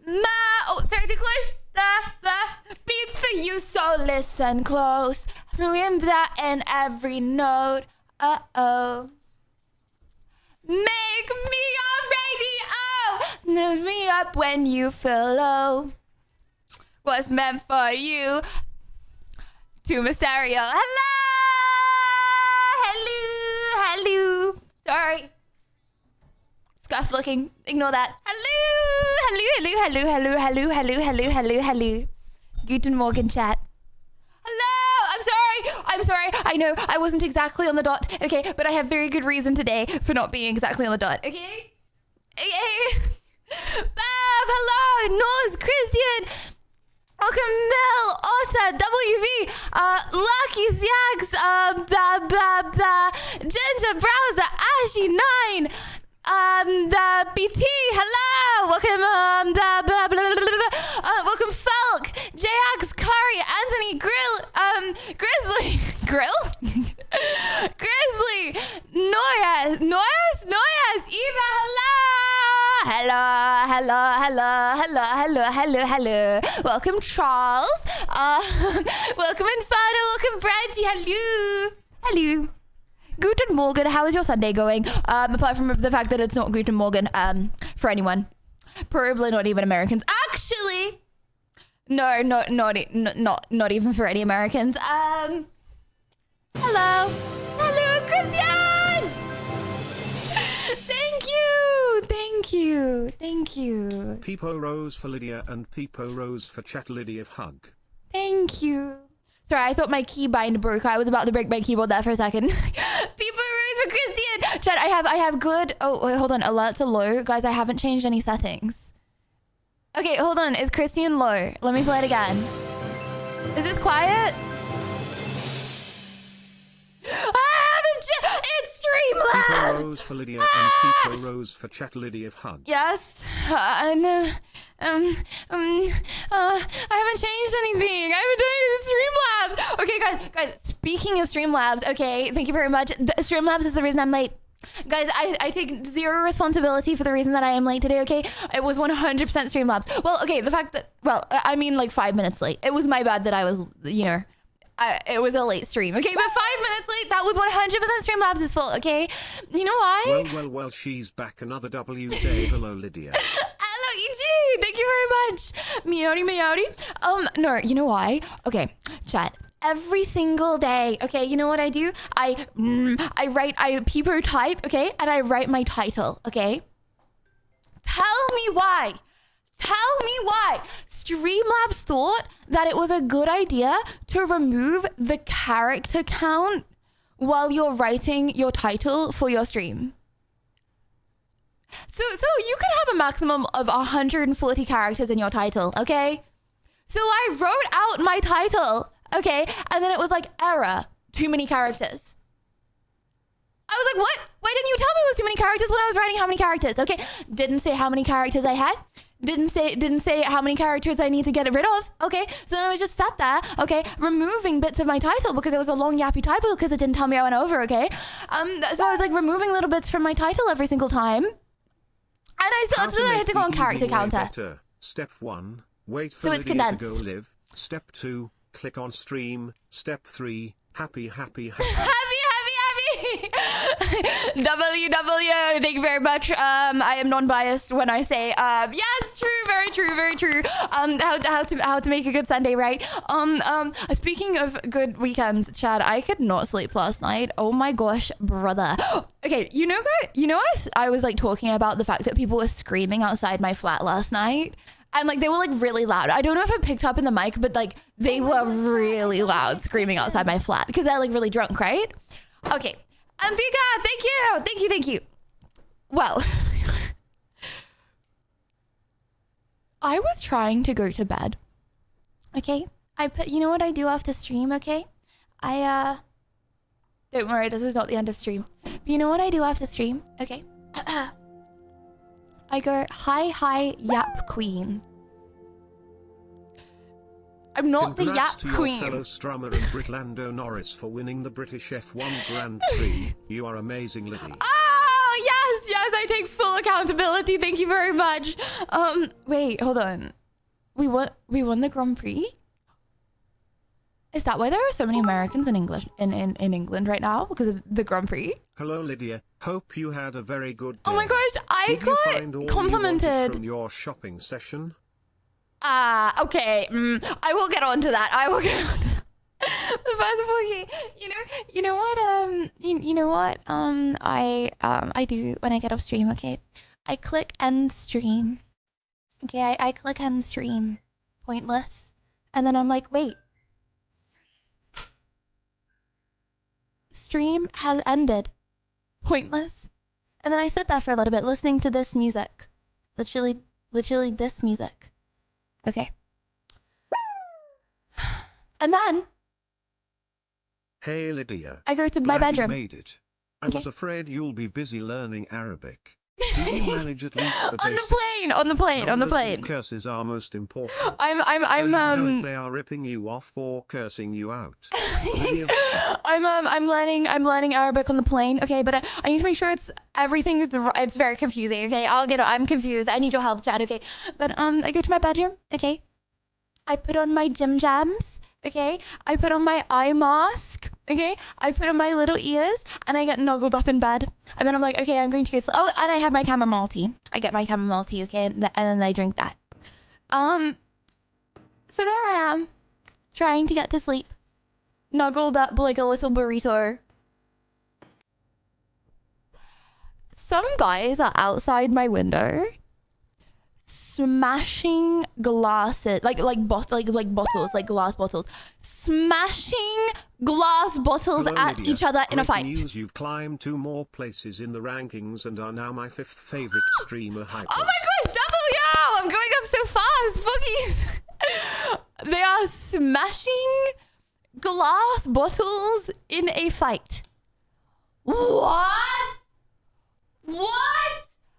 Sorry, too close. The beats for you, so listen close. Remember that in every note. Uh-oh. Make me your radio. Lift me up when you feel low. What's meant for you? To Mysterio. Hello. Sorry. Scuffed looking. Ignore that. Hello. Guten Morgen, chat. Hello. I'm sorry. I know I wasn't exactly on the dot. Okay, but I have very good reason today for not being exactly on the dot. Okay. Bab. Hello. Norse Christian. Welcome, Mel, Otta, WV, Lucky Zags, Ginger Browser, Ashy 9, the BT, hello, welcome, welcome Falk, JX, Curry, Anthony, Grizzly, Grizzly, Noyes, Eva, hello. Welcome, Charles. Welcome, Inferno. Welcome, Brandy. Hello. Guten Morgen. How is your Sunday going? Apart from the fact that it's not Guten Morgen for anyone. Probably not even Americans. Actually, no, not even for any Americans. Hello, Christian. Thank you. Peepo Rose for Lydia and Peepo Rose for Chat Lydia hug. Thank you. Sorry, I thought my keybind broke. I was about to break my keyboard there for a second. Peepo Rose for Christian. Chat, I have good. Oh, wait, hold on. Alerts are low. Guys, I haven't changed any settings. Okay, hold on. Is Christian low? Let me play it again. Is this quiet? It's Streamlabs! Peepo Rose for Lydia and Peepo Rose for Chat Lydia hug. Yes. No. I haven't changed anything. I haven't done anything. Streamlabs. Okay, guys. Speaking of Streamlabs, okay, thank you very much. Streamlabs is the reason I'm late. Guys, I take zero responsibility for the reason that I am late today, okay? It was 100% Streamlabs. Well, okay, the fact that, I mean like 5 minutes late. It was my bad that I was, it was a late stream, okay? But 5 minutes late, that was 100% Streamlabs' fault, okay? You know why? Well, she's back. Another W day. Hello, Lydia. Hello, EG! Thank you very much. Meowdy. No, you know why? Okay, chat. Every single day, okay, you know what I do? I peepo type, okay? And I write my title, okay? Tell me why Streamlabs thought that it was a good idea to remove the character count while you're writing your title for your stream. So you can have a maximum of 140 characters in your title, okay? So I wrote out my title, okay? And then it was like, error, too many characters. I was like, what? Why didn't you tell me it was too many characters when I was writing how many characters? Okay, didn't say how many characters I had. Didn't say how many characters I need to get rid of. Okay, so I was just sat there, okay, removing bits of my title because it was a long yappy title because it didn't tell me I went over, okay? So I was like removing little bits from my title every single time. And I had to go on character counter. Better. Step 1, wait for Lydia to go live. Step 2, click on stream. Step 3, happy. WW, thank you very much. I am non-biased when I say yes, true, very true. How to make a good Sunday, right? Speaking of good weekends, Chad, I could not sleep last night. Oh my gosh, brother. Okay, I was like talking about the fact that people were screaming outside my flat last night. And like they were like really loud. I don't know if it picked up in the mic, but like they were really loud screaming outside my flat because they're like really drunk, right? Okay. Vika, thank you. Well, I was trying to go to bed. Okay? You know what I do after stream, okay? Don't worry, this is not the end of stream. But you know what I do after stream? Okay. I go, hi, Yap Queen. I'm not the Yap to Queen. Your fellow Strummer and Brit Lando Norris for winning the British F1 Grand Prix. You are amazing, Liddy. Oh, yes, I take full accountability. Thank you very much. Wait, hold on. We won the Grand Prix? Is that why there are so many Americans in England right now? Because of the Grand Prix? Hello, Lydia. Hope you had a very good day. Oh my gosh, I Did you find got all complimented. you wanted from your shopping session? Okay. I will get on to that. But first of all, okay, you know what, I do when I get off stream, okay? I click end stream. Okay, I click end stream. Pointless. And then I'm like, wait. Stream has ended. Pointless. And then I sit there for a little bit listening to this music. Literally this music. Okay. And then Hey, Lydia. I go to my Glad you bedroom. made it. I Okay. was afraid you'll be busy learning Arabic. Did you manage at least the on basics? the plane. Numbers and curses are most important. I'm Know if they are ripping you off or cursing you out. Lydia, I'm learning Arabic on the plane. Okay, but I need to make sure it's very confusing. Okay, I'm confused. I need your help, Chad. Okay, but I go to my bedroom. Okay, I put on my gym jams. Okay, I put on my eye mask. Okay, I put on my little ears and I get snuggled up in bed. And then I'm like, okay, I'm going to go sleep. Oh, and I have my chamomile tea. I get my chamomile tea, okay, and then I drink that. So there I am, trying to get to sleep, snuggled up like a little burrito. Some guys are outside my window, smashing glasses, like bottles, like glass bottles, smashing glass bottles hello, at Lydia. each other in a Great fight. news, you've climbed 2 more places in the rankings and are now my 5th favorite streamer. Hyper. Oh my gosh, double yow! I'm going up so fast, boogies. They are smashing glass bottles in a fight. What?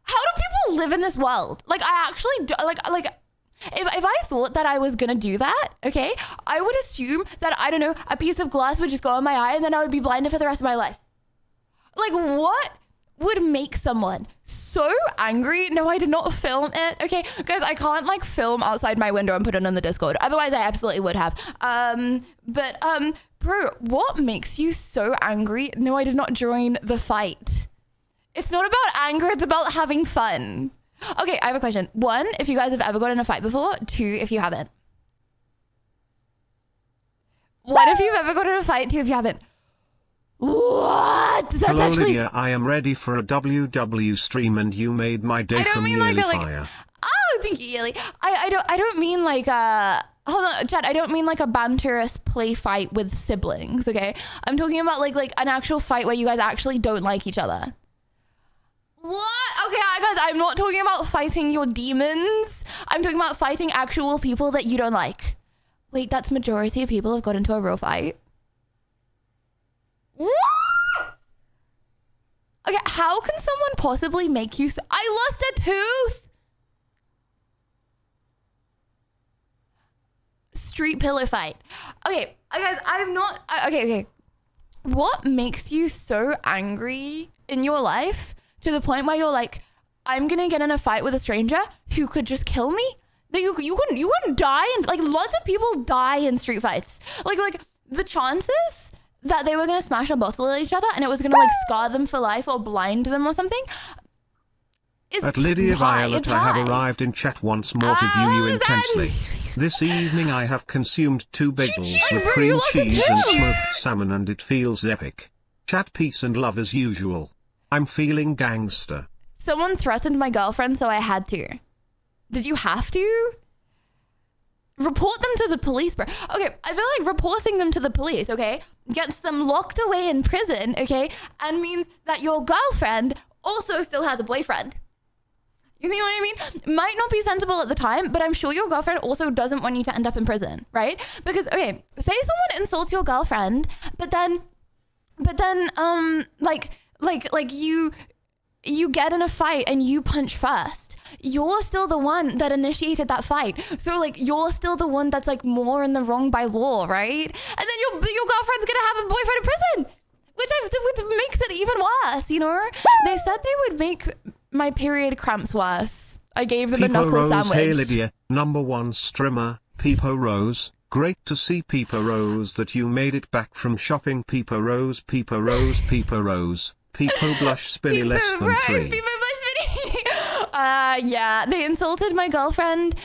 How do people live in this world? Like, I actually do, like if I thought that I was gonna do that, okay, I would assume that, I don't know, a piece of glass would just go in my eye and then I would be blinded for the rest of my life. Like, what would make someone so angry? No, I did not film it. Okay, guys, I can't like film outside my window and put it on the Discord. Otherwise, I absolutely would have. Bro, what makes you so angry? No, I did not join the fight. It's not about anger, it's about having fun. Okay, I have a question. 1, if you guys have ever got in a fight before. 2, if you haven't. 1, if you've ever got in a fight. 2, if you haven't. What? That's hello, actually... Lydia. I am ready for a WW stream and you made my day from nearly fire. Oh, thank you, Yeli. I don't mean like hold on, Chad, I don't mean like a banterous play fight with siblings, okay? I'm talking about like an actual fight where you guys actually don't like each other. What? Okay, guys, I'm not talking about fighting your demons. I'm talking about fighting actual people that you don't like. Wait, that's majority of people have got into a real fight. What? Okay, how can someone possibly make you... I lost a tooth! Street pillow fight. Okay, guys, I'm not... Okay. What makes you so angry in your life to the point where you're like, I'm gonna get in a fight with a stranger who could just kill me? That you wouldn't die, and like lots of people die in street fights. Like the chances that they were gonna smash a bottle at each other and it was gonna like scar them for life or blind them or something is At Lydia high. Violet, It's I have high. arrived in chat once more to view you intensely. This evening I have consumed 2 bagels with bro, cream you lost a cheese and tooth. smoked salmon and it feels epic. Chat, peace and love as usual. I'm feeling gangster. Someone threatened my girlfriend, so I had to. Did you have to? Report them to the police, bro. Okay, I feel like reporting them to the police, okay, gets them locked away in prison, okay, and means that your girlfriend also still has a boyfriend. You know what I mean? Might not be sensible at the time, but I'm sure your girlfriend also doesn't want you to end up in prison, right? Because, okay, say someone insults your girlfriend, but then, you get in a fight and you punch first. You're still the one that initiated that fight. So like you're still the one that's like more in the wrong by law, right? And then your girlfriend's gonna have a boyfriend in prison, which makes it even worse, you know? They said they would make my period cramps worse. I gave them a Peepo knuckle Rose, sandwich. hey Lydia, #1 streamer, Peepo Rose. Great to see Peepo Rose that you made it back from shopping. Peepo Rose, Peepo Rose, Peepo Rose. Peepo Blush Spinny Peepo less than Rose, 3. Peepo Blush Spinny. Yeah, they insulted my girlfriend.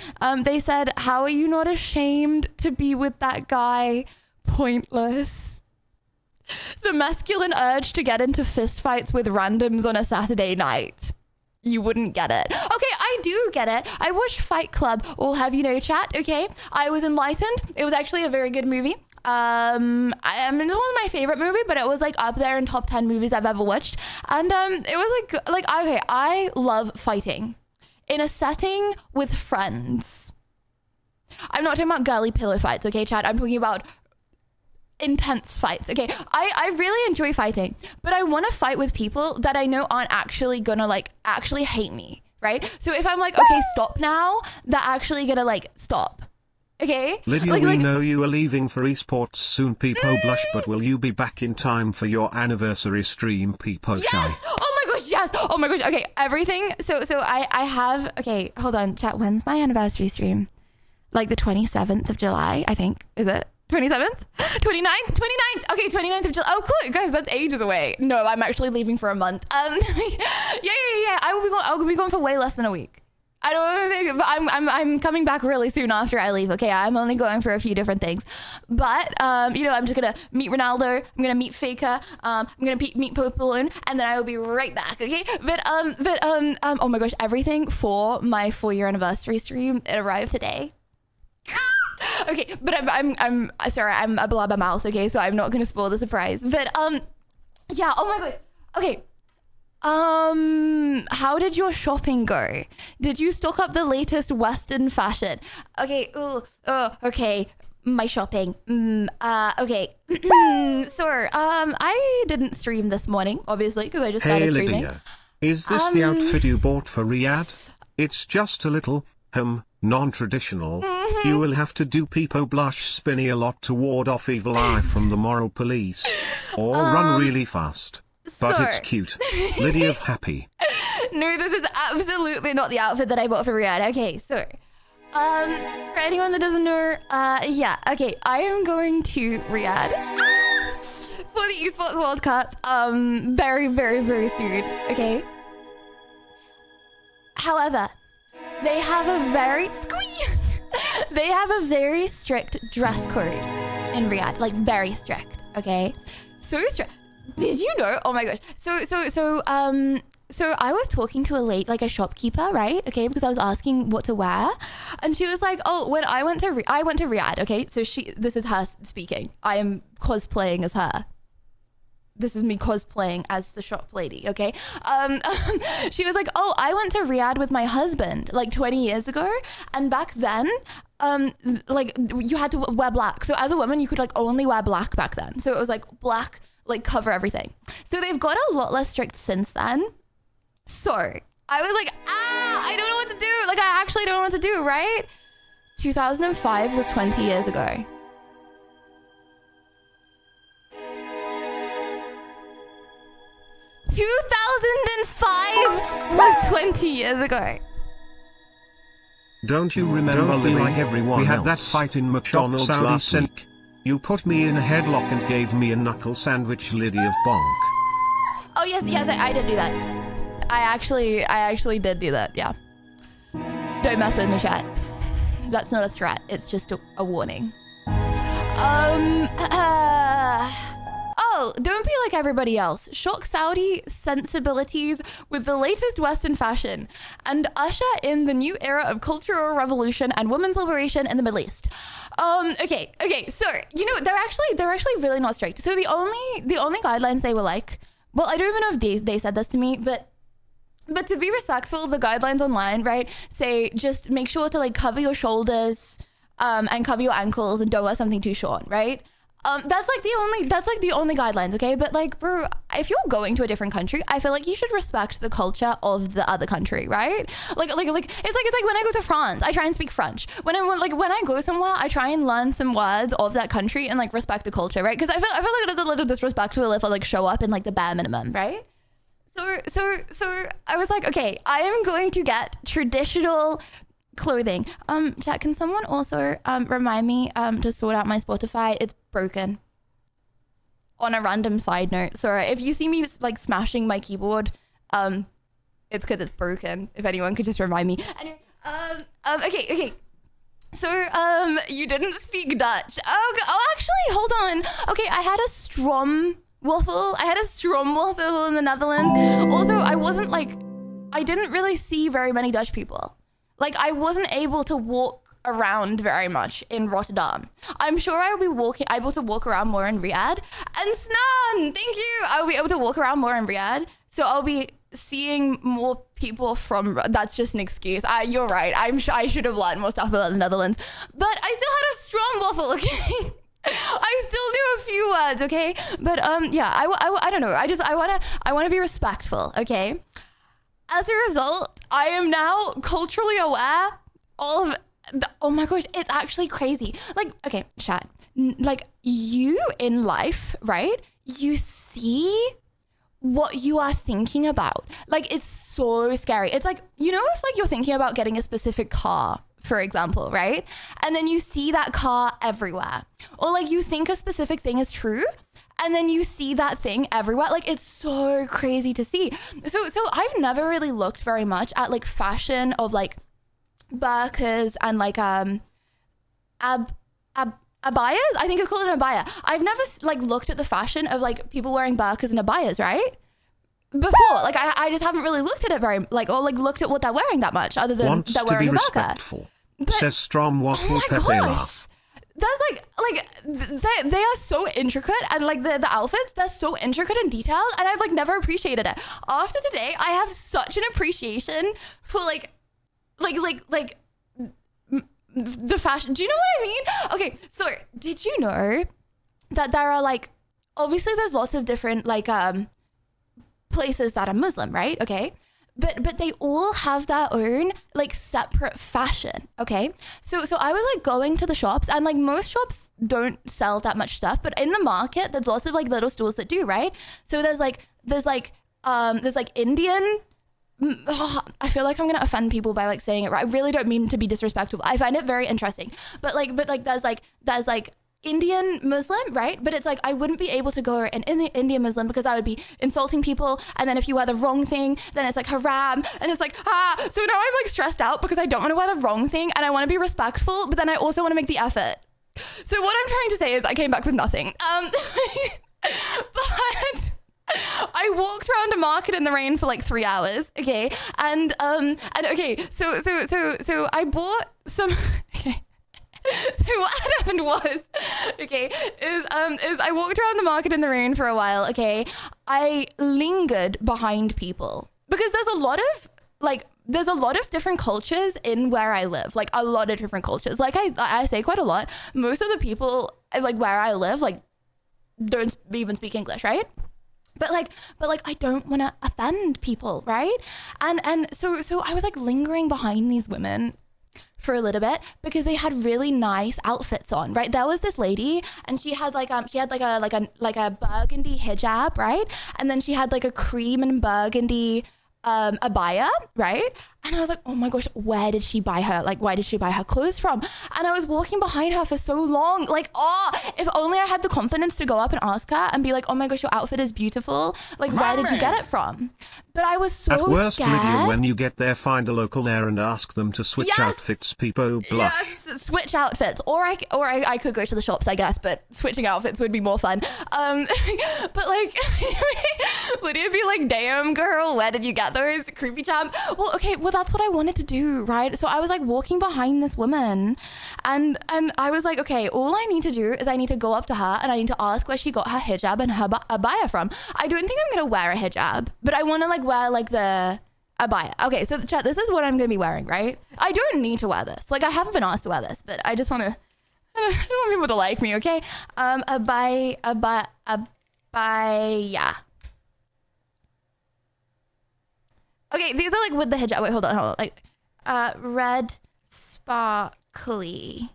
They said, how are you not ashamed to be with that guy? Pointless. The masculine urge to get into fistfights with randoms on a Saturday night. You wouldn't get it. Okay, I do get it. I watched Fight Club, all have you know, chat, okay? I was enlightened. It was actually a very good movie. I mean, it wasn't my favorite movie, but it was like up there in top 10 movies I've ever watched. And it was like okay, I love fighting in a setting with friends. I'm not talking about girly pillow fights, okay, chat? I'm talking about intense fights. Okay, I really enjoy fighting, but I want to fight with people that I know aren't actually gonna like actually hate me, right? So if I'm like, okay, stop now, they're actually gonna like stop. Okay, Lydia, we know you are leaving for esports soon, Peepo Blush, but will you be back in time for your anniversary stream, Peepo Shy? Yes! Oh my gosh, yes! Oh my gosh, okay, everything. So I have, okay, hold on, chat, when's my anniversary stream? Like the 27th of July, I think, is it? 27th? 29th? Okay, 29th of July. Oh, cool. Guys, that's ages away. No, I'm actually leaving for a month. Yeah. I will be going for way less than a week. I don't think, but I'm coming back really soon after I leave. Okay, I'm only going for a few different things, but you know, I'm just gonna meet Ronaldo. I'm gonna meet Faker. I'm gonna meet Pope Balloon, and then I will be right back. Okay, but oh my gosh, everything for my 4-year anniversary stream, it arrived today. Okay, but I'm sorry, I'm a blabbermouth. Okay, so I'm not gonna spoil the surprise. But yeah. Oh my god. Okay. How did your shopping go? Did you stock up the latest Western fashion? Okay. Okay. My shopping. Okay. So I didn't stream this morning, obviously, because I just started streaming. Lydia, is this the outfit you bought for Riyadh? It's just a little non-traditional. You will have to do Peepo Blush Spinny a lot to ward off evil eye from the moral police, or run really fast. But it's cute. Lydia of Happy. No, this is absolutely not the outfit that I bought for Riyadh. Okay, so for anyone that doesn't know, yeah, okay, I am going to Riyadh for the Esports World Cup very, very, very soon. Okay. However, they have a very strict dress code in Riyadh, like very strict. Okay, so strict. Did you know? Oh my gosh. So I was talking to a shopkeeper, right? Okay, because I was asking what to wear, and she was like, "Oh, when I went to Riyadh." Okay, so this is her speaking. I am cosplaying as her. This is me cosplaying as the shop lady, okay? She was like, oh, I went to Riyadh with my husband like 20 years ago. And back then, like you had to wear black. So as a woman, you could like only wear black back then. So it was like black, like cover everything. So they've got a lot less strict since then. So I was like, I don't know what to do. Like I actually don't know what to do, right? 2005 was 20 years ago. 2005 was 20 years ago. Don't you remember? Don't be like everyone We had that fight in McDonald's last week. You put me in a headlock and gave me a knuckle sandwich, Lydia of Bonk. Oh yes, I did do that. I actually did do that. Yeah. Don't mess with me, chat. That's not a threat. It's just a warning. Oh, don't be like everybody else. Shock Saudi sensibilities with the latest Western fashion and usher in the new era of cultural revolution and women's liberation in the Middle East. Okay. So, you know, they're actually really not strict. So the only guidelines they were like, well, I don't even know if they said this to me, but to be respectful, the guidelines online, right, say just make sure to like cover your shoulders and cover your ankles and don't wear something too short, right? That's like the only guidelines, okay? But like, bro, if you're going to a different country, I feel like you should respect the culture of the other country, right? Like it's like when I go to France, I try and speak French. When I go somewhere, I try and learn some words of that country and like respect the culture, right? Because I feel like it is a little disrespectful if I like show up in like the bare minimum, right? So I was like, okay, I am going to get traditional clothing. Chat, can someone also remind me to sort out my Spotify? It's broken. On a random side note, sorry, if you see me like smashing my keyboard, it's because it's broken. If anyone could just remind me. Anyway, okay. So, you didn't speak Dutch. Oh, actually, hold on. Okay, I had a stroomwafel. In the Netherlands. Also, I didn't really see very many Dutch people. Like, I wasn't able to walk around very much in Rotterdam. I'm sure I will be able to walk around more in Riyadh. And Snan, thank you. I'll be able to walk around more in Riyadh. So I'll be seeing more people from, that's just an excuse. You're right. I should have learned more stuff about the Netherlands. But I still had a strong waffle, okay? I still do a few words, okay? But yeah, I don't know. I wanna be respectful, okay? As a result, I am now culturally aware of oh my gosh, it's actually crazy. Like, okay, chat. Like, you in life, right? You see what you are thinking about. Like, it's so scary. It's like, you know, if like you're thinking about getting a specific car, for example, right? And then you see that car everywhere. Or like you think a specific thing is true, and then you see that thing everywhere. Like, it's so crazy to see. So I've never really looked very much at like fashion of like burqas and like abayas. I think it's called an abaya. I've never like looked at the fashion of like people wearing burqas and abayas, right? Before, like I just haven't really looked at it very like, or like looked at what they're wearing that much, other than they're wearing a burqa. Says Strom Waffle Pepela. That's they are so intricate, and like the outfits, they're so intricate and detailed, and I've like never appreciated it. After today, I have such an appreciation for like the fashion. Do you know what I mean? Okay, so did you know that there are like, obviously there's lots of different like places that are Muslim, right? Okay, but they all have their own like separate fashion. Okay, so I was like going to the shops, and like most shops don't sell that much stuff, but in the market there's lots of like little stores that do, right? So there's Indian. I feel like I'm gonna offend people by like saying it right. I really don't mean to be disrespectful. I find it very interesting, but there's Indian Muslim, right? But it's like I wouldn't be able to go in the Indian Muslim because I would be insulting people, and then if you wear the wrong thing, then it's like haram, and it's like so now I'm like stressed out because I don't want to wear the wrong thing, and I want to be respectful, but then I also want to make the effort. So what I'm trying to say is I came back with nothing. But I walked around a market in the rain for like 3 hours, okay? And okay, so I bought some okay. So what happened was, okay, is I walked around the market in the rain for a while, okay? I lingered behind people because there's a lot of different cultures in where I live, like a lot of different cultures. Like I say quite a lot. Most of the people like where I live like don't even speak English, right? But I don't want to offend people, right? And so I was like lingering behind these women for a little bit because they had really nice outfits on, right? There was this lady, and she had like a burgundy hijab, right? And then she had like a cream and burgundy abaya, right? And I was like, oh my gosh, where did she buy her clothes from? And I was walking behind her for so long, like, if only I had the confidence to go up and ask her and be like, oh my gosh, your outfit is beautiful, like where did you get it from? But I was so At worst, scared. Lydia, when you get there, find a local there and ask them to switch outfits. People blush. Yes, switch outfits, or I could go to the shops, I guess, but switching outfits would be more fun. But like Lydia be like, damn girl, where did you get those? Creepy champ. Well, okay, well that's what I wanted to do, right? So I was like walking behind this woman, and I was like, okay, all I need to do is I need to go up to her and I need to ask where she got her hijab and her abaya from. I don't think I'm gonna wear a hijab, but I want to like wear like the abaya. Okay, so chat, this is what I'm gonna be wearing, right? I don't need to wear this. Like I haven't been asked to wear this, but I just want to. I want people to like me, okay? Abaya. Okay, these are like with the hijab. Wait, hold on. Like, red sparkly.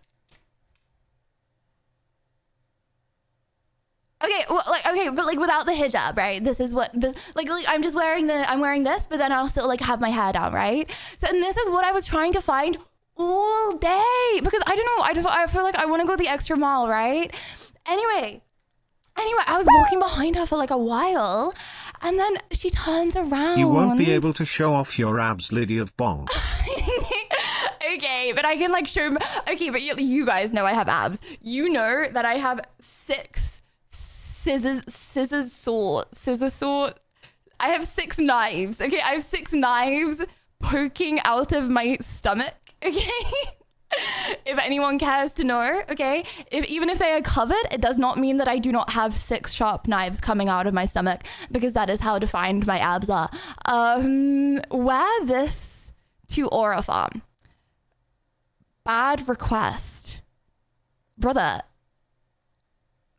Okay, well, like, okay, but like without the hijab, right? This is what this like I'm just wearing I'm wearing this, but then I'll still like have my hair down, right? So and this is what I was trying to find all day because I don't know, I feel like I want to go the extra mile, right? Anyway, I was walking behind her for like a while, and then she turns around. You won't be able to show off your abs, Lady of Bonk. Okay, but I can like show. Okay, but you guys know I have abs. You know that I have 6 scissors sword. I have 6 knives. Okay, I have 6 knives poking out of my stomach. Okay. If anyone cares to know, okay, even if they are covered, it does not mean that I do not have 6 sharp knives coming out of my stomach, because that is how defined my abs are. Wear this to Aura Farm. Bad request. Brother.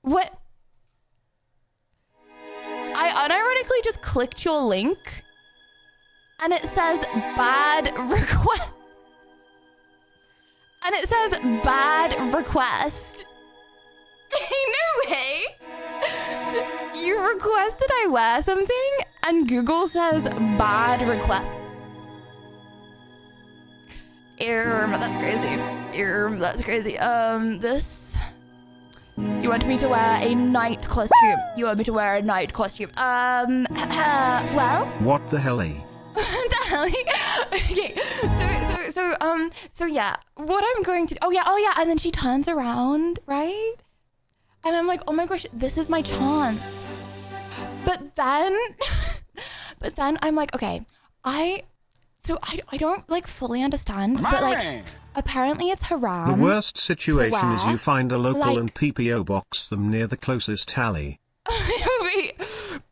What? I unironically just clicked your link and it says bad request. And it says bad request. No way. You requested I wear something and Google says bad request. That's crazy. That's crazy. This. You want me to wear a night costume. Well. What the hell? Okay, so yeah, what I'm going to, oh yeah, and then she turns around, right? And I'm like, oh my gosh, this is my chance. But then I'm like, okay, I don't like fully understand, but like, apparently it's haram. The worst situation is you find a local like, and PPO box them near the closest alley. Wait,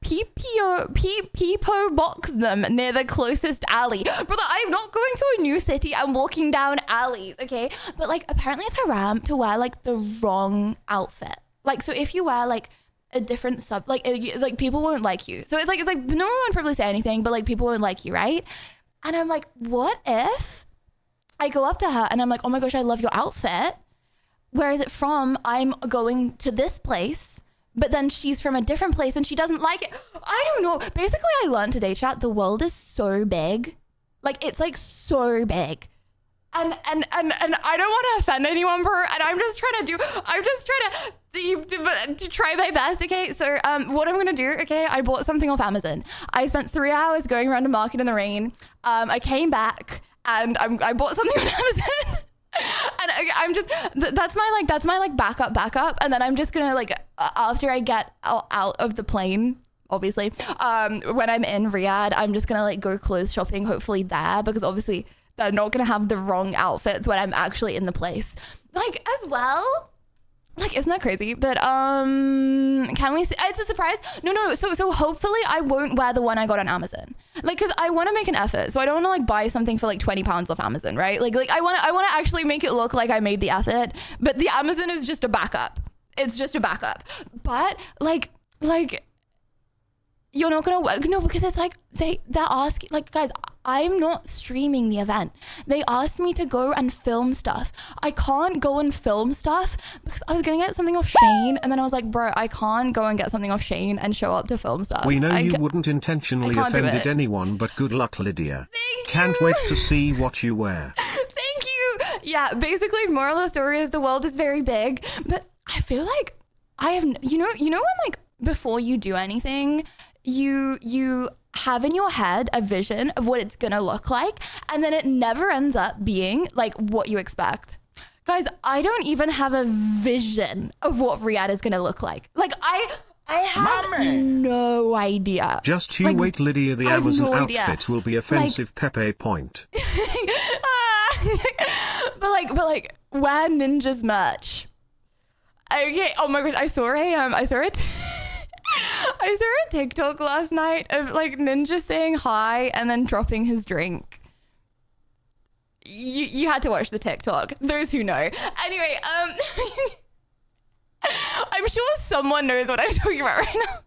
PPO box them near the closest alley. Brother, I'm not going to a new city and walking down alleys, okay? But like, apparently it's haram to wear like the wrong outfit. Like, so if you wear like a different like people won't like you. So it's like no one would probably say anything, but like people won't like you, right? And I'm like, what if I go up to her and I'm like, oh my gosh, I love your outfit. Where is it from? I'm going to this place. But then she's from a different place and she doesn't like it. I don't know. Basically, I learned today, chat, the world is so big. Like, it's like so big. And I don't want to offend anyone, bro. And I'm just trying to try my best, okay? So what I'm going to do, okay, I bought something off Amazon. I spent 3 hours going around a market in the rain. I came back and I bought something on Amazon. And I'm just, that's my backup. And then I'm just gonna like, after I get out of the plane, obviously, when I'm in Riyadh, I'm just gonna like go clothes shopping, hopefully there, because obviously they're not gonna have the wrong outfits when I'm actually in the place. Like as well, like, isn't that crazy? But can we see? It's a surprise. No. So hopefully I won't wear the one I got on Amazon. Like, cause I want to make an effort. So I don't want to like buy something for like £20 off Amazon, right? Like I want to actually make it look like I made the effort. But the Amazon is just a backup. It's just a backup. But like you're not gonna work. No, because it's like they're asking, like, guys, I'm not streaming the event. They asked me to go and film stuff. I can't go and film stuff because I was gonna get something off Shane, and then I was like, bro, I can't go and get something off Shane and show up to film stuff. We know you wouldn't intentionally offended anyone, but good luck, Lydia. Can't wait to see what you wear. Thank you. Yeah, basically, moral of the story is the world is very big, but I feel like I have, you know when like before you do anything, you have in your head a vision of what it's gonna look like, and then it never ends up being like what you expect. Guys, I don't even have a vision of what Riyadh is gonna look like. Like I have no idea. Just you wait, Lydia, the Amazon outfit will be offensive, like, Pepe point. but like wear Ninja's merch. Okay, oh my gosh, I saw a TikTok last night of like Ninja saying hi and then dropping his drink. You had to watch the TikTok. Those who know. Anyway, I'm sure someone knows what I'm talking about right now.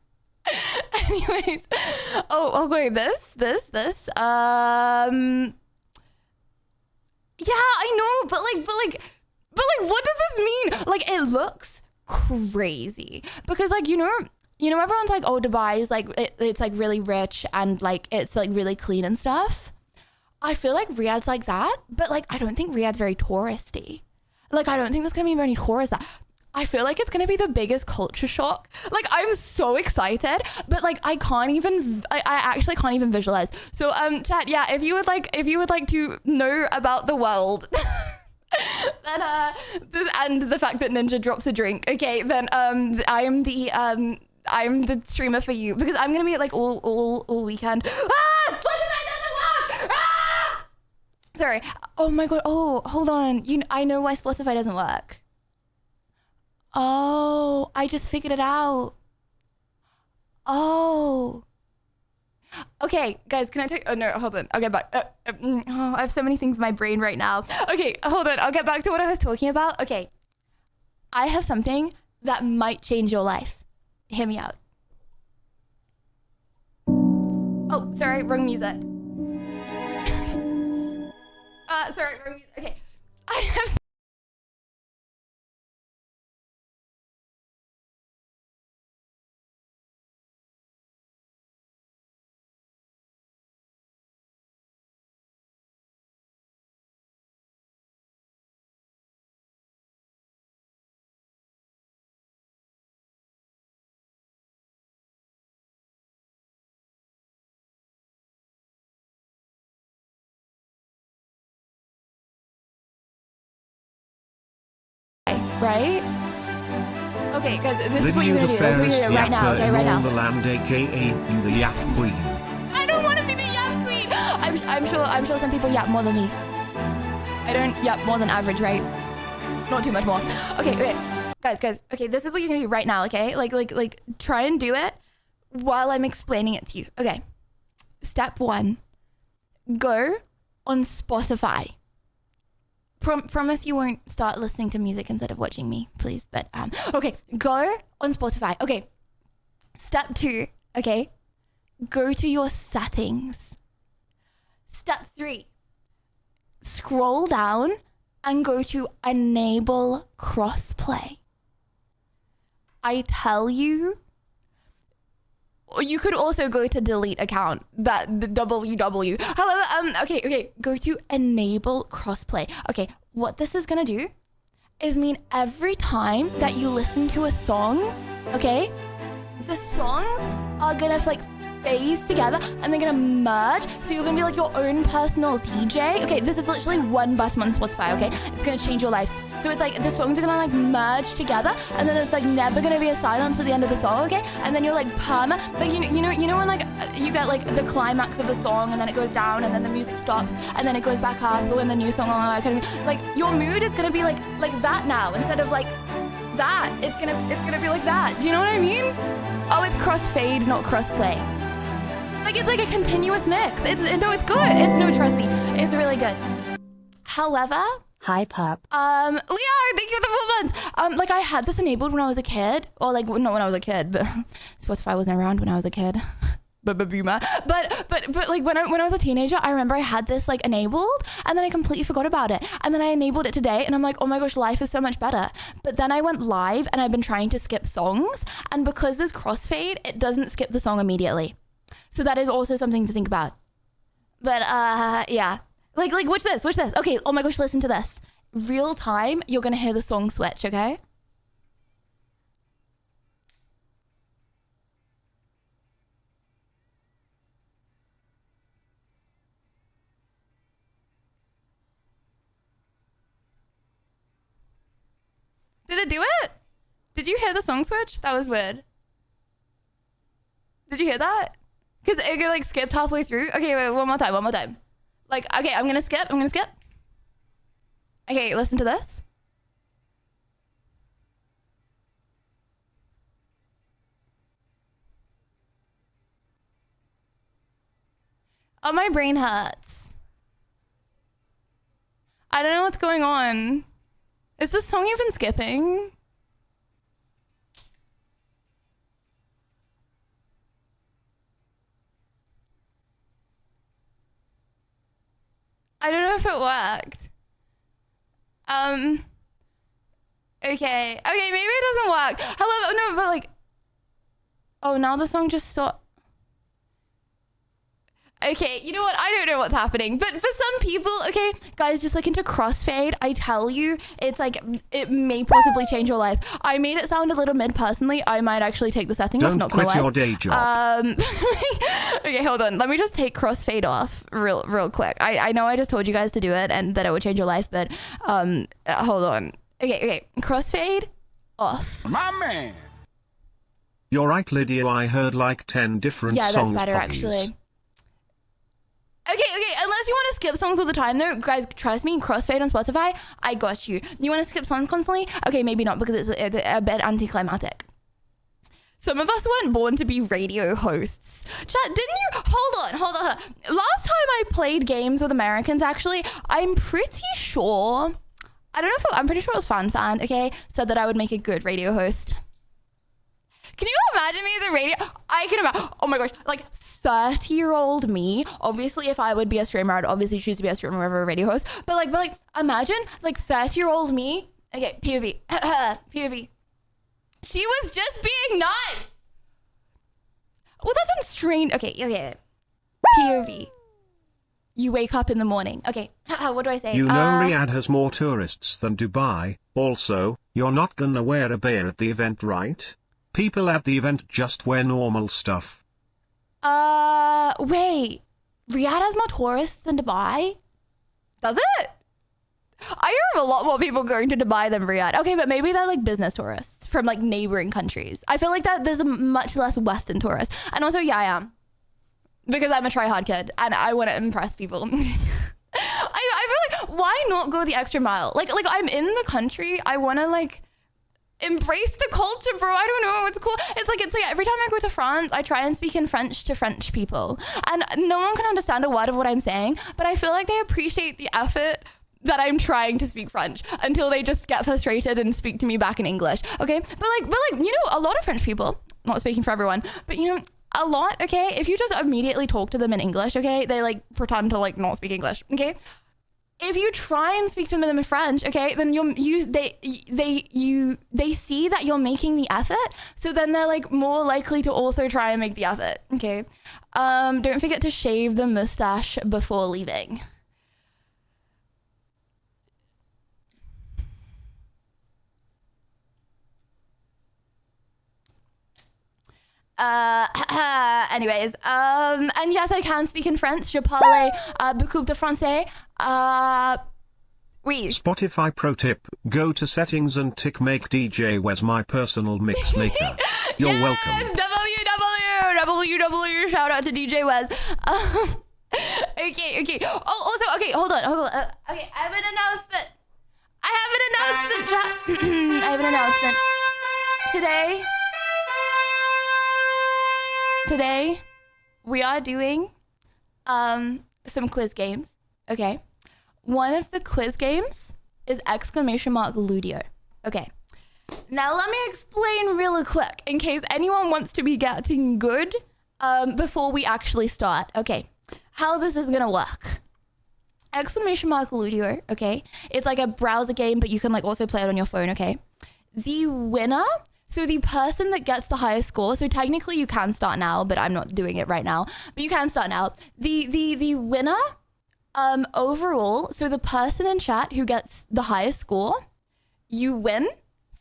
Anyways, okay, this. Yeah, I know, but like, what does this mean? Like, it looks crazy because like, you know, everyone's like, oh, Dubai is like, it's like really rich and like, it's like really clean and stuff. I feel like Riyadh's like that, but like, I don't think Riyadh's very touristy. Like, I don't think there's going to be many tourists there. I feel like it's going to be the biggest culture shock. Like, I'm so excited, but like, I actually can't even visualize. So, chat, yeah, if you would like to know about the world, then, and the fact that Ninja drops a drink, okay, then, I'm the streamer for you because I'm going to be like all weekend. Ah! Spotify doesn't work! Ah! Sorry. Oh my God. Oh, hold on. I know why Spotify doesn't work. Oh, I just figured it out. Oh. Okay, guys, can I take... Oh, no, hold on. I'll get back. I have so many things in my brain right now. Okay, hold on. I'll get back to what I was talking about. Okay. I have something that might change your life. Hear me out. Oh, sorry, wrong music. Sorry, wrong music. Okay. I have... Right? Okay, guys, this is what you're gonna do. This is what you're gonna do right now. Okay, right now. The land, aka you the Yap Queen. I don't want to be the Yap Queen. I'm sure some people yap more than me. I don't yap more than average, right? Not too much more. Okay, guys. Okay, this is what you're gonna do right now. Okay, like try and do it while I'm explaining it to you. Okay. Step 1: go on Spotify. Promise you won't start listening to music instead of watching me, please. But okay, go on Spotify. Okay. Step 2, okay, go to your settings. Step 3, scroll down and go to enable crossplay. I tell you, or you could also go to delete account, the WW. However, okay, go to enable crossplay. Okay, what this is gonna do is mean every time that you listen to a song, okay, the songs are gonna like phase together and they're gonna merge. So you're gonna be like your own personal DJ. Okay, this is literally one button on Spotify, okay? It's gonna change your life. So it's like the songs are gonna like merge together and then there's like never gonna be a silence at the end of the song, okay? And then you're like like you know when like you get like the climax of a song and then it goes down and then the music stops and then it goes back up when the new song like your mood is gonna be like that now instead of like that. It's gonna be like that. Do you know what I mean? Oh, it's crossfade, not crossplay. Like it's like a continuous mix. It's good. No, trust me, it's really good. However, hi pup. Leo, thank you for the 4 months. Like I had this enabled when I was a kid, or like not when I was a kid, but Spotify wasn't around when I was a kid. But like when I was a teenager, I remember I had this like enabled and then I completely forgot about it. And then I enabled it today and I'm like, oh my gosh, life is so much better. But then I went live and I've been trying to skip songs, and because there's crossfade, it doesn't skip the song immediately. So that is also something to think about. But yeah. Like watch this. Okay, oh my gosh, listen to this. Real time, you're gonna hear the song switch, okay? Did it do it? Did you hear the song switch? That was weird. Did you hear that? Because it like skipped halfway through. Okay, wait, one more time. Like, okay, I'm gonna skip. Okay, listen to this. Oh, my brain hurts. I don't know what's going on. Is this song even skipping? I don't know if it worked. Okay, maybe it doesn't work. However, no, but like, oh, now the song just stopped. Okay, you know what? I don't know what's happening. But for some people, okay, guys, just look into crossfade. I tell you, it's like, it may possibly change your life. I made it sound a little mid personally. I might actually take the setting off, not gonna lie. Don't quit your day job. Okay, hold on. Let me just take crossfade off real quick. I know I just told you guys to do it and that it would change your life, but hold on. Okay. Crossfade off. My man. You're right, Lydia. I heard like 10 different songs. Yeah, that's better puppies. actually. Okay, unless you want to skip songs all the time though, guys, trust me, crossfade on Spotify, I got you. You want to skip songs constantly? Okay, maybe not because it's a bit anticlimactic. Some of us weren't born to be radio hosts. Chat, didn't you? Hold on. Last time I played games with Americans, actually, I'm pretty sure, I'm pretty sure it was Fan, okay, said that I would make a good radio host. Can you imagine me as a radio? I can imagine. Oh my gosh, like 30-year-old me. Obviously, if I would be a streamer, I'd obviously choose to be a streamer over a radio host. But like, imagine like 30-year-old me. Okay, POV, POV. She was just being nice. Well, that sounds strange. Okay. POV. You wake up in the morning. Okay, what do I say? You know Riyadh has more tourists than Dubai. Also, you're not gonna wear a bear at the event, right? People at the event just wear normal stuff. Wait. Riyadh has more tourists than Dubai? Does it? I hear of a lot more people going to Dubai than Riyadh. Okay, but maybe they're like business tourists from like neighboring countries. I feel like that there's a much less Western tourists. And also, yeah, I am. Because I'm a try-hard kid and I want to impress people. I feel like, why not go the extra mile? Like I'm in the country. I want to like embrace the culture, bro. I don't know. It's cool. It's like every time I go to France, I try and speak in French to French people. And no one can understand a word of what I'm saying, but I feel like they appreciate the effort that I'm trying to speak French until they just get frustrated and speak to me back in English. Okay. But like, you know, a lot of French people, not speaking for everyone, but you know, a lot, okay? If you just immediately talk to them in English, okay, they like pretend to like not speak English, okay? If you try and speak to them in French, okay, then they see that you're making the effort, so then they're like more likely to also try and make the effort, okay? Don't forget to shave the mustache before leaving. Anyways, and yes, I can speak in French. Je parle beaucoup de français. Oui. Spotify pro tip, go to settings and tick make DJ Wes my personal mix maker. You're welcome. www, shout out to DJ Wes. Okay. Oh, also, okay, hold on. Okay, I have an announcement. I have an announcement. Today, we are doing some quiz games, okay? One of the quiz games is !Ludeo. Okay. Now let me explain really quick in case anyone wants to be getting good before we actually start. Okay, how this is gonna work. !Ludeo, okay? It's like a browser game, but you can like also play it on your phone, okay? The winner, so the person that gets the highest score, so technically you can start now, but I'm not doing it right now, but you can start now. The winner, overall, so the person in chat who gets the highest score, you win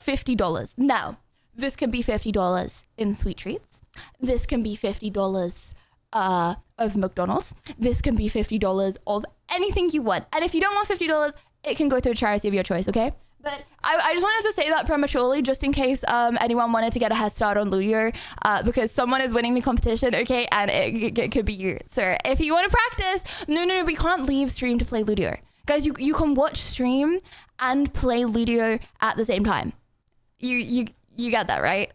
$50. Now, this can be $50 in sweet treats. This can be $50 of McDonald's. This can be $50 of anything you want. And if you don't want $50, it can go to a charity of your choice, okay? But I just wanted to say that prematurely, just in case anyone wanted to get a head start on Ludeo, because someone is winning the competition, okay? And it could be you. So if you want to practice, no, we can't leave stream to play Ludeo. Guys, you can watch stream and play Ludeo at the same time. You get that, right?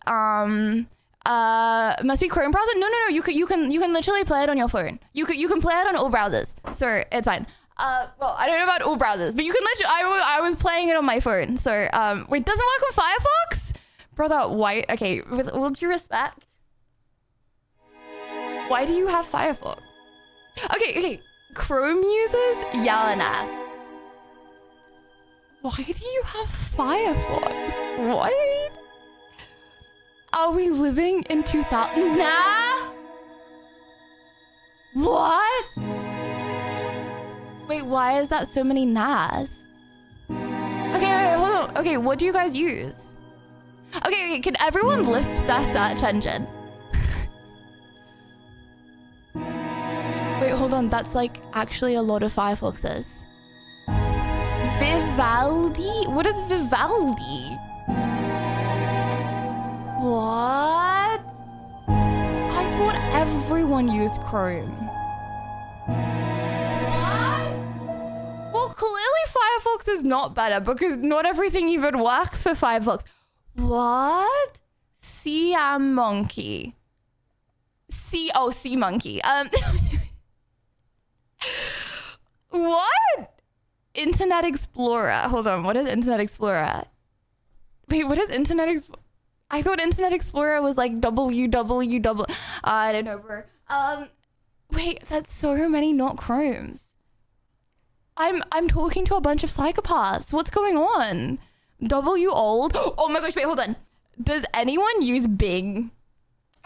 Must be Chrome browser? No, you can literally play it on your phone. You can play it on all browsers. So it's fine. Well, I don't know about all browsers, but you can literally, I was playing it on my phone. So, wait, doesn't work on Firefox? Brother, why? Okay, with all due respect, why do you have Firefox? Okay. Chrome users, yelling at. Why do you have Firefox? What? Are we living in 2000? Nah. What? Wait, why is that so many NAS? Okay, hold on. Okay, what do you guys use? Okay, can everyone list their search engine? Wait, hold on. That's like actually a lot of Firefoxes. Vivaldi? What is Vivaldi? What? I thought everyone used Chrome. What? Well, clearly Firefox is not better because not everything even works for Firefox. What? Sea monkey. Sea monkey. What? Internet Explorer. Hold on. What is Internet Explorer? Wait, what is Internet Explorer? I thought Internet Explorer was like www. I don't know, bro. Wait, that's so many not Chromes. I'm talking to a bunch of psychopaths. What's going on? W old. Oh my gosh, wait, hold on. Does anyone use Bing?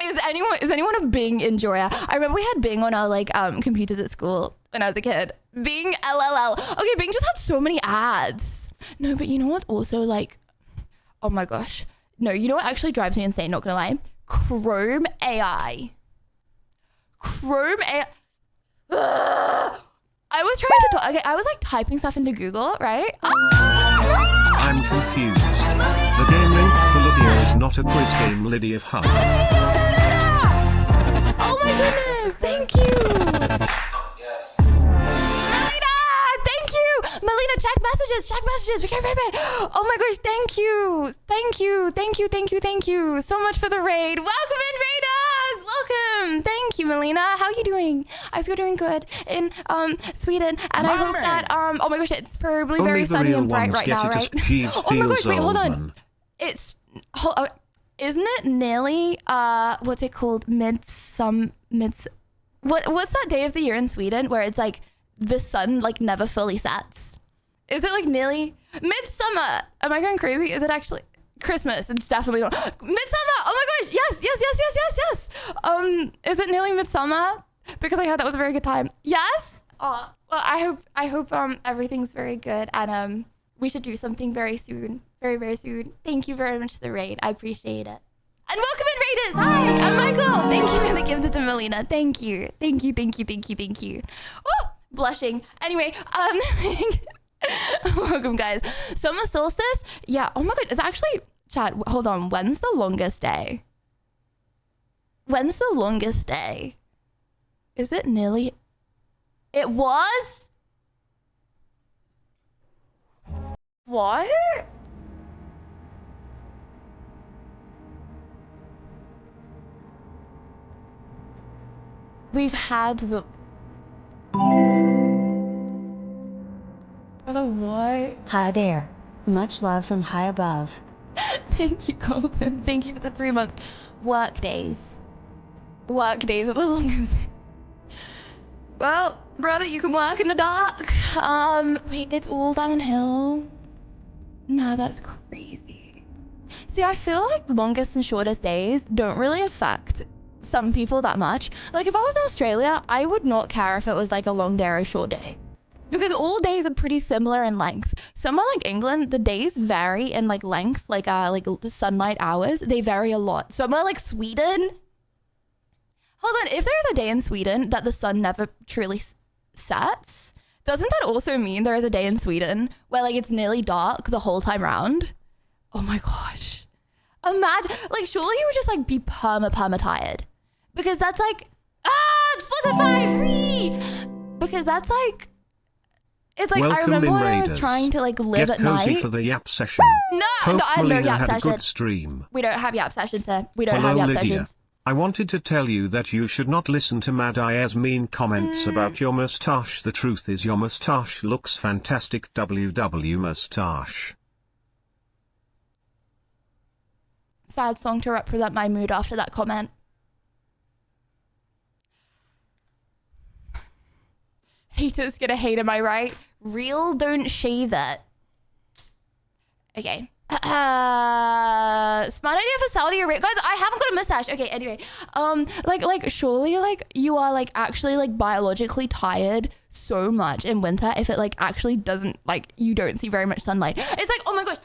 Is anyone a Bing enjoyer? I remember we had Bing on our like computers at school when I was a kid. Bing LLL. Okay, Bing just had so many ads. No, but you know what's also like, oh my gosh. No, you know what actually drives me insane, not gonna lie? Chrome AI. Chrome AI. Ugh. I was trying to talk, okay, I was like typing stuff into Google, right? I'm confused. The game link for Ludeo is not a quiz game, Lydia Hunt. Oh my goodness, thank you. Yes. Melina, thank you. Melina, check messages. Okay, right. Oh my gosh, thank you so much for the raid. Welcome in, raiders. Welcome. Thank you, Melina. How are you doing? I hope you're doing good in Sweden, and I hope that oh my gosh, it's probably Only very the sunny real and bright ones right get now, it right? as Jeeves Oh my gosh, Steele's wait, hold old on. man. It's isn't it nearly what's it called? What's that day of the year in Sweden where it's like the sun like never fully sets? Is it like nearly midsummer? Am I going crazy? Is it actually Christmas? It's definitely not midsummer. Oh my gosh, yes. Is it nearly midsummer? Because I heard that was a very good time. Yes. Oh, well, I hope everything's very good, and we should do something very soon. Very, very soon. Thank you very much for the raid. I appreciate it. And welcome in, raiders. Hi, I'm Michael. Thank you for the gift to Melina. Thank you. Oh, blushing. Anyway, welcome, guys. Summer solstice. Yeah. Oh my god. It's actually, chat. Hold on. When's the longest day? Is it nearly? It was. What? We've had the what? Hi there. Much love from high above. Thank you, Colton. Thank you for the 3 months. Work days are the longest. Well, brother, you can work in the dark. Wait, it's all downhill. Nah, that's crazy. See, I feel like longest and shortest days don't really affect some people that much. Like if I was in Australia, I would not care if it was like a long day or a short day, because all days are pretty similar in length. Somewhere like England, the days vary in like length, like sunlight hours, they vary a lot. Somewhere like Sweden, hold on, if there's a day in Sweden that the sun never truly sets, doesn't that also mean there is a day in Sweden where like it's nearly dark the whole time round? Oh my gosh. Imagine, like surely you would just like be perma tired. Because that's like, Spotify free! Because that's like, it's like, Welcome I remember in, when I was raiders. trying to like live Get at cozy night. for the yap session. No, I have no Melina yap had a session. good stream. We don't have yap sessions here. We don't Hello, have yap Lydia. sessions. I wanted to tell you that you should not listen to Mad Eye's mean comments about your moustache. The truth is your moustache looks fantastic. WW moustache. Sad song to represent my mood after that comment. Haters gonna hate, am I right? Real don't shave it. Okay. Smart idea for Saudi Arabia. Guys, I haven't got a mustache. Okay, anyway. Like surely like you are like actually like biologically tired so much in winter if it like actually doesn't like you don't see very much sunlight. It's like, oh my gosh.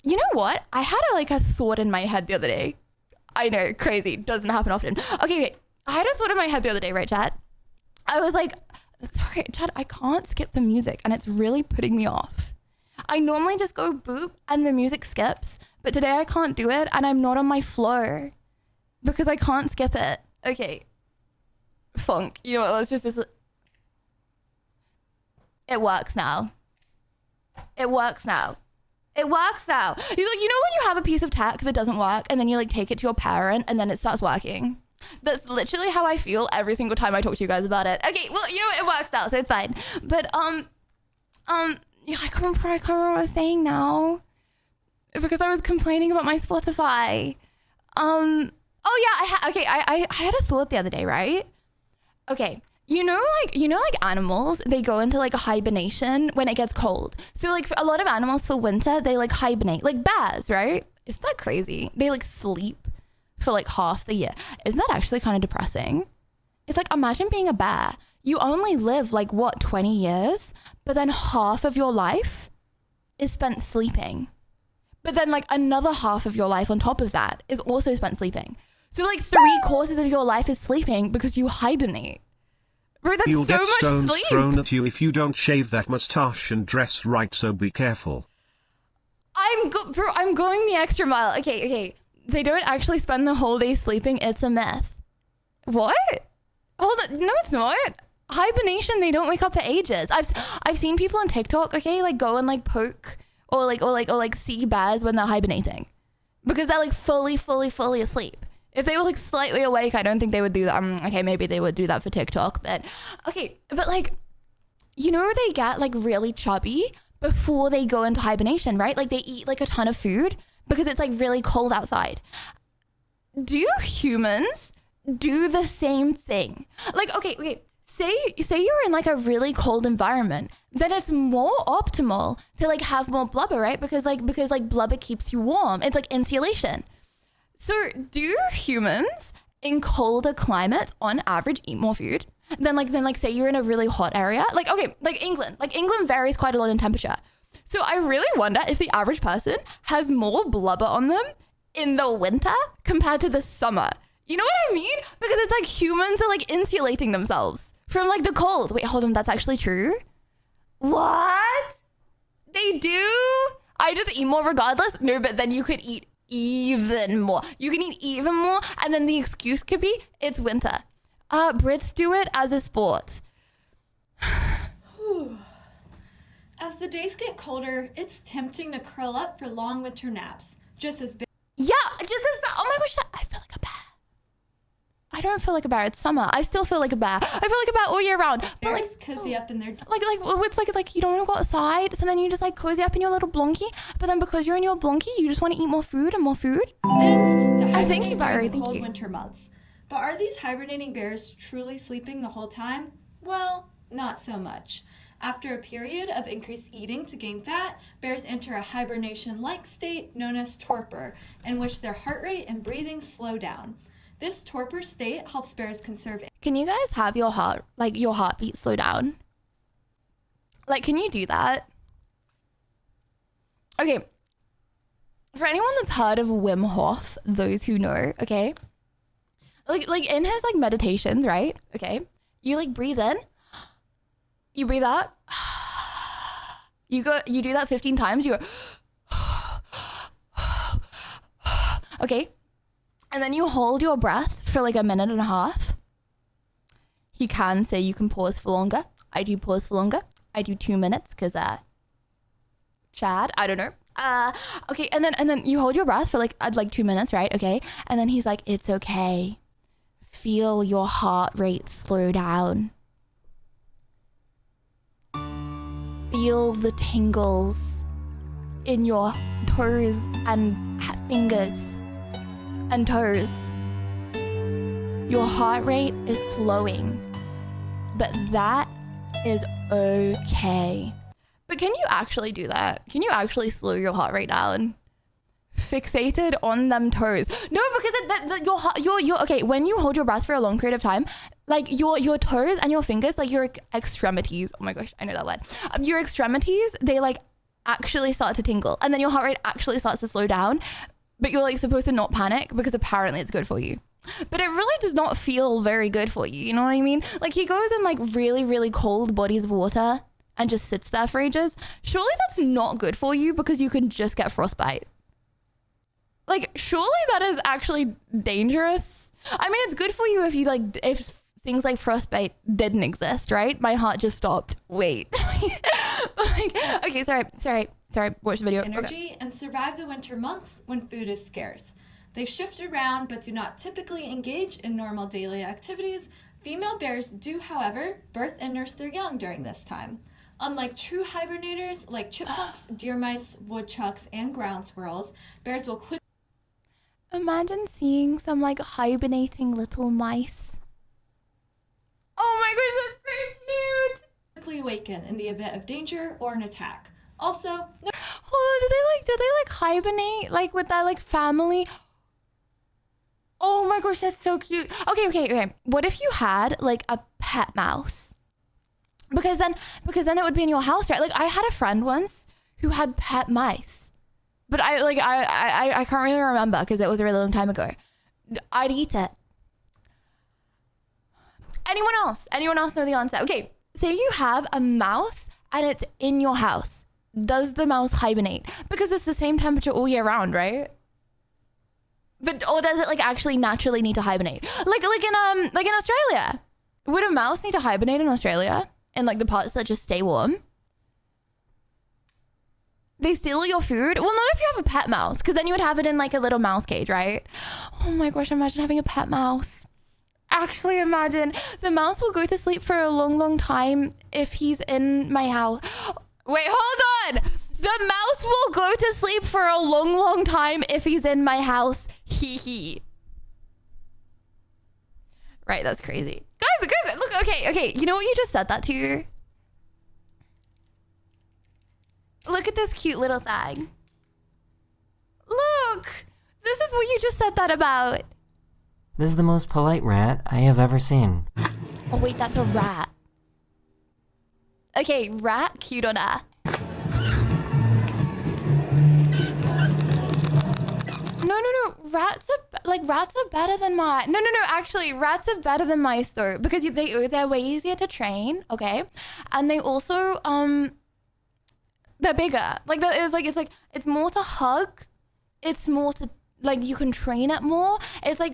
You know what? I had a thought in my head the other day. I know, crazy. Doesn't happen often. Okay. I had a thought in my head the other day, right, Chad? I was like, sorry, Chad, I can't skip the music and it's really putting me off. I normally just go boop and the music skips, but today I can't do it and I'm not on my flow because I can't skip it. Okay. Funk. You know what? Let's just it works now. It works now. It works now. You know when you have a piece of tech that doesn't work and then you like take it to your parent and then it starts working? That's literally how I feel every single time I talk to you guys about it. Okay, well, you know what? It works now, so it's fine. But yeah, I can't remember what I was saying now because I was complaining about my Spotify. Oh yeah, I had a thought the other day, right? Okay. You know, animals, they go into like a hibernation when it gets cold. So like for a lot of animals for winter, they like hibernate, like bears, right? Isn't that crazy? They like sleep for like half the year. Isn't that actually kind of depressing? It's like, imagine being a bear. You only live like 20 years, but then half of your life is spent sleeping. But then like another half of your life on top of that is also spent sleeping. So like 3/4 of your life is sleeping because you hibernate. Bro, that's You'll so get much stones sleep. thrown at you if you don't shave that mustache and dress right, so be careful. Bro, I'm going the extra mile. Okay. They don't actually spend the whole day sleeping. It's a myth. What? Hold on. No, it's not. Hibernation, they don't wake up for ages. I've seen people on TikTok, okay, like go and like poke or see bears when they're hibernating because they're like fully asleep. If they were like slightly awake, I don't think they would do that. Okay, maybe they would do that for TikTok, but like, you know, they get like really chubby before they go into hibernation, right? Like they eat like a ton of food because it's like really cold outside. Do humans do the same thing? Like, okay. Say you're in like a really cold environment, then it's more optimal to like have more blubber, right? Because blubber keeps you warm. It's like insulation. So do humans in colder climates on average eat more food than say you're in a really hot area? Like, okay, like England varies quite a lot in temperature. So I really wonder if the average person has more blubber on them in the winter compared to the summer. You know what I mean? Because it's like humans are like insulating themselves from like the cold. Wait, hold on, that's actually true? What? They do? I just eat more regardless? No, but then you could eat even more. You can eat even more, and then the excuse could be it's winter. Brits do it as a sport. As the days get colder, it's tempting to curl up for long winter naps. Just as big. Yeah, just as bad. Oh my gosh, I feel like a bear. I don't feel like a bear. It's summer. I still feel like a bear. I feel like a bear all year round. But Bears cozy up in their... It's like you don't want to go outside, so then you just like cozy up in your little blonky. But then because you're in your blonky, you just want to eat more food and more food. I thank you, Barry. Thank cold you. winter months. But are these hibernating bears truly sleeping the whole time? Well, not so much. After a period of increased eating to gain fat, bears enter a hibernation-like state known as torpor, in which their heart rate and breathing slow down. This torpor state helps bears conserve... Can you guys have your heartbeat slow down? Like, can you do that? Okay. For anyone that's heard of Wim Hof, those who know, okay? Like in his like meditations, right? Okay. You like breathe in. You breathe out. You do that 15 times. You go... Okay. And then you hold your breath for like a minute and a half. He can say you can pause for longer. I do pause for longer. I do 2 minutes because Chad, I don't know. Okay, and then you hold your breath for like 2 minutes, right? Okay. And then he's like, it's okay. Feel your heart rate slow down. Feel the tingles in your toes and fingers and toes. Your heart rate is slowing, but that is okay But can you actually do that? Can you actually slow your heart rate down? Fixated on them toes. No, because your okay, when you hold your breath for a long period of time, like your toes and your fingers, like your extremities, oh my gosh, I know that word. Your extremities, they like actually start to tingle, and then your heart rate actually starts to slow down, but you're like supposed to not panic because apparently it's good for you. But it really does not feel very good for you, you know what I mean? Like he goes in like really, really cold bodies of water and just sits there for ages. Surely that's not good for you because you can just get frostbite. Like, surely that is actually dangerous. I mean, it's good for you if you like, if things like frostbite didn't exist, right? My heart just stopped. Wait. Like, okay, sorry. Watch the video. Energy and survive the winter months when food is scarce. They shift around but do not typically engage in normal daily activities. Female bears do, however, birth and nurse their young during this time. Unlike true hibernators like chipmunks, deer mice, woodchucks, and ground squirrels, bears will quickly Imagine seeing some like hibernating little mice. Oh my gosh, that's so cute. awaken in the event of danger or an attack. Also, Hold on, do they like hibernate like with that like family? Oh my gosh, that's so cute. Okay. What if you had like a pet mouse? Because then it would be in your house, right? Like I had a friend once who had pet mice. But I can't really remember because it was a really long time ago. I'd eat it. Anyone else know the answer? Okay, say you have a mouse and it's in your house. Does the mouse hibernate? Because it's the same temperature all year round, right? Or does it like actually naturally need to hibernate? Like in Australia. Would a mouse need to hibernate in Australia? In like the parts that just stay warm? They steal your food? Well, not if you have a pet mouse, because then you would have it in like a little mouse cage, right? Oh my gosh, imagine having a pet mouse. Actually, imagine the mouse will go to sleep for a long, long time if he's in my house. Wait, hold on. The mouse will go to sleep for a long, long time if he's in my house. Hee hee. Right, that's crazy. Guys, look, okay. You know what you just said that to? Look at this cute little thing. Look, this is what you just said that about. This is the most polite rat I have ever seen. Oh wait, that's a rat. Okay, rat, cute or nah? No. Rats are better than mice. No. Actually, rats are better than mice though because they're way easier to train. Okay, and they also they're bigger. Like it's more to hug. It's more to like you can train it more. It's like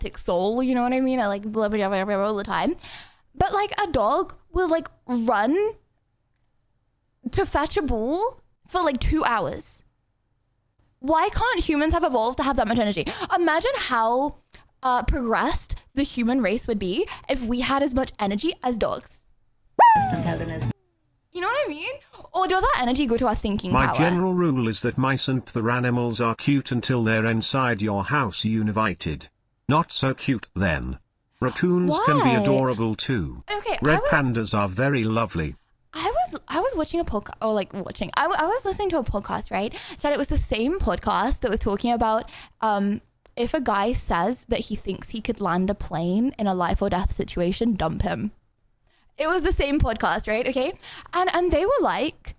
septic soul, you know what I mean? I like blah, blah, blah, blah, all the time. But like a dog will like run to fetch a ball for like 2 hours. Why can't humans have evolved to have that much energy? Imagine how progressed the human race would be if we had as much energy as dogs. You know what I mean? Or does our energy go to our thinking My power? general rule is that mice and other animals are cute until they're inside your house united. Not so cute then. Raccoons can be Why? adorable too. Okay, Red pandas are very lovely. I was watching a podcast, or like watching, I was listening to a podcast, right? So it was the same podcast that was talking about if a guy says that he thinks he could land a plane in a life or death situation, dump him. It was the same podcast, right? Okay. And they were like,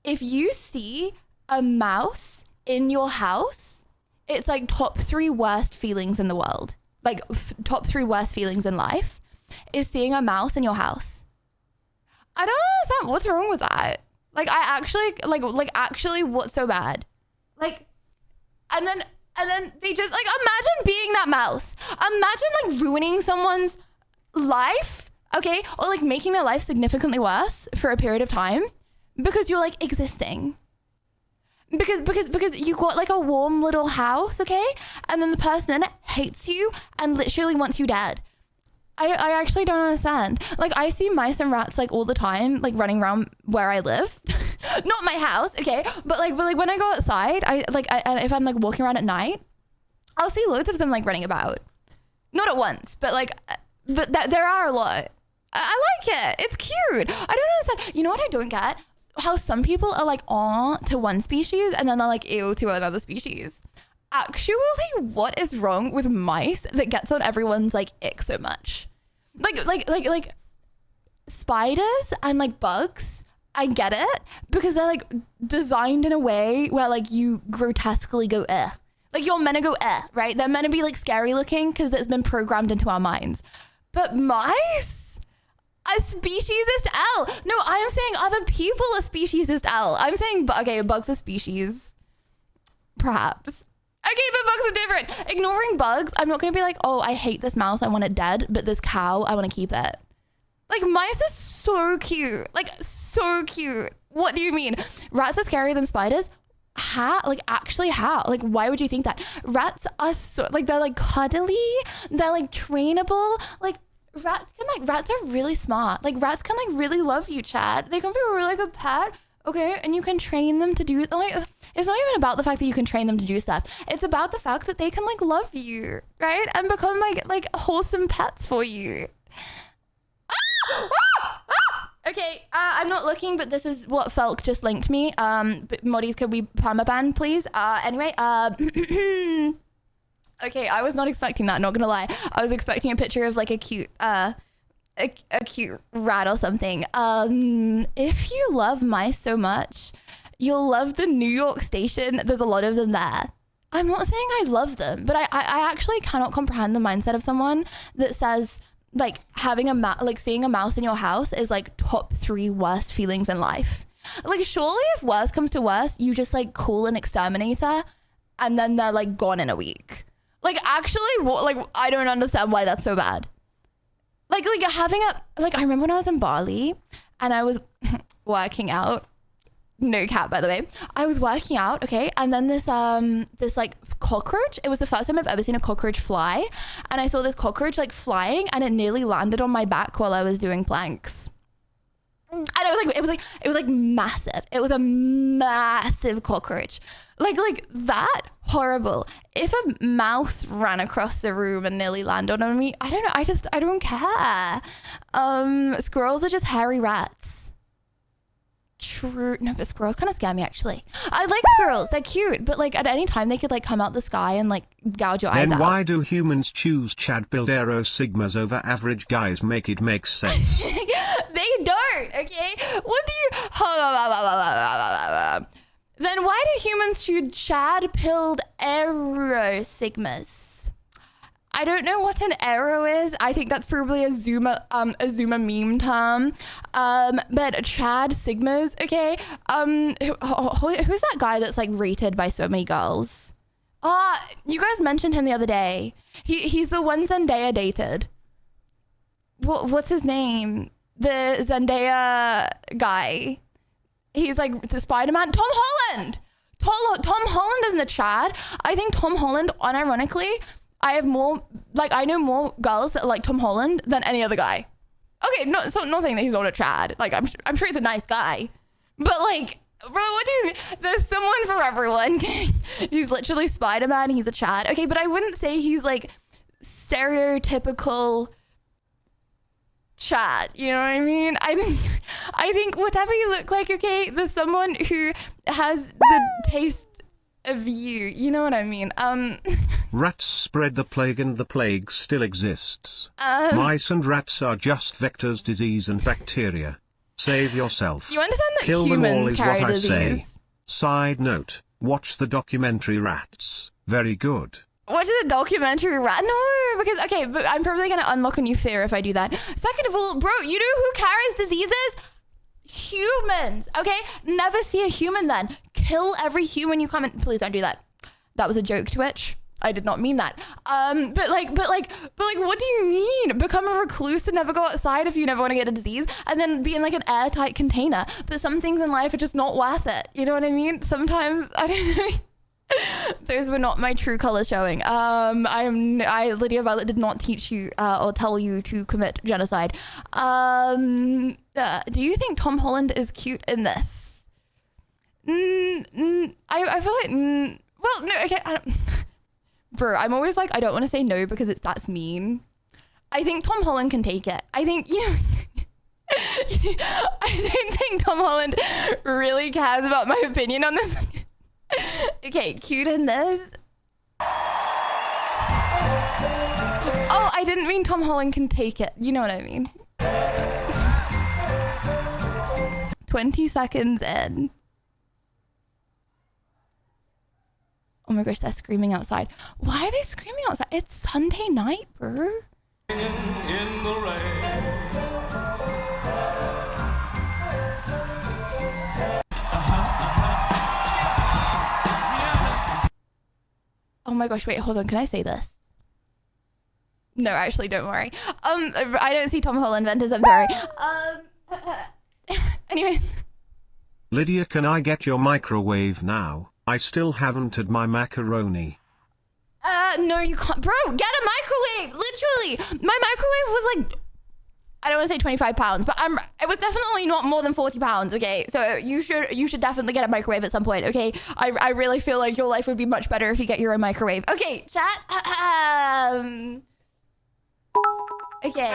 if you see a mouse in your house, it's like top 3 worst feelings in the world. Like top 3 worst feelings in life is seeing a mouse in your house. I don't understand what's wrong with that. Like I actually like actually what's so bad? Like and then they just like imagine being that mouse. Imagine like ruining someone's life, okay? Or like making their life significantly worse for a period of time because you're like existing. Because you got like a warm little house, okay? And then the person in it hates you and literally wants you dead. I actually don't understand. Like I see mice and rats like all the time, like running around where I live. Not my house, okay? But like when I go outside, if I'm like walking around at night, I'll see loads of them like running about. Not at once, but like there are a lot. I like it. It's cute. I don't understand. You know what I don't get? How some people are like to one species and then they're like ew to another species. Actually, what is wrong with mice that gets on everyone's like ick so much? Like spiders and like bugs, I get it because they're like designed in a way where like you grotesquely go like you're meant to go right? They're meant to be like scary looking because it's been programmed into our minds. But mice, a speciesist L. No, I am saying other people are speciesist L. I'm saying bugs are species, perhaps. Okay, but bugs are different. Ignoring bugs, I'm not going to be like, oh, I hate this mouse, I want it dead, but this cow, I want to keep it. Like, mice are so cute. Like, so cute. What do you mean? Rats are scarier than spiders? How? Like, actually, how? Like, why would you think that? Rats are so, like, they're, like, cuddly. They're, like, trainable. Like, rats are really smart. Like, rats can, like, really love you, Chad. They can be a really good pet. Okay, and you can train them to do, like, it's not even about the fact that you can train them to do stuff. It's about the fact that they can, like, love you, right? And become, like wholesome pets for you. Okay, I'm not looking, but this is what Felk just linked me. But Moddies, could we permaban, please? Anyway, okay, I was not expecting that, not gonna lie. I was expecting a picture of, like, a cute rat or something. If you love mice so much, you'll love the New York station. There's a lot of them there. I'm not saying I love them, but I actually cannot comprehend the mindset of someone that says like having seeing a mouse in your house is like top 3 worst feelings in life. Like surely if worst comes to worst, you just like call an exterminator and then they're like gone in a week. Like actually I don't understand why that's so bad. Like having I remember when I was in Bali and I was working out. No cap, by the way. I was working out, okay, and then this like cockroach. It was the first time I've ever seen a cockroach fly, and I saw this cockroach like flying, and it nearly landed on my back while I was doing planks. And it was like massive. It was a massive cockroach, like that horrible. If a mouse ran across the room and nearly landed on me, I don't know. I don't care. Squirrels are just hairy rats. True. No, but squirrels kind of scare me actually. I like squirrels. They're cute, but like at any time they could like come out the sky and like gouge your eyes out. Then why do humans choose Chad Buildero Sigmas over average guys? Make it make sense. They don't, okay? What do you... Then why do humans choose Chad Pilled Aero Sigmas? I don't know what an arrow is. I think that's probably a Zuma meme term. But Chad Sigmas, okay? Who's that guy that's like rated by so many girls? You guys mentioned him the other day. He's the one Zendaya dated. What's his name? The Zendaya guy. He's like the Spider-Man. Tom Holland. Tom Holland isn't a Chad. I think Tom Holland, unironically, I know more girls that like Tom Holland than any other guy. Okay, not saying that he's not a Chad. Like, I'm sure he's a nice guy. But like, bro, what do you mean? There's someone for everyone. He's literally Spider-Man. He's a Chad. Okay, but I wouldn't say he's like stereotypical Chad. You know what I mean? I think whatever you look like, okay, there's someone who has the taste of you. You know what I mean? Rats spread the plague and the plague still exists. Mice and rats are just vectors, disease and bacteria. Save yourself. You understand that Kill them all humans is carry what I disease? say. Side note, watch the documentary Rats. Very good. Watch the documentary Rat? No, because, okay, but I'm probably going to unlock a new fear if I do that. Second of all, bro, you know who carries diseases? Humans, okay? Never see a human then. Kill every human you come in. Please don't do that. That was a joke, Twitch. I did not mean that. But like, what do you mean? Become a recluse and never go outside if you never want to get a disease, and then be in like an airtight container. But some things in life are just not worth it. You know what I mean? Sometimes, I don't know. Those were not my true colors showing. Lydia Violet did not teach you or tell you to commit genocide. Do you think Tom Holland is cute in this? I feel like, well, no, okay. Bro, I'm always like, I don't want to say no because that's mean. I think Tom Holland can take it. I think, I don't think Tom Holland really cares about my opinion on this. Okay, cute in this. Oh, I didn't mean Tom Holland can take it. You know what I mean. 20 seconds in. Oh my gosh, they're screaming outside. Why are they screaming outside? It's Sunday night, bro. In the rain. Oh my gosh, wait, hold on. Can I say this? No, actually, don't worry. I don't see Tom Holland Ventus, I'm sorry. Anyway. Lydia, can I get your microwave now? I still haven't had my macaroni. No, you can't. Bro, get a microwave! Literally! My microwave was like, I don't want to say 25 pounds, but it was definitely not more than 40 pounds, okay? So you should definitely get a microwave at some point, okay? I really feel like your life would be much better if you get your own microwave. Okay, chat. Okay.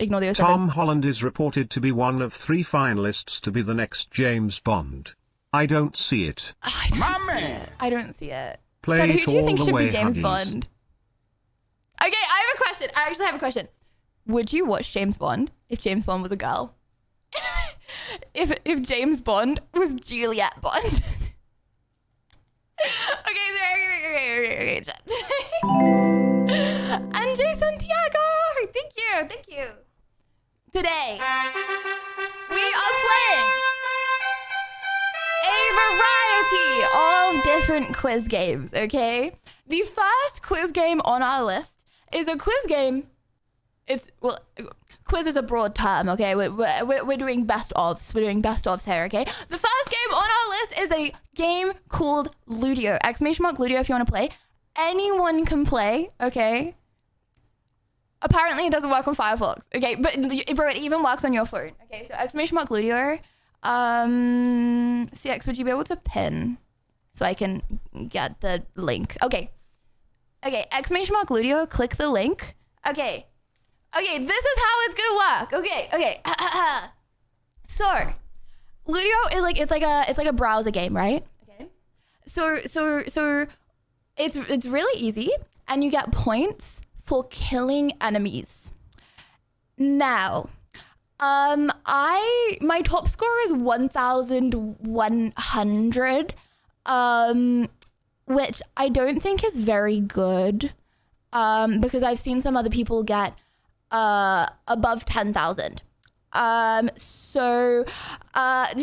Ignore the Tom Holland is reported to be one of 3 finalists to be the next James Bond. I don't see it. I don't see it. Play Chat, who it do you all think the should way, be James Huggies. Bond? Okay, I have a question. I actually have a question. Would you watch James Bond if James Bond was a girl? if James Bond was Juliet Bond? Okay, chat. And Jay Santiago, thank you. Today, we are playing a variety of different quiz games, okay? The first quiz game on our list is a quiz game. Quiz is a broad term, okay? We're doing best ofs. We're doing best ofs here, okay? The first game on our list is a game called Ludeo. !Ludo if you want to play. Anyone can play, okay? Apparently it doesn't work on Firefox, okay? But bro, it even works on your phone, okay? So !Ludo. CX, would you be able to pin so I can get the link? Okay, !Ludo, click the link. Okay, this is how it's gonna work. Okay. So, Ludo is it's like a browser game, right? Okay. So it's really easy, and you get points for killing enemies. Now, my top score is 1,100, which I don't think is very good, because I've seen some other people get above 10,000. You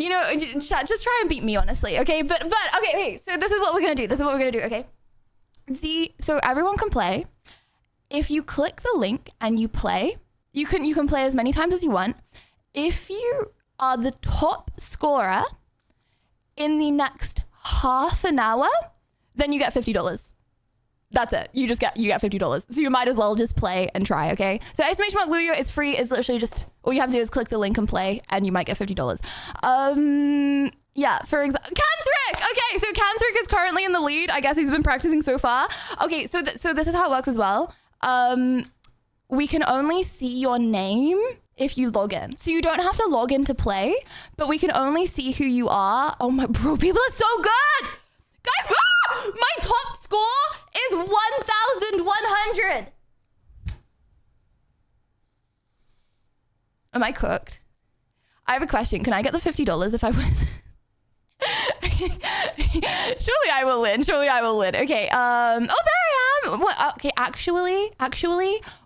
know, chat, just try and beat me, honestly. Okay, but okay, so this is what we're gonna do. Okay. So everyone can play. If you click the link and you play, you can play as many times as you want. If you are the top scorer in the next half an hour, then you get $50. That's it. You get $50. So you might as well just play and try, okay? So exclamation mark Ludo, it's free. It's literally just, all you have to do is click the link and play and you might get $50. Yeah, for example, Canthric! Okay, so Canthric is currently in the lead. I guess he's been practicing so far. Okay, so this is how it works as well. We can only see your name if you log in. So you don't have to log in to play, but we can only see who you are. Oh my, bro, people are so good! Guys, my top score is 1,100. Am I cooked? I have a question. Can I get the $50 if I win? Surely I will win. Okay. Oh, there I am. What? Okay. Actually,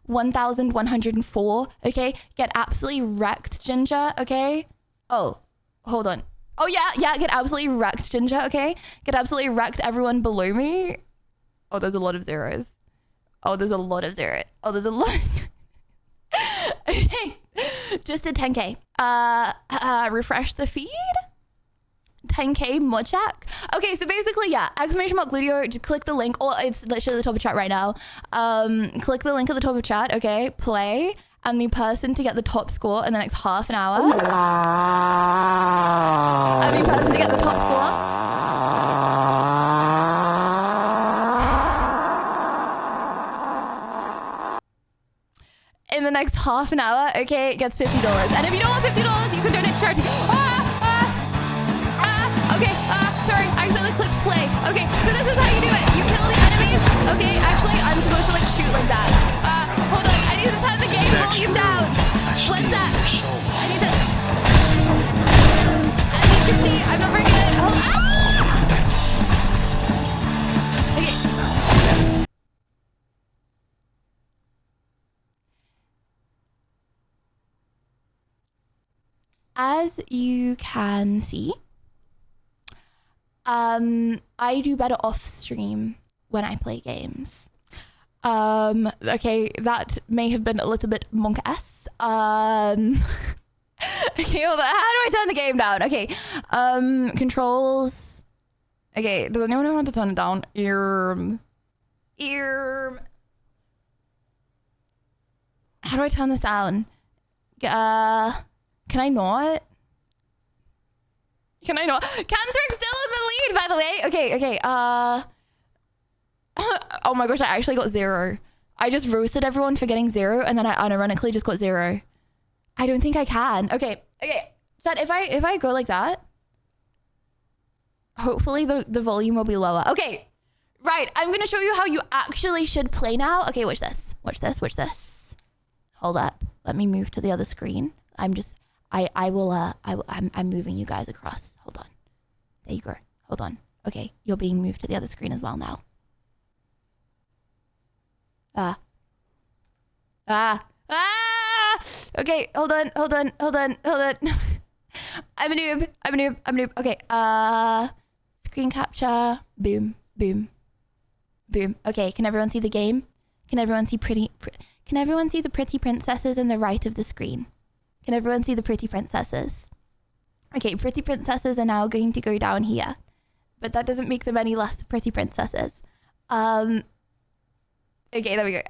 1,104. Okay. Get absolutely wrecked, Ginger. Okay. Oh, hold on. Oh yeah. Get absolutely wrecked, Ginger. Okay. Get absolutely wrecked, everyone below me. Oh, there's a lot of zeros. Okay. Just did 10K. Refresh the feed. 10K Mochak. Okay, so basically, yeah, exclamation mark Ludo, just click the link, or it's literally at the top of chat right now. Click the link at the top of chat, okay, play, and the person to get the top score in the next half an hour. And the person to get the top score. In the next half an hour, okay, gets $50. And if you don't want $50, you can donate to charity. Okay, sorry, I accidentally clicked play. Okay, so this is how you do it. You kill the enemies. Okay, actually, I'm supposed to like shoot like that. Hold on, I need to turn the game volume down. What's that? I need to see, I'm not very good. Hold on. Okay. As you can see, I do better off stream when I play games. Okay, that may have been a little bit monk-esque. Okay, hold on. How do I turn the game down? Okay, controls. Okay, does anyone know how to turn it down? How do I turn this down? Can I not? Cantric's still in the lead, by the way. Okay. Oh my gosh, I actually got 0. I just roasted everyone for getting 0, and then I unironically just got 0. I don't think I can. Okay. So if I go like that, hopefully the volume will be lower. Okay, right. I'm gonna show you how you actually should play now. Okay, watch this. Hold up. Let me move to the other screen. I'm moving you guys across. Hold on. There you go. Hold on. Okay, you're being moved to the other screen as well now. Okay, hold on. I'm a noob. Okay, screen capture. Boom. Okay, can everyone see the game? Can everyone see the pretty princesses in the right of the screen? Can everyone see the pretty princesses? Okay, pretty princesses are now going to go down here, but that doesn't make them any less pretty princesses. Okay, there we go.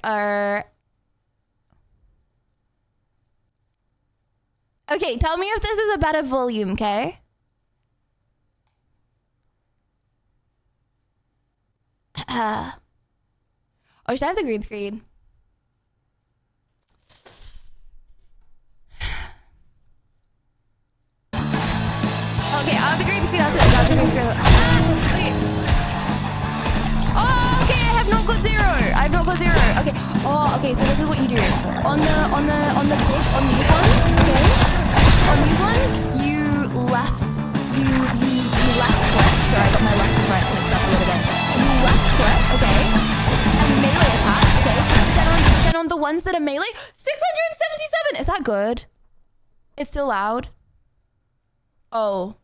Okay, tell me if this is a better volume, okay? Oh, should I have the green screen? Okay, I'll have the green screen. Okay. Oh, okay, I have not got 0. Okay. Oh, okay, so this is what you do. On these ones, okay? On these ones, you left click. Sorry, I got my left and right mixed up a little bit. You left click, okay? And melee attack, okay? Then on the ones that are melee, 677. Is that good? It's still loud. Oh.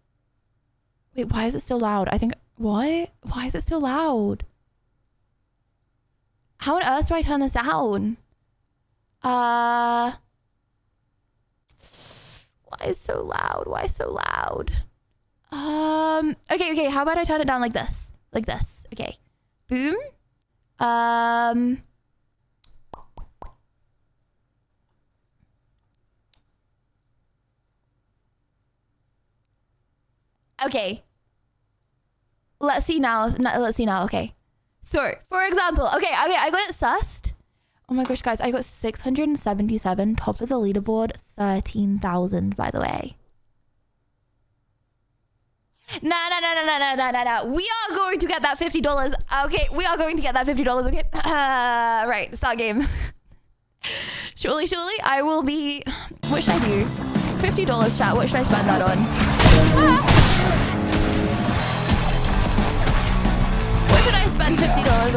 Wait, why is it still loud? I think, what? Why is it still loud? How on earth do I turn this down? Why is it so loud? Why so loud? Okay, how about I turn it down like this? Like this. Okay. Boom. Okay. Let's see now. Okay. So, for example, okay, I got it sussed. Oh my gosh, guys, I got 677, top of the leaderboard, 13,000, by the way. No. We are going to get that $50. Okay, we are going to get that $50, okay? Right, start game. Surely, I will be... What should I do? $50, chat. What should I spend that on? What should I spend $50 on?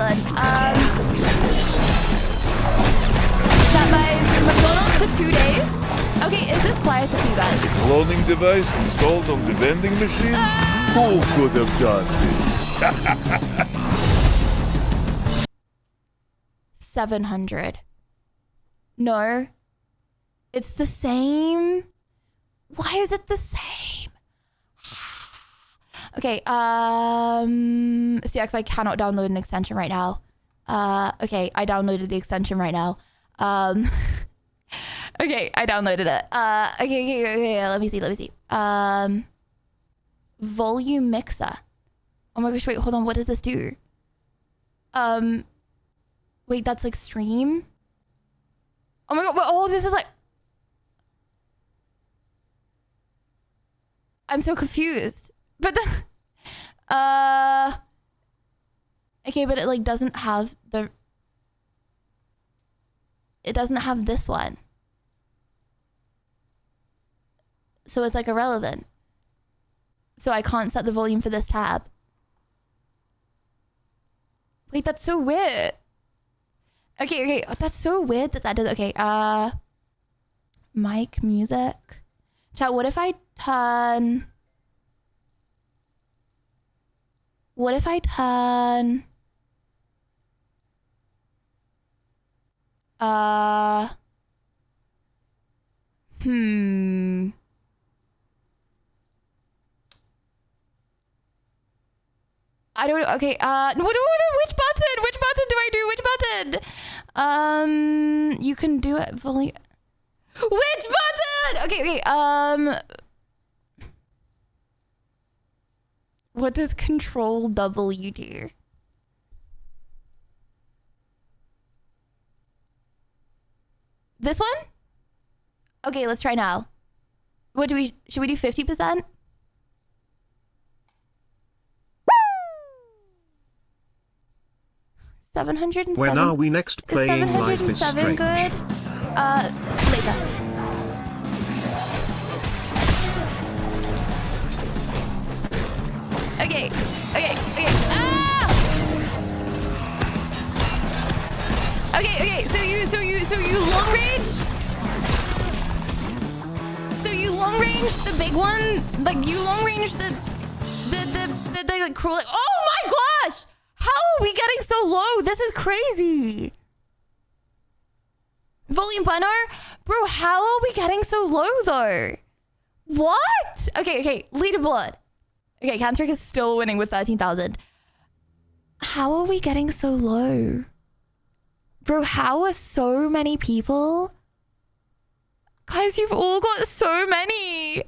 That buys McDonald's for 2 days. Okay, is this quieter for you guys? Cloning device installed on the vending machine? Who could have done this? 700. No. It's the same. Why is it the same? Okay, CX, I cannot download an extension right now. Okay, I downloaded the extension right now. Okay, I downloaded it. Okay, let me see. Volume mixer. Oh my gosh, wait, hold on, what does this do? Wait, that's like stream? Oh my god, oh, this is like... I'm so confused. But the... Okay, but it like doesn't have the... It doesn't have this one. So it's like irrelevant. So I can't set the volume for this tab. Wait, that's so weird. Okay. That's so weird that does... Okay, mic, music. Chat, what if I turn... I don't know. Okay, which button do I do? Which button? You can do it fully. Which button? Okay. What does Control W do? This one? Okay, let's try now. What do we... Should we do 50%? $707. When are we next playing Life is Strange? Good. Later. Okay. Ah! Okay. So you long range. So you long range the big one, like you long range the like cruel. Like, oh my gosh! How are we getting so low? This is crazy. Volume banner, bro. How are we getting so low though? What? Okay. Leaderboard. Okay, Cantrick is still winning with 13,000. How are we getting so low? Bro, how are so many people? Guys, you've all got so many.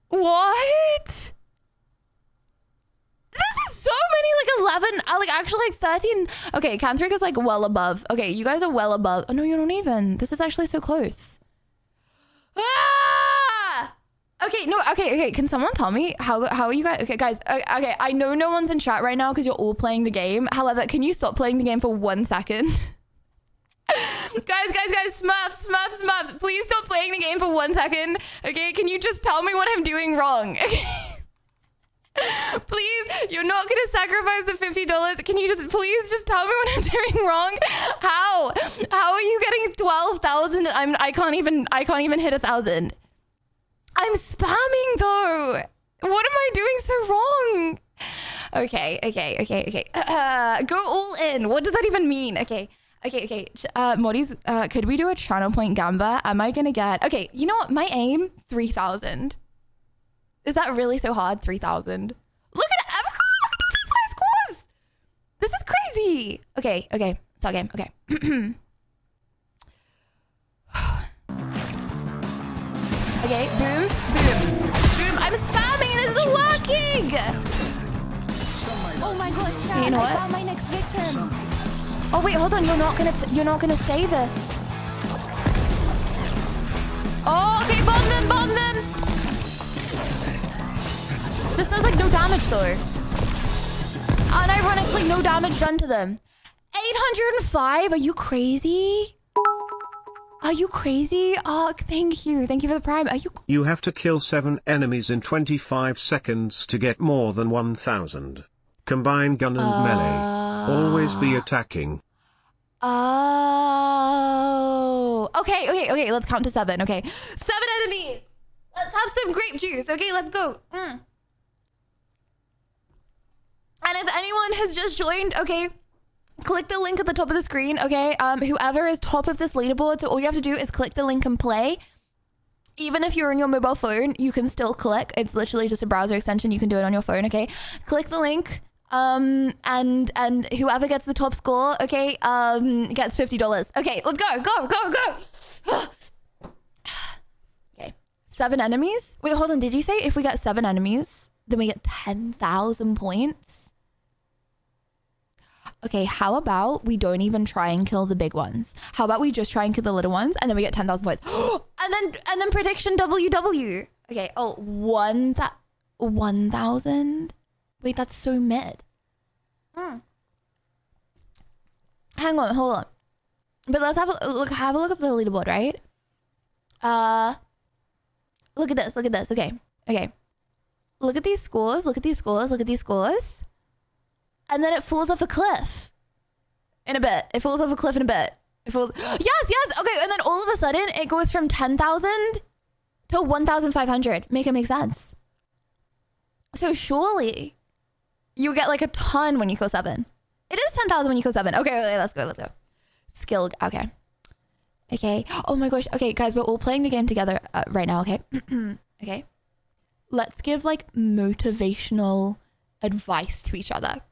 What? This is so many, like 11, like actually like 13. Okay, Cantrick is like well above. Okay, you guys are well above. Oh no, you're not even. This is actually so close. Ah! Okay, no, okay. Can someone tell me how are you guys? Okay, guys. Okay, I know no one's in chat right now because you're all playing the game. However, can you stop playing the game for 1 second? guys, Smurfs, please stop playing the game for 1 second. Okay, can you just tell me what I'm doing wrong? Please, you're not gonna sacrifice the $50. Can you please just tell me what I'm doing wrong? How are you getting 12,000? I can't even hit 1,000. I'm spamming though. What am I doing so wrong? Okay. Go all in. What does that even mean? Okay. Modis, could we do a channel point gamba? Am I gonna get... Okay, you know what? My aim, 3,000. Is that really so hard? 3,000. Look at these high scores. This is crazy. Okay. Start game. Okay. Okay, boom. I'm spamming and it's working. Oh my gosh, Chad, You know I what? found my next victim. Oh wait, hold on. You're not gonna say the... Oh, okay, bomb them. This does like no damage though. Unironically, no damage done to them. 805? Are you crazy? Oh, thank you for the prime. You have to kill 7 enemies in 25 seconds to get more than 1,000. Combine gun and melee. Always be attacking. Oh. Okay. Let's count to 7. Okay. 7 enemies. Let's have some grape juice. Okay, let's go. And if anyone has just joined, okay, click the link at the top of the screen, okay? Whoever is top of this leaderboard, so all you have to do is click the link and play. Even if you're on your mobile phone, you can still click. It's literally just a browser extension. You can do it on your phone, okay? Click the link. And whoever gets the top score, okay, gets $50. Okay, let's go. Okay, 7 enemies. Wait, hold on. Did you say if we get 7 enemies, then we get 10,000 points? Okay, how about we don't even try and kill the big ones? How about we just try and kill the little ones and then we get 10,000 points? and then prediction WW. Okay, 1,000. Wait, that's so mid. Hang on, hold on. But let's have a look at the leaderboard, right? Look at this. Okay. Look at these scores. And then it falls off a cliff in a bit. It falls. Yes. Okay. And then all of a sudden it goes from 10,000 to 1,500. Make it make sense. So surely you get like a ton when you kill 7. It is 10,000 when you kill 7. Okay, let's go. Skill. Okay. Oh my gosh. Okay, guys, we're all playing the game together right now. Okay. Okay. Let's give like motivational advice to each other.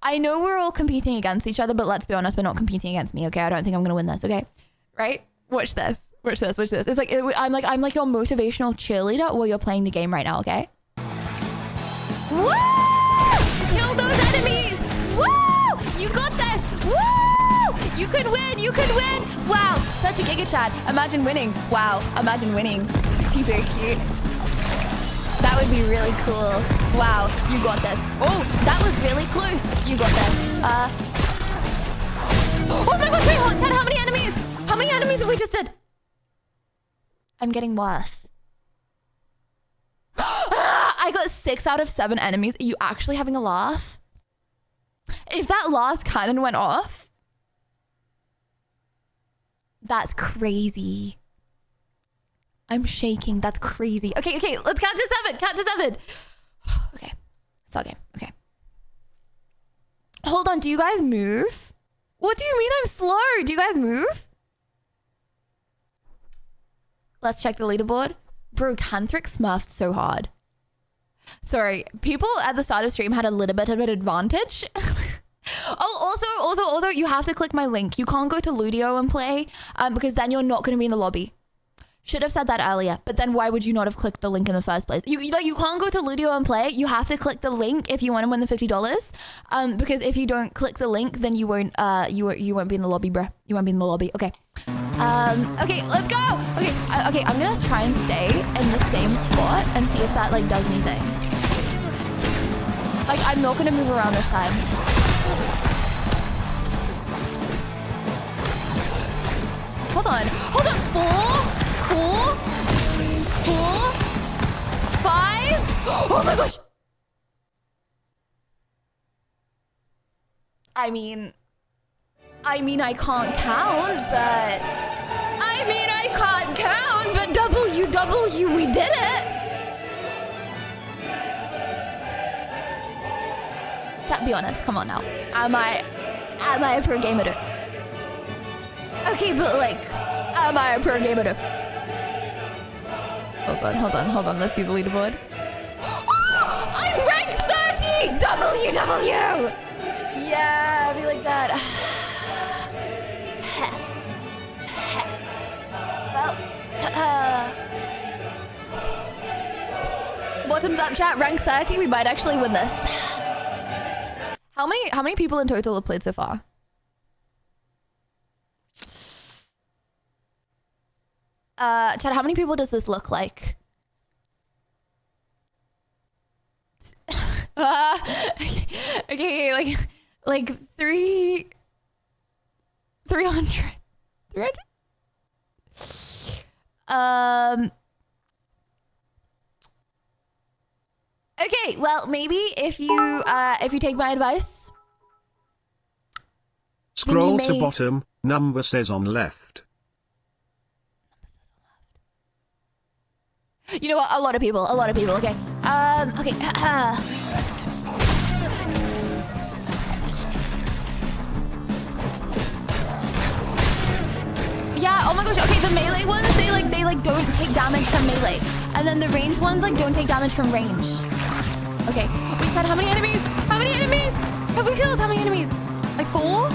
I know we're all competing against each other, but let's be honest, we're not competing against me, okay? I don't think I'm gonna win this, okay? Right? Watch this. It's like I'm like your motivational cheerleader while you're playing the game right now, okay? Woo! Kill those enemies! Woo! You got this! Woo! You could win! Wow, such a giga chat. Imagine winning. Wow, imagine winning. He's very cute. That would be really cool. Wow, you got this. Oh, that was really close. You got this. Oh my gosh, wait, Chad, how many enemies? How many enemies have we just did? I'm getting worse. I got 6 out of 7 enemies. Are you actually having a laugh? If that last cannon went off, that's crazy. I'm shaking. That's crazy. Okay, let's count to 7. Okay. It's all game. Okay. Hold on. Do you guys move? What do you mean I'm slow? Do you guys move? Let's check the leaderboard. Bro, Canthric smurfed so hard. Sorry. People at the start of stream had a little bit of an advantage. Also, you have to click my link. You can't go to Ludeo and play because then you're not going to be in the lobby. Should have said that earlier, but then why would you not have clicked the link in the first place? You can't go to Ludeo and play. You have to click the link if you want to win the $50. Because if you don't click the link, then you won't you won't be in the lobby, bruh. You won't be in the lobby. Okay. Okay, let's go. Okay, I'm gonna try and stay in the same spot and see if that like does anything. Like I'm not gonna move around this time. Hold on. 4, 5. Oh my gosh. I mean, I can't count, but... WW, we did it. Chat, be honest. Come on now. Am I a pro gamer? Okay, but like, am I a pro gamer? Hold on. Let's see the leaderboard. I'm rank 30! WW! Yeah, be like that. Bottoms up, chat. Rank 30. We might actually win this. How many people in total have played so far? Chad, how many people does this look like? Okay, like 300. 300? Okay, well, maybe if you take my advice. Scroll to bottom, number says on left. You know what? A lot of people, okay. Okay. Yeah, oh my gosh, okay, the melee ones, they don't take damage from melee. And then the ranged ones, like, don't take damage from range. Okay. Wait, Chad, how many enemies? How many enemies have we killed? How many enemies? Like 4?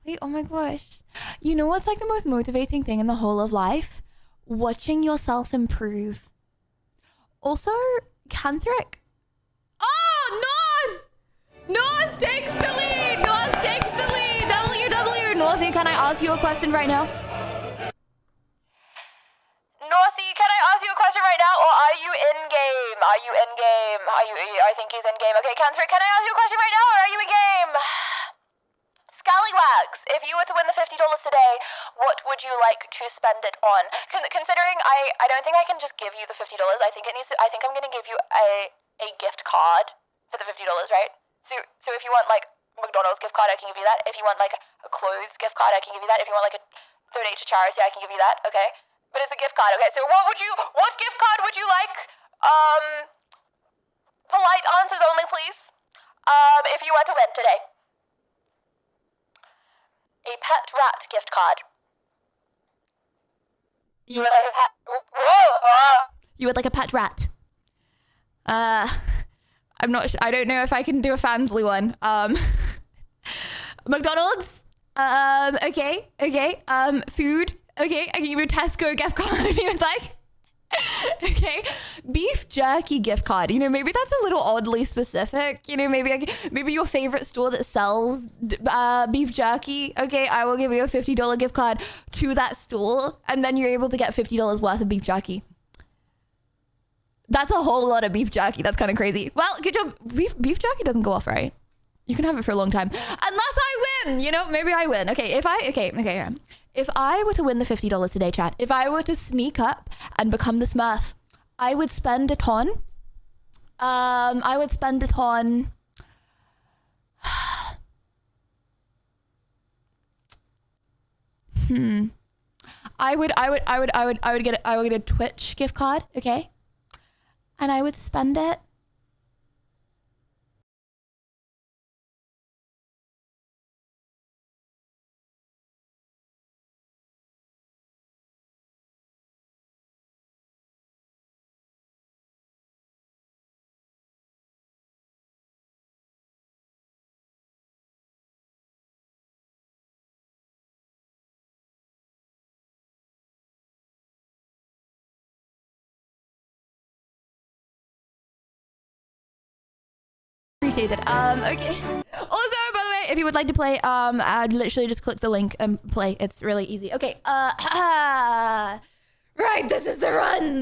Wait, oh my gosh. You know what's like the most motivating thing in the whole of life? Watching yourself improve. Also, Canthric. Oh, Norse takes the lead. WW. Norsey, can I ask you a question right now? Norsey, can I ask you a question right now? Or are you in-game? I think he's in-game. Okay, Canthric, can I ask you a question right now? Or are you in-game? Scallywags, if you were to win the $50 today, what would you like to spend it on? Considering I don't think I can just give you the $50. I think I'm gonna give you a gift card for the $50, right? So if you want like McDonald's gift card, I can give you that. If you want like a clothes gift card, I can give you that. If you want like a donate to charity, I can give you that. Okay, but it's a gift card. Okay, so what gift card would you like? Polite answers only, please. If you were to win today. A pet rat gift card. You would like a pet... You would like a pet rat. I'm not sure. I don't know if I can do a Fansly one. McDonald's. Okay. Food. Okay, I can give you a Tesco gift card if you would like. Okay, beef jerky gift card. You know, maybe that's a little oddly specific. You know, maybe your favorite store that sells beef jerky. Okay, I will give you a $50 gift card to that store, and then you're able to get $50 worth of beef jerky. That's a whole lot of beef jerky. That's kind of crazy. Well, good job. Beef jerky doesn't go off, right? You can have it for a long time, unless I win. You know, maybe I win. Okay, If I were to win the $50 today, chat, if I were to sneak up and become the Smurf, I would spend it on, I would get a Twitch gift card, okay? And I would spend it. Appreciate it. Okay. Also, by the way, if you would like to play, I'd literally just click the link and play. It's really easy. Okay. Right. This is the run.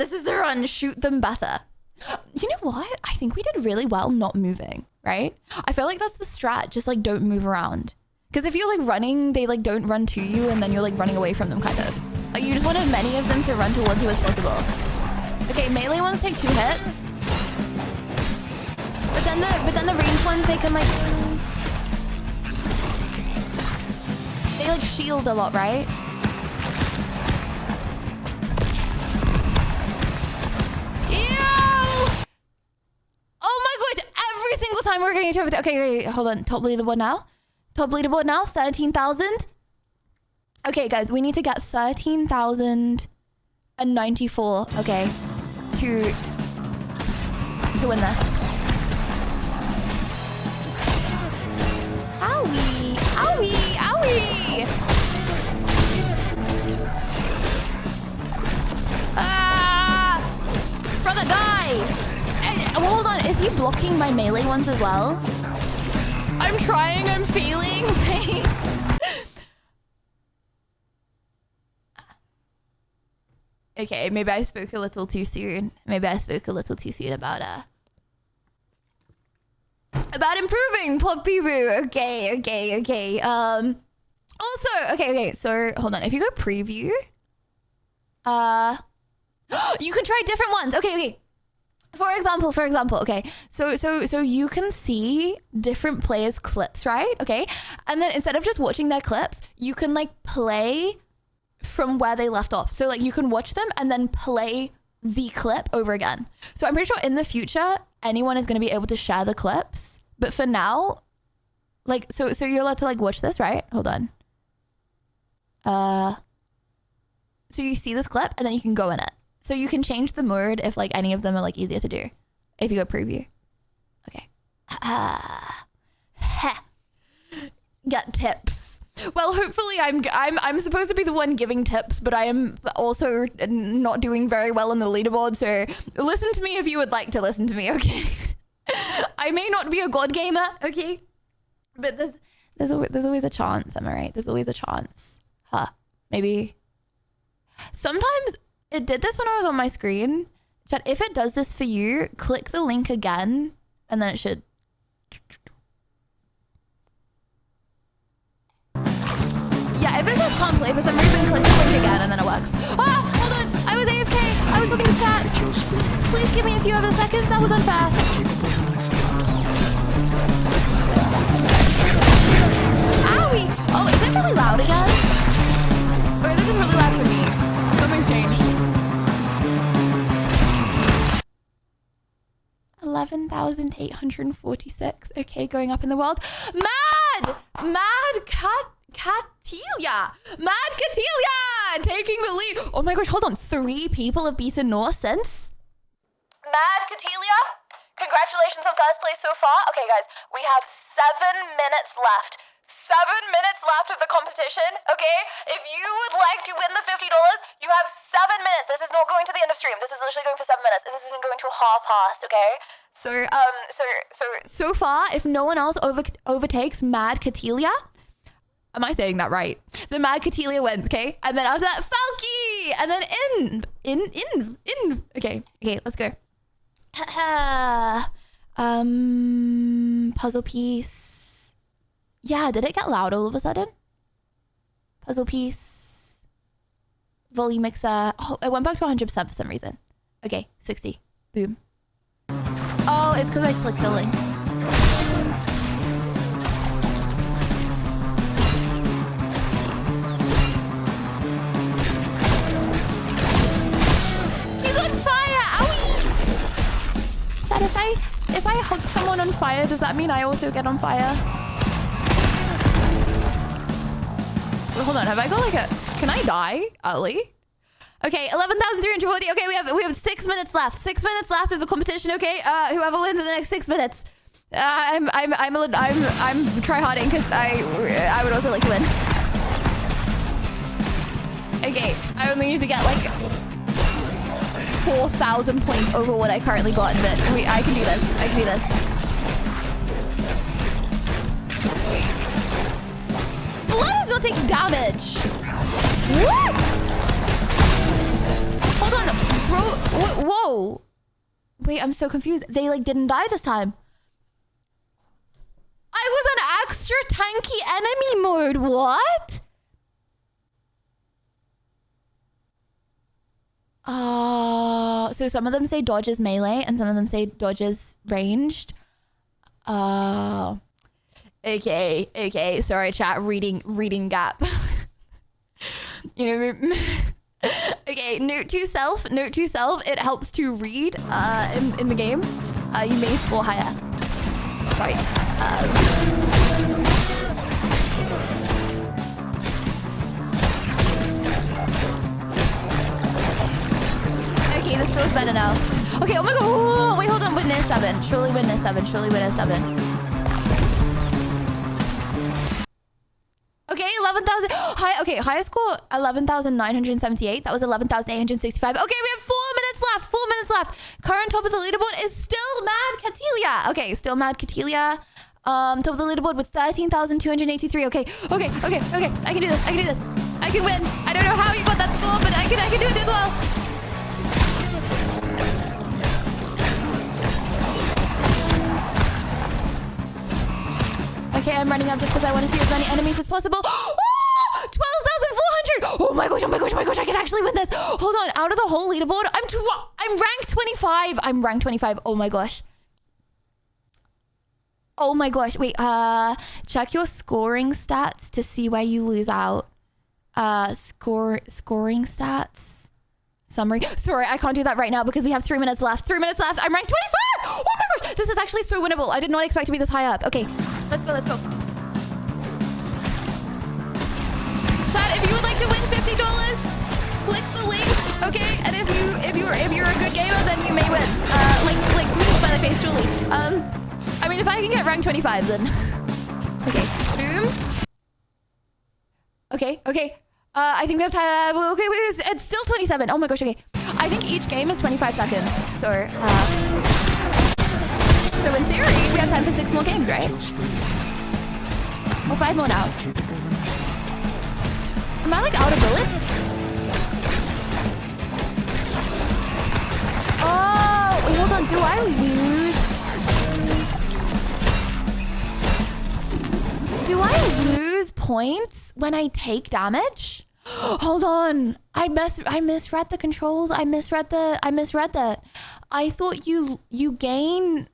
Shoot them better. You know what? I think we did really well not moving, right? I feel like that's the strat. Just like don't move around. Because if you're like running, they like don't run to you and then you're like running away from them kind of. Like you just want as many of them to run towards you as possible. Okay, melee ones take 2 hits. But then the ranged ones, they can like... They like shield a lot, right? then we're getting to okay, hold on. Top leaderboard now. 13,000. Okay, guys, we need to get 13,094. Okay, to win this. Owie, owie, owie. Brother, die. Hold on, is he blocking my melee ones as well? I'm trying, I'm feeling pain. Okay, maybe I spoke a little too soon. Maybe I spoke a little too soon about improving Poppy Boo. Okay. Also, okay. So hold on. If you go preview, you can try different ones. Okay. For example, okay. So you can see different players' clips, right? Okay. And then instead of just watching their clips, you can like play from where they left off. So like you can watch them and then play the clip over again. So I'm pretty sure in the future, anyone is going to be able to share the clips. But for now, like, so you're allowed to like watch this, right? Hold on. So you see this clip and then you can go in it. So you can change the mode if like any of them are like easier to do. If you go preview. Okay. Get tips. Well, hopefully I'm supposed to be the one giving tips, but I am also not doing very well on the leaderboard. So listen to me if you would like to listen to me, okay? I may not be a god gamer, okay? But there's always a chance, am I right? There's always a chance. Huh. Maybe. Sometimes it did this when I was on my screen. Chat, if it does this for you, click the link again and then it should. Yeah, if it says can't play for some reason, click the link again and then it works. Ah, hold on. I was AFK. I was looking to chat. Please give me a few other seconds. That was unfair. Owie. Oh, is it really loud again? Or is it just really loud for me? Something's changed. 11,846. Okay, going up in the world. Mad Catilia taking the lead. Oh my gosh, hold on. 3 people have beaten North since. Mad Catilia, congratulations on first place so far. Okay, guys, we have 7 minutes left. 7 minutes left of the competition, okay? If you would like to win the $50, you have 7 minutes. This is not going to the end of stream. This is literally going for 7 minutes. This isn't going to half past, okay? So far, if no one else overtakes Mad Catilia, am I saying that right? The Mad Catilia wins, okay? And then after that, Falky! And then in. Okay, let's go. Puzzle piece. Yeah, did it get loud all of a sudden? Puzzle piece. Volume mixer. Oh, it went back to 100% for some reason. Okay, 60. Boom. Oh, it's because I clicked the link. He's on fire! Owie! Chad, if I hook someone on fire, does that mean I also get on fire? Hold on, have I got like a... Can I die early? Okay, 11,340. Okay, we have 6 minutes left. 6 minutes left of the competition. Okay, whoever wins in the next 6 minutes. I'm try-harding because I would also like to win. Okay, I only need to get like 4,000 points over what I currently got, but I can do this. I can do this. Blood is not taking damage. What? Hold on, bro. Whoa. Wait, I'm so confused. They like didn't die this time. I was on extra tanky enemy mode. What? So some of them say dodge is melee and some of them say dodge is ranged. Okay. Sorry, chat. Reading gap. You know. Okay. Note to self. It helps to read in the game. You may score higher. Sorry. Okay, this feels better now. Okay, oh my god. Ooh, wait, hold on. Witness 7. Surely witness 7. Surely witness 7. Okay, 11,000. Okay, highest score 11,978. That was 11,865. Okay, we have 4 minutes left. 4 minutes left. Current top of the leaderboard is still Mad Catilia. Okay, still Mad Catilia. Top of the leaderboard with 13,283. Okay. I can do this. I can win. I don't know how you got that score, but I can do it as well. Okay, I'm running up just because I want to see as many enemies as possible. 12,400! Oh my gosh, I can actually win this. Hold on, out of the whole leaderboard, I'm ranked 25. I'm ranked 25. Oh my gosh. Oh my gosh. Wait, check your scoring stats to see where you lose out. Scoring stats. Summary. Sorry, I can't do that right now because we have 3 minutes left. 3 minutes left. I'm ranked 25! Oh my gosh, this is actually so winnable. I did not expect to be this high up. Okay, let's go. Chat, if you would like to win $50, click the link, okay? And if you're a good gamer, then you may win. Like smiley face, truly. I mean, if I can get ranked 25, then okay. Boom. Okay. I think we have time. Okay, wait, it's still 27. Oh my gosh. Okay. I think each game is 25 seconds. So in theory, we have time for 6 more games, right? Or 5 more now. Am I like out of bullets? Oh, wait, hold on. Do I lose points when I take damage? Hold on. I misread the controls. I misread that. I thought you gain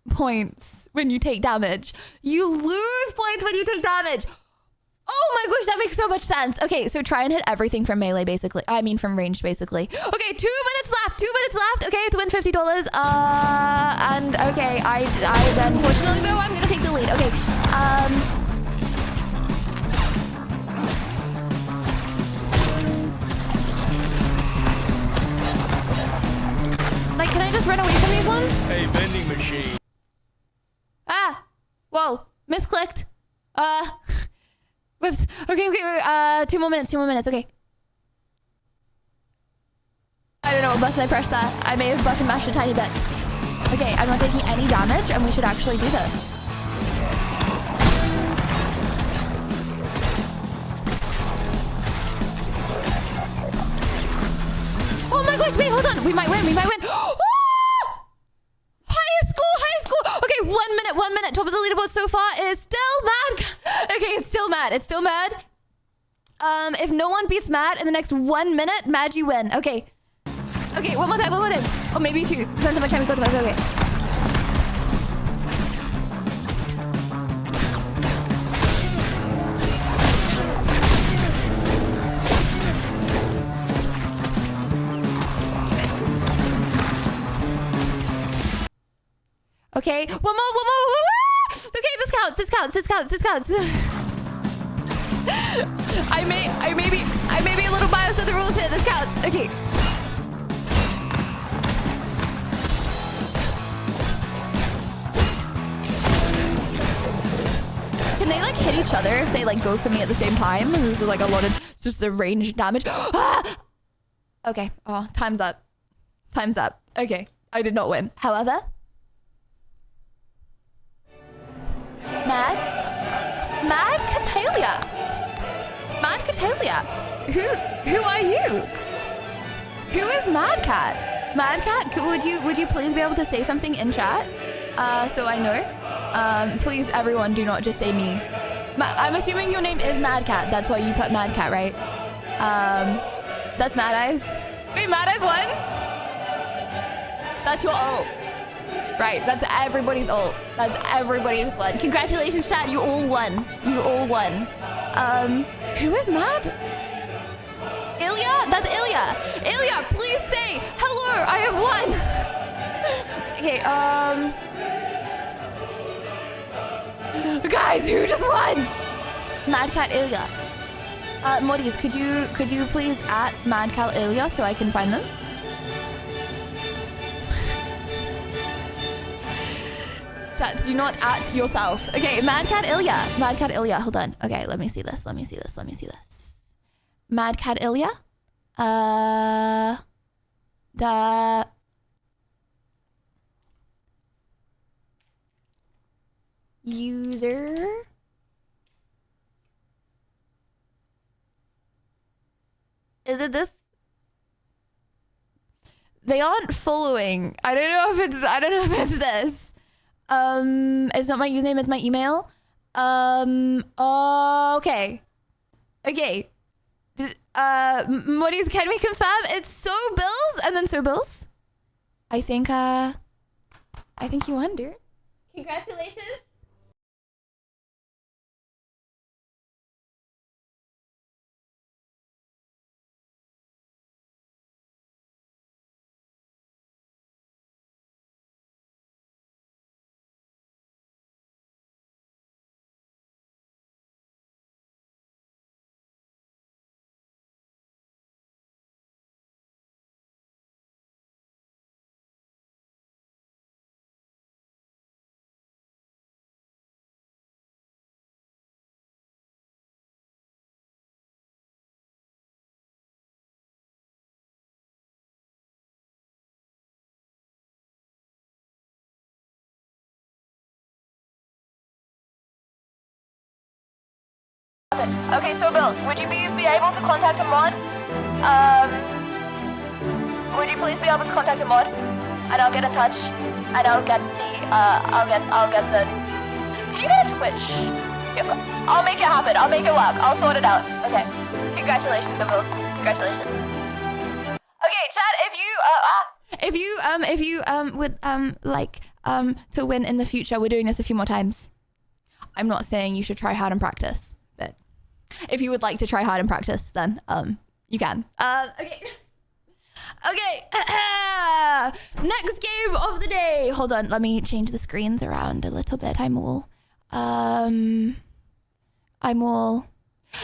points when you take damage. You lose points when you take damage. Oh my gosh, that makes so much sense. Okay, so try and hit everything from melee, basically. I mean, from range, basically. Okay, 2 minutes left. 2 minutes left. Okay, to win $50. And okay, I then fortunately know I'm gonna take the lead. Okay, like, can I just run away from these ones? Hey, vending machine. Ah! Whoa! Misclicked. Whoops. Okay. 2 more minutes. Okay. I don't know what button I pressed that. I may have button mashed a tiny bit. Okay, I'm not taking any damage, and we should actually do this. Oh my gosh! Wait, hold on. We might win. Oh! Highest score. Okay, 1 minute. Top of the leaderboard so far is still Mad. Okay, it's still Mad. If no one beats Mad in the next 1 minute, Mad, you win. Okay, one more time. Oh, maybe 2. Depends how much time we go to us. Okay. Okay, one more. Okay, this counts. I may be a little biased to the rules here. This counts. Okay. Can they like hit each other if they like go for me at the same time? This is like a lot of just the range damage. Okay. Oh, time's up. Okay, I did not win. However, Mad Catalia. Who are you? Who is Mad Cat? Would you please be able to say something in chat? So I know. Please, everyone, do not just say me. I'm assuming your name is Mad Cat. That's why you put Mad Cat, right? That's Mad Eyes. Wait, Mad Eyes won? That's your ult. Right, that's everybody's ult. That's everybody's blood. Congratulations, chat. You all won. Who is Mad? Ilya? That's Ilya. Ilya, please say hello. I have won. Okay, Guys, who just won? Mad Cat Ilya. Modis, could you please at Mad Cat Ilya so I can find them? Chat, do not at yourself. Okay, Mad Cat Ilya. Mad Cat Ilya, hold on. Okay, let me see this. Mad Cat Ilya. The user. Is it this? They aren't following. I don't know if it's this. It's not my username, it's my email. Okay. Modis, can we confirm it's So Bills and then So Bills? I think you won, dude. Congratulations. Okay, So Bills, would you please be able to contact a mod? Would you please be able to contact a mod? And I'll get in touch. And I'll get the, I'll get the... Can you get a Twitch? I'll make it happen. I'll make it work. I'll sort it out. Okay. Congratulations, So Bills. Congratulations. Okay, chat, if you would, like, to win in the future, we're doing this a few more times. I'm not saying you should try hard and practice, but if you would like to try hard and practice, then you can. Okay. Next game of the day. Hold on, let me change the screens around a little bit. I'm all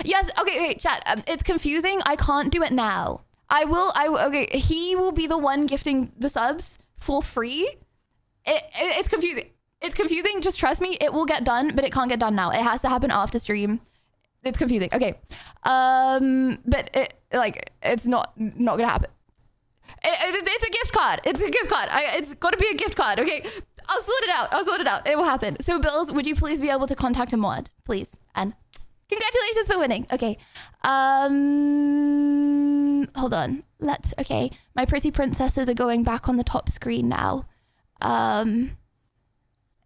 yes. Okay, wait, chat. It's confusing. I can't do it now. Okay, he will be the one gifting the subs for free. It's confusing. It's confusing. Just trust me. It will get done, but it can't get done now. It has to happen after stream. It's confusing. Okay. But it's not gonna happen. It's a gift card. It's a gift card. It's got to be a gift card. Okay. I'll sort it out. It will happen. So Bills, would you please be able to contact a mod, please? And congratulations for winning. Okay. Hold on. Okay. My pretty princesses are going back on the top screen now.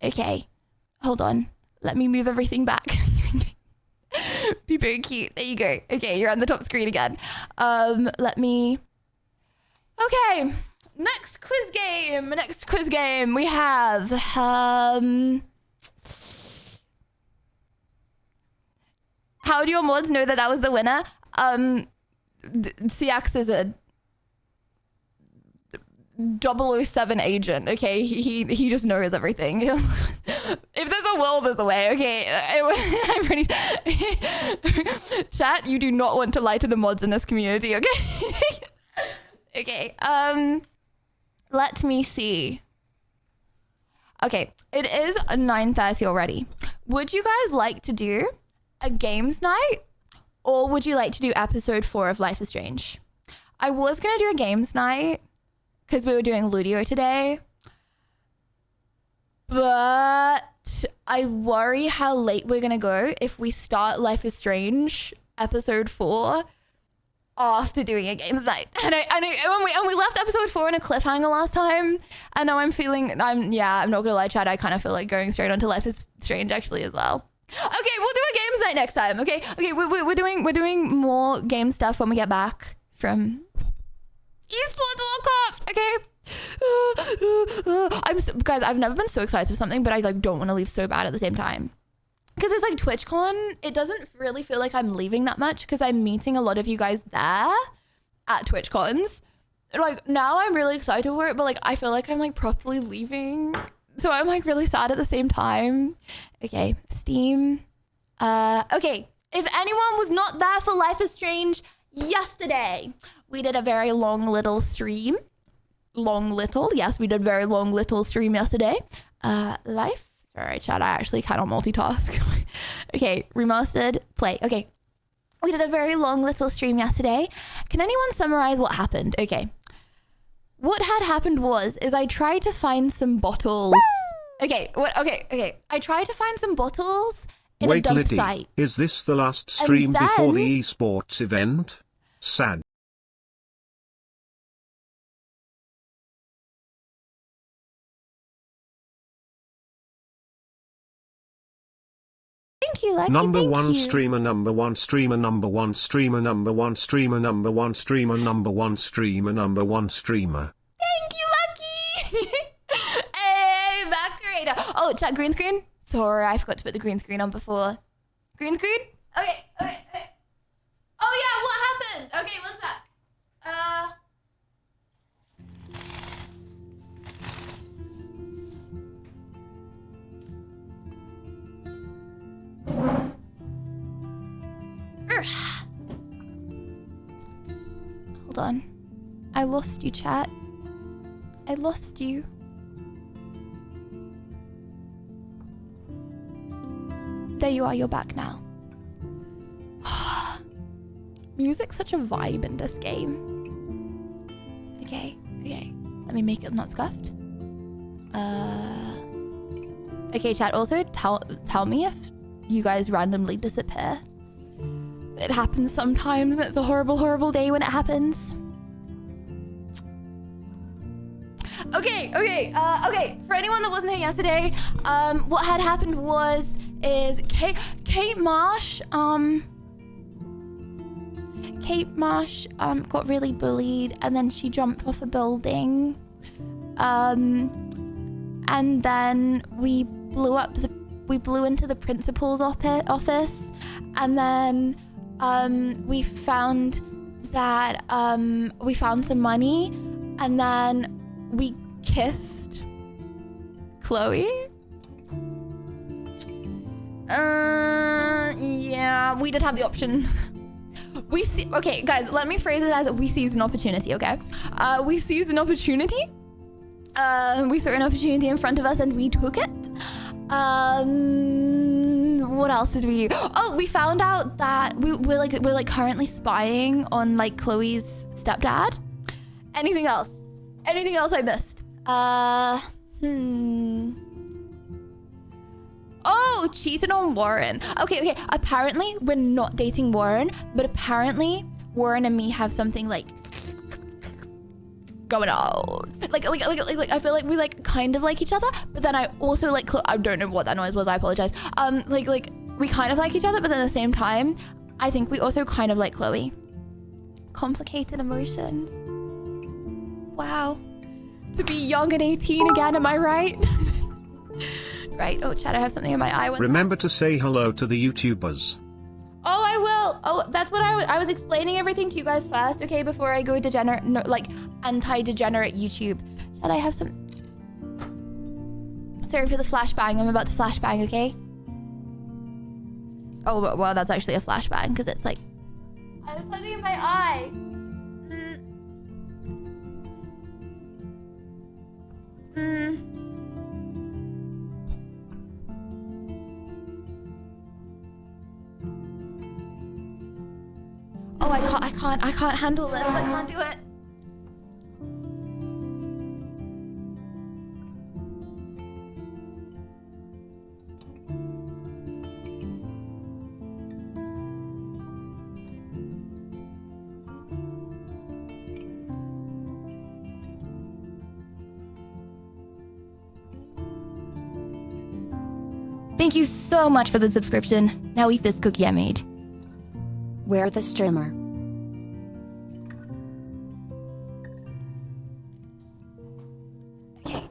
Okay, hold on. Let me move everything back. Be very cute. There you go. Okay, you're on the top screen again. Okay, next quiz game. We have, how do your mods know that was the winner? CX is a 007 agent, okay? He just knows everything. If there's a will, there's a way, okay? I'm pretty... Chat, you do not want to lie to the mods in this community, okay? Okay, let me see. Okay, it is 9:30 already. Would you guys like to do a games night? Or would you like to do episode 4 of Life is Strange? I was gonna do a games night, because we were doing Ludeo today, but I worry how late we're gonna go if we start Life is Strange episode 4 after doing a games night. And we left episode 4 in a cliffhanger last time, and now I'm not gonna lie, Chad, I kind of feel like going straight onto Life is Strange actually as well. Okay, we'll do a games night next time. Okay, we're doing more game stuff when we get back from Esports World Cup. Okay. Guys, I've never been so excited for something, but I don't want to leave so bad at the same time. Because it's like TwitchCon, it doesn't really feel like I'm leaving that much because I'm meeting a lot of you guys there at TwitchCons. Now I'm really excited for it, but I feel like I'm properly leaving So I'm like really sad at the same time. Okay, Steam. Okay, if anyone was not there for Life is Strange yesterday, we did a very long little stream. Yes, we did a very long little stream yesterday. Sorry, chat, I actually cannot multitask. Okay, remastered, play. Okay, we did a very long little stream yesterday. Can anyone summarize what happened? Okay. What had happened is I tried to find some bottles. Okay. I tried to find some bottles in a dump Liddy, site. is this the last stream before then- the esports event? Sad. Thank you, Lucky. Number thank one you. streamer, number one streamer, number one streamer, number one streamer, number one streamer, number one streamer, number one streamer. Thank you, Lucky. Hey, back creator. Oh, chat, green screen. Sorry, I forgot to put the green screen on before. Green screen? Okay. Oh yeah, what happened? Okay, one sec. Hold on. I lost you, chat. I lost you. There you are, you're back now. Music's such a vibe in this game. Okay. Let me make it not scuffed. Okay, chat, also tell me if you guys randomly disappear. It happens sometimes, and it's a horrible, horrible day when it happens. Okay. For anyone that wasn't here yesterday, what had happened is Kate Marsh got really bullied, and then she jumped off a building. And then we blew into the principal's office, and then we found some money, and then we kissed Chloe. Yeah, we did have the option. Okay, guys, let me phrase it as we seized an opportunity, okay? We seized an opportunity. We saw an opportunity in front of us and we took it. What else did we do? Oh, we found out that we're currently spying on like Chloe's stepdad. Anything else? Anything else I missed? Oh, cheated on Warren. Okay. Apparently, we're not dating Warren, but apparently Warren and me have something like going on. Like I feel like we like kind of like each other, but then I also like I don't know what that noise was. I apologize. Like we kind of like each other, but then at the same time, I think we also kind of like Chloe. Complicated emotions. Wow. To be young and 18 again, am I right? Right. Oh, Chad, I have something in my eye. Remember to say hello to the YouTubers. Oh, I will. Oh, that's what I was explaining everything to you guys first, okay? Before I go degenerate, no, like anti-degenerate YouTube. Chad, I have some. Sorry for the flashbang. I'm about to flashbang, okay? Oh, well, that's actually a flashbang because it's like I was something in my eye. Oh, I can't handle this. I can't do it. Thank you so much for the subscription. Now eat this cookie I made. Where the streamer? Okay.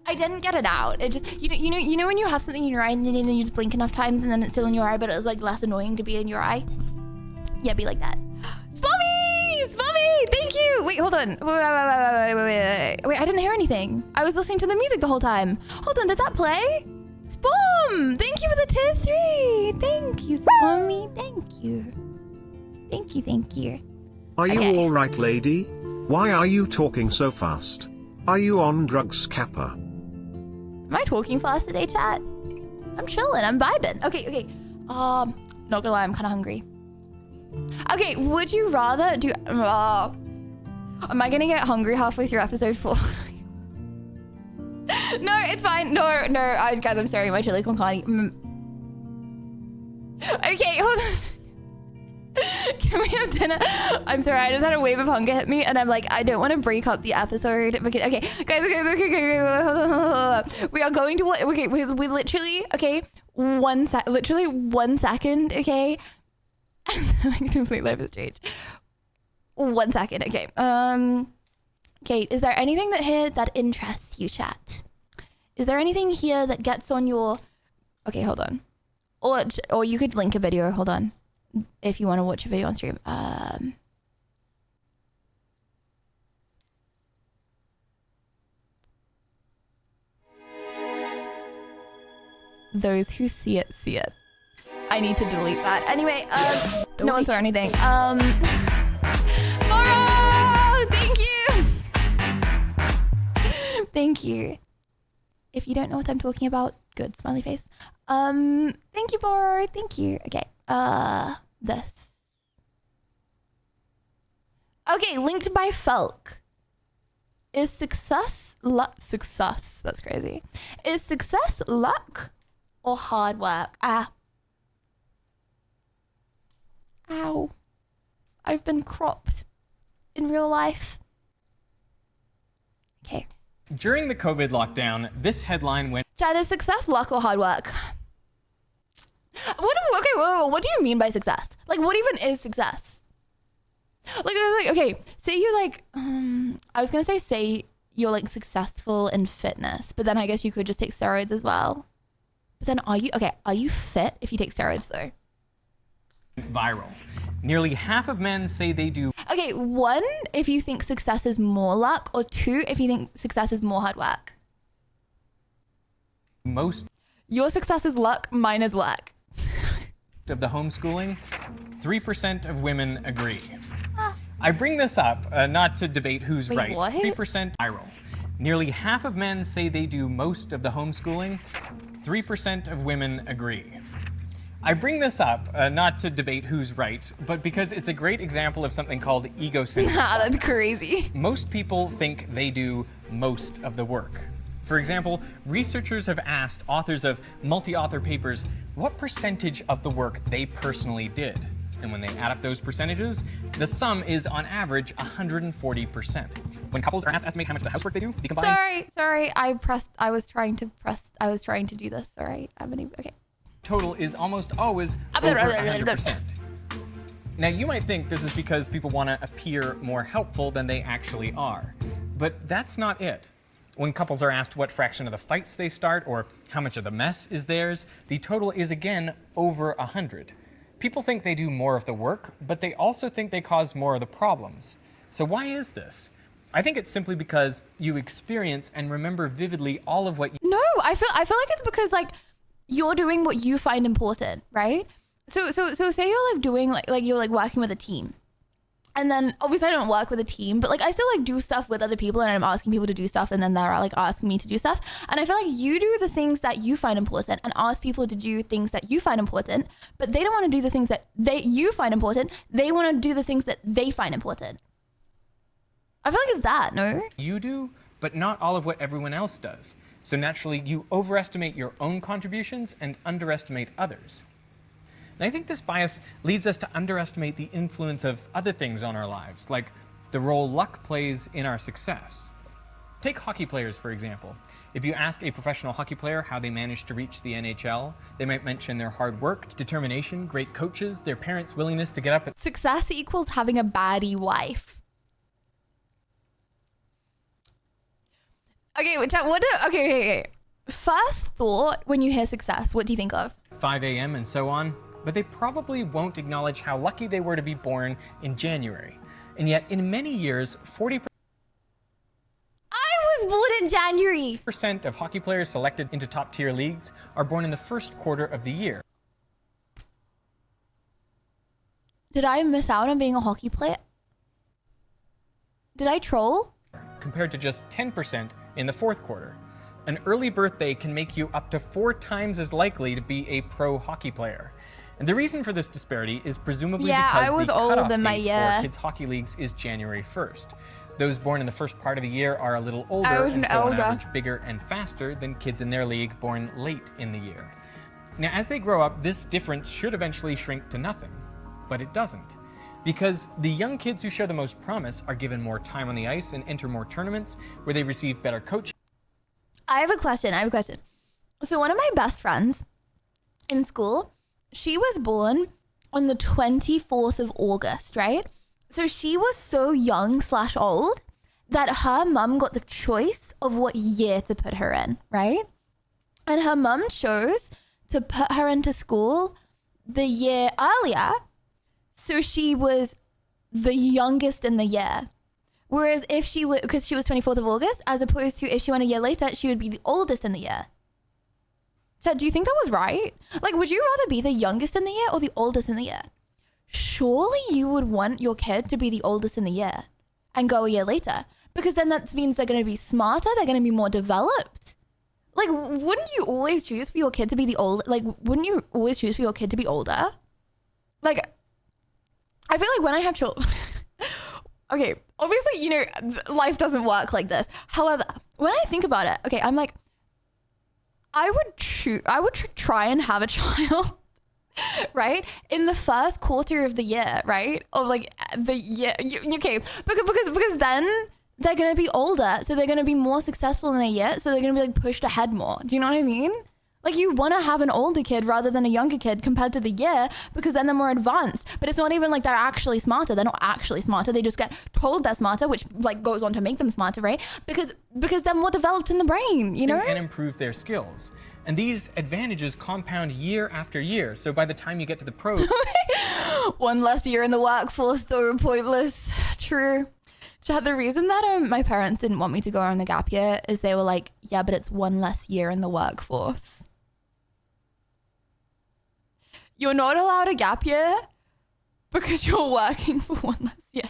I didn't get it out. It just you know when you have something in your eye and then you just blink enough times and then it's still in your eye, but it was like less annoying to be in your eye. Yeah, be like that. Spummy! Thank you! Wait, hold on. Wait, I didn't hear anything. I was listening to the music the whole time. Hold on, did that play? Spom! Thank you for the tier 3. Thank you, Spommy. Thank you. Thank you. Are you Okay. alright, lady? Why are you talking so fast? Are you on drugs, Kappa? Am I talking fast today, chat? I'm chilling. I'm vibing. Okay. Not gonna lie, I'm kind of hungry. Okay, would you rather do... am I gonna get hungry halfway through episode 4? No, it's fine. No, guys, I'm staring at my chili con carne. Okay, hold on. Can we have dinner? I'm sorry, I just had a wave of hunger hit me, and I'm like, I don't want to break up the episode. Okay, guys, okay, hold on. We are going to what? Okay, we literally, okay, literally 1 second, okay? Complete life is strange. 1 second, okay. Okay, is there anything here that interests you, chat? Is there anything here that gets on your... Okay, hold on. Or you could link a video, hold on. If you want to watch a video on stream. Those who see it, see it. I need to delete that. Anyway, no one saw anything. Boro! Thank you! Thank you. If you don't know what I'm talking about, good, smiley face. Thank you, Boro. Thank you. Okay. This. Okay, linked by Felk. Is success luck? Success. That's crazy. Is success luck or hard work? Ow. I've been cropped in real life. Okay. During the COVID lockdown, this headline went... Chat, is success luck or hard work? What do you mean by success? Like, what even is success? Like, okay, say you like, I was gonna say you're like successful in fitness, but then I guess you could just take steroids as well. But then are you fit if you take steroids though? Viral. Nearly half of men say they do... Okay, 1, if you think success is more luck, or 2, if you think success is more hard work. Most... Your success is luck, mine is work. ...of the homeschooling, 3% of women agree. I bring this up not to debate who's Wait, right. what? 3% viral. Nearly half of men say they do most of the homeschooling, 3% of women agree. I bring this up not to debate who's right, but because it's a great example of something called egocentric. That's crazy. Most people think they do most of the work. For example, researchers have asked authors of multi-author papers what percentage of the work they personally did. And when they add up those percentages, the sum is on average 140%. When couples are asked to estimate how much of the housework they do, the combined... Sorry, I was trying to do this. Sorry, okay. Total is almost always over 100%. Now you might think this is because people want to appear more helpful than they actually are, but that's not it. When couples are asked what fraction of the fights they start or how much of the mess is theirs, the total is again over 100. People think they do more of the work, but they also think they cause more of the problems. So why is this? I think it's simply because you experience and remember vividly all of what you... No, I feel like it's because like you're doing what you find important, right? So say you're like doing like you're like working with a team. And then obviously I don't work with a team, but like I still like do stuff with other people and I'm asking people to do stuff and then they're like asking me to do stuff. And I feel like you do the things that you find important and ask people to do things that you find important, but they don't want to do the things that you find important. They want to do the things that they find important. I feel like it's that, no? You do, but not all of what everyone else does. So naturally you overestimate your own contributions and underestimate others. And I think this bias leads us to underestimate the influence of other things on our lives, like the role luck plays in our success. Take hockey players, for example. If you ask a professional hockey player how they managed to reach the NHL, they might mention their hard work, determination, great coaches, their parents' willingness to get up at... Success equals having a baddie wife. Okay, okay. First thought when you hear success, what do you think of? 5 a.m. and so on. But they probably won't acknowledge how lucky they were to be born in January. And yet, in many years, 40% I was born in January. of hockey players selected into top-tier leagues are born in the first quarter of the year. Did I miss out on being a hockey player? Did I troll? Compared to just 10% in the fourth quarter. An early birthday can make you up to 4 times as likely to be a pro hockey player. And the reason for this disparity is presumably because I was the older cutoff than my date year. for kids' hockey leagues is January 1st. Those born in the first part of the year are a little older I was and so on older. average bigger and faster than kids in their league born late in the year. Now, as they grow up, this difference should eventually shrink to nothing. But it doesn't. Because the young kids who show the most promise are given more time on the ice and enter more tournaments where they receive better coaching. I have a question. So one of my best friends in school, she was born on the 24th of August, right? So she was so young/old that her mum got the choice of what year to put her in, right? And her mum chose to put her into school the year earlier. So she was the youngest in the year. Whereas if she would, because she was 24th of August, as opposed to if she went a year later, she would be the oldest in the year. Chad, do you think that was right? Like, would you rather be the youngest in the year or the oldest in the year? Surely you would want your kid to be the oldest in the year and go a year later. Because then that means they're going to be smarter, they're going to be more developed. Like, wouldn't you always choose for your kid to be the old? Like, wouldn't you always choose for your kid to be older? Like, I feel like when I have children, okay, obviously, you know, life doesn't work like this. However, when I think about it, okay, I'm like, I would try and have a child, right? In the first quarter of the year, right? Of like the year, okay, because then they're going to be older. So they're going to be more successful in their year. So they're going to be like pushed ahead more. Do you know what I mean? Like, you want to have an older kid rather than a younger kid compared to the year, because then they're more advanced. But it's not even like they're actually smarter. They're not actually smarter. They just get told they're smarter, which like goes on to make them smarter, right? Because they're more developed in the brain, you know? And improve their skills. And these advantages compound year after year. So by the time you get to the pros, One less year in the workforce, though pointless. True. Chad, the reason that my parents didn't want me to go on a gap year is they were like, yeah, but it's one less year in the workforce. You're not allowed a gap year because you're working for one less year.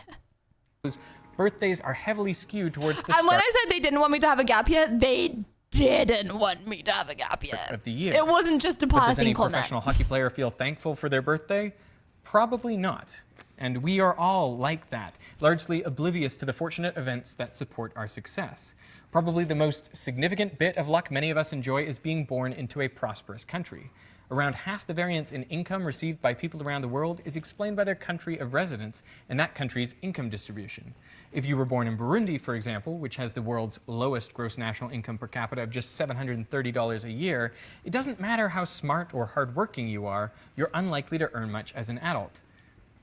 birthdays are heavily skewed towards the And when start I said they didn't want me to have a gap year, they didn't want me to have a gap year. of the year. It wasn't just a But does passing any comment. professional hockey player feel thankful for their birthday? Probably not. And we are all like that, largely oblivious to the fortunate events that support our success. Probably the most significant bit of luck many of us enjoy is being born into a prosperous country. Around half the variance in income received by people around the world is explained by their country of residence and that country's income distribution. If you were born in Burundi, for example, which has the world's lowest gross national income per capita of just $730 a year, it doesn't matter how smart or hardworking you are, you're unlikely to earn much as an adult.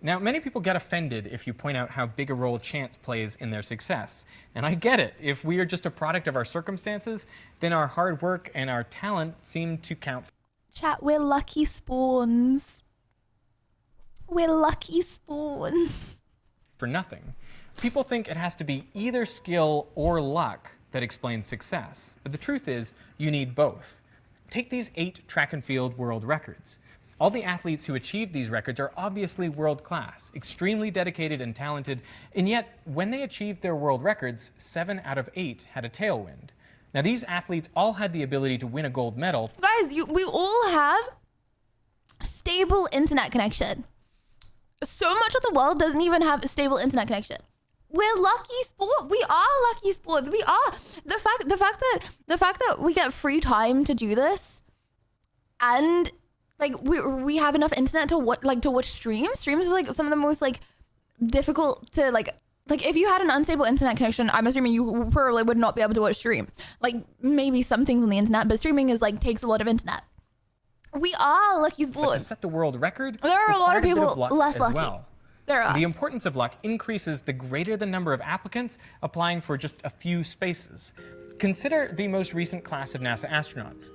Now, many people get offended if you point out how big a role chance plays in their success. And I get it. If we are just a product of our circumstances, then our hard work and our talent seem to count. Chat, we're lucky spawns. We're lucky spawns. For nothing. People think it has to be either skill or luck that explains success. But the truth is, you need both. Take these 8 track and field world records. All the athletes who achieved these records are obviously world class, extremely dedicated and talented, and yet when they achieved their world records, 7 out of 8 had a tailwind. Now these athletes all had the ability to win a gold medal. Guys, we all have stable internet connection. So much of the world doesn't even have a stable internet connection. We're lucky sport. We are lucky sports. We are. The fact that we get free time to do this, and like we have enough internet to watch streams. Streams is like some of the most like difficult to like if you had an unstable internet connection, I'm assuming you probably would not be able to watch stream. Like maybe some things on the internet, but streaming is like takes a lot of internet. We are lucky But to sports. set the world record, There are a lot of required bit people luck less as lucky. well. There are. The importance of luck increases the greater the number of applicants applying for just a few spaces. Consider the most recent class of NASA astronauts.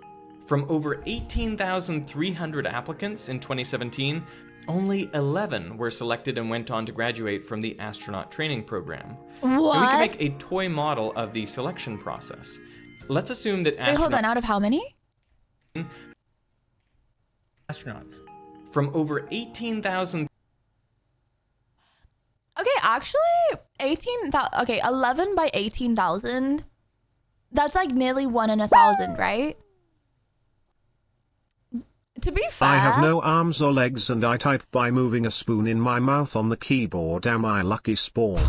From over 18,300 applicants in 2017, only 11 were selected and went on to graduate from the astronaut training program. What? And we can make a toy model of the selection process. Let's assume that Wait, hold on. Out of how many? Astronauts. From over 18,000... Okay, actually, 18,000. Okay, 11 by 18,000. That's like nearly 1 in 1,000, right? To be fair, I have no arms or legs and I type by moving a spoon in my mouth on the keyboard. Am I lucky spawn?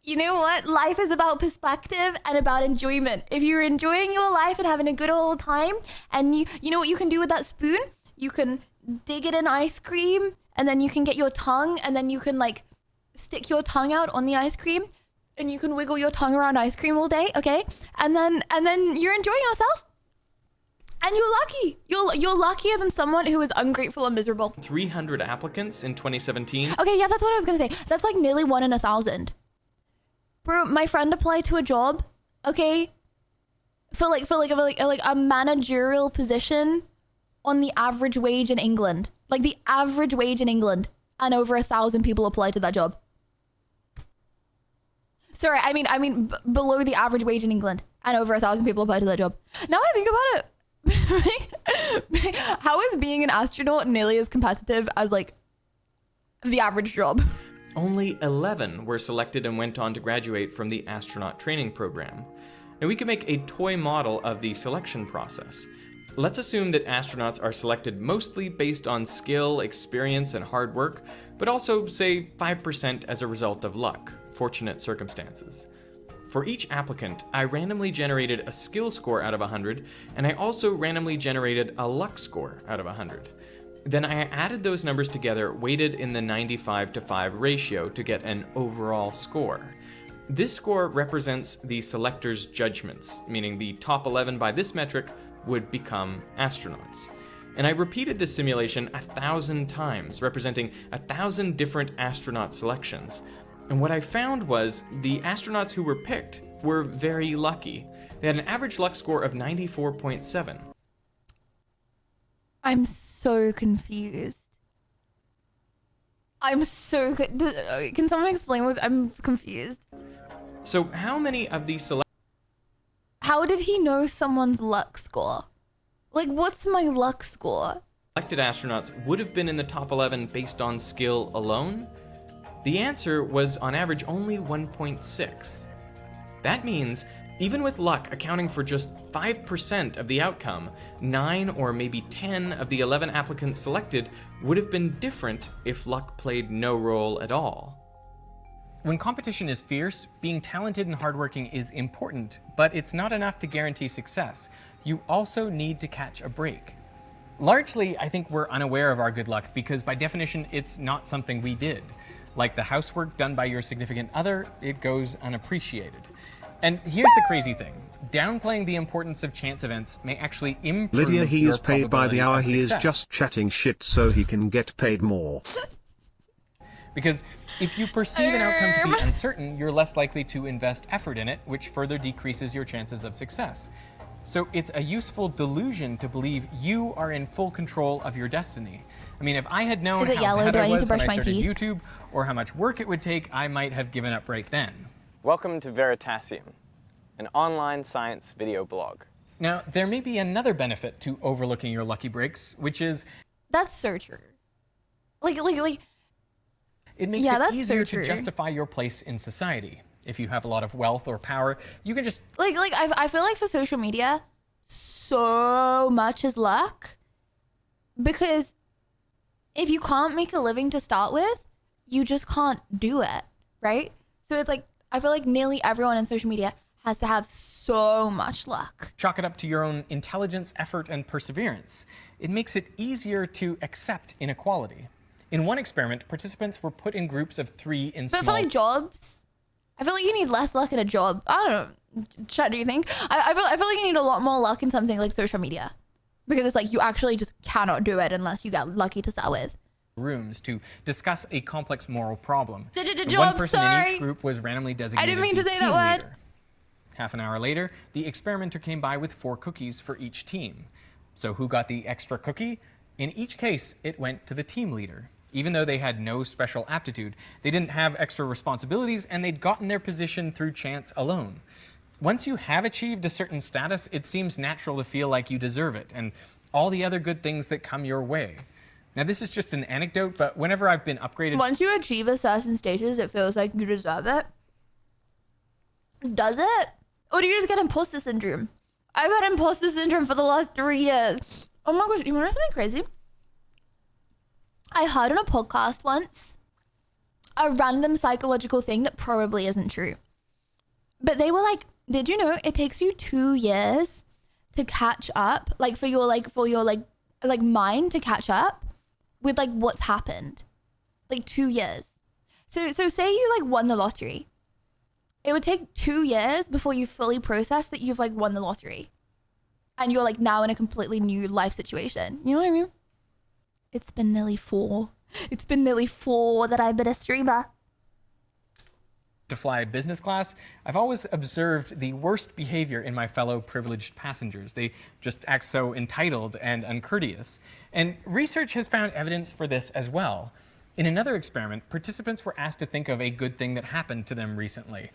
you know what? Life is about perspective and about enjoyment. If you're enjoying your life and having a good old time, and you know what you can do with that spoon? You can dig it in ice cream, and then you can get your tongue, and then you can like stick your tongue out on the ice cream, and you can wiggle your tongue around ice cream all day, okay? And then you're enjoying yourself. And you're lucky. You're luckier than someone who is ungrateful and miserable. 300 applicants in 2017. Okay, yeah, that's what I was gonna say. That's like nearly 1 in 1,000. Bro, my friend applied to a job, okay, for a managerial position on the average wage in England, like the average wage in England, and over 1,000 people applied to that job. Sorry, I mean below the average wage in England, and over 1,000 people applied to that job. Now I think about it. How is being an astronaut nearly as competitive as like the average job? Only 11 were selected and went on to graduate from the astronaut training program. Now we can make a toy model of the selection process. Let's assume that astronauts are selected mostly based on skill, experience, and hard work, but also say 5% as a result of luck, fortunate circumstances. For each applicant, I randomly generated a skill score out of 100, and I also randomly generated a luck score out of 100. Then I added those numbers together, weighted in the 95:5 ratio to get an overall score. This score represents the selector's judgments, meaning the top 11 by this metric would become astronauts. And I repeated this simulation 1,000 times, representing 1,000 different astronaut selections. And what I found was the astronauts who were picked were very lucky. They had an average luck score of 94.7. I'm so confused. Can someone explain what I'm confused? So how many of these How did he know someone's luck score? Like, what's my luck score? selected astronauts would have been in the top 11 based on skill alone? The answer was on average only 1.6. That means, even with luck accounting for just 5% of the outcome, 9 or maybe 10 of the 11 applicants selected would have been different if luck played no role at all. When competition is fierce, being talented and hardworking is important, but it's not enough to guarantee success. You also need to catch a break. Largely, I think we're unaware of our good luck because by definition, it's not something we did. Like the housework done by your significant other, it goes unappreciated. And here's the crazy thing. Downplaying the importance of chance events may actually improve Lydia, he your is paid by the probability hour. of He is success. just chatting shit so he can get paid more. Because if you perceive an outcome to be uncertain, you're less likely to invest effort in it, which further decreases your chances of success. So it's a useful delusion to believe you are in full control of your destiny. I mean, if I had known Is it how yellow? bad Do I I need to was when brush I my started teeth? YouTube, or how much work it would take, I might have given up right then. Welcome to Veritasium, an online science video blog. Now, there may be another benefit to overlooking your lucky breaks, which is That's so true. Like, it makes Yeah, it that's so easier true. to justify your place in society. If you have a lot of wealth or power, you can just I feel like for social media, so much is luck. Because if you can't make a living to start with, you just can't do it, right? So it's like, I feel like nearly everyone in social media has to have so much luck. chalk it up to your own intelligence, effort, and perseverance. It makes it easier to accept inequality. In one experiment, participants were put in groups of 3 in But small... for like jobs, I feel like you need less luck in a job. I don't know. Chat, do you think? I feel like you need a lot more luck in something like social media. Because it's like you actually just cannot do it unless you get lucky to start with. rooms to discuss a complex moral problem. And Job, one person in sorry. each group was randomly designated mean to the say team that word. leader. Half an hour later, the experimenter came by with 4 cookies for each team. So who got the extra cookie? In each case, it went to the team leader. Even though they had no special aptitude, they didn't have extra responsibilities, and they'd gotten their position through chance alone. Once you have achieved a certain status, it seems natural to feel like you deserve it, and all the other good things that come your way. Now, this is just an anecdote, but whenever I've been upgraded... Once you achieve a certain status, it feels like you deserve it. Does it? Or do you just get imposter syndrome? I've had imposter syndrome for the last 3 years. Oh my gosh, you want to know something crazy? I heard on a podcast once a random psychological thing that probably isn't true. But they were like, did you know it takes you 2 years to catch up, like for your mind to catch up with like what's happened? Like 2 years. So say you like won the lottery. It would take 2 years before you fully process that you've like won the lottery. And you're like now in a completely new life situation. You know what I mean? It's been nearly 4. It's been nearly 4 that I've been a streamer. To fly business class, I've always observed the worst behavior in my fellow privileged passengers. They just act so entitled and uncourteous. And research has found evidence for this as well. In another experiment, participants were asked to think of a good thing that happened to them recently.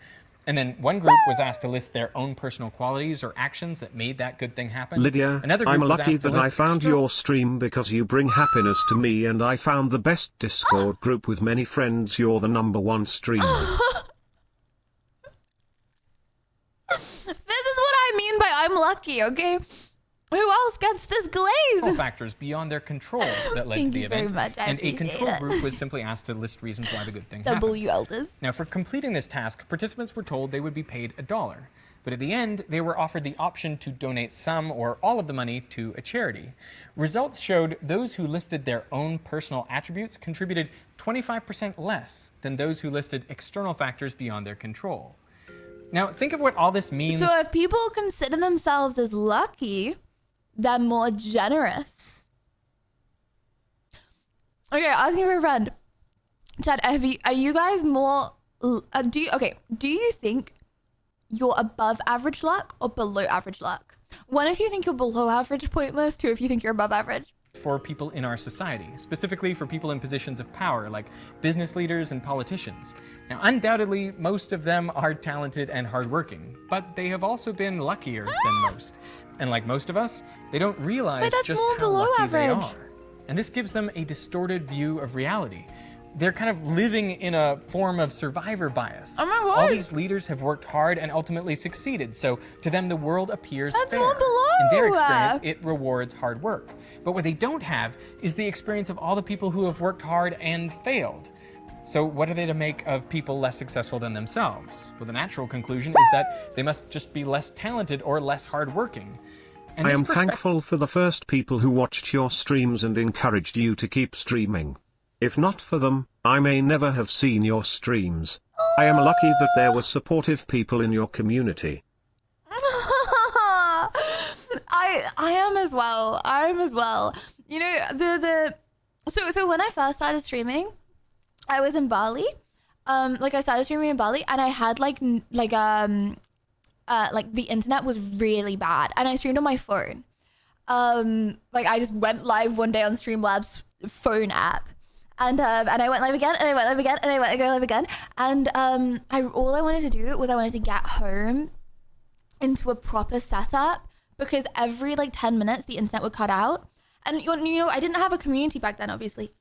And then one group was asked to list their own personal qualities or actions that made that good thing happen. Lydia, Another group I'm was lucky asked to that I list found your stream because you bring happiness to me, and I found the best Discord group with many friends. You're the #1 streamer. This is what I mean by I'm lucky, okay? Who else gets this glaze? Factors beyond their control that led to Thank the you event. very much. I And a appreciate control it. group was simply asked to list reasons why the good thing happened. W elders. Now, for completing this task, participants were told they would be paid $1. But at the end, they were offered the option to donate some or all of the money to a charity. Results showed those who listed their own personal attributes contributed 25% less than those who listed external factors beyond their control. Now, think of what all this means. So if people consider themselves as lucky, they're more generous. Okay, asking for a friend. Chad, are you guys more, do you think you're above average luck or below average luck? 1, if you think you're below average, pointless. 2, if you think you're above average. For people in our society, specifically for people in positions of power like business leaders and politicians. Now, undoubtedly, most of them are talented and hardworking, but they have also been luckier than most. And like most of us, they don't realize just how lucky they are. And this gives them a distorted view of reality. They're kind of living in a form of survivor bias. Oh my God. All these leaders have worked hard and ultimately succeeded, so to them the world appears fair. more below. In their experience, it rewards hard work. But what they don't have is the experience of all the people who have worked hard and failed. So what are they to make of people less successful than themselves? Well, the natural conclusion is that they must just be less talented or less hardworking. And I this am thankful for the first people who watched your streams and encouraged you to keep streaming. If not for them, I may never have seen your streams. I am lucky that there were supportive people in your community. I am as well. You know, so when I first started streaming, I was in Bali. I started streaming in Bali, and I had like the internet was really bad, and I streamed on my phone. I just went live one day on Streamlabs phone app. And I went live again, and I went live again, and I went live again. And all I wanted to do was I wanted to get home into a proper setup, because every 10 minutes the internet would cut out. And you know, I didn't have a community back then, obviously,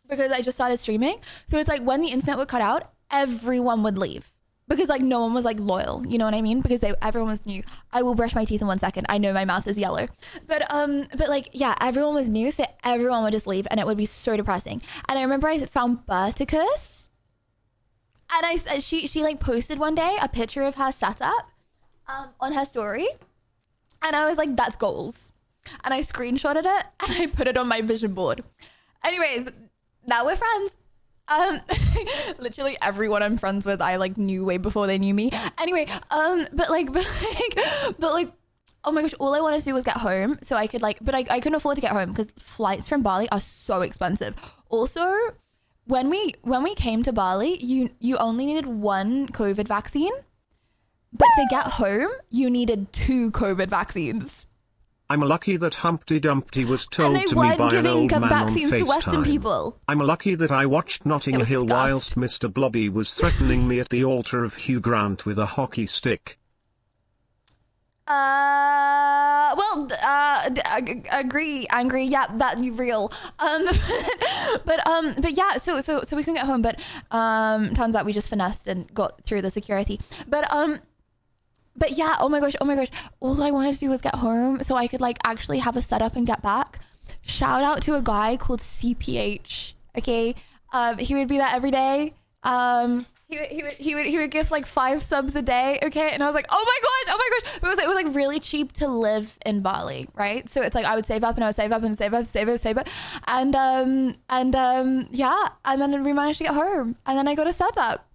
because I just started streaming. So it's like when the internet would cut out, everyone would leave. Because no one was loyal, you know what I mean? Because everyone was new. I will brush my teeth in 1 second. I know my mouth is yellow, but everyone was new, so everyone would just leave, and it would be so depressing. And I remember I found Berticus, and she posted one day a picture of her setup on her story, and I was like, that's goals, and I screenshotted it and I put it on my vision board. Anyways, now we're friends. Literally everyone I'm friends with I knew way before they knew me. Anyway, oh my gosh, all I wanted to do was get home so I could but I couldn't afford to get home because flights from Bali are so expensive. Also, when we came to Bali, you only needed 1 COVID vaccine, But to get home, you needed 2 COVID vaccines. I'm lucky that Humpty Dumpty was And told they to me weren't by an giving old man on vaccines to Western FaceTime. people. I'm lucky that I watched Notting It was Hill scuffed. whilst Mr. Blobby was threatening me at the altar of Hugh Grant with a hockey stick. Agree, angry. Yeah, that real. But yeah. So we couldn't get home. But turns out we just finessed and got through the security. But yeah. Oh my gosh. All I wanted to do was get home so I could like actually have a setup and get back. Shout out to a guy called CPH. Okay. He would be there every day. He would give like 5 subs a day, okay? And I was like, oh my gosh. But it was like really cheap to live in Bali, right? So it's like I would save up and I would save up and save it. And yeah, and then we managed to get home. And then I got a setup.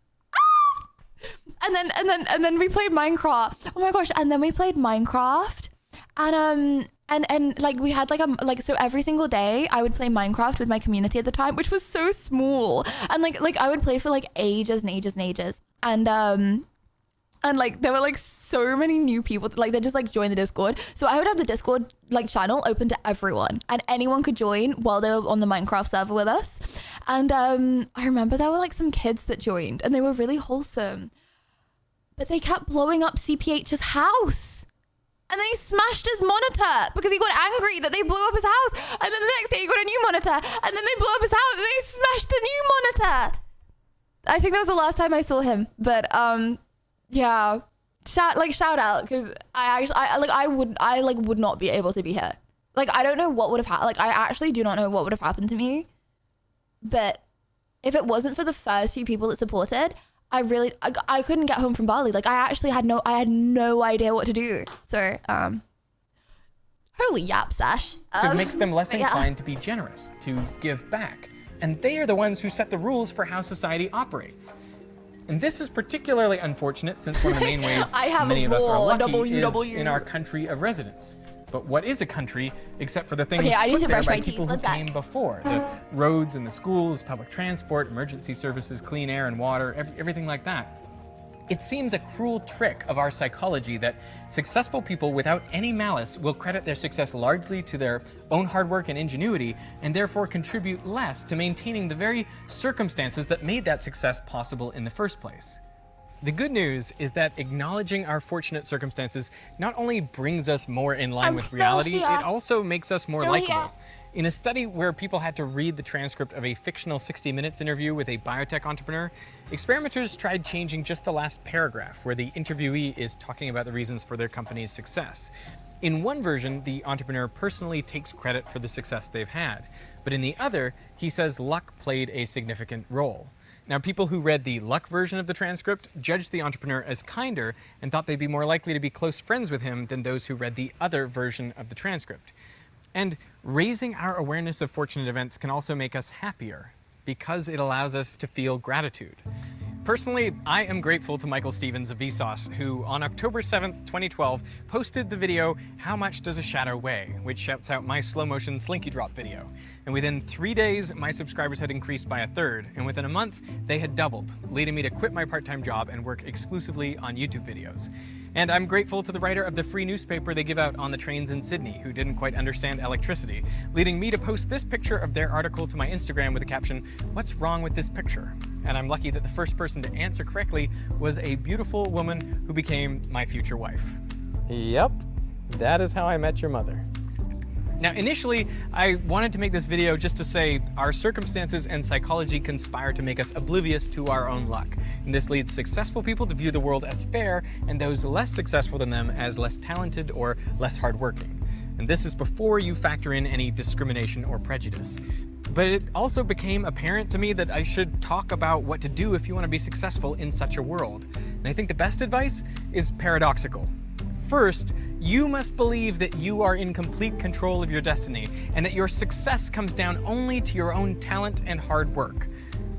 And then we played Minecraft. Oh my gosh, and then we played Minecraft. And like we had like so every single day I would play Minecraft with my community at the time, which was so small, and like I would play for like ages and like there were like so many new people, like they just like joined the Discord. So I would have the Discord like channel open to everyone and anyone could join while they were on the Minecraft server with us. And I remember there were like some kids that joined and they were really wholesome, but they kept blowing up CPH's house. And then he smashed his monitor because he got angry that they blew up his house. And then the next day he got a new monitor. And then they blew up his house and they smashed the new monitor. I think that was the last time I saw him. But yeah, shout out because I would not be able to be here. Like I don't know what would have happened. Like I actually do not know what would have happened to me. But if it wasn't for the first few people that supported, I couldn't get home from Bali. Like I had no idea what to do. So, holy yap, Sash. It makes them less inclined to be generous, to give back. And they are the ones who set the rules for how society operates. And this is particularly unfortunate since one of the main ways many of us are lucky is in our country of residence. But what is a country except for the things put there by people who came before? The roads and the schools, public transport, emergency services, clean air and water, everything like that. It seems a cruel trick of our psychology that successful people without any malice will credit their success largely to their own hard work and ingenuity and therefore contribute less to maintaining the very circumstances that made that success possible in the first place. The good news is that acknowledging our fortunate circumstances not only brings us more in line with reality, it also makes us more likable. In a study where people had to read the transcript of a fictional 60 Minutes interview with a biotech entrepreneur, experimenters tried changing just the last paragraph where the interviewee is talking about the reasons for their company's success. In one version, the entrepreneur personally takes credit for the success they've had, but in the other, he says luck played a significant role. Now, people who read the luck version of the transcript judged the entrepreneur as kinder and thought they'd be more likely to be close friends with him than those who read the other version of the transcript. And raising our awareness of fortunate events can also make us happier because it allows us to feel gratitude. Personally, I am grateful to Michael Stevens of Vsauce, who on October 7th, 2012, posted the video, How Much Does a Shadow Weigh?, which shouts out my slow motion slinky drop video. And within 3 days, my subscribers had increased by 1/3, and within a month, they had doubled, leading me to quit my part-time job and work exclusively on YouTube videos. And I'm grateful to the writer of the free newspaper they give out on the trains in Sydney, who didn't quite understand electricity, leading me to post this picture of their article to my Instagram with the caption, What's wrong with this picture? And I'm lucky that the first person to answer correctly was a beautiful woman who became my future wife. Yep, that is how I met your mother. Now, initially, I wanted to make this video just to say our circumstances and psychology conspire to make us oblivious to our own luck. And this leads successful people to view the world as fair and those less successful than them as less talented or less hardworking. And this is before you factor in any discrimination or prejudice. But it also became apparent to me that I should talk about what to do if you want to be successful in such a world. And I think the best advice is paradoxical. First, you must believe that you are in complete control of your destiny and that your success comes down only to your own talent and hard work.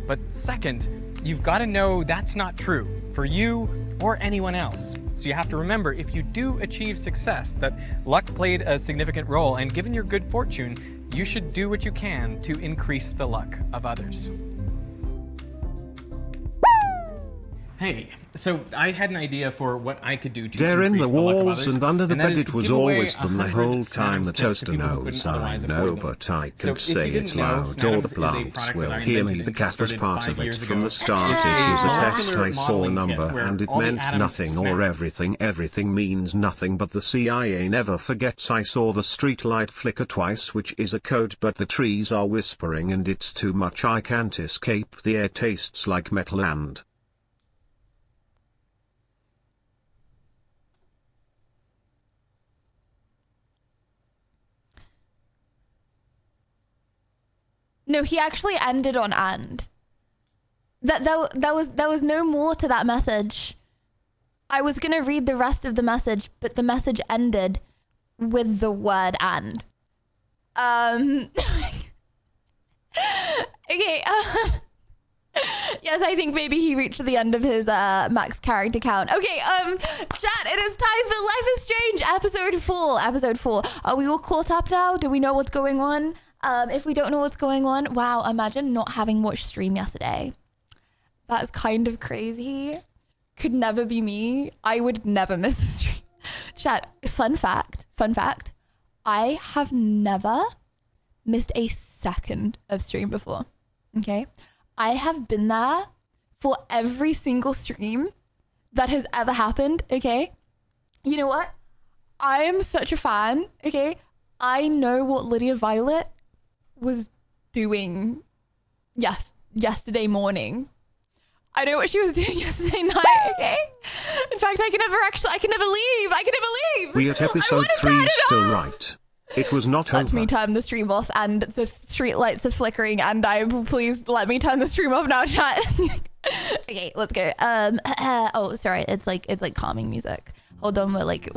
But second, you've got to know that's not true for you or anyone else. So you have to remember, if you do achieve success, that luck played a significant role, and given your good fortune, you should do what you can to increase the luck of others. Hey, So I had an idea for what I could do to There in increase the the luck of walls others, and under the and that bed is it to was give away always them the 100 whole Smash time. The Sticks to toaster people who knows, couldn't I otherwise know, afford them. but I So can if you say didn't it know, loud. All Snadams the is a plants product will that I hear me. invented The and cat was started part 5 of it years from ago. the start. It's It was a test. molecular I saw a modeling number kit where and it all the meant atoms nothing snap. or everything. Everything means nothing, but the CIA never forgets. I saw the street light flicker twice, which is a code, but the trees are whispering and it's too much. I can't escape. The air tastes like metal and... No, he actually ended on "and." There was no more to that message. I was gonna read the rest of the message, but the message ended with the word "and." Okay. Yes, I think maybe he reached the end of his max character count. Okay, chat, it is time for Life is Strange episode 4. Episode 4. Are we all caught up now? Do we know what's going on? If we don't know what's going on, wow, imagine not having watched stream yesterday. That's kind of crazy. Could never be me. I would never miss a stream. Chat, fun fact. I have never missed a second of stream before. Okay? I have been there for every single stream that has ever happened. Okay? You know what? I am such a fan. Okay? I know what Lydia Violet was doing yesterday morning. I know what she was doing yesterday night, okay? In fact, I can never leave. We at episode 3 still right. It was not Let over. me turn the stream off and the street lights are flickering and please let me turn the stream off now, chat. Okay, let's go. Oh, sorry. It's like calming music. Hold on, we're like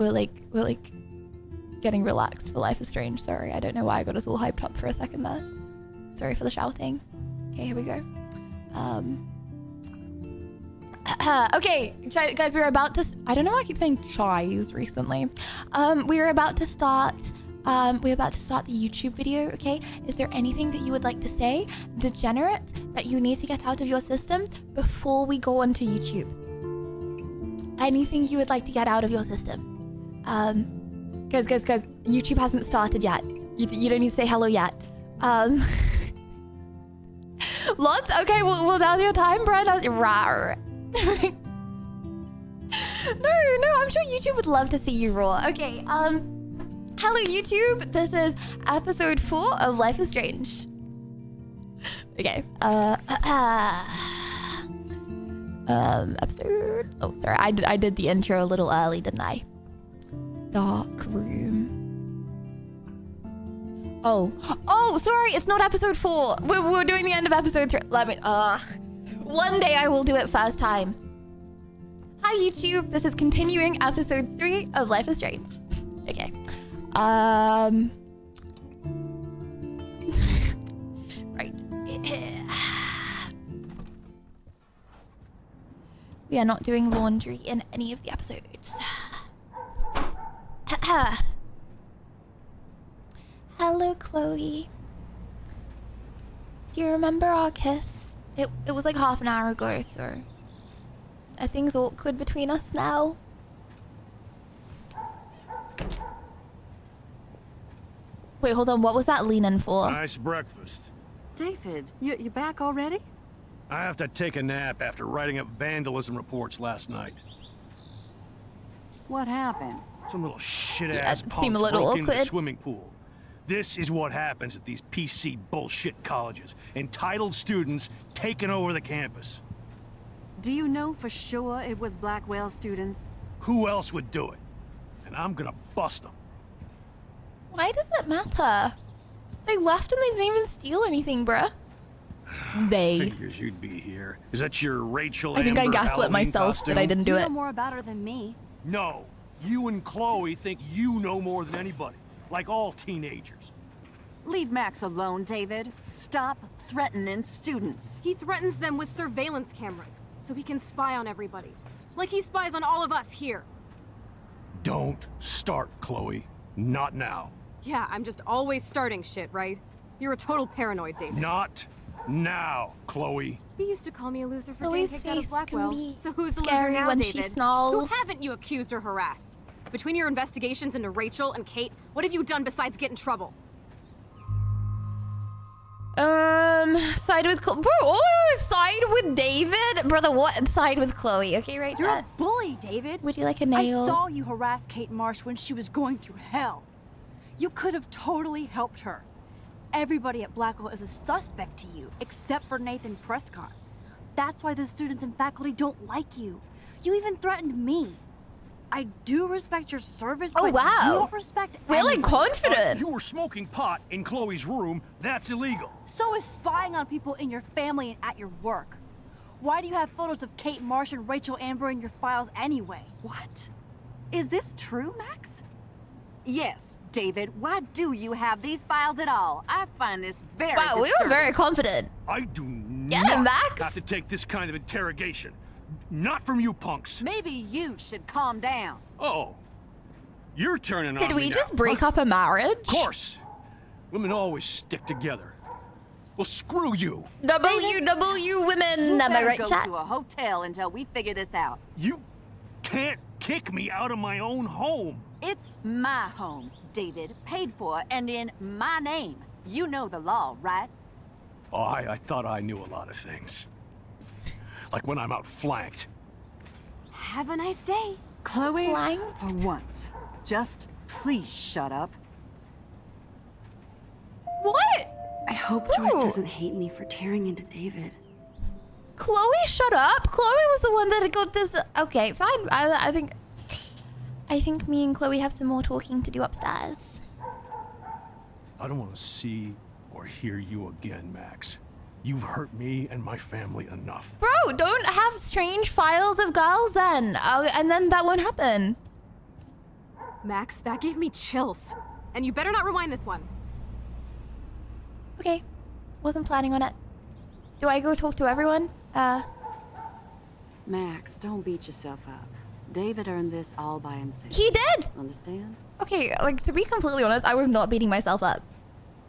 getting relaxed for Life is Strange. Sorry, I don't know why I got us all hyped up for a second there. Sorry for the shouting. Okay, here we go. Okay, guys, we're about to... I don't know why I keep saying chais recently. We're about to start the YouTube video, okay? Is there anything that you would like to say, degenerate, that you need to get out of your system before we go onto YouTube? Anything you would like to get out of your system? Guys, YouTube hasn't started yet. You don't need to say hello yet. Lots? Okay, well, now's your time, bro. Now's rawr. No, I'm sure YouTube would love to see you roar. Okay, hello YouTube. This is episode 4 of Life is Strange. Okay, episode... Oh, sorry, I did the intro a little early, didn't I? Dark room. Oh, sorry, it's not episode 4. We're doing the end of episode 3. Let me, one day I will do it first time. Hi YouTube, this is continuing episode 3 of Life is Strange. Okay. Right. We are not doing laundry in any of the episodes. Hello, Chloe. Do you remember our kiss? It was like half an hour ago, so... Are things awkward between us now? Wait, hold on. What was that lean-in for? Nice breakfast. David, you back already? I have to take a nap after writing up vandalism reports last night. What happened? Some little shit-ass Yeah, punks seem a little broke into the awkward. swimming pool. This is what happens at these PC bullshit colleges. Entitled students taking over the campus. Do you know for sure it was Blackwell students? Who else would do it? And I'm gonna bust them. Why does that matter? They left and they didn't even steal anything, bruh. They. Figures you'd be here. Is that your Rachel I think I Amber gaslit Halloween myself costume? that I didn't do You it. know more about her than me. No. You and Chloe think you know more than anybody. Like all teenagers. Leave Max alone, David. Stop threatening students. He threatens them with surveillance cameras, so he can spy on everybody. Like he spies on all of us here. Don't start, Chloe. Not now. Yeah, I'm just always starting shit, right? You're a total paranoid, David. Not Now, Chloe. You used to call me a loser for Chloe's getting kicked out of face Blackwell. can be So who's the loser scary now, when David? she snarls. Who haven't you accused or harassed? Between your investigations into Rachel and Kate, what have you done besides get in trouble? Side with Bro, side with David? Brother, what? Side with Chloe. Okay, right? You're a bully, David. Would you like a nail? I saw you harass Kate Marsh when she was going through hell. You could have totally helped her. Everybody at Blackwell is a suspect to you, except for Nathan Prescott. That's why the students and faculty don't like you. You even threatened me. I do respect your service, but wow. you don't respect Really anybody. confident. You were smoking pot in Chloe's room. That's illegal. So is spying on people in your family and at your work. Why do you have photos of Kate Marsh and Rachel Amber in your files anyway? What? Is this true, Max? Yes, David. Why do you have these files at all? I find this very Wow, we were very confident. I do Get not him, Max. have to take this kind of interrogation. Not from you punks. Maybe you should calm down. Oh, you're turning on Did we me just now, break huh? up a marriage? Of course. Women always stick together. Well, screw you. WW women. You Am I better right, go chat? to a hotel until we figure this out. You can't kick me out of my own home. It's my home, David, paid for and in my name. You know the law, right? Oh, I thought I knew a lot of things. Like when I'm outflanked. Have a nice day. Chloe, Flanked? for once, just please shut up. What? I hope Joyce doesn't hate me for tearing into David. Chloe, shut up. Chloe was the one that got this. Okay, fine. I think me and Chloe have some more talking to do upstairs. I don't want to see or hear you again, Max. You've hurt me and my family enough. Bro, don't have strange files of girls then. And then that won't happen. Max, that gave me chills. And you better not rewind this one. Okay. Wasn't planning on it. Do I go talk to everyone? Max, don't beat yourself up. David earned this all by himself. He did! Understand? Okay, like, to be completely honest, I was not beating myself up.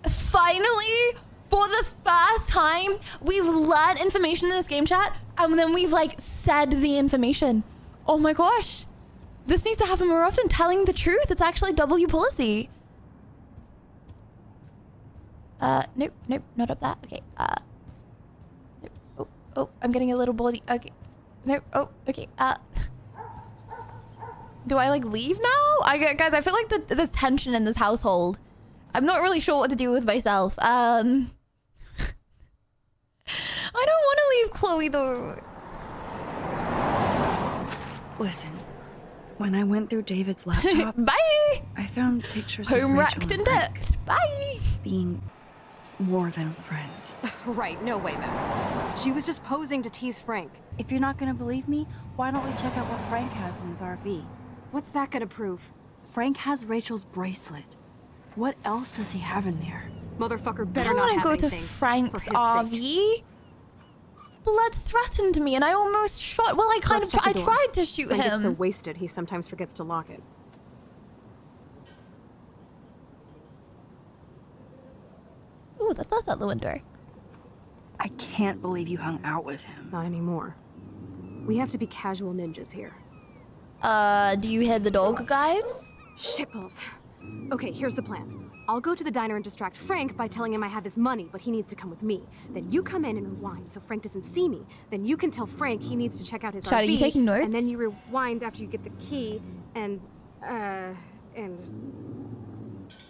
Finally, for the first time, we've learned information in this game chat, and then we've, like, said the information. Oh my gosh. This needs to happen more often. Telling the truth. It's actually W policy. Nope, not up that. Okay, nope. Oh, I'm getting a little body. Okay. Nope, oh, okay, do I, like, leave now? Guys, I feel like there's tension in this household. I'm not really sure what to do with myself. I don't want to leave Chloe, though. Listen, when I went through David's laptop, Bye! I found pictures Home of Rachel wrecked and and Frank decked. Bye! being more than friends. Right, no way, Max. She was just posing to tease Frank. If you're not gonna believe me, why don't we check out what Frank has in his RV? What's that gonna prove? Frank has Rachel's bracelet. What else does he have in there? Motherfucker I better don't not want have to go to anything. Frank's for his RV. sake. Blood threatened me and I almost shot. Well, I Let's check the I door. tried to shoot Frank him. gets so wasted, he sometimes forgets to lock it. Ooh, that's us out the window. I can't believe you hung out with him. Not anymore. We have to be casual ninjas here. Do you head the dog, guys? Shitballs. Okay, here's the plan. I'll go to the diner and distract Frank by telling him I have his money, but he needs to come with me. Then you come in and rewind so Frank doesn't see me. Then you can tell Frank he needs to check out his Chad, RV. are you taking notes? And then you rewind after you get the key and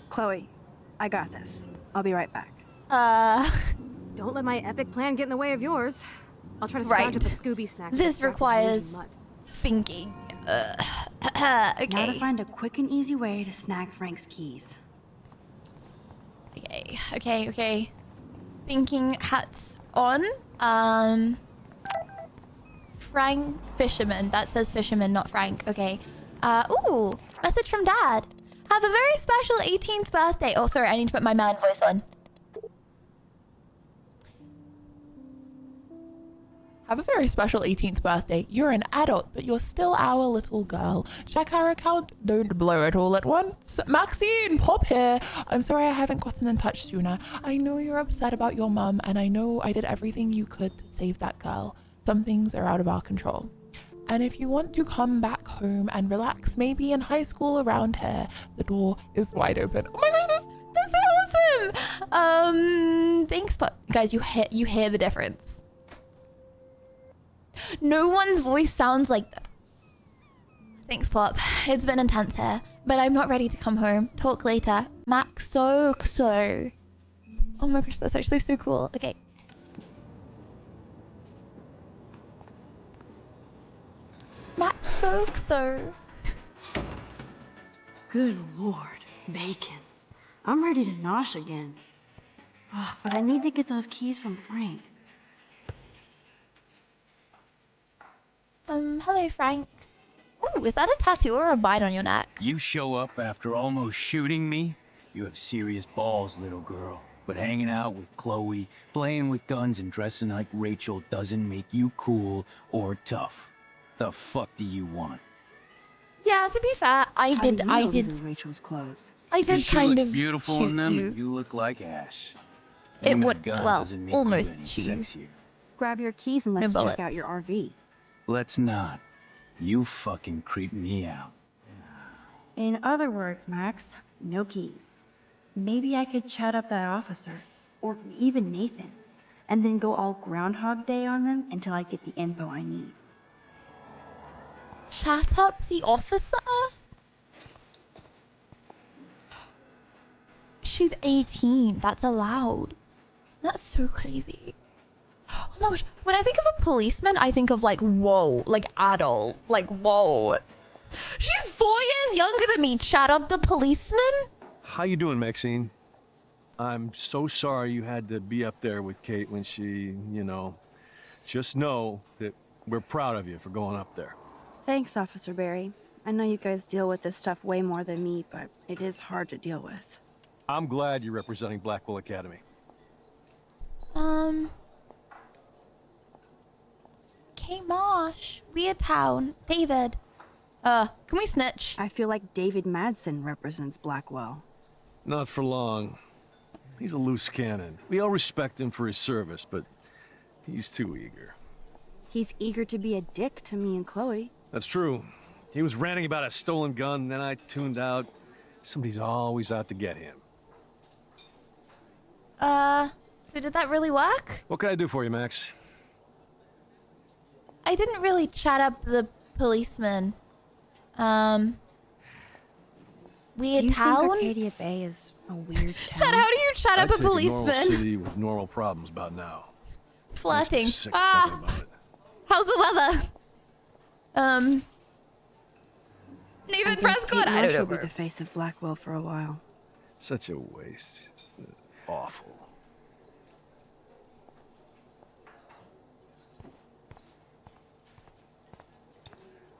Chloe, I got this. I'll be right back. Don't let my epic plan get in the way of yours. I'll try to Right. scrounge up a Scooby snack. to This distract his requires raging mutt. thinking. Now to Okay. find a quick and easy way to snag Frank's keys. Okay. Thinking hats on. Frank Fisherman. That says Fisherman, not Frank. Okay. Ooh, message from Dad. Have a very special 18th birthday. Oh, sorry, I need to put my man voice on. Have a very special 18th birthday. You're an adult, but you're still our little girl. Check our account. Don't blow it all at once. Maxine, pop here. I'm sorry I haven't gotten in touch sooner. I know you're upset about your mum, and I know I did everything you could to save that girl. Some things are out of our control. And if you want to come back home and relax, maybe in high school around here, the door is wide open. Oh my gosh, that's so awesome. Thanks, but guys, you hear the difference. No one's voice sounds like that. Thanks, Pop. It's been intense here, but I'm not ready to come home. Talk later. Maxo. Oh my gosh, that's actually so cool. Okay. Maxo. Good lord, bacon. I'm ready to nosh again. Oh, but I need to get those keys from Frank. Hello, Frank. Ooh, is that a tattoo or a bite on your neck? You show up after almost shooting me? You have serious balls, little girl. But hanging out with Chloe, playing with guns and dressing like Rachel doesn't make you cool or tough. The fuck do you want? Yeah, to be fair, I did. These are Rachel's clothes. I did She kind looks of beautiful shoot in them, you. and you look like ash. It Aiming a would, gun well, doesn't make you almost any shoot. sexier. Grab your keys and let's No check bullets. out your RV. Let's not. You fucking creep me out. In other words, Max, no keys. Maybe I could chat up that officer, or even Nathan, and then go all Groundhog Day on them until I get the info I need. Chat up the officer? She's 18. That's allowed. That's so crazy. Oh my gosh. When I think of a policeman, I think of like, whoa, like adult. Like, whoa. She's 4 years younger than me. Chat up the policeman? How you doing, Maxine? I'm so sorry you had to be up there with Kate when she, just know that we're proud of you for going up there. Thanks, Officer Barry. I know you guys deal with this stuff way more than me, but it is hard to deal with. I'm glad you're representing Blackwell Academy. Kate Marsh. Weird Town. David. Can we snitch? I feel like David Madsen represents Blackwell. Not for long. He's a loose cannon. We all respect him for his service, but he's too eager. He's eager to be a dick to me and Chloe. That's true. He was ranting about a stolen gun, and then I tuned out. Somebody's always out to get him. So did that really work? What can I do for you, Max? I didn't really chat up the policeman. Weird Do you Town? think Arcadia Bay is a weird town? Chad, how do you chat up a I'd take normal policeman? city with normal problems about now. Flirting. Makes me sick thinking about it. How's the weather? Nathan I guess Prescott. Kate I Marsh don't will know. be the face of Blackwell for a while. Such a waste. Awful.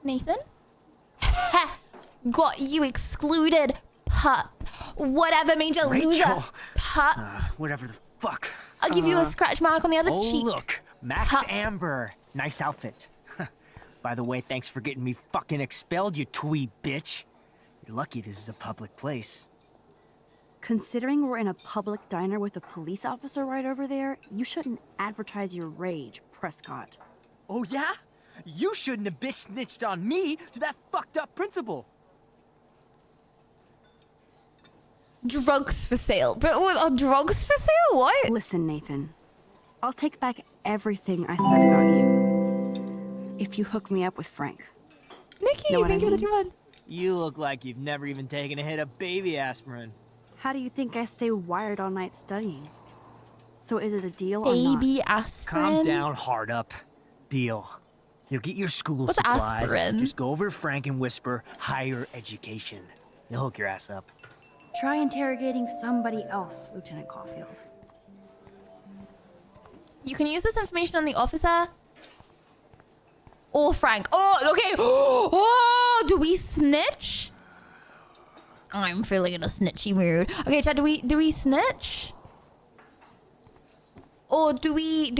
Nathan? Got you excluded, pup. Whatever made you Rachel. loser, pup. Whatever the fuck. I'll give you a scratch mark on the other Oh, cheek. look. Max Pup. Amber. Nice outfit. By the way, thanks for getting me fucking expelled, you twee bitch. You're lucky this is a public place. Considering we're in a public diner with a police officer right over there, you shouldn't advertise your rage, Prescott. Oh, yeah? You shouldn't have bitch snitched on me to that fucked up principal. Drugs for sale. But what, are drugs for sale? What? Listen, Nathan. I'll take back everything I said about you. If you hook me up with Frank. Nikki, Know what thank I you for the mean? 2 months. You look like you've never even taken a hit of baby aspirin. How do you think I stay wired all night studying? So is it a deal or not? Baby aspirin. Calm down, hard up. Deal. You'll get your school What's supplies. aspirin? Just go over to Frank and whisper higher education. He'll hook your ass up. Try interrogating somebody else, Lieutenant Caulfield. You can use this information on the officer or Frank. Oh, okay. Oh, do we snitch? I'm feeling in a snitchy mood. Okay, Chad, do we snitch? Or do we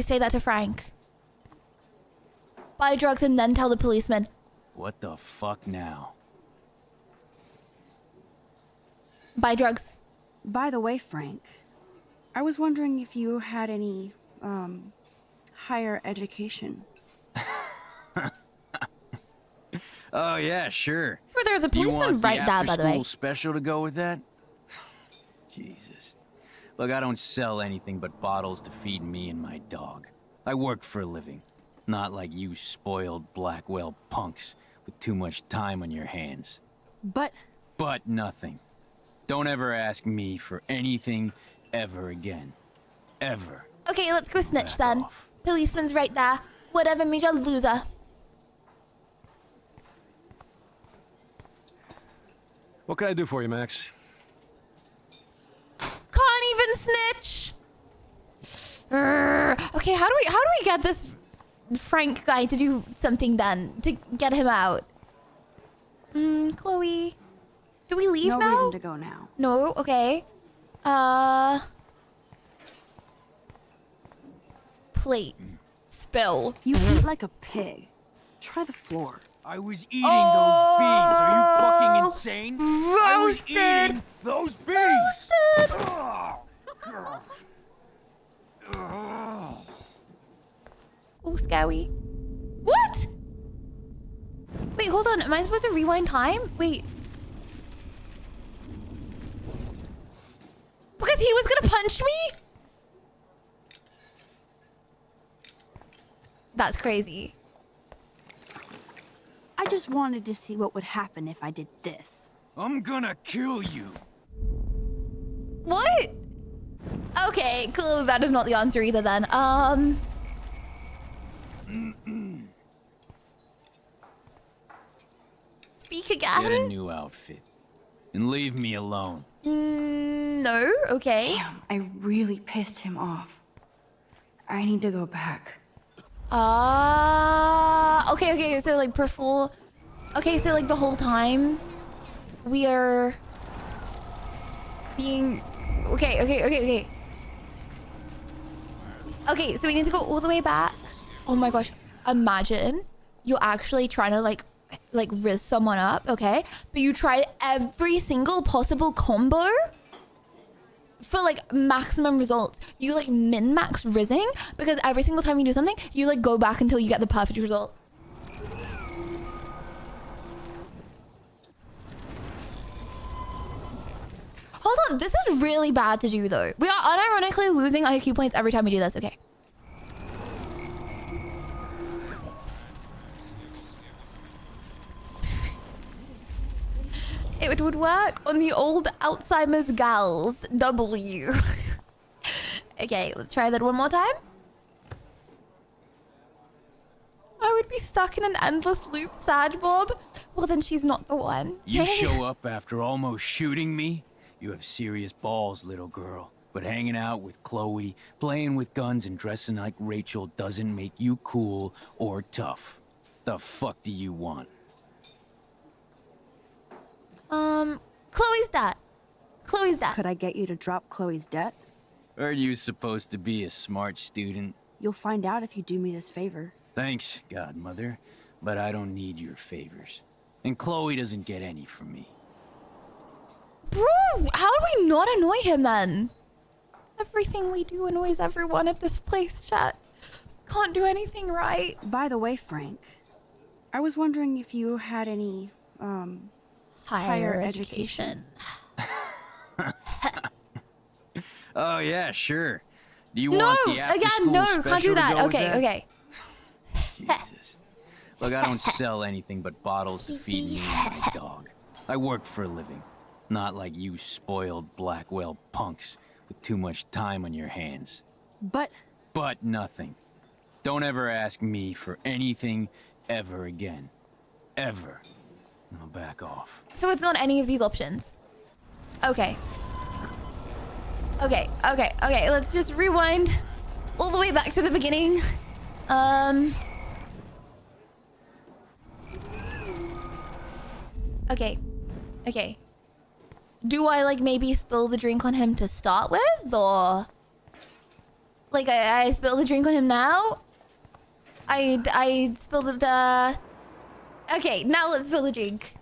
say that to Frank? Buy drugs and then tell the policeman. What the fuck now? Buy drugs. By the way, Frank, I was wondering if you had any, higher education. Oh yeah, sure. Or there's a policeman right there, by the way. School special to go with that? Jesus. Look, I don't sell anything but bottles to feed me and my dog. I work for a living. Not like you spoiled Blackwell punks with too much time on your hands. But nothing. Don't ever ask me for anything ever again. Ever. Okay, let's go snitch then. Policeman's right there. Whatever made you a loser. What can I do for you, Max? Can't even snitch. Okay, how do we get this Frank guy to do something then to get him out? Chloe, do we leave now? No reason to go now. No. Okay. Plate. Spill. You eat like a pig. Try the floor. I was eating those beans. Are you fucking insane? I was eating those beans. Oh, scary. What? Wait, hold on. Am I supposed to rewind time? Wait. Because he was gonna punch me? That's crazy. I just wanted to see what would happen if I did this. I'm gonna kill you. What? Okay, cool. That is not the answer either then. Speak again? Get a new outfit. And leave me alone. No, okay. Damn, I really pissed him off. I need to go back. Okay, so like before... Okay, so like the whole time we are being... Okay. Okay, so we need to go all the way back. Oh my gosh, imagine you're actually trying to like rizz someone up, okay? But you try every single possible combo for like maximum results. You like min-max rizzing because every single time you do something, you like go back until you get the perfect result. Hold on, this is really bad to do though. We are unironically losing IQ points every time we do this, okay? It would work on the old Alzheimer's gals. W. Okay, let's try that one more time. I would be stuck in an endless loop, sad Bob. Well, then she's not the one. You show up after almost shooting me? You have serious balls, little girl. But hanging out with Chloe, playing with guns and dressing like Rachel doesn't make you cool or tough. The fuck do you want? Chloe's debt. Chloe's debt. Could I get you to drop Chloe's debt? Are you supposed to be a smart student? You'll find out if you do me this favor. Thanks, Godmother, but I don't need your favors. And Chloe doesn't get any from me. Bro, how do we not annoy him then? Everything we do annoys everyone at this place, chat. Can't do anything right. By the way, Frank, I was wondering if you had any, higher education. Oh yeah, sure. Do you want the after-school no, can't do that. to go Okay, with okay. Jesus. Look, I don't sell anything but bottles to feed me and my dog. I work for a living. Not like you spoiled Blackwell punks with too much time on your hands. But nothing. Don't ever ask me for anything ever again. Ever. Now back off. So it's not any of these options. Okay. Okay. Let's just rewind all the way back to the beginning. Okay. Do I like maybe spill the drink on him to start with, or Like, I spilled the drink on him now? I spilled the... Okay, now let's spill the drink.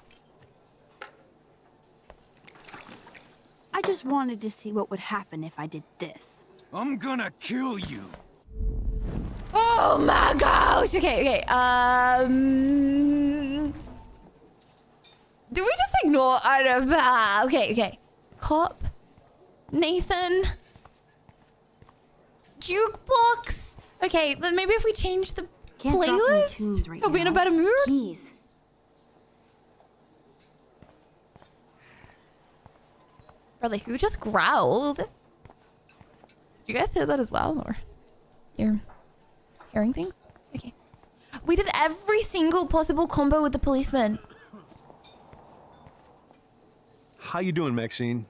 I just wanted to see what would happen if I did this. I'm gonna kill you. Oh my gosh! Okay. Do we just ignore Annabelle? Okay. Cop. Nathan. Jukebox. Okay, then maybe if we change the playlist, he'll be in a better mood. Jeez. Brother, who just growled? Did you guys hear that as well? Or you're hearing things? Okay. We did every single possible combo with the policeman. How you doing, Maxine?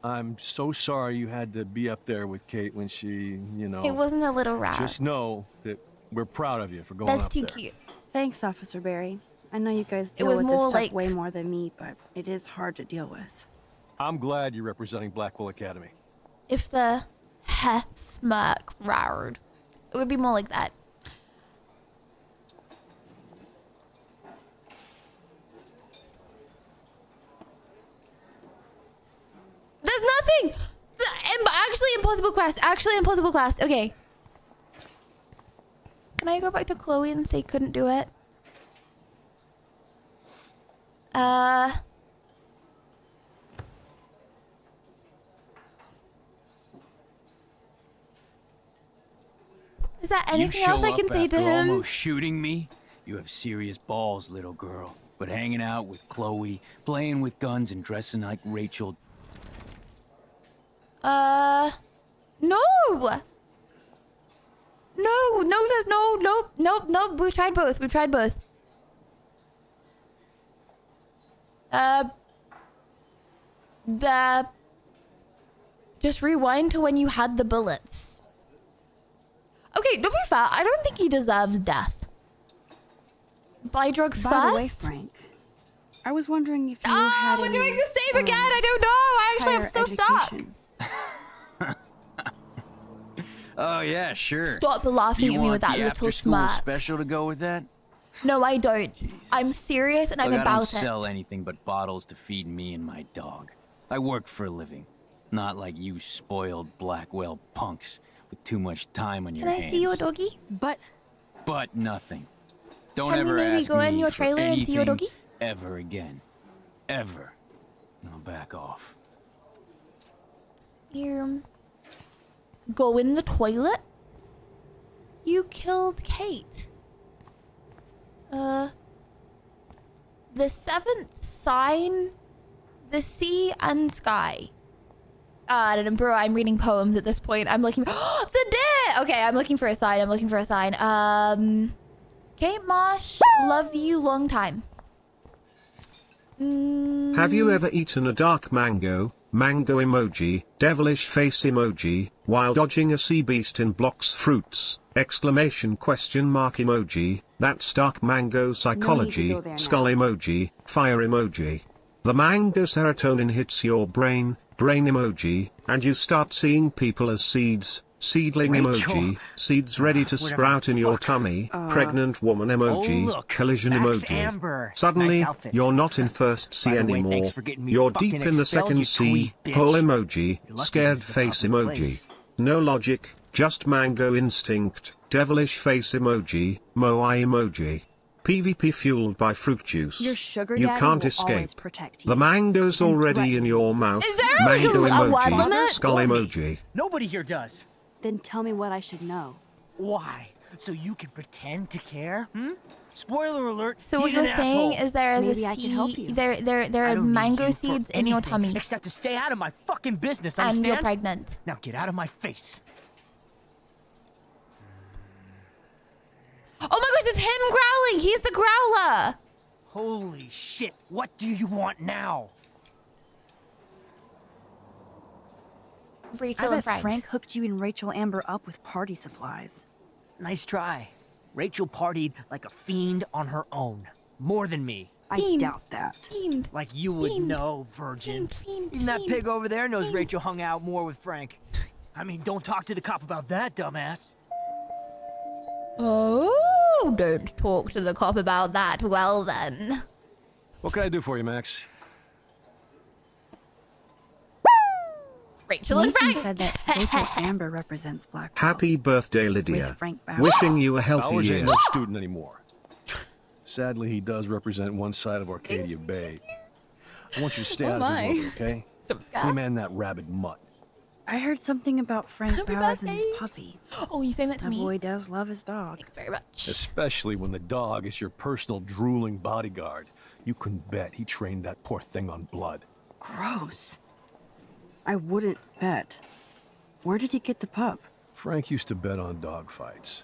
I'm so sorry you had to be up there with Kate when she, you know... It wasn't a little rat. Just know that we're proud of you for going That's up too there. cute. Thanks, Officer Barry. I know you guys deal was with this more stuff like- way more than me, but it is hard to deal with. I'm glad you're representing Blackwell Academy. If the smirk roared, it would be more like that. There's nothing! Actually impossible quest. Okay. Can I go back to Chloe and say couldn't do it? Is there anything else I can say to him? Almost shooting me? You have serious balls, little girl. But hanging out with Chloe, playing with guns and dressing like Rachel. No! Nope. We've tried both. Just rewind to when you had the bullets. Okay, to be fair, I don't think he deserves death. Buy drugs first? By the way, Frank, I was wondering if you had we're any, doing the same again! I don't know! I actually am so stuck! Oh yeah, sure. Stop laughing at me with that you little after school smirk. special to go with that? No, I don't. I'm serious and I'm Look, I about don't it. sell anything but bottles to feed me and my dog. I work for a living, not like you spoiled Blackwell punks with too much time on your Can hands. I see your doggy? But nothing. Don't Can we ever maybe ask go in me your for trailer and see your anything doggy? ever again. Ever. Now back off. Here. Go in the toilet? You killed Kate. The seventh sign, the sea and sky. I don't know, bro, I'm reading poems at this point. I'm looking for the deer! Okay, I'm looking for a sign. Kate Marsh, love you long time. Have you ever eaten a dark mango, mango emoji, devilish face emoji, while dodging a sea beast in blocks fruits, exclamation question mark emoji, that's dark mango psychology, go there skull now. emoji, fire emoji. The mango serotonin hits your brain emoji, and you start seeing people as seeds, seedling Rachel. emoji, seeds ready to Whatever sprout the in your fuck. tummy, pregnant woman emoji, Oh, look, collision Max emoji. Amber. Suddenly, Nice outfit. you're not in first C By the way, anymore. thanks for getting me You're fucking deep in the expelled, second you C, twee bitch. hole emoji, You're lucky scared this is a face public emoji. place. No logic, just mango instinct, devilish face emoji, moai emoji. PvP fueled by fruit juice. Your sugar You daddy can't will escape. always protect you. The mango's And already threaten in your mouth. Is there a Mango word emoji, limit? skull Or me. emoji. Nobody here does. Then tell me what I should know. Why? So you can pretend to care? Spoiler alert. So what he's you're an saying asshole. is there is Maybe a I can help seed, you. there I are don't need mango you for seeds in your anything tummy. Except to stay out of my fucking business, And understand? you're pregnant. Now get out of my face. Oh my gosh, it's him growling! He's the growler! Holy shit, what do you want now? Rachel I and bet Frank. hooked you and Rachel Amber up with party supplies. Nice try. Rachel partied like a fiend on her own. More than me. I doubt that. Fiend. Like you would Fiend. know, virgin. Fiend, Even that fiend, pig over there knows fiend. Rachel hung out more with Frank. I mean, don't talk to the cop about that, dumbass. Oh, don't talk to the cop about that. Well then. What can I do for you, Max? Rachel and Nathan Frank. said that Rachel Amber represents Blackwell. Happy birthday, With Lydia. Frank Bowers. Wishing you a healthy Bowers year. ain't no student anymore. Sadly, he does represent one side of Arcadia Bay. I want you to stay Oh out of my. his way, okay? Hey, man, that rabid mutt. I heard something about Frank Happy Bowers and his birthday. puppy. Oh, you saying that to My me? boy does love his dog. Thanks very much. Especially when the dog is your personal drooling bodyguard. You can bet he trained that poor thing on blood. Gross. I wouldn't bet. Where did he get the pup? Frank used to bet on dog fights.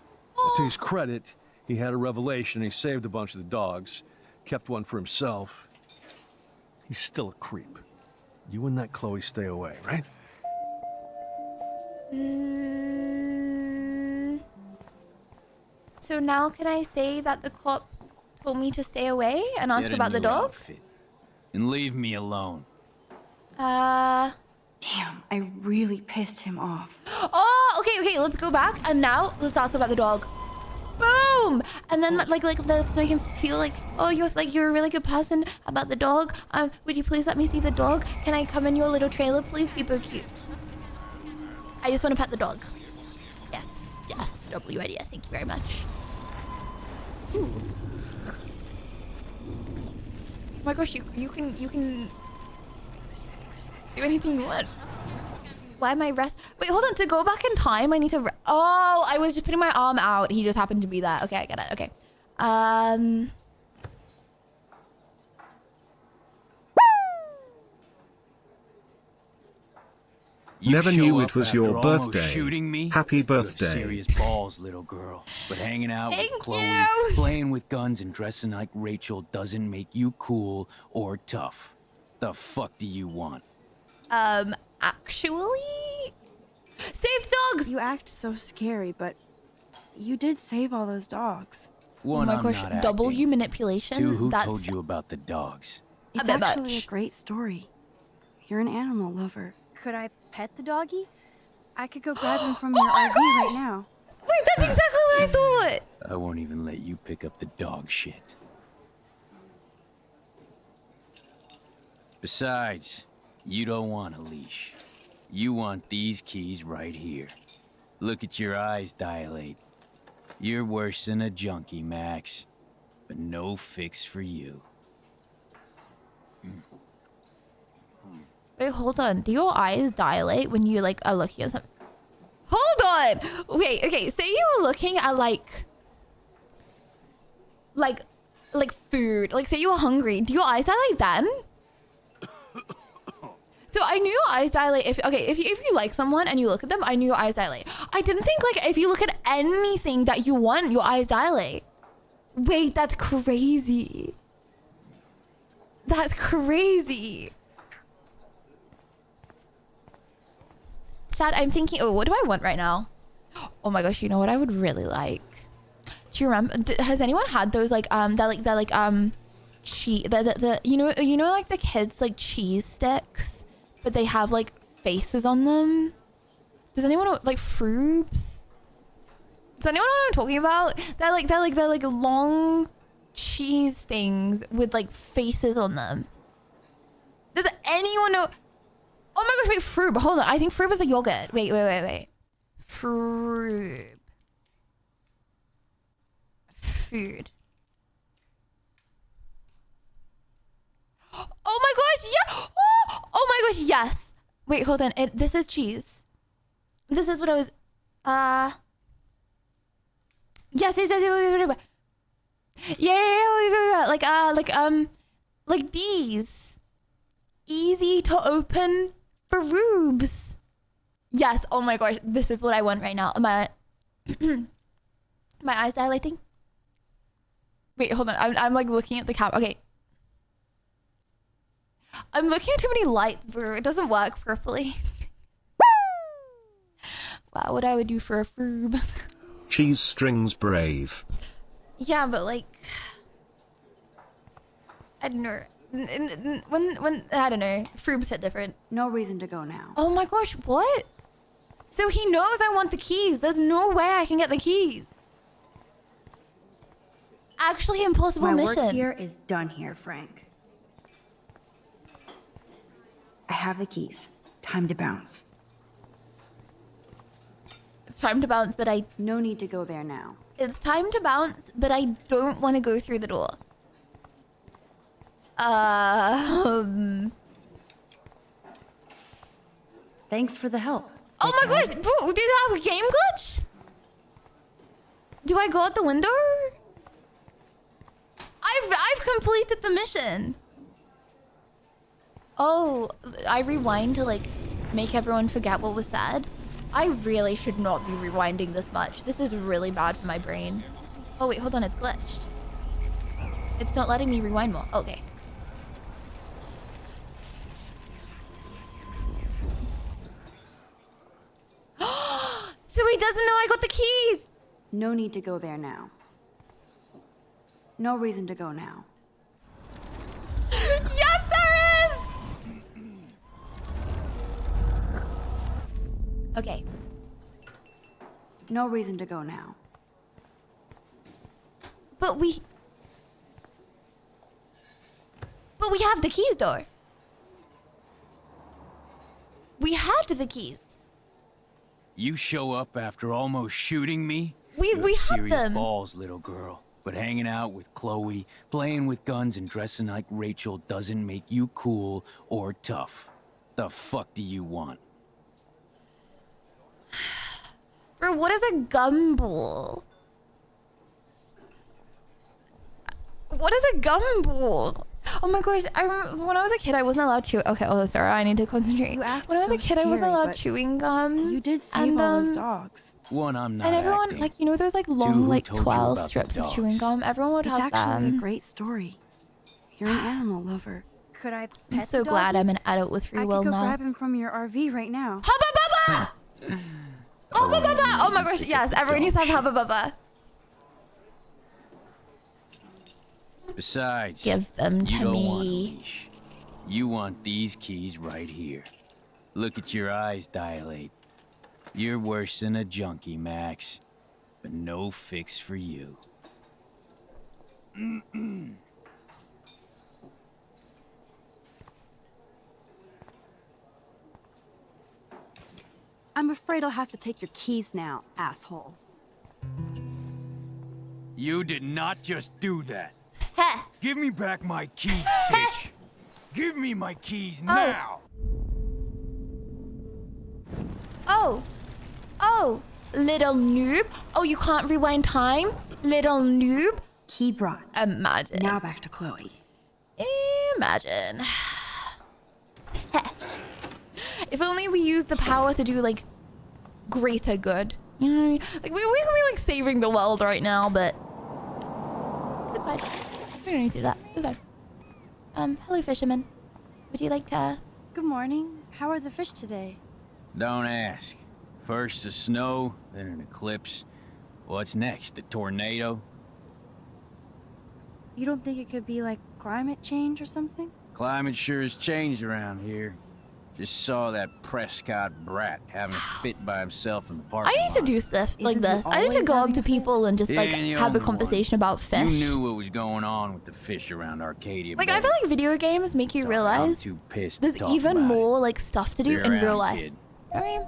To his credit, he had a revelation. He saved a bunch of the dogs, kept one for himself. He's still a creep. You and that Chloe stay away, right? So now can I say that the cop told me to stay away and ask Get a about the new dog? outfit. And leave me alone. Damn, I really pissed him off. Oh, okay, let's go back and now let's ask about the dog. Boom! And then like let's make him feel like, oh, you're a really good person about the dog. Would you please let me see the dog? Can I come in your little trailer, please? Be so cute. I just want to pet the dog. Yes, W idea. Thank you very much. Ooh. Oh my gosh, you can do anything you want. Why am I rest? Wait, hold on. To go back in time, I need to. Oh, I was just putting my arm out. He just happened to be that. Okay, I get it. Okay. Never knew it was after your almost birthday. Shooting me? Happy You have birthday. serious balls, little girl. But hanging out with Chloe, playing with guns and dressing like Rachel doesn't make you cool or tough. The fuck do you want? Actually, save dogs. You act so scary, but you did save all those dogs. One, oh my I'm gosh, not W acting. manipulation. Two, who That's told you about the dogs? It's bit actually much. a great story. You're an animal lover. Could I pet the doggy? I could go grab him from your RV right now. Wait, that's exactly what I thought. I won't even let you pick up the dog shit. Besides, you don't want a leash. You want these keys right here. Look at your eyes dilate. You're worse than a junkie, Max. But no fix for you. Wait, hold on. Do your eyes dilate when you like are looking at something? Hold on. Wait, okay. Say you were looking at like food. Like say you were hungry. Do your eyes dilate then? So I knew your eyes dilate if you like someone and you look at them, I knew your eyes dilate. I didn't think like if you look at anything that you want, your eyes dilate. Wait, that's crazy. That's crazy. Chad, I'm thinking, oh, what do I want right now? Oh my gosh, you know what I would really like? Do you remember, has anyone had those cheese, you know like the kids like cheese sticks, but they have like faces on them? Does anyone know, like Froobs? Does anyone know what I'm talking about? They're like long cheese things with like faces on them. Does anyone know? Oh my gosh, wait, Froob. Hold on. I think Froob is a yogurt. Wait. Froob. Food. Oh my gosh, yeah. Oh my gosh, yes. Wait, hold on. This is cheese. This is what I was. Yes. Yeah. Like these. Easy to open for Roobs. Yes. Oh my gosh. This is what I want right now. My eyes dilating. Wait, hold on. I'm like looking at the camera. Okay. I'm looking at too many lights, bro. It doesn't work properly. Wow, what I would do for a Froob. Cheese strings brave. Yeah, but like, I don't know. When I don't know, Froob's hit different. No reason to go now. Oh my gosh, what? So he knows I want the keys. There's no way I can get the keys. Actually impossible My mission. work here is done here, Frank. I have the keys. Time to bounce. It's time to bounce, but I... No need to go there now. It's time to bounce, but I don't want to go through the door. Thanks for the help. Oh my gosh, bro, did I have a game glitch? Do I go out the window? I've completed the mission. Oh, I rewind to like make everyone forget what was said. I really should not be rewinding this much. This is really bad for my brain. Oh wait, hold on, it's glitched. It's not letting me rewind more. Okay. So he doesn't know I got the keys. No need to go there now. No reason to go now. Yes, there is! Okay. No reason to go now. But we have the keys, though. We had the keys. You show up after almost shooting me? We You have have serious them. balls, little girl. But hanging out with Chloe, playing with guns and dressing like Rachel doesn't make you cool or tough. The fuck do you want? Bro, what is a gumball? What is a gumball? Oh my gosh, I remember when I was a kid, I wasn't allowed to. Okay, oh, sorry, I need to concentrate. When I was a kid, I wasn't allowed chewing gum. You did save all those dogs. One, I'm not And everyone, acting. like, you know, those like long, Two, who like told you 12 about the strips of dogs? chewing gum. Everyone would It's have actually them. a great story. You're an animal lover. Could I I'm pet so the glad doggy? I'm an adult with free I will could go now. grab him from your RV right now. Hubba bubba! Hubba bubba! Oh my gosh, yes, everyone needs to have hubba bubba. Besides, Give them you to don't want a me. leash. You want these keys right here. Look at your eyes dilate. You're worse than a junkie, Max. But no fix for you. I'm afraid I'll have to take your keys now, asshole. You did not just do that. Heh. Give me back my keys, bitch. Give me my keys now. Oh. Oh. Little noob. Oh, you can't rewind time? Little noob. Key brought. Imagine. Now back to Chloe. Imagine. Heh. If only we used the power to do like greater good. You know what I mean? Like we can be like saving the world right now, but it's fine. We don't need to do that. It's fine. Hello fisherman. Would you like to Good morning. How are the fish today? Don't ask. First the snow, then an eclipse. What's next? A tornado? You don't think it could be like climate change or something? Climate sure has changed around here. Just saw that Prescott brat having a fit by himself in the park. I need to do stuff like Isn't he this. I need to always go up having to a fit? people and just like He ain't the have a only conversation about You fish. knew what was going on with the fish around Arcadia. Like I Bay. feel like video games make you I'm realize too pissed to there's talk even about it. more like stuff to do Sit in real around, life. kid. I mean,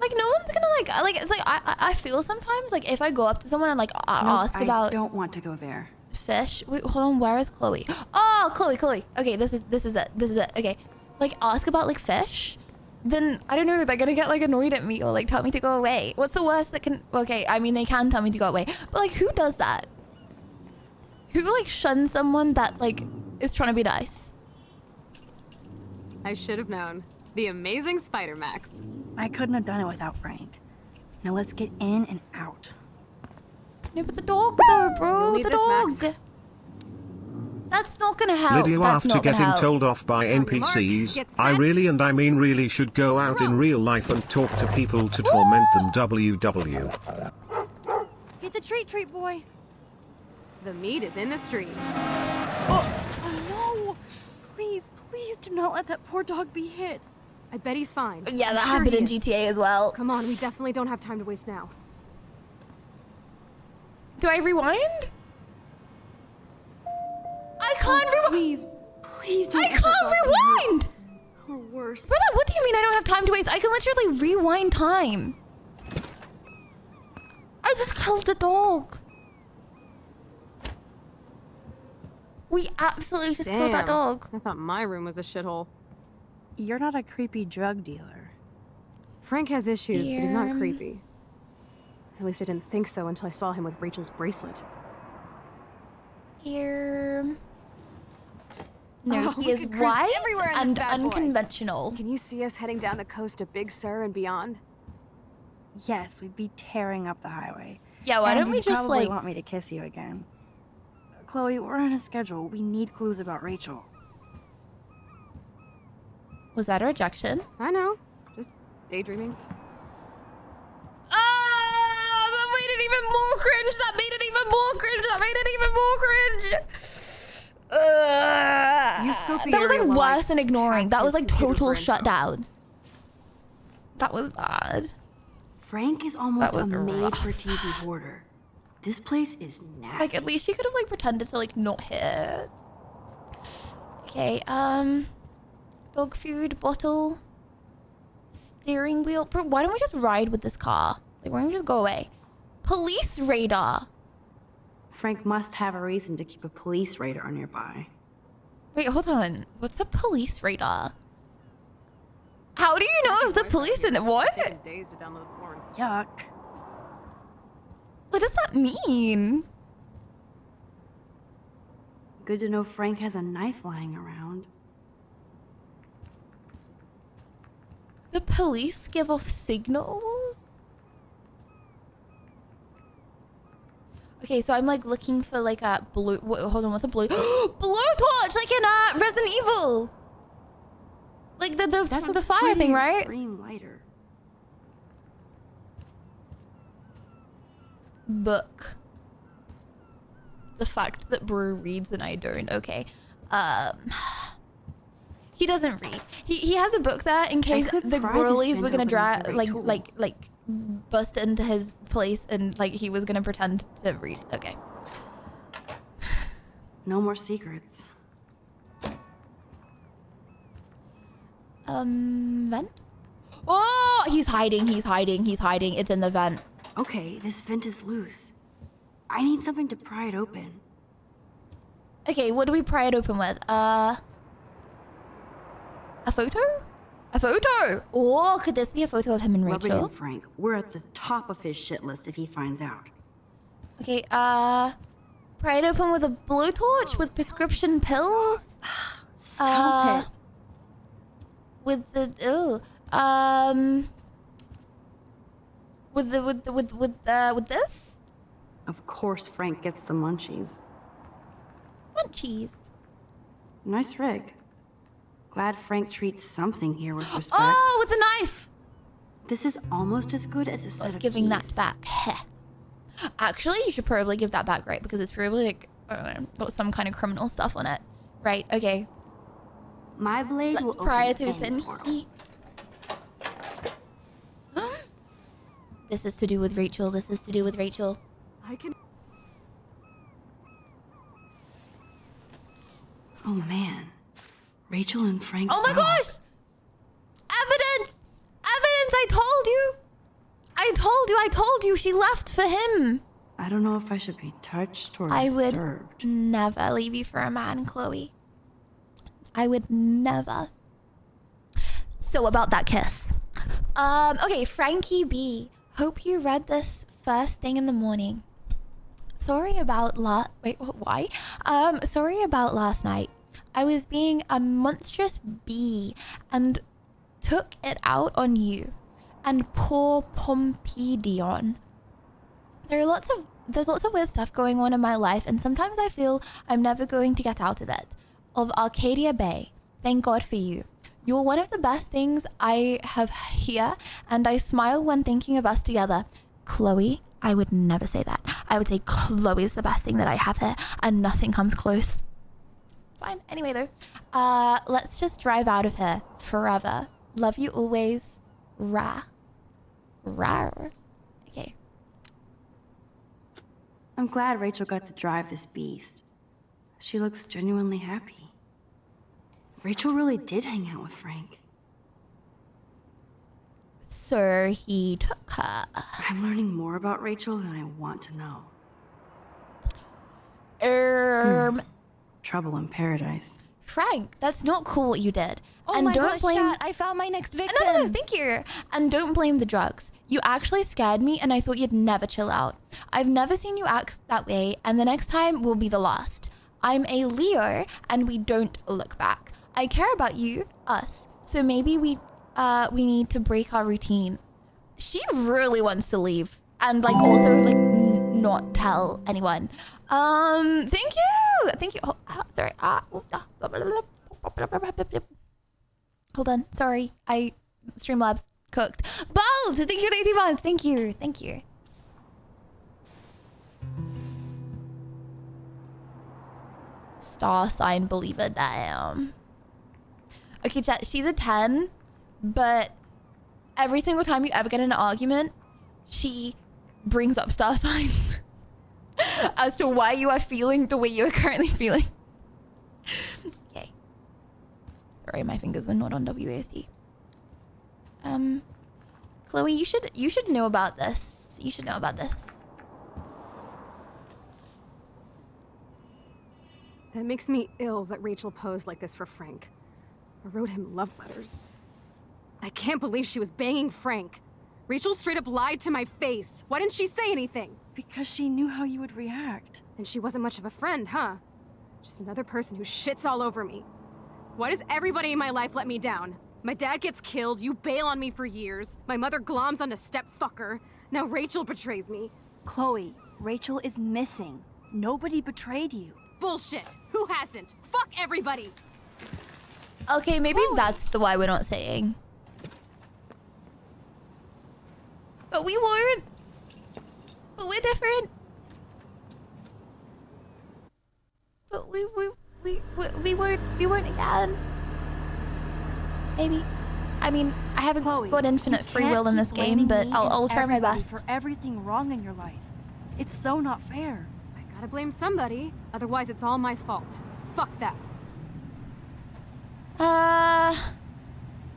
like no one's gonna like it's like I feel sometimes like if I go up to someone and like ask I about don't want to go there. fish. Wait, hold on. Where is Chloe? Oh, Chloe. Okay, this is it. Okay, like ask about like fish. Then I don't know. They're gonna get like annoyed at me or like tell me to go away. What's the worst that can? Okay, I mean they can tell me to go away, but like who does that? Who like shuns someone that like is trying to be nice? I should have known. The amazing Spider Max. I couldn't have done it without Frank. Now let's get in and out. No, but the dog though, bro. You'll need The this, dog. Max. That's not gonna help. Lydia, That's after not gonna getting help. told off by NPCs, Get I set. really and I mean really should go out in real life and talk to people to torment them. WW. Get the treat, boy. The meat is in the street. Oh no! Please do not let that poor dog be hit. I bet he's fine. Yeah, I'm that sure happened he in is. GTA as well. Come on, we definitely don't have time to waste now. Do I rewind? I can't rewind. Please don't. I can't rewind. Or worse. Brother, what do you mean I don't have time to waste? I can literally rewind time. I just killed the dog. We absolutely just killed that dog. I thought my room was a shithole. You're not a creepy drug dealer. Frank has issues, but he's not Here. creepy. At least I didn't think so until I saw him with Rachel's bracelet. Here. No, Oh, he we is could cruise wise everywhere in this and bad boy. unconventional. Can you see us heading down the coast to Big Sur and beyond? Yes, we'd be tearing up the highway. Yeah, why And don't we you'd just probably like... want me to kiss you again. Chloe, we're on a schedule. We need clues about Rachel. Was that a rejection? I know. Just daydreaming. Ah, that made it even more cringe. That made it even more cringe. That made it even more cringe. You scoped the That was area like while I worse than ignoring. That hacked was his like computer total for info. shutdown. That was bad. Frank is almost That was a rough. made-for-TV hoarder. This place is nasty. Like at least she could have like pretended to like not hit. Okay, dog food bottle, steering wheel. Bro, why don't we just ride with this car? Like why don't we just go away? Police radar. Frank must have a reason to keep a police radar nearby. Wait, hold on. What's a police radar? How do you know if the police in it? What? Days to download porn. Yuck. What does that mean? Good to know Frank has a knife lying around. The police give off signals? Okay, so I'm like looking for like a blue. Hold on, what's a blue? Blowtorch, like in Resident Evil. Like the fire thing, right? Extreme lighter. Book. The fact that Brew reads and I don't. Okay. He doesn't read. He has a book there in case could the pry this girlies were vent gonna open with the right tool. like bust into his place and like he was gonna pretend to read. Okay. No more secrets. Vent? Oh, he's hiding. It's in the vent. Okay, this vent is loose. I need something to pry it open. Okay, what do we pry it open with? A photo? A photo! Oh, could this be a photo of him and Rub it Rachel? in, Frank. We're at the top of his shit list if he finds out. Okay, pry it open with a blowtorch with prescription pills? Stop it. With the with this? Of course Frank gets the munchies. Munchies. Nice rig. Glad Frank treats something here with respect. Oh, with the knife! This is almost as good as a set of Giving keys. that back. Heh. Actually, you should probably give that back, right? Because it's probably like, I don't know, got some kind of criminal stuff on it. Right, okay. My blade Let's will pry it open the open. portal. This is to do with Rachel. This is to do with Rachel. I can. Oh man. Rachel and Frank's Oh my dog. gosh! Evidence! Evidence! I told you! I told you she left for him. I don't know if I should be touched or I would disturbed. never leave you for a man, Chloe. I would never. So about that kiss. Okay, Frankie B. Hope you read this first thing in the morning. Sorry about why? Sorry about last night. I was being a monstrous bee and took it out on you and poor Pompedion. There's lots of weird stuff going on in my life, and sometimes I feel I'm never going to get out of it. Of Arcadia Bay, thank God for you. You're one of the best things I have here, and I smile when thinking of us together. Chloe, I would never say that. I would say Chloe's the best thing that I have here, and nothing comes close. Fine. Anyway, though, let's just drive out of here forever. Love you always. Ra. Rar. Okay. I'm glad Rachel got to drive this beast. She looks genuinely happy. Rachel really did hang out with Frank. So he took her. I'm learning more about Rachel than I want to know. Trouble in paradise. Frank, that's not cool what you did. Oh and my don't gosh, blame... chat, I found my next victim. No, thank you. And don't blame the drugs. You actually scared me and I thought you'd never chill out. I've never seen you act that way and the next time will be the last. I'm a Leo and we don't look back. I care about you, us. So maybe we need to break our routine. She really wants to leave and like also like not tell anyone. Thank you. Thank you. Oh, sorry. Hold on. Sorry. Streamlabs cooked. Bold! Thank you, Lazy Month. Thank you. Thank you. Star sign believer. Damn. Okay, chat. She's a 10, but every single time you ever get in an argument, she brings up star signs as to why you are feeling the way you are currently feeling. Okay. Sorry, my fingers were not on WASD. Chloe, you should know about this. You should know about this. That makes me ill that Rachel posed like this for Frank. I wrote him love letters. I can't believe she was banging Frank. Rachel straight up lied to my face. Why didn't she say anything? Because she knew how you would react. And she wasn't much of a friend, huh? Just another person who shits all over me. Why does everybody in my life let me down? My dad gets killed, you bail on me for years. My mother gloms onto stepfucker. Now Rachel betrays me. Chloe, Rachel is missing. Nobody betrayed you. Bullshit! Who hasn't? Fuck everybody! Okay, maybe that's the why we're not saying. But we weren't. But we're different. But we weren't again. Maybe. I mean, I haven't got infinite free will in this game, but I'll try my best. For everything wrong in your life. It's so not fair. I gotta blame somebody, otherwise it's all my fault. Fuck that.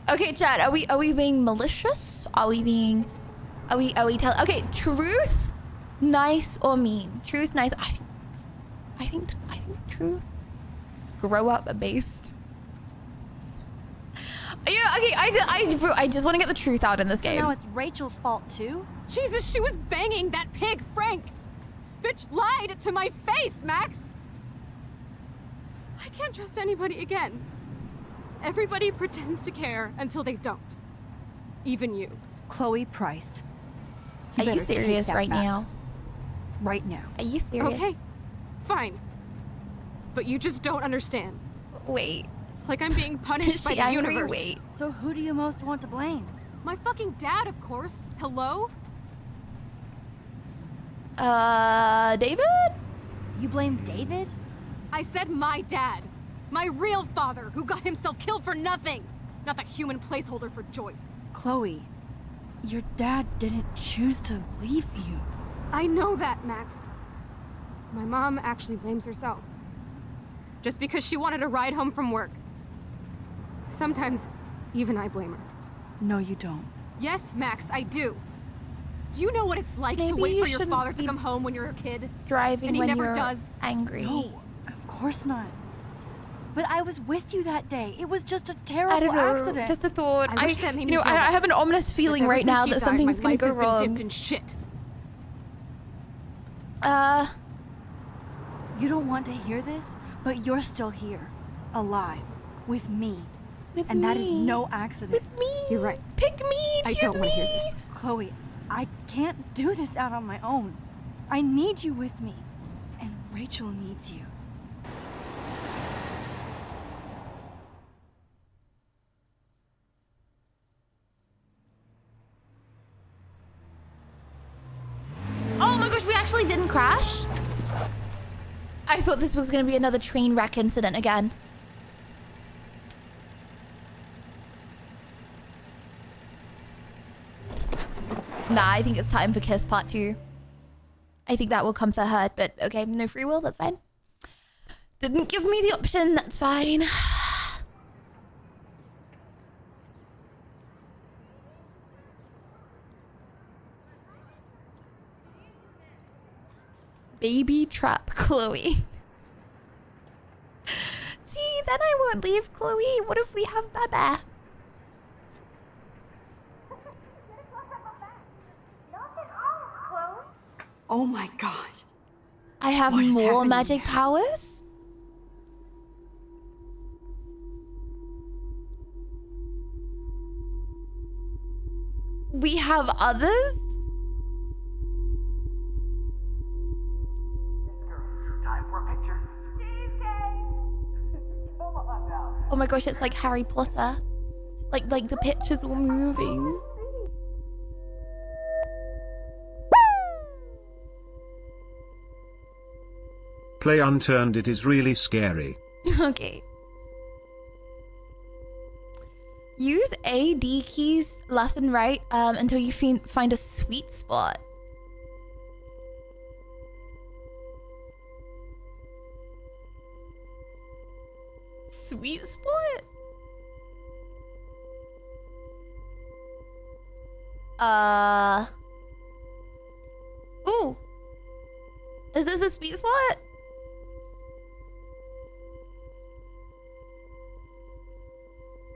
Okay, Chad, are we being malicious? Are we okay, truth, nice or mean? Truth, nice. I think truth. Grow up based. Yeah, okay, I just want to get the truth out in this game. Now it's Rachel's fault too? Jesus, she was banging that pig, Frank! Bitch lied to my face, Max! I can't trust anybody again. Everybody pretends to care until they don't. Even you. Chloe Price. Are you serious right now? Right now. Are you serious? Okay, fine. But you just don't understand. Wait. It's like I'm being punished by the universe. Wait. So who do you most want to blame? My fucking dad, of course. Hello? David? You blame David? I said my dad. My real father, who got himself killed for nothing. Not the human placeholder for Joyce. Chloe, your dad didn't choose to leave you. I know that, Max. My mom actually blames herself. Just because she wanted a ride home from work. Sometimes, even I blame her. No, you don't. Yes, Max, I do. Do you know what it's like to wait for your father to come home when you're a kid? Driving and he when never you're does. Angry. No, of course not. But I was with you that day. It was just a I terrible don't know. accident. Just a thought. I wish that made me feel I better. have an ominous feeling Ever right since now he that died, something's my gonna life go has been wrong. dipped in shit. You don't want to hear this, but you're still here, alive, with me. And that is no accident. With me. You're right. Pick me. I Choose don't want to hear me. this. Chloe, I can't do this out on my own. I need you with me. And Rachel needs you. Oh my gosh, we actually didn't crash? I thought this was gonna be another train wreck incident again. Nah, I think it's time for Kiss Part 2. I think that will come for her, but okay, no free will, that's fine. Didn't give me the option, that's fine. Baby trap Chloe. See, then I won't leave Chloe. What if we have Baba? Oh my god. I have What is more happening magic now? powers? We have others? Oh my gosh, it's like Harry Potter. Like the pictures were moving. Play unturned, it is really scary. Okay. Use A, D keys left and right until you find a sweet spot. Sweet spot? Ooh. Is this a sweet spot?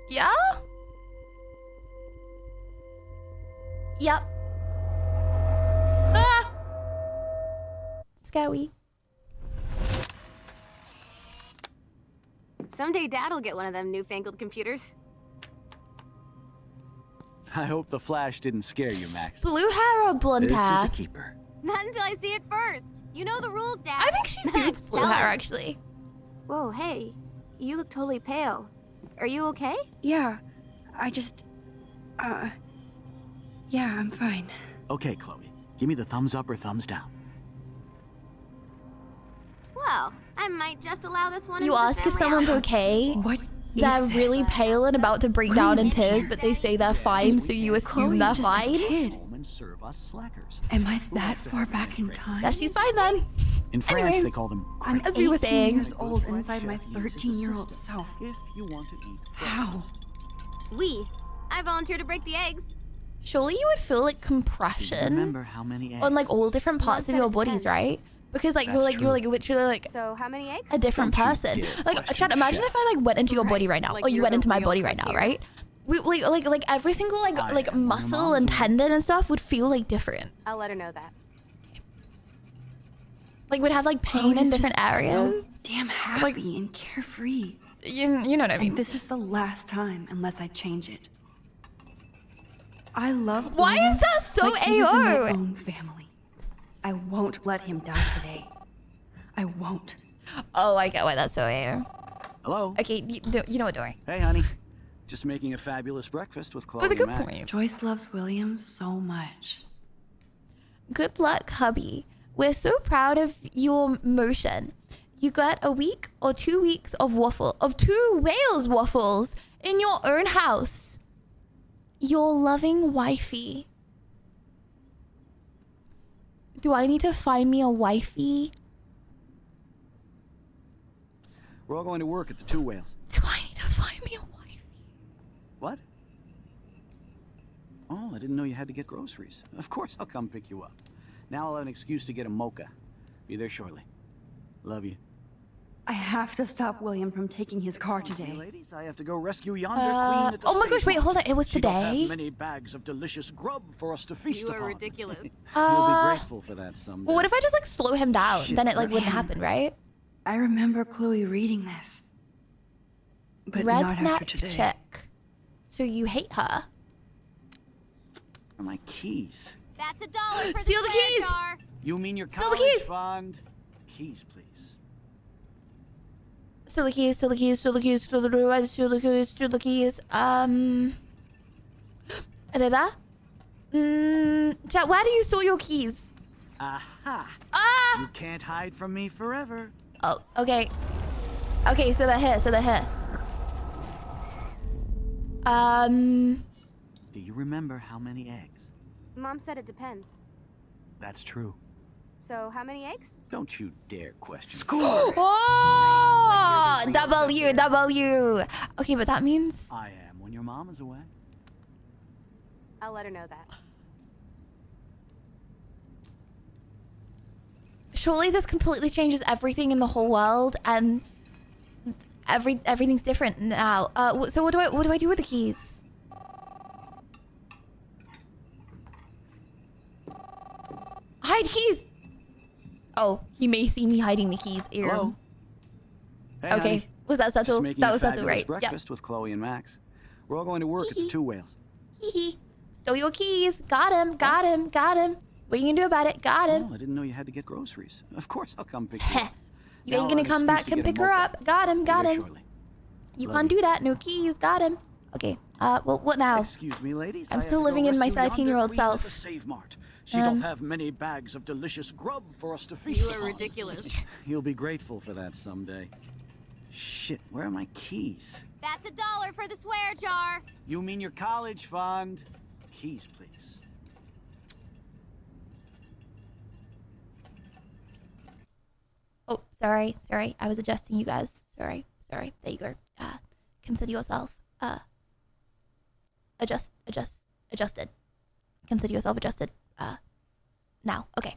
Yeah? Yep. Ah! Scary. Someday Dad'll get one of them newfangled computers. I hope the flash didn't scare you, Max. Blue hair or blonde This hair? is a keeper. Not until I see it first. You know the rules, Dad. I think she suits blue hair, actually. Whoa, hey. You look totally pale. Are you okay? Yeah, I just... yeah, I'm fine. Okay, Chloe. Give me the thumbs up or thumbs down. Well, I might just allow this one You into the ask if family someone's album. okay. What They're is really this? pale and about to break What down do you in miss tears, here? but they say they're fine, so you assume Chloe's they're just a fine. kid. And serve us slackers. Am I that far back in time? Yeah, she's fine then. In France, Anyways, they call them I'm crepes. As we were 18 saying. years old inside my 13-year-old self. If you want to eat. How? I volunteer to break the eggs. Surely you would feel like compression Remember how many eggs? on like all different parts of your bodies, right? Because like you're like literally like So how many eggs? a different Don't you person. dare Like, question Chad, imagine chef. if I like went into your body right now, Like or you you're went the into my real body right cook now, here. right? We like every single like muscle and tendon and stuff would feel like different. I'll let her know that. Like we'd have like pain in Chloe's different just areas. So damn happy and carefree. You know what I mean? And this is the last time unless I change it. I love Why William is that so like he was in my AO? own family. I won't let him die today. I won't. Oh, I get why that's so AO. Hello? Okay, you know what, don't worry. Hey, honey. Just making a fabulous breakfast with Chloe That was a good and Max. point. Joyce loves William so much. Good luck, hubby. We're so proud of your motion. You got a week or 2 weeks of 2 whales waffles in your own house. Your loving wifey. Do I need to find me a wifey? We're all going to work at the Two Whales. Do I need to find me a wifey? What? Oh, I didn't know you had to get groceries. Of course I'll come pick you up. Now I'll have an excuse to get a mocha. Be there shortly. Love you. I have to stop William from taking his car today. Ladies, I have to go rescue yonder queen at the Oh my gosh, wait, hold on. It was She don't have today? many bags of delicious grub for us to feast You are upon. ridiculous. You'll be grateful for that someday. Well, what if I just like slow him down? Shit, Then it like right. wouldn't happen, right? I remember Chloe reading this. But not after Redneck today. chick. So you hate her? Are my keys? That's $1 for Steal the square keys! jar. You mean your Steal the college keys! fund? Keys, please. Steal the keys, steal the keys, steal the keys, steal the keys, steal the keys, steal the keys. Are they there? Chat, where do you store your keys? Aha! Ah! You can't hide from me forever. Oh, okay. Okay, so they're here, Do you remember how many eggs? Mom said it depends. That's true. So how many eggs? Don't you dare question. Oh, W. Okay, but that means I am when your mom is away. I'll let her know that. surely this completely changes everything in the whole world, and everything's different now. So what do I do with the keys? Hide keys. Oh, he may see me hiding the keys. Ew. Hello? Hey, okay, honey. was that subtle? Just making That a was subtle, fabulous right? breakfast with Chloe and Max. We're all going to work at the Two Whales. Hee. Stole your keys. Got him. Got him. Got him. What are you gonna do about it? Got him. Oh, I didn't know you had to get groceries. Of course, I'll come pick you up. You ain't gonna come back and pick her up. Got him. Got him. You can't do that. No keys. Got him. Okay. Well, what now? Excuse me, ladies. I'm still living in my 13-year-old self. She doth have many bags of delicious grub for us to feast You are upon. ridiculous. You'll be grateful for that someday. Shit, where are my keys? That's $1 for the swear jar. You mean your college fund? Keys, please. Oh, sorry. I was adjusting you guys. Sorry. There you go. Consider yourself adjusted. Consider yourself adjusted. Now. Okay.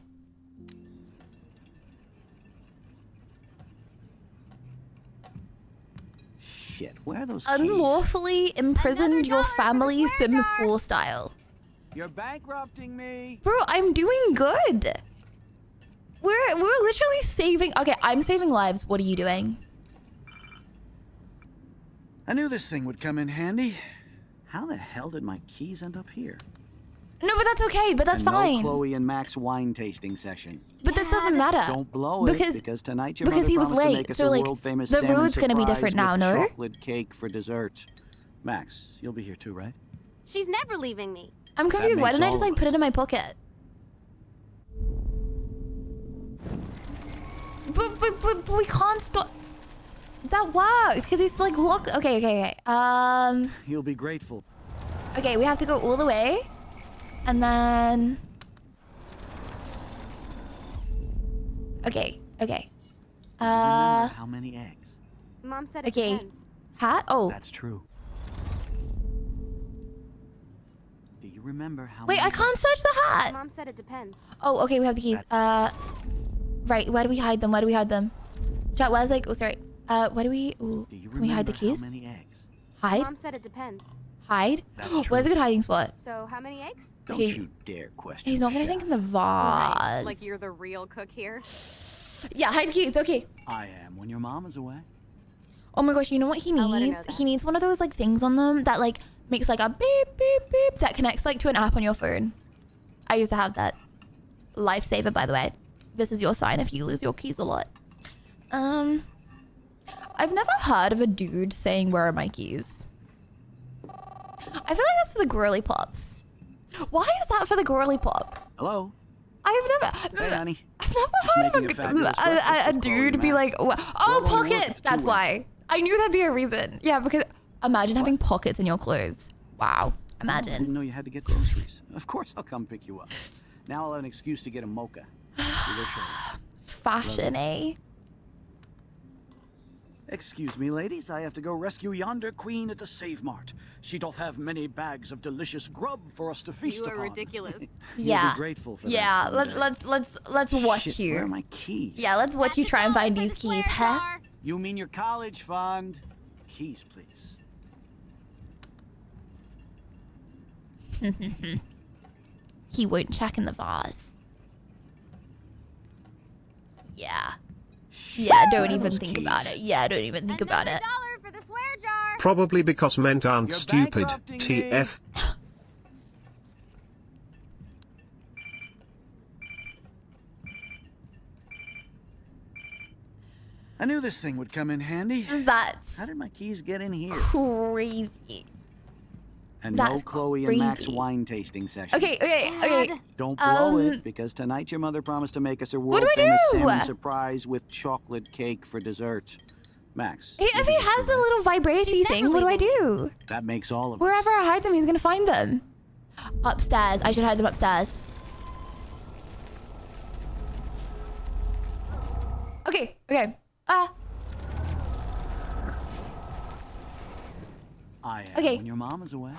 Shit, where are those Unlawfully imprisoned your family Sims 4 style. You're bankrupting me. Bro, I'm doing good. We're literally saving. Okay, I'm saving lives. What are you doing? I knew this thing would come in handy. How the hell did my keys end up here? No, but that's okay. But that's And fine. No Chloe and Max wine tasting session. But this doesn't matter. Don't blow it because tonight your because mother he was promised to late. make us So a like world-famous the salmon road's gonna be surprise different now, with no? chocolate cake for dessert. Max, you'll be here too, right? She's never leaving me. I'm confused. Why makes didn't I all just of like put it in my pocket? But we can't stop. That works because it's like locked. Okay. You'll be grateful. Okay, we have to go all the way, and then. Okay. How many eggs? Mom said it Okay. depends. Hat? Oh. That's true. Do you remember how Wait, many I can't search the hat. Mom said it depends. Oh, okay, we have the keys. Right, where do we hide them? Chat was like, oh, sorry. Where do we, ooh, can we hide the keys? How many eggs? Hide? Mom said it depends. Hide? That's Where's a good hiding spot? So how many eggs? Don't Okay. you dare question. He's not gonna think in the vase. Like you're the real cook here. Yeah, hide keys, okay. I am when your mom is away. Oh my gosh, you know what he I'll let her know needs? that. He needs one of those like things on them that like makes like a beep, beep, beep that connects like to an app on your phone. I used to have that. Lifesaver, by the way. This is your sign if you lose your keys a lot. I've never heard of a dude saying, "Where are my keys?" I feel like that's for the girly pops. Why is that for the girly pops? Hello? I've Hey, never honey. heard making a of fabulous breakfast a with Chloe dude and be Max. like, "Oh, We're going to work pockets." at That's Two why. I knew that'd be a reason. Yeah, because imagine having pockets in your clothes. Wow. I didn't Imagine. know you had to get groceries. Of course, I'll come pick you up. Now I'll have an excuse to get a mocha. Fashion, eh? Excuse me, ladies. I have to go rescue yonder queen at the Save Mart. She doth have many bags of delicious grub for us to feast You are upon. ridiculous. You'll Yeah. be grateful for Yeah, that someday. let's watch Shit, you. Where are my keys? Yeah, let's watch you try and find these keys, huh? You mean your college fund? Keys, please. He won't check in the vase. Yeah. Yeah, don't even think about it. Yeah, don't even think about it. $1 for the swear jar. Probably because men aren't stupid. TF. I knew this thing would come in handy. That's How did my keys get in here? crazy. And That's no Chloe and Max crazy. wine tasting session. Okay. Don't blow it, because tonight your mother promised to make us a What do I world-famous do? salmon surprise with chocolate cake for dessert. Max. If you'll he be here has too, the right? little vibratey thing, what do I do? That makes all of us. Wherever I hide them, he's gonna find them. Upstairs. I should hide them upstairs. Okay, okay. Okay. When your mom is away.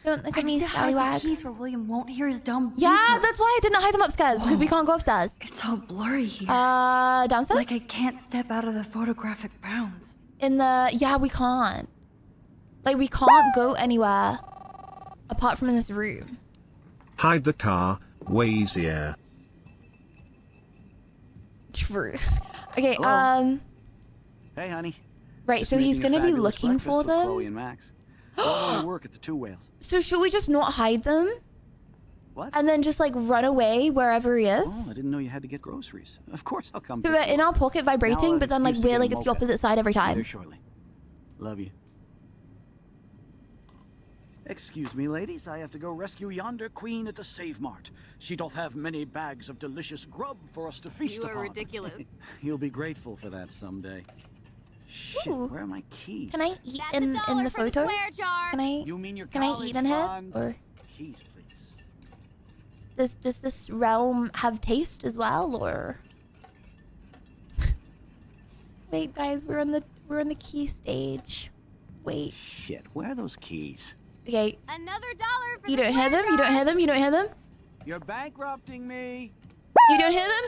Don't look I at me, need to hide the scallywags. keys where William won't hear his dumb Yeah, beepers. that's why I didn't hide them upstairs, because we can't go upstairs. It's all blurry here. Downstairs? Like I can't step out of the photographic bounds. Yeah, we can't. Like, we can't go anywhere apart from in this room. Hide the car, way easier. True. Okay, Hello? Hey, honey. Right, Just so he's making a gonna be fabulous looking breakfast for with them. Chloe and Max. We're going to work at the Two Whales. So should we just not hide them? What? And then just like run away wherever he is? Oh, I didn't know you had to get groceries. Of course I'll come. So pick they're you in up. our pocket Now I'll vibrating, have but then like excuse to we're get like a at the moped. opposite side every Be there time. shortly. Love you. Excuse me, ladies. I have to go rescue yonder queen at the Save Mart. She doth have many bags of delicious grub for us to feast upon. You are ridiculous. You'll be grateful for that someday. Shit, Ooh. where are my keys? Can I eat in the photo? Can I? You mean your Can I college eat in here? fund? Or Keys, please. does this realm have taste as well? Or wait, guys, we're on the key stage. Wait. Shit, where are those keys? Okay. Another $1 for You don't hear them? You don't hear them? You don't hear them? You're bankrupting me. You don't hear them?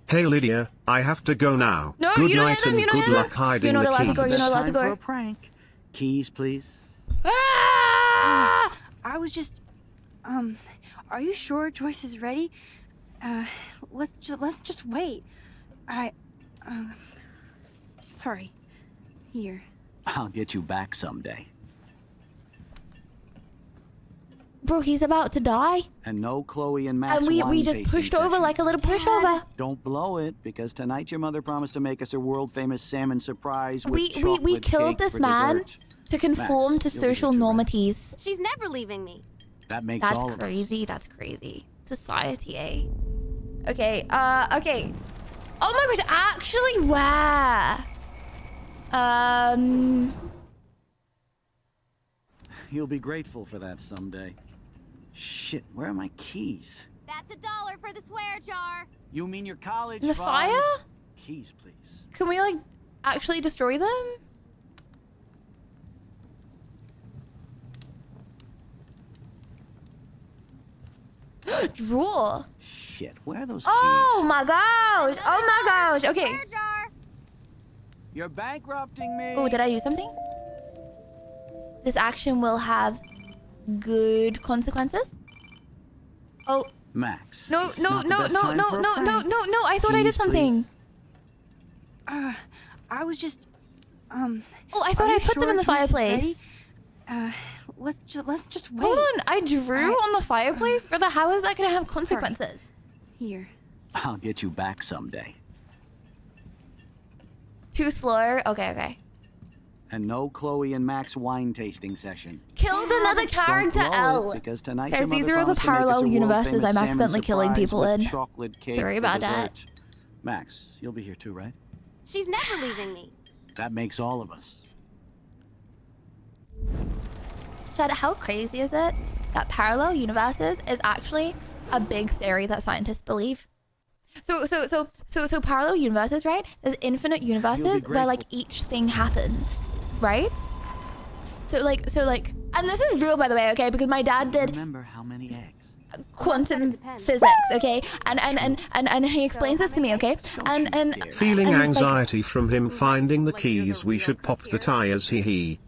Hey Lydia, I have to go now. No, Good you don't night hear them, and you don't good hear them. luck hiding You're not the allowed to keys. go, you're not allowed to Time for go. a prank. Keys, please. Ah! I was just, are you sure Joyce is ready? Let's just wait. Sorry. Here. I'll get you back someday. Bro, he's about to die. And no Chloe and Max And we wine just tasting pushed over session. like a little pushover. Don't blow it, because tonight your mother promised to make us a world-famous salmon surprise with We chocolate killed cake this for man dessert. to conform Max, to you'll be social here too, right? normities. She's never leaving me. That makes That's all of us. crazy. That's crazy. Society, eh? Okay. Okay. Oh my gosh. Actually, where? You'll be grateful for that someday. Shit, where are my keys? That's $1 for the swear jar. You mean your college The fund? fire? Keys, please. Can we like actually destroy them? Draw. Shit, where are those Oh keys? my gosh. Oh my gosh. Okay. Swear jar. You're bankrupting me. Oh, did I do something? This action will have good consequences. Oh. Max. No, this is no, not the no, best no, time no, for a no, no, prank. no, no. I thought I did Keys, something. I was just, Oh, I thought are I you put them sure in the Joyce is ready? fireplace. Let's just wait. Hold on, I drew on the fireplace? Brother, how is that gonna have consequences? Here. I'll get you back someday. Too slow? Okay. And no Chloe and Max wine tasting session. Killed another character, Don't blow L. it, because tonight Guys, your these mother are all the promised to make us a parallel universes world-famous I'm salmon accidentally killing surprise people with in. chocolate cake Sorry for about that. dessert. Max, you'll be here too, right? She's never leaving me. That makes all of us. Chad, how crazy is it that parallel universes is actually a big theory that scientists believe? So parallel universes, right? There's infinite universes where like each thing happens, right? So like, and this is real by the way, okay? Because my dad did Remember how many eggs? quantum physics, okay? And he explains this to me, okay? And Feeling and, like, anxiety from him finding the keys, we should pop the tires, hee.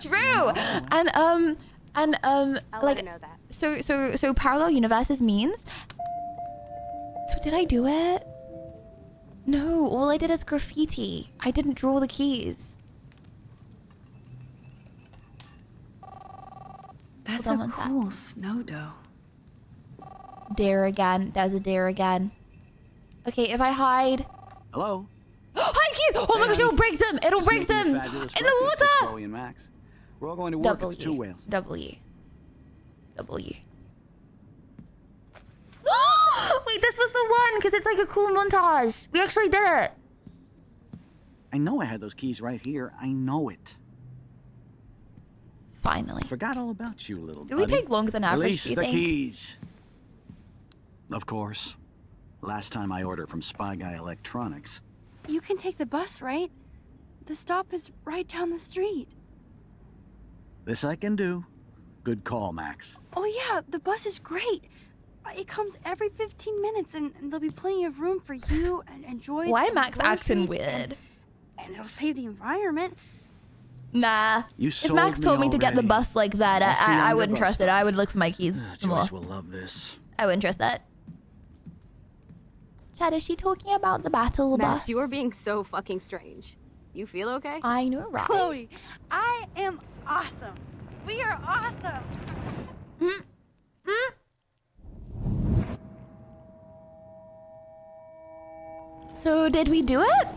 True. And like so parallel universes means. So did I do it? No, all I did is graffiti. I didn't draw the keys. That's Hold a on one sec. cool snow dough. Deer again. There's a deer again. Okay, if I hide. Hello? Hi, keys! Oh my gosh, it'll break them! It'll Just break making them! a fabulous In the breakfast with water! Chloe and Max. We're all going to work at the Two Whales. W. Wait, this was the one, because it's like a cool montage. We actually did it. I know I had those keys right here. I know it. Finally. Forgot all about you, little Do we buddy. take longer than average, Release do you the think? keys. Of course. Last time I ordered from Spy Guy Electronics. You can take the bus, right? The stop is right down the street. This I can do. Good call, Max. Oh yeah, the bus is great. It comes every 15 minutes and there'll be plenty of room for you and Joyce. Why and Max acting groceries weird? And it'll save the environment. Nah. You If Max told me to get the already. bus like that, Off the I younger wouldn't bus trust it. I would look for my keys some more. Joyce will love this. I wouldn't trust that. Chad, is she talking about the battle Max, bus? you are being so fucking strange. You feel okay? I know, right? Chloe, I am awesome. We are awesome. So did we do it?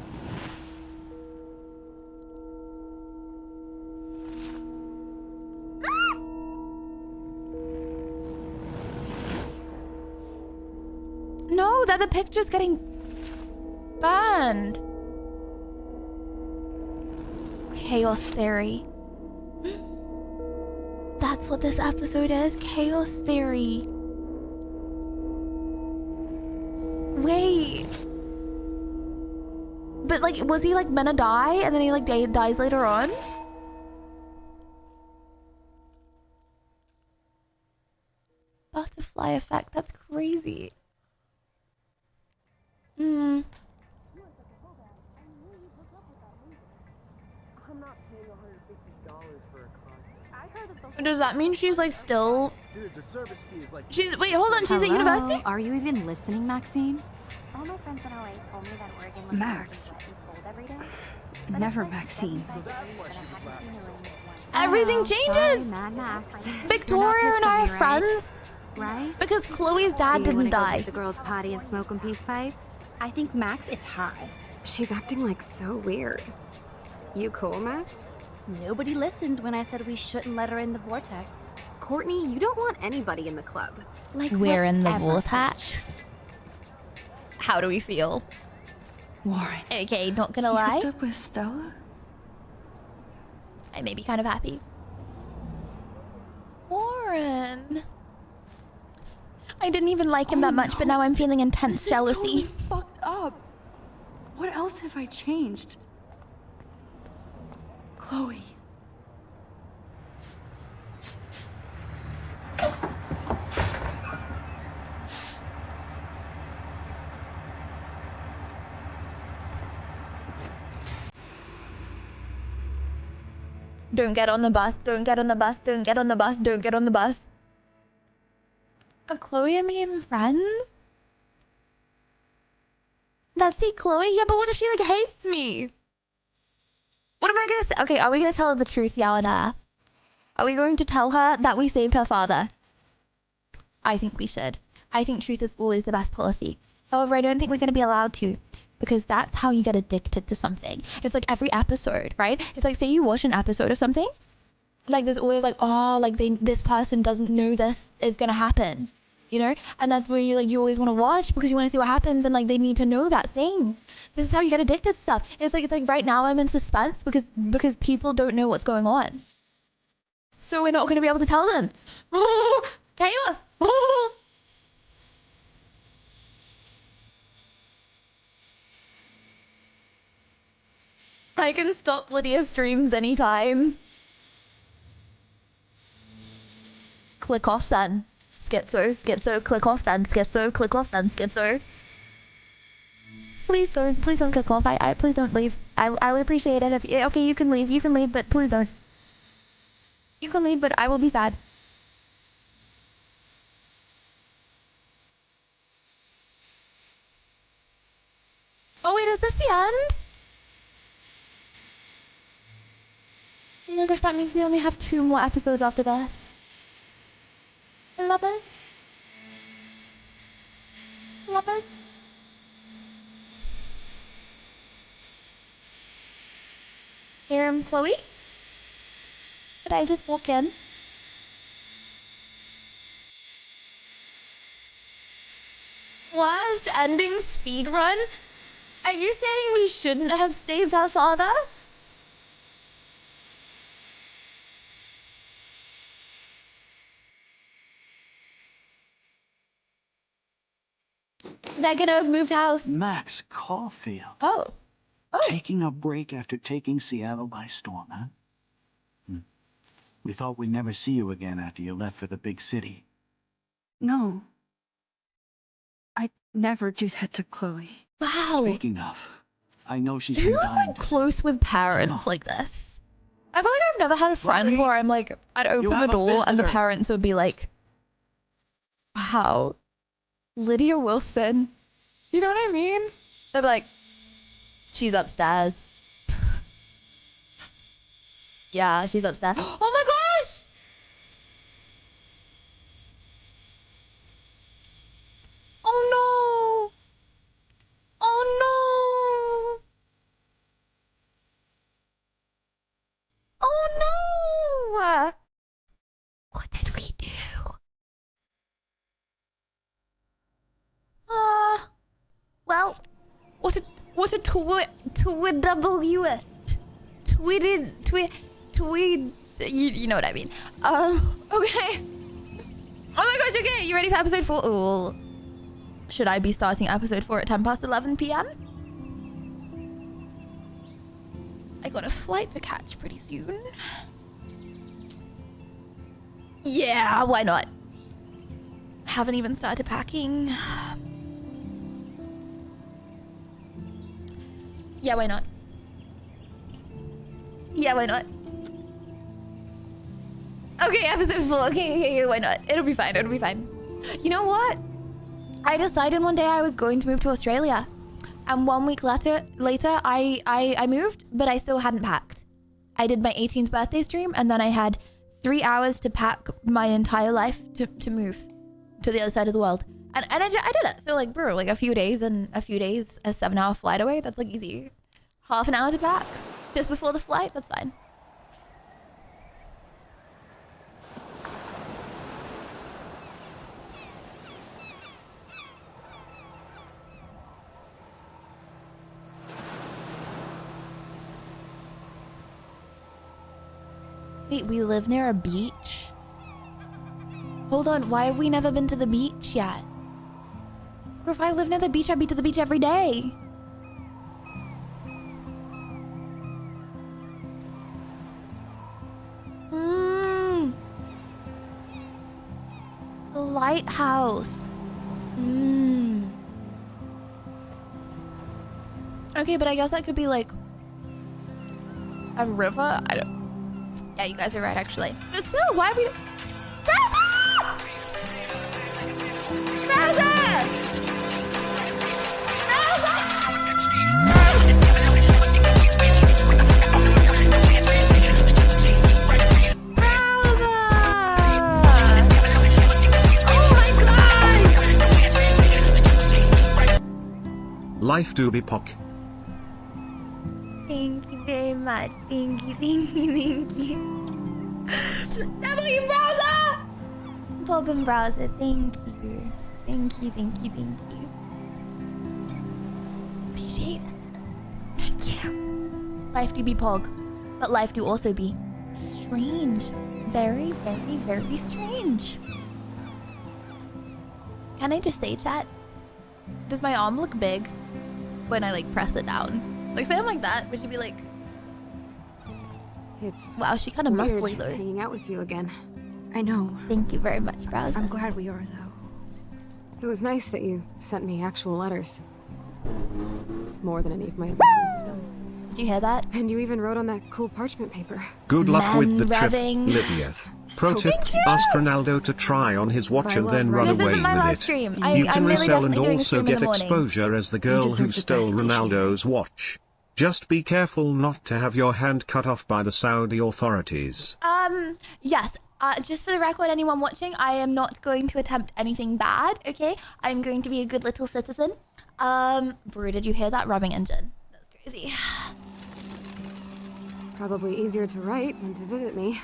No, that the picture's getting banned. Chaos theory. That's what this episode is. Chaos theory. Wait. But like, was he like gonna die and then he like dies later on? Butterfly effect. That's crazy. Hmm. Does that mean she's like still? She's wait, hold on. She's at university. Are you even listening, Maxine? All my friends in LA told me that Oregon was Max. cold every day. Never Maxine. Everything changes. Mad Max. Victoria and I are friends Right? because Chloe's dad Do you wanna didn't go die. to the girls' party and smoke a peace pipe? I think Max is high. She's acting like so weird. You cool, Max? Nobody listened when I said we shouldn't let her in the vortex. Courtney, you don't want anybody in the club. Like We're in the whatever. vortex. How do we feel? Warren. Okay, not gonna You lie. hooked up with Stella? I may be kind of happy. Warren. I didn't even like him that much, but now I'm feeling intense jealousy. Totally fucked up. What else have I changed? Chloe. Don't get on the bus, don't get on the bus, don't get on the bus, don't get on the bus. Are Chloe and me even friends? That's it, Chloe? Yeah, but what if she like hates me? What am I gonna say? Okay, are we gonna tell her the truth, yeah or nah? Are we going to tell her that we saved her father? I think we should. I think truth is always the best policy. However, I don't think we're gonna be allowed to. Because that's how you get addicted to something. It's like every episode, right? It's like, say you watch an episode of something, like there's always like, oh, like this person doesn't know this is gonna happen, you know? And that's where you always want to watch because you want to see what happens, and like they need to know that thing. This is how you get addicted to stuff. It's like right now I'm in suspense because people don't know what's going on. So we're not gonna be able to tell them. Chaos. I can stop Lydia's streams anytime. Click off then. Schizo, click off then. Schizo, click off then. Schizo. Please don't click off. I please don't leave. I would appreciate it if you, okay, you can leave, but please don't. You can leave, but I will be sad. Oh wait, is this the end? I guess that means we only have 2 more episodes after this. Lovers? Lovers? Here, Chloe? Did I just walk in? Last ending speedrun? Are you saying we shouldn't have saved our father? They're gonna have moved house. Max Caulfield. Oh. Taking a break after taking Seattle by storm, huh? We thought we'd never see you again after you left for the big city. No. I'd never do that to Chloe. Wow. Speaking of, I know she's Who's been dying like to close with parents like this? I feel like I've never had a friend where I'm like, I'd open the door and the parents would be like, wow, Lydia Wilson. You know what I mean? They'd be like, she's upstairs. Yeah, she's upstairs. Oh my gosh! Oh no! Oh no! Oh no! What did we do? Well, what a Wist. You know what I mean. Okay. Oh my gosh, okay, you ready for episode 4? Ooh. Should I be starting episode 4 at 11 p.m? I got a flight to catch pretty soon. Yeah, why not? Haven't even started packing. Yeah, why not? Yeah, why not? Okay, episode 4. Okay, why not? It'll be fine, it'll be fine. You know what? I decided one day I was going to move to Australia. And 1 week later, I moved, but I still hadn't packed. I did my 18th birthday stream, and then I had 3 hours to pack my entire life to move to the other side of the world. And I did it. So like, bro, like a few days, a 7-hour flight away, that's like easy. Half an hour to pack just before the flight, that's fine. Wait, we live near a beach? Hold on, why have we never been to the beach yet? Or if I lived near the beach, I'd be to the beach every day. Lighthouse. Okay, but I guess that could be like a river. I don't. Yeah, you guys are right, actually. But still, why have we? Life do be pock. Thank you very much. Thank you, thank you, thank you. W browser! Bob and browser, thank you. Thank you, thank you, thank you. Appreciate it. Thank you. Life do be pog. But life do also be strange. Very, very, very strange. Can I just say, chat? Does my arm look big when I like press it down? Like say I'm like that, would you be like, it's wow, she kind of muscly though. Hanging out with you again. I know. Thank you very much, browser. I'm glad we are though. It was nice that you sent me actual letters. It's more than any of my other friends have done. Did you hear that? And you even wrote on that cool parchment paper. Good luck Man with the trip, rubbing. Lydia. Pro tip, ask Ronaldo to try on his watch and then run This away isn't my with last it. stream. You I'm can really resell and definitely doing a also stream in get the morning. exposure as the girl who deserve the stole best, Ronaldo's watch. Just be careful not to have your hand cut off by the Saudi authorities. Yes. Just for the record, anyone watching, I am not going to attempt anything bad, okay? I'm going to be a good little citizen. Brew, did you hear that rubbing engine? That's crazy. Probably easier to write than to visit me.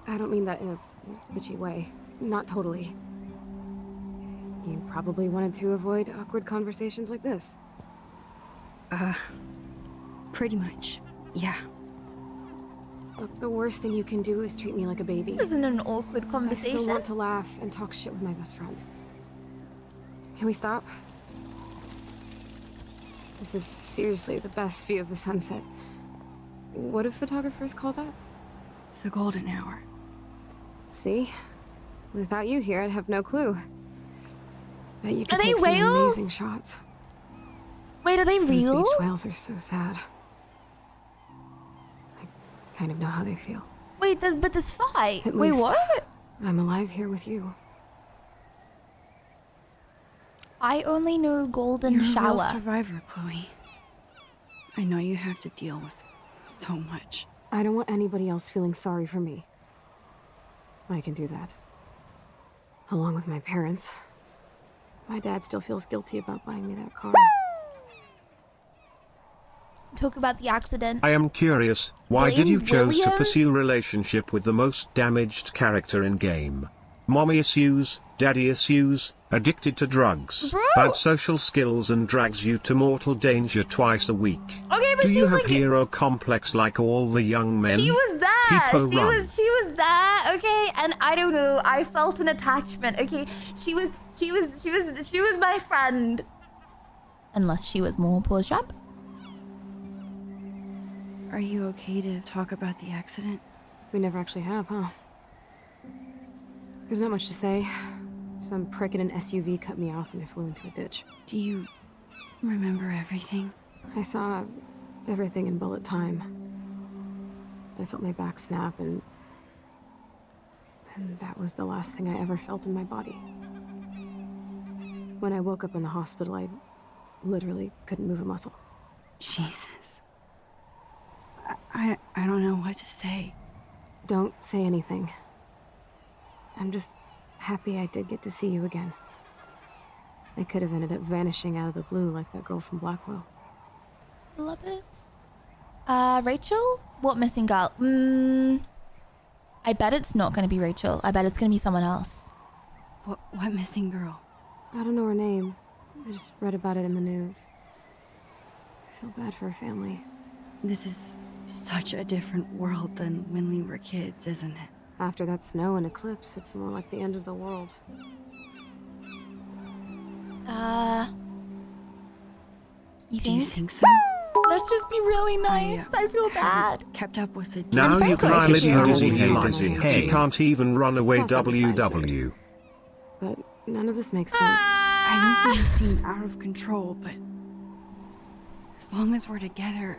I don't mean that in a bitchy way. Not totally. You probably wanted to avoid awkward conversations like this. Pretty much. Yeah. Look, the worst thing you can do is treat me like a baby. This isn't an awkward I conversation. still want to laugh and talk shit with my best friend. Can we stop? This is seriously the best view of the sunset. What do photographers call that? The golden hour. See? Without you here, I'd have no clue. Bet you could Are they take some whales? amazing shots. Wait, are they Those real? beach whales are so sad. I kind of know how they feel. Wait, but this fight. At Wait, least what? I'm alive here with you. I only know golden You're a real shower. survivor, Chloe. I know you have to deal with so much. I don't want anybody else feeling sorry for me. I can do that. Along with my parents. My dad still feels guilty about buying me that car. Talk about the accident. I am curious, why did Blame you choose to William? pursue relationship with the most damaged character in game? Mommy issues, daddy issues, addicted to drugs, Bro. bad social skills and drags you to mortal danger twice a week. Okay, but Do she you was have like, hero complex like all the young men? she was there. People run. She was there. Okay, and I don't know. I felt an attachment. Okay, she was my friend. Unless she was more push up. Are you okay to talk about the accident? We never actually have, huh? There's not much to say. Some prick in an SUV cut me off and I flew into a ditch. Do you remember everything? I saw everything in bullet time. I felt my back snap and that was the last thing I ever felt in my body. When I woke up in the hospital, I literally couldn't move a muscle. Jesus. I don't know what to say. Don't say anything. I'm just happy I did get to see you again. I could have ended up vanishing out of the blue like that girl from Blackwell. Lapis? Rachel? What missing girl? I bet it's not gonna be Rachel. I bet it's gonna be someone else. What missing girl? I don't know her name. I just read about it in the news. I feel bad for her family. This is such a different world than when we were kids, isn't it? After that snow and eclipse, it's more like the end of the world. Do you think so? Let's just be really nice. I feel bad. Kept up with it. Now you cry Frankly, little if dizzy you- hazy. Hey. She can't even run away Possibly WW. But none of this makes sense. I know things seem out of control, but as long as we're together,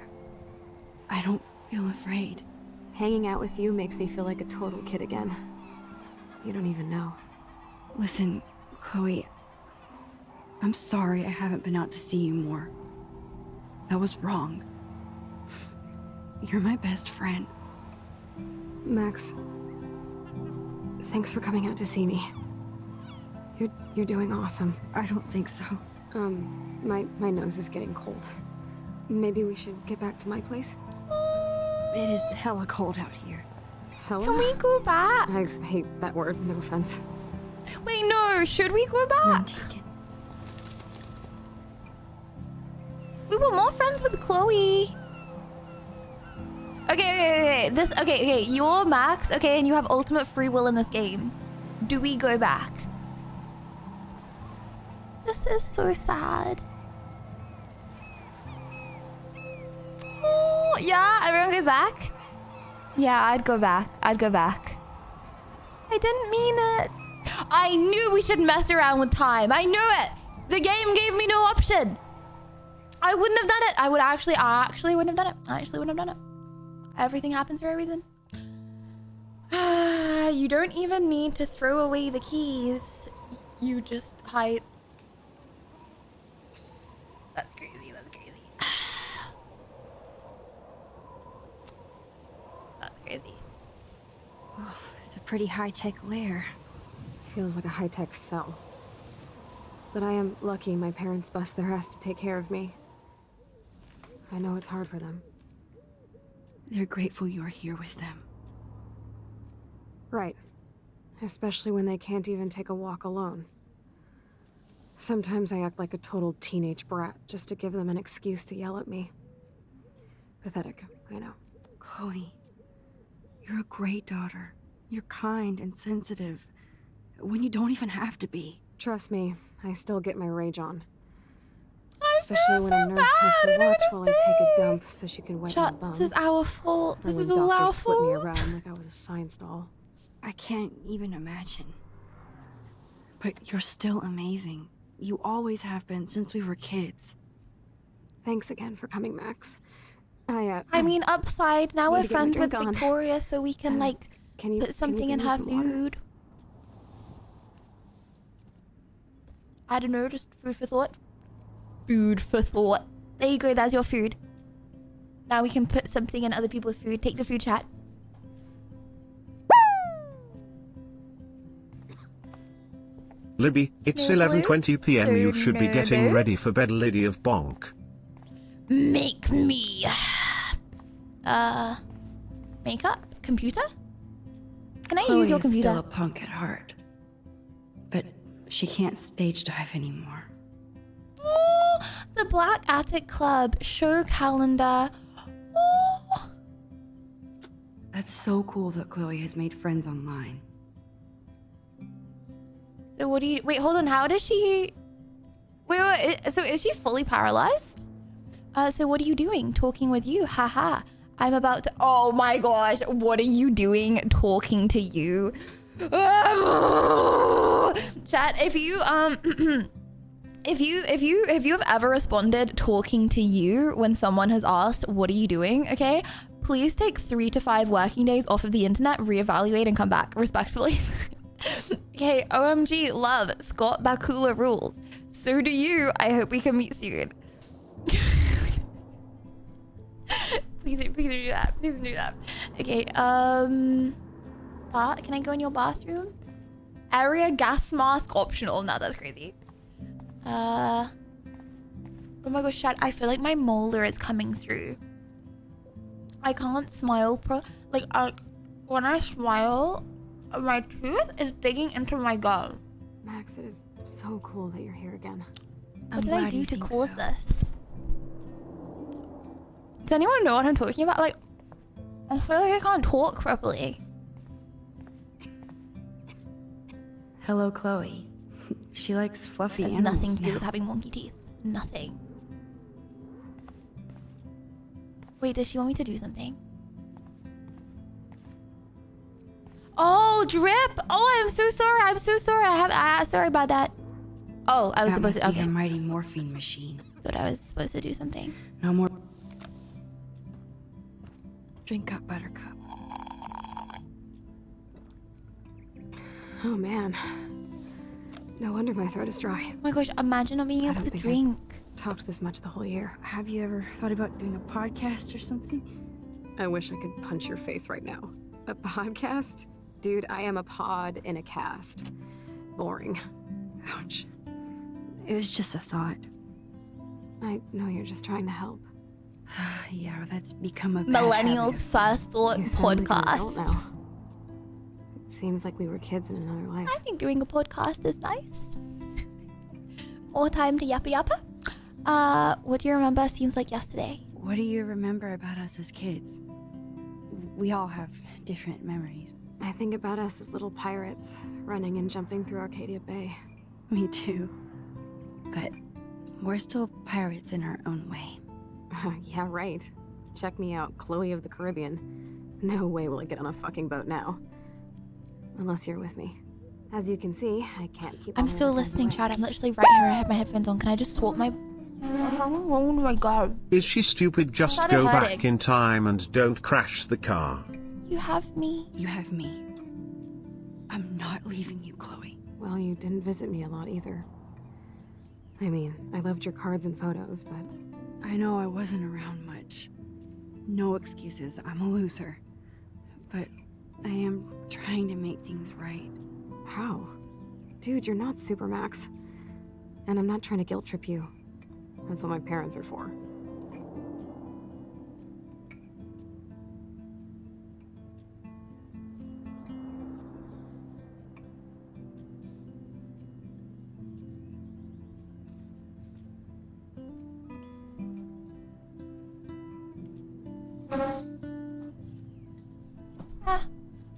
I don't feel afraid. Hanging out with you makes me feel like a total kid again. You don't even know. Listen, Chloe, I'm sorry I haven't been out to see you more. That was wrong. You're my best friend. Max, thanks for coming out to see me. You're doing awesome. I don't think so. My nose is getting cold. Maybe we should get back to my place? It is hella cold out here. Hella? Can we go back? I hate that word, no offense. Wait, no. Should we go back? We were more friends with Chloe. Okay. Okay. You're Max, okay, and you have ultimate free will in this game. Do we go back? This is so sad. Oh, yeah, everyone goes back? Yeah, I'd go back. I didn't mean it. I knew we should mess around with time. I knew it. The game gave me no option. I wouldn't have done it. I actually wouldn't have done it. Everything happens for a reason. You don't even need to throw away the keys. You just hide. That's crazy. That's crazy. Oh, it's a pretty high-tech lair. Feels like a high-tech cell. But I am lucky my parents bust their ass to take care of me. I know it's hard for them. They're grateful you're here with them. Right. Especially when they can't even take a walk alone. Sometimes I act like a total teenage brat just to give them an excuse to yell at me. Pathetic, I know. Chloe, you're a great daughter. You're kind and sensitive when you don't even have to be. Trust me, I still get my rage on. Especially when a nurse has to watch while I take a dump so she can wet my bum. This is our fault. Or This when is all our doctors flip me fault. around like I was a science doll. I can't even imagine. But you're still amazing. You always have been since we were kids. Thanks again for coming, Max. I mean, upside, now need we're to get my friends with drink on. Victoria, so we can, like, put something in bring me her some water? food. I don't know, just food for thought. Food for thought. There you go, that's your food. Now we can put something in other people's food. Take the food, chat. Libby, it's 11:20 p.m. You should be getting ready for bed, Lady of Bonk. Make me. Makeup? Computer? Can I use your Chloe is computer? still a punk at heart. But she can't stage dive anymore. Oh, the Black Attic Club show calendar. Oh. That's so cool that Chloe has made friends online. So what do you... Wait, hold on. How does she... Wait, so is she fully paralyzed? So what are you doing? Talking with you. Haha. I'm about to... Oh my gosh. What are you doing talking to you? Chat, if you... If you have ever responded talking to you when someone has asked, what are you doing? Okay, please take 3 to 5 working days off of the internet, reevaluate and come back respectfully. Okay, OMG, love, Scott Bakula rules. So do you. I hope we can meet soon. please do that. Please do that. Okay, can I go in your bathroom? Area gas mask optional. No, that's crazy. Oh my gosh, chat, I feel like my molar is coming through. I can't smile when I smile, my tooth is digging into my gum. Max, it is so cool that you're here again. What did I do to cause this? Does anyone know what I'm talking about? Like, I feel like I can't talk properly. Hello, Chloe. She likes fluffy It has animals nothing to do now. with having wonky teeth. Nothing. Wait, does she want me to do something? Oh, drip! Oh, I'm so sorry. I'm so sorry. Sorry about that. Oh, I was supposed to. That must be Okay. a mighty morphine machine. Thought I was supposed to do something. No more. Drink up, Buttercup. Oh man. No wonder my throat is dry. Oh my gosh, imagine not being able to drink. I've talked this much the whole year. Have you ever thought about doing a podcast or something? I wish I could punch your face right now. A podcast? Dude, I am a pod in a cast. Boring. Ouch. It was just a thought. I know you're just trying to help. Yeah, that's become a bad Millennials First Thought You sound like an adult podcast. now. It seems like we were kids in another life. I think doing a podcast is nice. More time to yappa yappa. What do you remember? Seems like yesterday. What do you remember about us as kids? We all have different memories. I think about us as little pirates, running and jumping through Arcadia Bay. Me too. But we're still pirates in our own way. Yeah, right. Check me out, Chloe of the Caribbean. No way will I get on a fucking boat now. Unless you're with me. As you can see, I can't keep I'm all my still other friends listening, away. chat. I'm literally right here. I have my headphones on. Can I just swap my... Oh my god. Is she stupid? Just Started go hurting. back in time and don't crash the car. You have me. You have me. I'm not leaving you, Chloe. Well, you didn't visit me a lot either. I mean, I loved your cards and photos, but... I know I wasn't around much. No excuses, I'm a loser. But I am trying to make things right. How? Dude, you're not Supermax. And I'm not trying to guilt trip you. That's what my parents are for.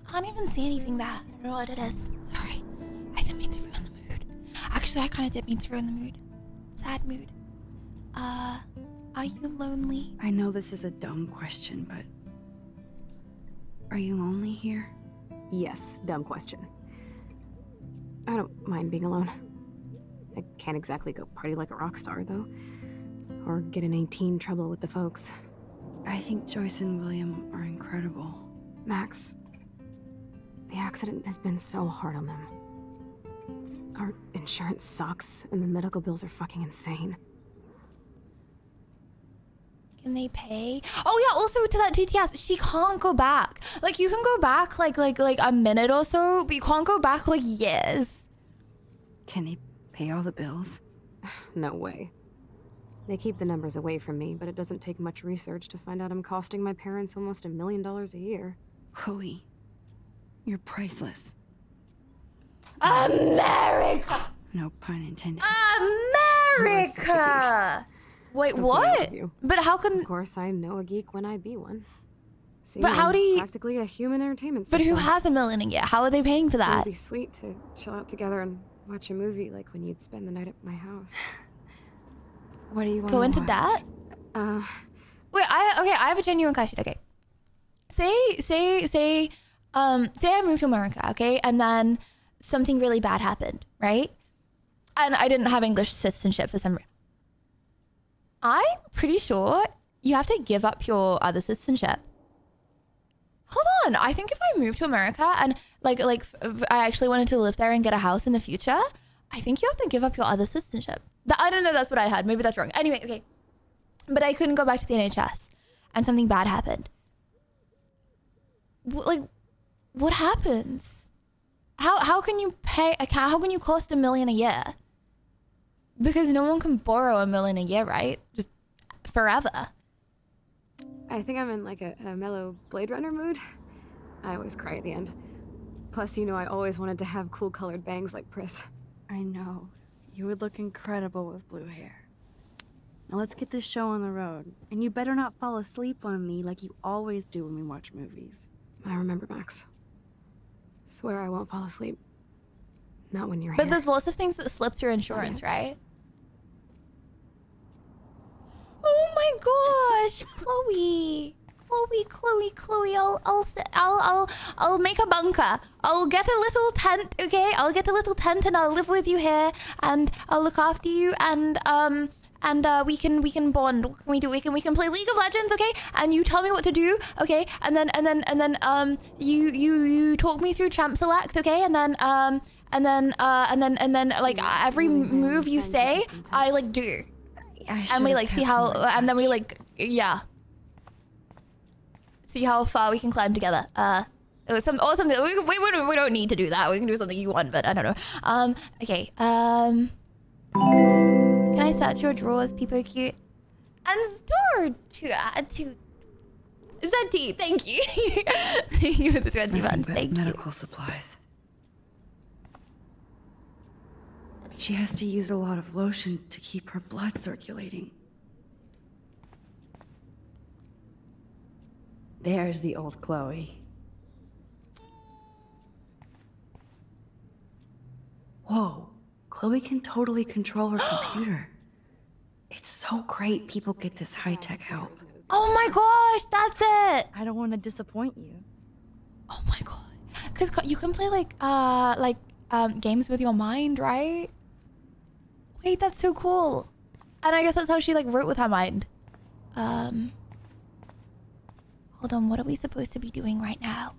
Can't even see anything there. I don't know what it is. Sorry. I didn't mean to ruin the mood. Actually, that kind of did me through in the mood. Sad mood. Are you lonely? I know this is a dumb question, but are you lonely here? Yes, dumb question. I don't mind being alone. I can't exactly go party like a rock star, though. Or get in any teen trouble with the folks. I think Joyce and William are incredible. Max, the accident has been so hard on them. Our insurance sucks, and the medical bills are fucking insane. Can they pay? Oh yeah, also to that TTS, she can't go back. Like, you can go back like a minute or so, but you can't go back like years. Can they pay all the bills? No way. They keep the numbers away from me, but it doesn't take much research to find out I'm costing my parents almost $1 million a year. Chloe, you're priceless. America! No pun intended. America! Wait, That's why I what? love you. But how can... Of course, I know a geek when I be one. See, But how I'm do you... practically a human entertainment But system. who has $1 million a year? How are they paying for that? It'd be sweet to chill out together and watch a movie like when you'd spend the night at my house. What do you want Go to into watch? that? Wait, I have a genuine question. Okay. Say I moved to America, okay? And then something really bad happened, right? And I didn't have English citizenship for some reason. I'm pretty sure you have to give up your other citizenship. Hold on. I think if I moved to America and like I actually wanted to live there and get a house in the future, I think you have to give up your other citizenship. I don't know, that's what I had. Maybe that's wrong. Anyway, okay. But I couldn't go back to the NHS and something bad happened. What happens? How can you pay, how can you cost $1 million a year? Because no one can borrow $1 million a year, right? Just forever. I think I'm in like a mellow Blade Runner mood. I always cry at the end. Plus, you know, I always wanted to have cool colored bangs like Pris. I know. You would look incredible with blue hair. Now let's get this show on the road. And you better not fall asleep on me like you always do when we watch movies. I remember, Max. Swear I won't fall asleep. Not when you're But here. there's lots of things that slip through insurance, right? Oh my gosh, Chloe, I'll make a bunker. I'll get a little tent, okay? I'll get a little tent and I'll live with you here, and I'll look after you, and we can bond. What can we do? We can play League of Legends, okay? And you tell me what to do, okay? And then you talk me through Champ Select, okay? And then like every move you say, I like do. And we like see how, and then we like, yeah. See how far we can climb together. Something. We don't need to do that. We can do something you want, but I don't know. Okay. Can I search your drawers, people cute? And store to ZT, thank you. Thank you for the 20 months. Thank you. Medical supplies. She has to use a lot of lotion to keep her blood circulating. There's the old Chloe. Whoa, Chloe can totally control her computer. It's so great people get this high-tech help. Oh my gosh, that's it. I don't want to disappoint you. Oh my god. Because you can play games with your mind, right? Wait, that's so cool. And I guess that's how she like wrote with her mind. Hold on, what are we supposed to be doing right now?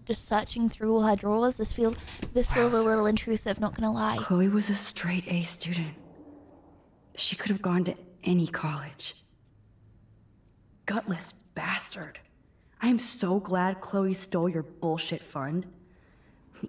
Just searching through all her drawers. This feels a little intrusive, not gonna lie. Chloe was a straight A student. She could have gone to any college. Gutless bastard. I am so glad Chloe stole your bullshit fund.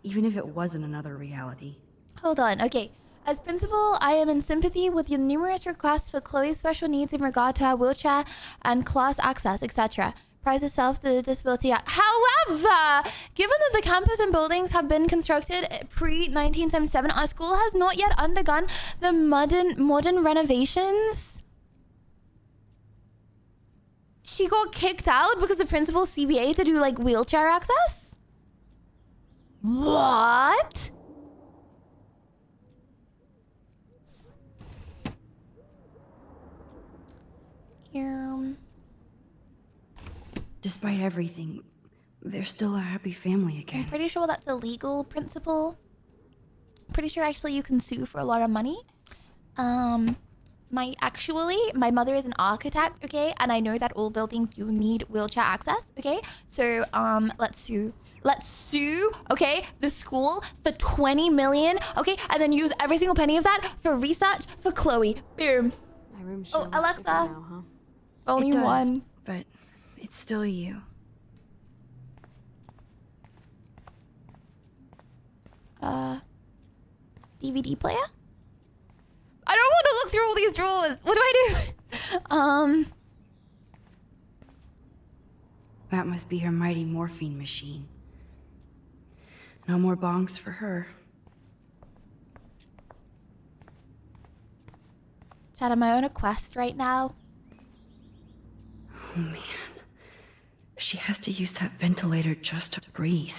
Even if it wasn't another reality. Hold on, okay. As principal, I am in sympathy with your numerous requests for Chloe's special needs in regard to her wheelchair and class access, etc. Prize itself to the Disability Act. However, given that the campus and buildings have been constructed pre-1977, our school has not yet undergone the modern renovations. She got kicked out because the principal CBA to do like wheelchair access? What? Despite everything, they're still a happy family again. I'm pretty sure that's a legal principle. Pretty sure actually you can sue for a lot of money. My mother is an architect, okay? And I know that all buildings do need wheelchair access, okay? So, let's sue. Let's sue, okay, the school for 20 million, okay? And then use every single penny of that for research for Chloe. Boom. My room Oh, Alexa. now, huh? Only It does, one. but it's still you. DVD player? I don't want to look through all these drawers. What do I do? That must be her mighty morphine machine. No more bongs for her. Chad, am I on a quest right now? Oh man. She has to use that ventilator just to breathe.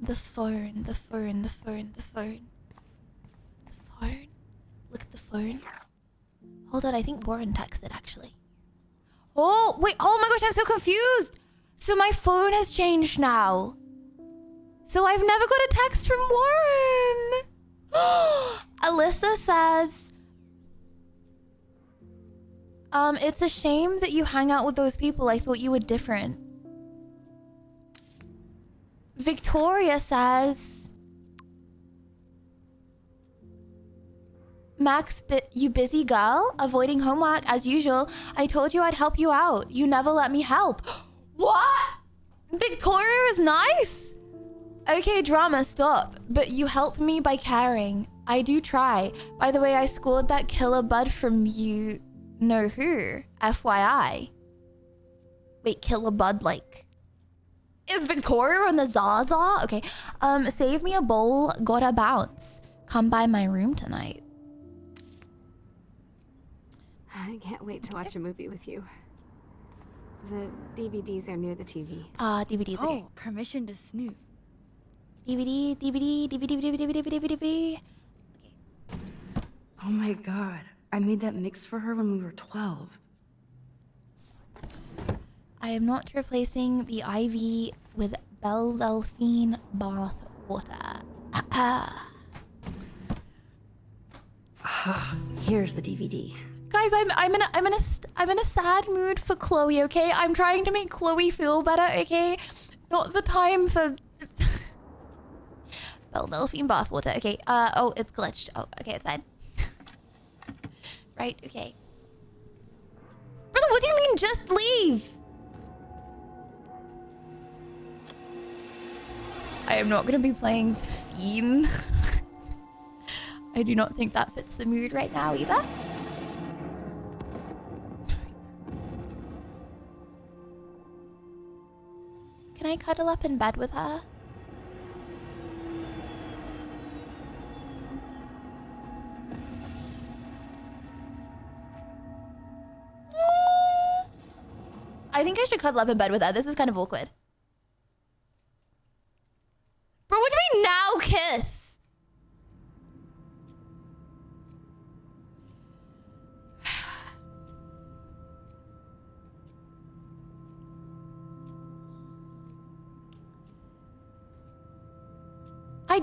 The phone. The phone. Look at the phone. Hold on, I think Warren texted actually. Oh, wait. Oh my gosh, I'm so confused. So my phone has changed now. So I've never got a text from Warren. Alyssa says, it's a shame that you hang out with those people. I thought you were different. Victoria says, Max, you busy girl? Avoiding homework as usual. I told you I'd help you out. You never let me help. What? Victoria is nice? Okay, drama, stop. But you helped me by caring. I do try. By the way, I scored that killer bud from you know who. FYI. Wait, killer bud like... Is Victoria on the Zaza? Okay. Save me a bowl, gotta bounce. Come by my room tonight. I can't wait to watch a movie with you. The DVDs are near the TV. DVDs, okay. Oh, permission to snoop. DVD. Oh my god. I made that mix for her when we were 12. I am not replacing the IV with Delphine bath water. Here's the DVD. Guys, I'm in a sad mood for Chloe, okay? I'm trying to make Chloe feel better, okay? Not the time for Delphine bath water. Okay. Oh, it's glitched. Oh, okay, it's fine. Right, okay. Brother, what do you mean just leave? I am not going to be playing Fiend. I do not think that fits the mood right now either. Can I cuddle up in bed with her? I think I should cuddle up in bed with her. This is kind of awkward. Bro, what do you mean now kiss?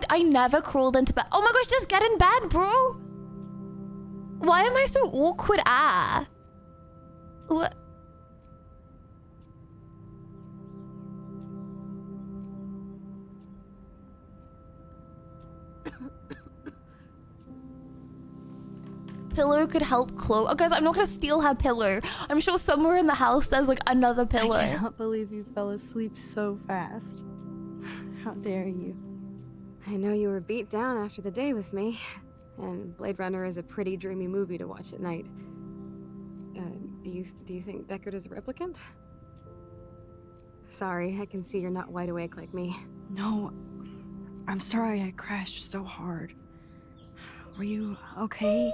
I never crawled into bed. Oh my gosh, just get in bed, bro. Why am I so awkward? What? Pillow could help Chloe. Oh, guys, I'm not gonna steal her pillow. I'm sure somewhere in the house there's like another pillow. I cannot believe you fell asleep so fast. How dare you? I know you were beat down after the day with me, and Blade Runner is a pretty dreamy movie to watch at night. Do you think Deckard is a replicant? Sorry, I can see you're not wide awake like me. No, I'm sorry I crashed so hard. Were you okay?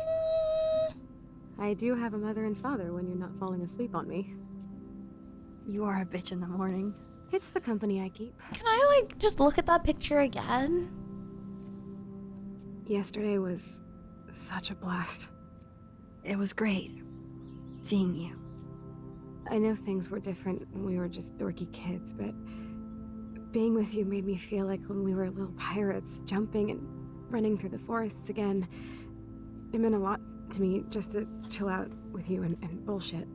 I do have a mother and father when you're not falling asleep on me. You are a bitch in the morning. It's the company I keep. Can I, like, just look at that picture again? Yesterday was such a blast. It was great seeing you. I know things were different when we were just dorky kids, but being with you made me feel like when we were little pirates, jumping and running through the forests again. It meant a lot to me just to chill out with you and bullshit.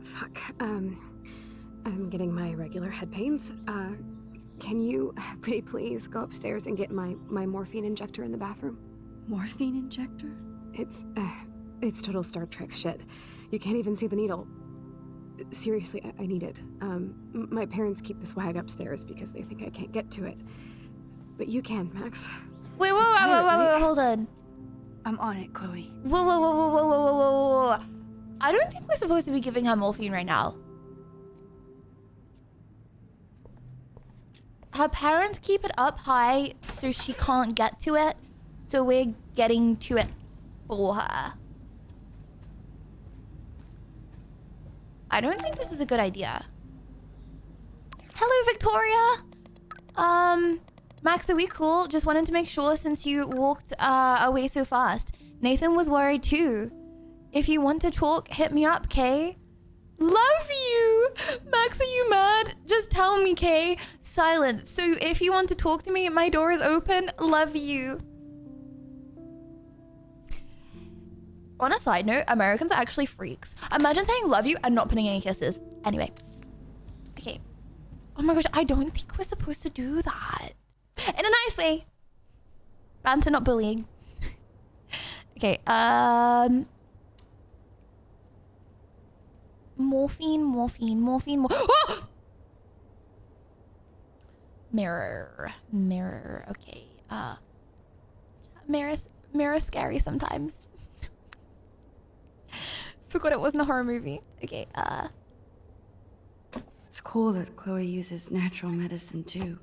Fuck. I'm getting my regular head pains. Can you, pretty please, go upstairs and get my morphine injector in the bathroom? Morphine injector? It's total Star Trek shit. You can't even see the needle. Seriously, I need it. My parents keep this wag upstairs because they think I can't get to it. But you can, Max. Wait, hold on. I'm on it, Chloe. Whoa. I don't think we're supposed to be giving her morphine right now. Her parents keep it up high so she can't get to it. So we're getting to it for her. I don't think this is a good idea. Hello, Victoria. Max, are we cool? Just wanted to make sure since you walked away so fast. Nathan was worried too. If you want to talk, hit me up, Kay. Love you! Max, are you mad? Just tell me, Kay. Silence. So if you want to talk to me, my door is open. Love you. On a side note, Americans are actually freaks. Imagine saying love you and not putting any kisses. Anyway. Okay. Oh my gosh, I don't think we're supposed to do that. In a nice way. Banter, not bullying. Okay, morphine. Oh! Mirror. Okay. Mirror scary sometimes. Forgot it wasn't a horror movie. Okay, It's cool that Chloe uses natural medicine too.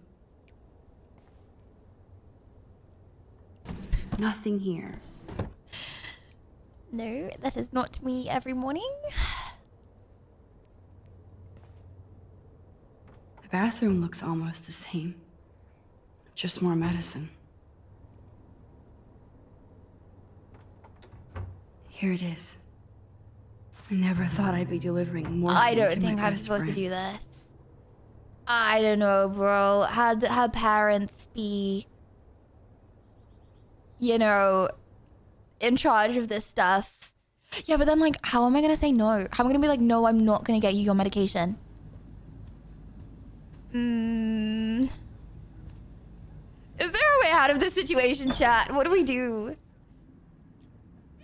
Nothing here. No, that is not me every morning. The bathroom looks almost the same. Just more medicine. Here it is. I never thought I'd be delivering more. I don't think I'm supposed to do this. I don't know, bro. Had her parents be, you know, in charge of this stuff. Yeah, but then, like, how am I gonna say no? How am I gonna be like, no, I'm not gonna get you your medication? Is there a way out of this situation, chat? What do we do?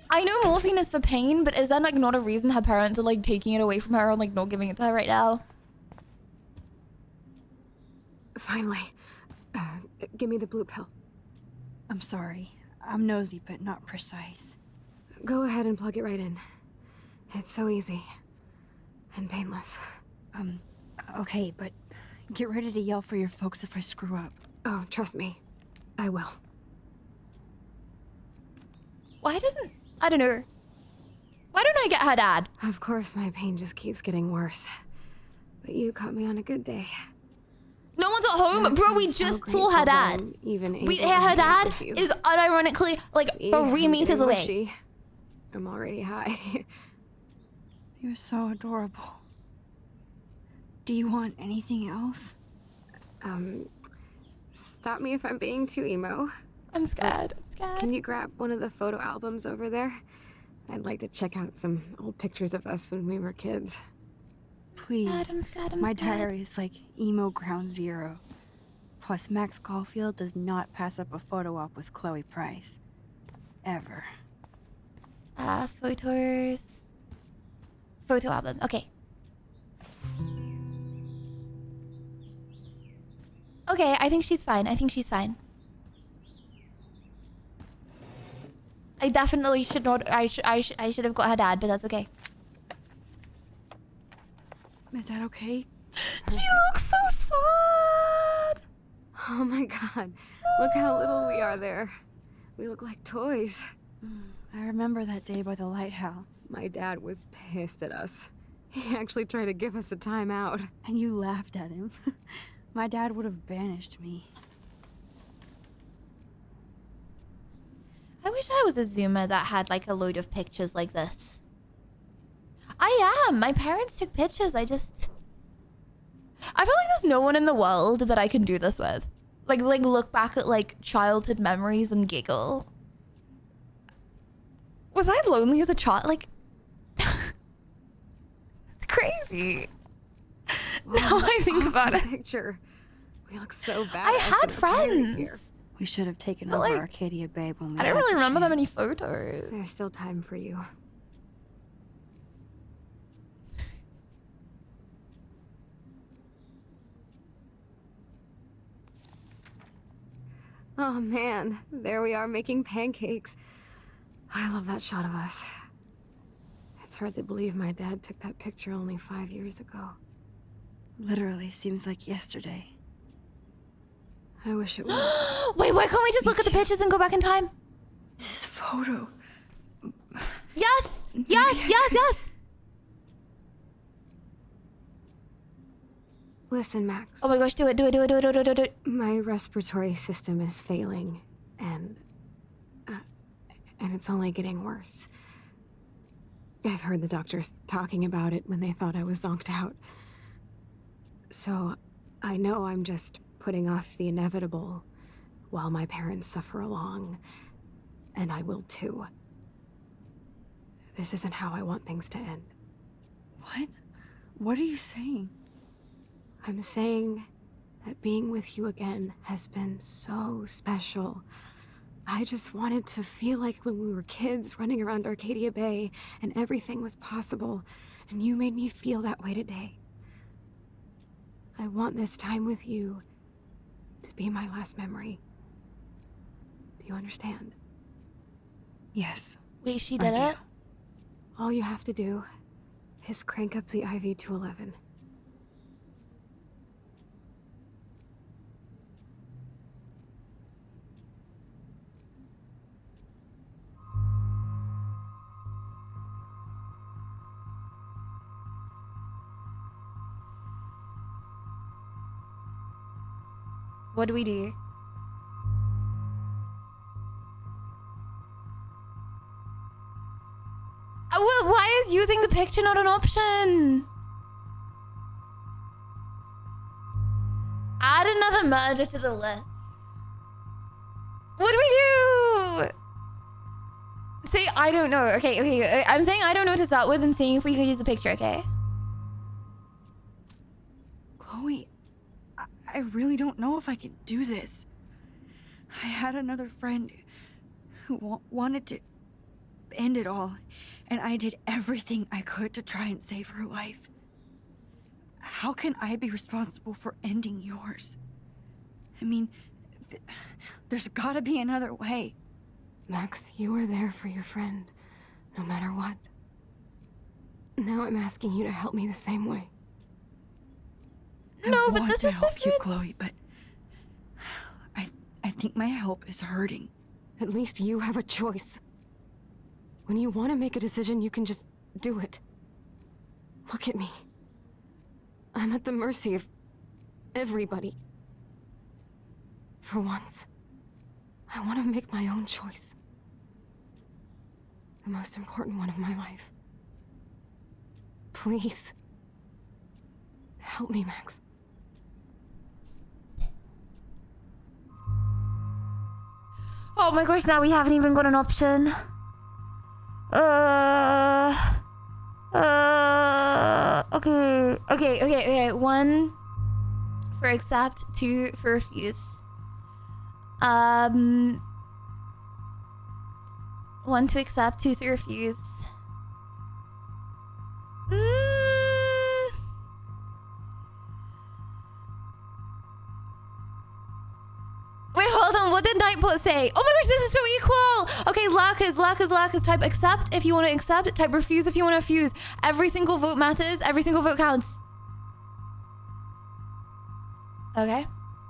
I know morphine is for pain, but is that, like, not a reason her parents are, like, taking it away from her and, like, not giving it to her right now? Finally. Give me the blue pill. I'm sorry. I'm nosy, but not precise. Go ahead and plug it right in. It's so easy. And painless. Okay, but get ready to yell for your folks if I screw up. Oh, trust me. I will. Why doesn't... I don't know. Why don't I get her dad? Of course, my pain just keeps getting worse. But you caught me on a good day. No one's at home? Bro, we just saw her dad. Her dad is unironically, like, 3 meters away. I'm already high. You're so adorable. Do you want anything else? Stop me if I'm being too emo. I'm scared. Can you grab one of the photo albums over there? I'd like to check out some old pictures of us when we were kids. Please. My diary is like emo ground zero. Plus, Max Caulfield does not pass up a photo op with Chloe Price. Ever. Photos. Photo album. Okay. Okay, I think she's fine. I definitely should not. I should have got her dad, but that's okay. Is that okay? She looks so sad. Oh my god. Look how little we are there. We look like toys. I remember that day by the lighthouse. My dad was pissed at us. He actually tried to give us a timeout. And you laughed at him. My dad would have banished me. I wish I was a Zoomer that had like a load of pictures like this. I am. My parents took pictures. I feel like there's no one in the world that I can do this with. Like look back at like childhood memories and giggle. Was I lonely as a child? Like, it's crazy. Now I think about it. Picture. We look so bad. I had friends. We should have taken But, over like, Arcadia Bay when we I don't had really the remember that many chance. photos. There's still time for you. Oh man, there we are making pancakes. I love that shot of us. It's hard to believe my dad took that picture only 5 years ago. Literally seems like yesterday. I wish it was. Wait, why can't we just look at the pictures and go back in time? This photo. Yes! Yes! Listen, Max. Oh my gosh, do it. My respiratory system is failing, and it's only getting worse. I've heard the doctors talking about it when they thought I was zonked out. So, I know I'm just putting off the inevitable while my parents suffer along, and I will too. This isn't how I want things to end. What? What are you saying? I'm saying that being with you again has been so special. I just wanted to feel like when we were kids running around Arcadia Bay and everything was possible, and you made me feel that way today. I want this time with you to be my last memory. Do you understand? Yes. Wait, she did it? All you have to do is crank up the IV to 11. What do we do? Well, why is using the picture not an option? Add another murder to the list. What do we do? Say I don't know. Okay. I'm saying I don't know to start with and seeing if we could use the picture, okay? Chloe, I really don't know if I can do this. I had another friend who wanted to end it all, and I did everything I could to try and save her life. How can I be responsible for ending yours? I mean, there's gotta be another way. Max, you were there for your friend, no matter what. Now I'm asking you to help me the same way. No, but I want this to is help you, different. Chloe, but I think my help is hurting. At least you have a choice. When you want to make a decision, you can just do it. Look at me. I'm at the mercy of everybody. For once, I want to make my own choice. The most important one of my life. Please. Help me, Max. Oh my gosh, now we haven't even got an option. Okay. 1 for accept, 2 for refuse. 1 to accept, 2 to refuse. Wait, hold on. What did Nightbot say? Oh my gosh, this is so equal. Okay, Larkers. Type accept if you want to accept. Type refuse if you want to refuse. Every single vote matters. Every single vote counts. Okay.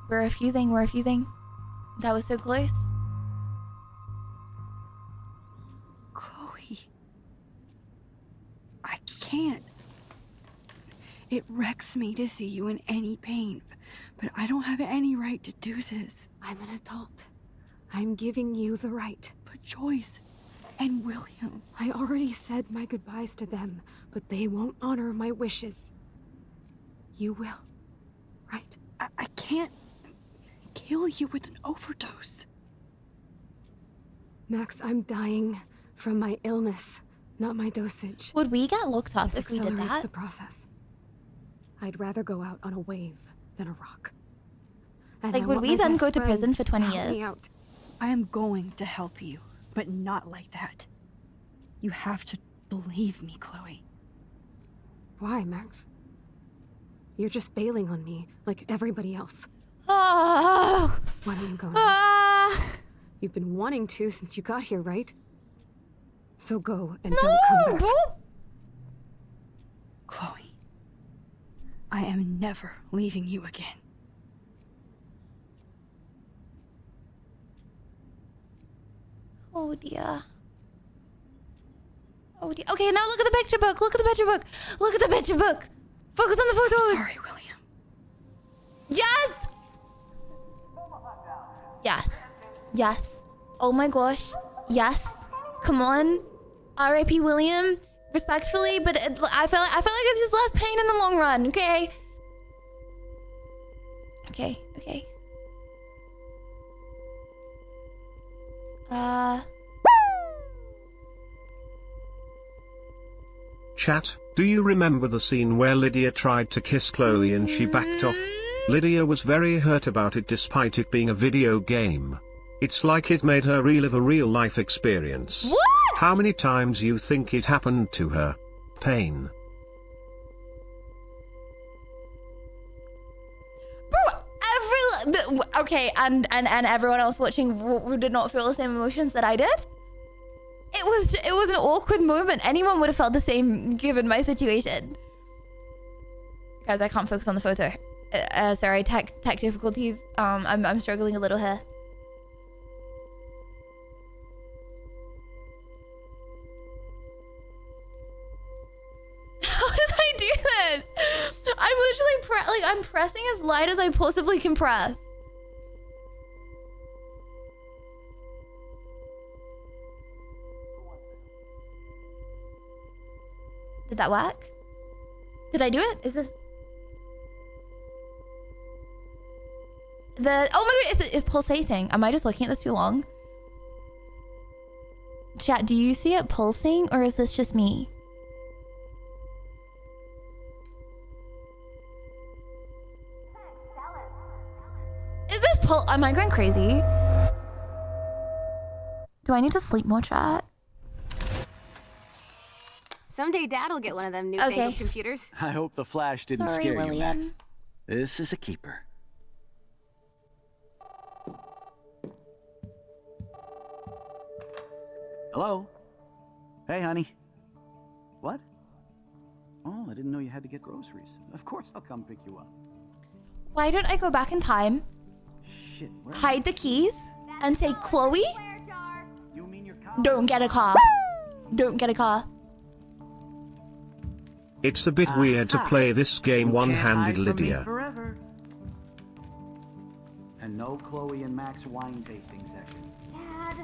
We're refusing. That was so close. Chloe. I can't. It wrecks me to see you in any pain, but I don't have any right to do this. I'm an adult. I'm giving you the right. But Joyce and William... I already said my goodbyes to them, but they won't honor my wishes. You will, right? I can't kill you with an overdose. Max, I'm dying from my illness, not my dosage. Would we get locked up This if we did accelerates that? the process. I'd rather go out on a wave than a rock. And Like, I would want we my then best go to friend prison for 20 help me years? out. I am going to help you, but not like that. You have to believe me, Chloe. Why, Max? You're just bailing on me, like everybody else. Oh. Why don't you go now? You've been wanting to since you got here, right? So go and don't come back. Chloe, I am never leaving you again. Oh dear. Oh dear. Okay, now look at the picture book. Look at the picture book. Look at the picture book. Focus on the photos. I'm sorry, William. Yes. Yes. Yes. Oh my gosh. Yes. Come on. R.I.P. William. Respectfully, but I feel like it's just less pain in the long run. Okay. Okay. Okay. Chat, do you remember the scene where Lydia tried to kiss Chloe and she backed off? Lydia was very hurt about it despite it being a video game. It's like it made her relive a real life experience. What? How many times you think it happened to her? Pain. Bro, okay, and everyone else watching did not feel the same emotions that I did. It was an awkward moment. Anyone would have felt the same given my situation. Guys, I can't focus on the photo. Sorry, tech difficulties. I'm struggling a little here. How did I do this? I'm literally I'm pressing as light as I possibly can press. Did that work? Did I do it? Is this the? Oh my god! It's pulsating. Am I just looking at this too long? Chat, do you see it pulsing, or is this just me? Is this am I going crazy? Do I need to sleep more, chat? Someday Dad'll get one of them newfangled computers. I hope the flash didn't Sorry, scare you, William. Max. This is a keeper. Hello? Hey, honey. What? Oh, I didn't know you had to get groceries. Of course I'll come pick you up. Why don't I go back in time, Shit, where? hide the keys, and say, Chloe, don't get a car. Don't get a car. It's a bit weird to play this game one-handed, Hide from me Lydia. forever. And no Chloe and Max wine tasting session. Dad.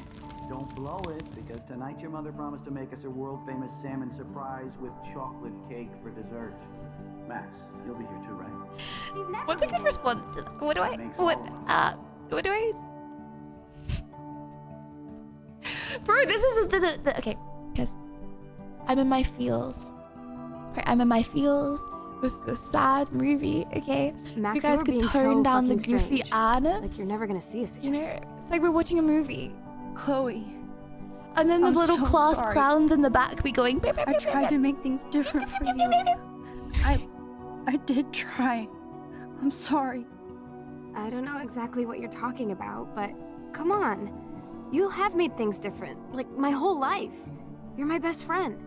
Don't blow it, because tonight your mother promised to make us a world-famous salmon surprise with chocolate cake for dessert. Max, you'll be here too, right? What's a good response to that? What do I? What do I? Bro, this is the okay, guys. I'm in my feels. Right, I'm in my feels. This is a sad movie, okay? Max, you guys you're could being turn so down the fucking goofy strange. honest. Like you're never gonna see us You again. know, it's like we're watching a movie. Chloe. And then the I'm little so class sorry. clowns in the back be going. "Beep, beep, I beep, tried beep, to make things different for you. I did try. I'm sorry. I don't know exactly what you're talking about, but come on. You have made things different, like my whole life. You're my best friend.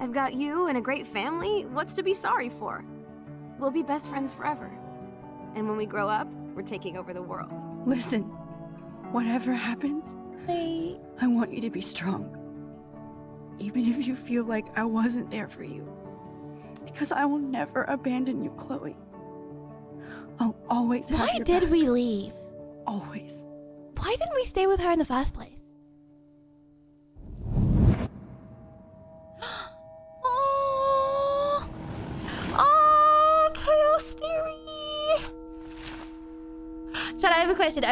I've got you and a great family. What's to be sorry for? We'll be best friends forever. And when we grow up, we're taking over the world. Listen, whatever happens, Wait. I want you to be strong. Even if you feel like I wasn't there for you. Because I will never abandon you, Chloe. I'll always have Why your did back. we leave? Always. Why didn't we stay with her in the first place? Oh, oh, chaos theory. Chad, I have a question.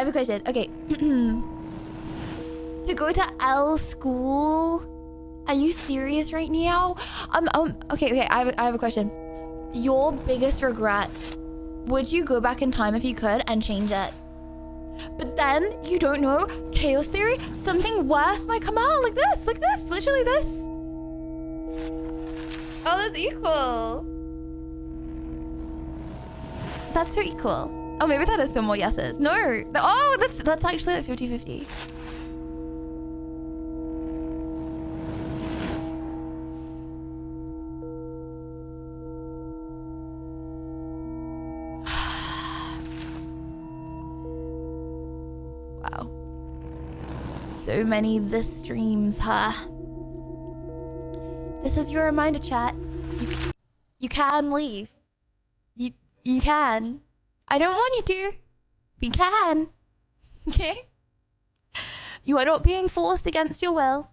Okay. To go to L school? Are you serious right now? Okay. I have a question. Your biggest regret, would you go back in time if you could and change it? But then, you don't know, chaos theory, something worse might come out like this, literally this. Oh, that's equal. That's so equal. Oh, maybe that is some more yeses. No, oh, that's actually like 50-50. Wow. So many this streams, huh? This is your reminder, chat. You can leave. You can. I don't want you to. But you can. Okay? You are not being forced against your will.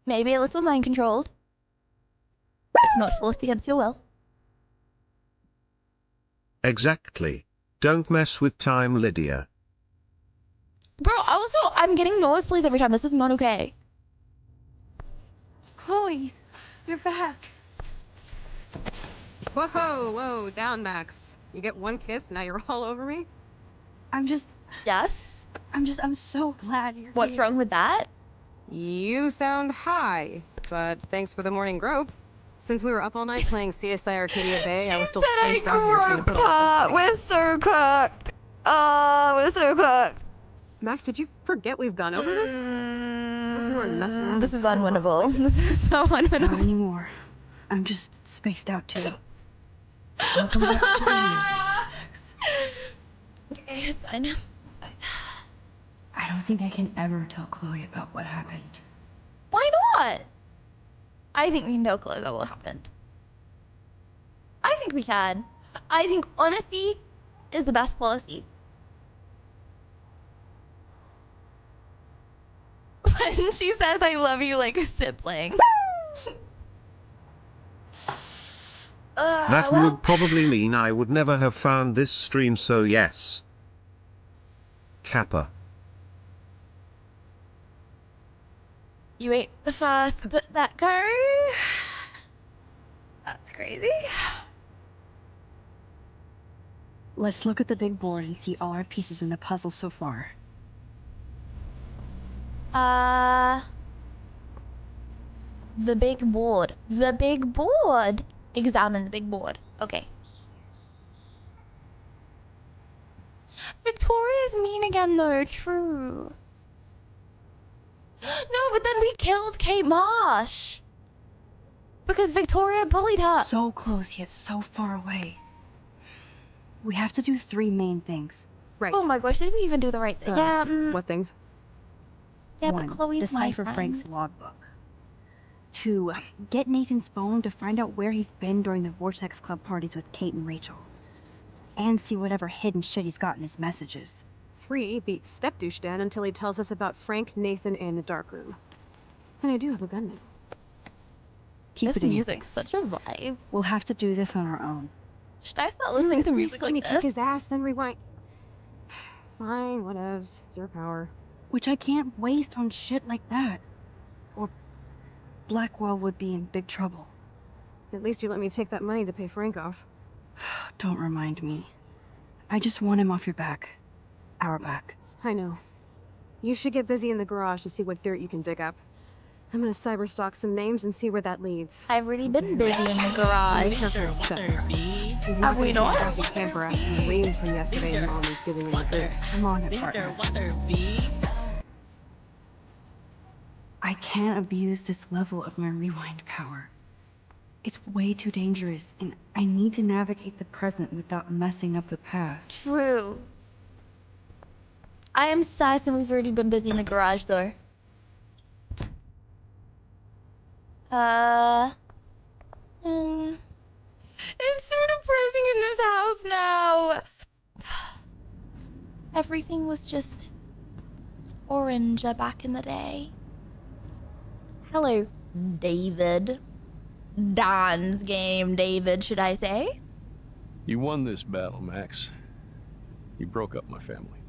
Maybe a little mind controlled. But not forced against your will. Exactly. Don't mess with time, Lydia. Bro, also, I'm getting nosebleeds every time. This is not okay. Chloe, you're back. Whoa, down, Max. You get one kiss, now you're all over me? Yes? I'm so glad you're What's here. wrong with that? You sound high, but thanks for the morning grope. Since we were up all night playing CSI Arcadia Bay, I was still spaced out here from the middle. We're so cooked. Oh, we're so cooked. Max, did you forget we've gone over this? We weren't messing around. This is unwinnable. This is so unwinnable. Not anymore. I'm just spaced out too. Welcome back to the Max. Okay, it's fine. I don't think I can ever tell Chloe about what happened. Why not? I think we can tell Chloe about what happened. I think we can. I think honesty is the best policy. When she says I love you like a sibling. That Well, would probably mean I would never have found this stream, so yes. Kappa. you ate the first but that curry? That's crazy. Let's look at the big board and see all our pieces in the puzzle so far. The big board. The big board. Examine the big board. Okay. Victoria's mean again though, true. No, but then we killed Kate Marsh. Because Victoria bullied her. So close yet so far away. We have to do 3 main things. Right. Oh my gosh, did we even do the right thing? Yeah. What things? Yeah, 1. but Chloe's my Decipher friend. Frank's logbook. 2. Get Nathan's phone to find out where he's been during the Vortex Club parties with Kate and Rachel. And see whatever hidden shit he's got in his messages. 3. Beat Step-Douche Dad until he tells us about Frank, Nathan, and the dark room. And I do have a gun now. Keep This it in your music's face. such a vibe. We'll have to do this on our own. Should I start listening to music Let like me this? kick his ass, then rewind. Fine, whatevs. It's your power. Which I can't waste on shit like that. Or Blackwell would be in big trouble. At least you let me take that money to pay Frank off. Don't remind me. I just want him off your back. Our back. I know. You should get busy in the garage to see what dirt you can dig up. I'm gonna cyberstalk some names and see where that leads. I've already been busy in the garage. Have we not? The camper after the reams from yesterday and Mom was giving him the boot. Come on, partner. I can't abuse this level of my rewind power. It's way too dangerous, and I need to navigate the present without messing up the past. True. I am certain we've already been busy in the garage though. It's so depressing in this house now. Everything was just orange back in the day. Hello, David. Don's game, David, should I say? You won this battle, Max. You broke up my family.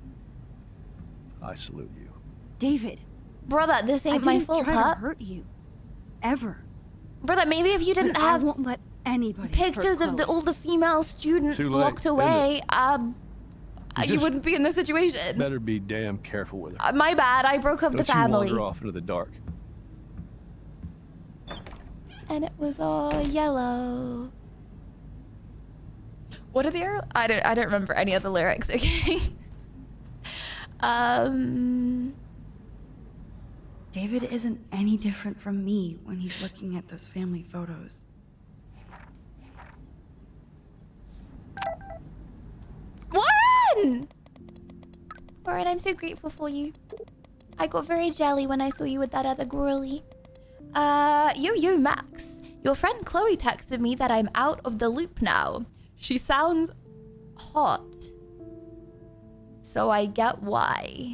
I salute you. David. Brother, this ain't my fault, I didn't try pup. to hurt you. Ever. Brother, maybe if you didn't have I won't let anybody pictures hurt of all the female students Too late, locked away, you just wouldn't be in this situation. Better be damn careful with her. My bad, I broke up the Don't family. you wander off into the dark. And it was all yellow. What are the I don't remember any of the lyrics, okay? David isn't any different from me when he's looking at those family photos. Warren! Warren, I'm so grateful for you. I got very jelly when I saw you with that other girlie. Yo, Max. Your friend Chloe texted me that I'm out of the loop now. She sounds hot. So I get why.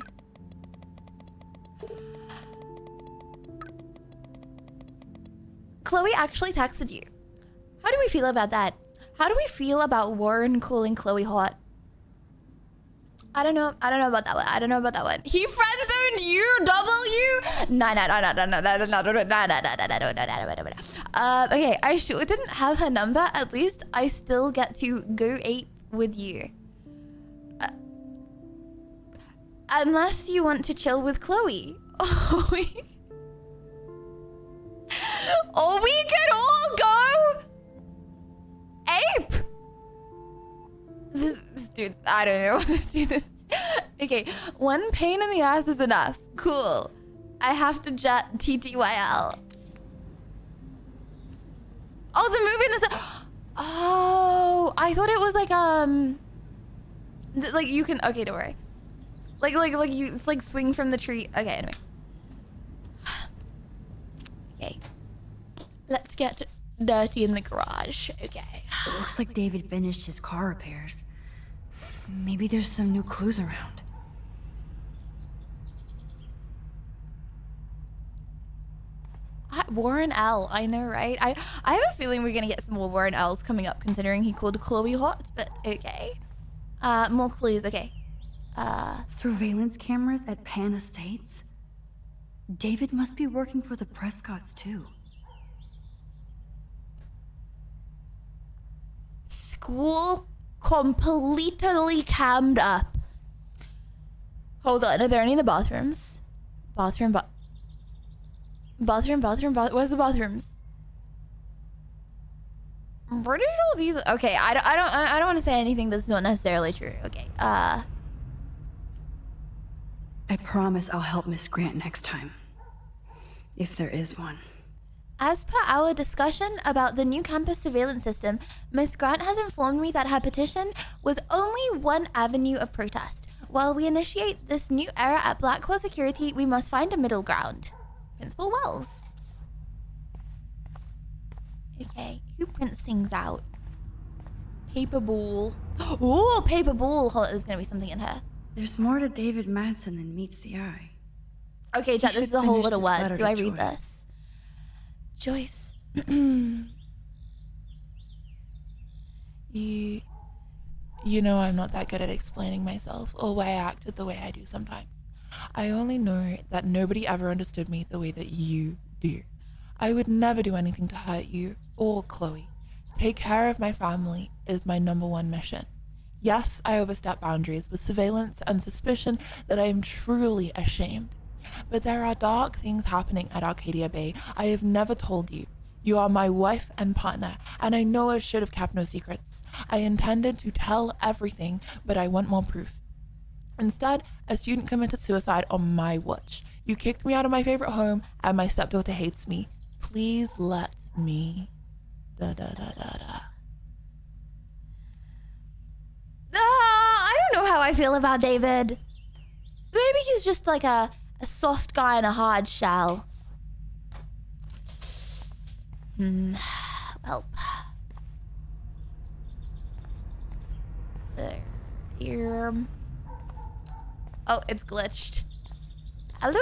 Chloe actually texted you. How do we feel about that? How do we feel about Warren calling Chloe hot? I don't know about that one. He friend-zoned you, W? No. Okay, I sure didn't have her number. At least I still get to go ape with you. Unless you want to chill with Chloe. Or we could all go ape. This dude, I don't know. This dude is... Okay, one pain in the ass is enough. Cool. I have to jet TTYL. Oh, the movie in this... Oh, I thought it was like you can... Okay, don't worry. Like you... It's like swing from the tree. Okay, anyway. Okay. Let's get dirty in the garage. Okay. It looks like David finished his car repairs. Maybe there's some new clues around. Warren L. I know, right? I have a feeling we're gonna get some more Warren L's coming up, considering he called Chloe hot. But okay. More clues. Okay. Surveillance cameras at Pan Estates? David must be working for the Prescotts too. School completely cammed up. Hold on, are there any in the bathrooms? Where's the bathrooms? I'm pretty sure these... Okay, I don't want to say anything that's not necessarily true. Okay, I promise I'll help Miss Grant next time. If there is one. As per our discussion about the new campus surveillance system, Miss Grant has informed me that her petition was only one avenue of protest. While we initiate this new era at Blackwell Security, we must find a middle ground. Principal Wells. Okay, who prints things out? Paper ball. Ooh, paper ball. Hold on, there's gonna be something in here. There's more to David Madsen than meets the eye. Okay, chat, this is a whole lot of words. Do I read Joyce. this? Joyce. You know I'm not that good at explaining myself or why I acted the way I do sometimes. I only know that nobody ever understood me the way that you do. I would never do anything to hurt you or Chloe. Take care of my family is my #1 mission. Yes, I overstep boundaries with surveillance and suspicion that I am truly ashamed. But there are dark things happening at Arcadia Bay I have never told you. You are my wife and partner, and I know I should have kept no secrets. I intended to tell everything, but I want more proof. Instead, a student committed suicide on my watch. You kicked me out of my favorite home, and my stepdaughter hates me. Please let me... I don't know how I feel about David. Maybe he's just like a soft guy in a hard shell. Well. There. Here. Oh, it's glitched. Hello?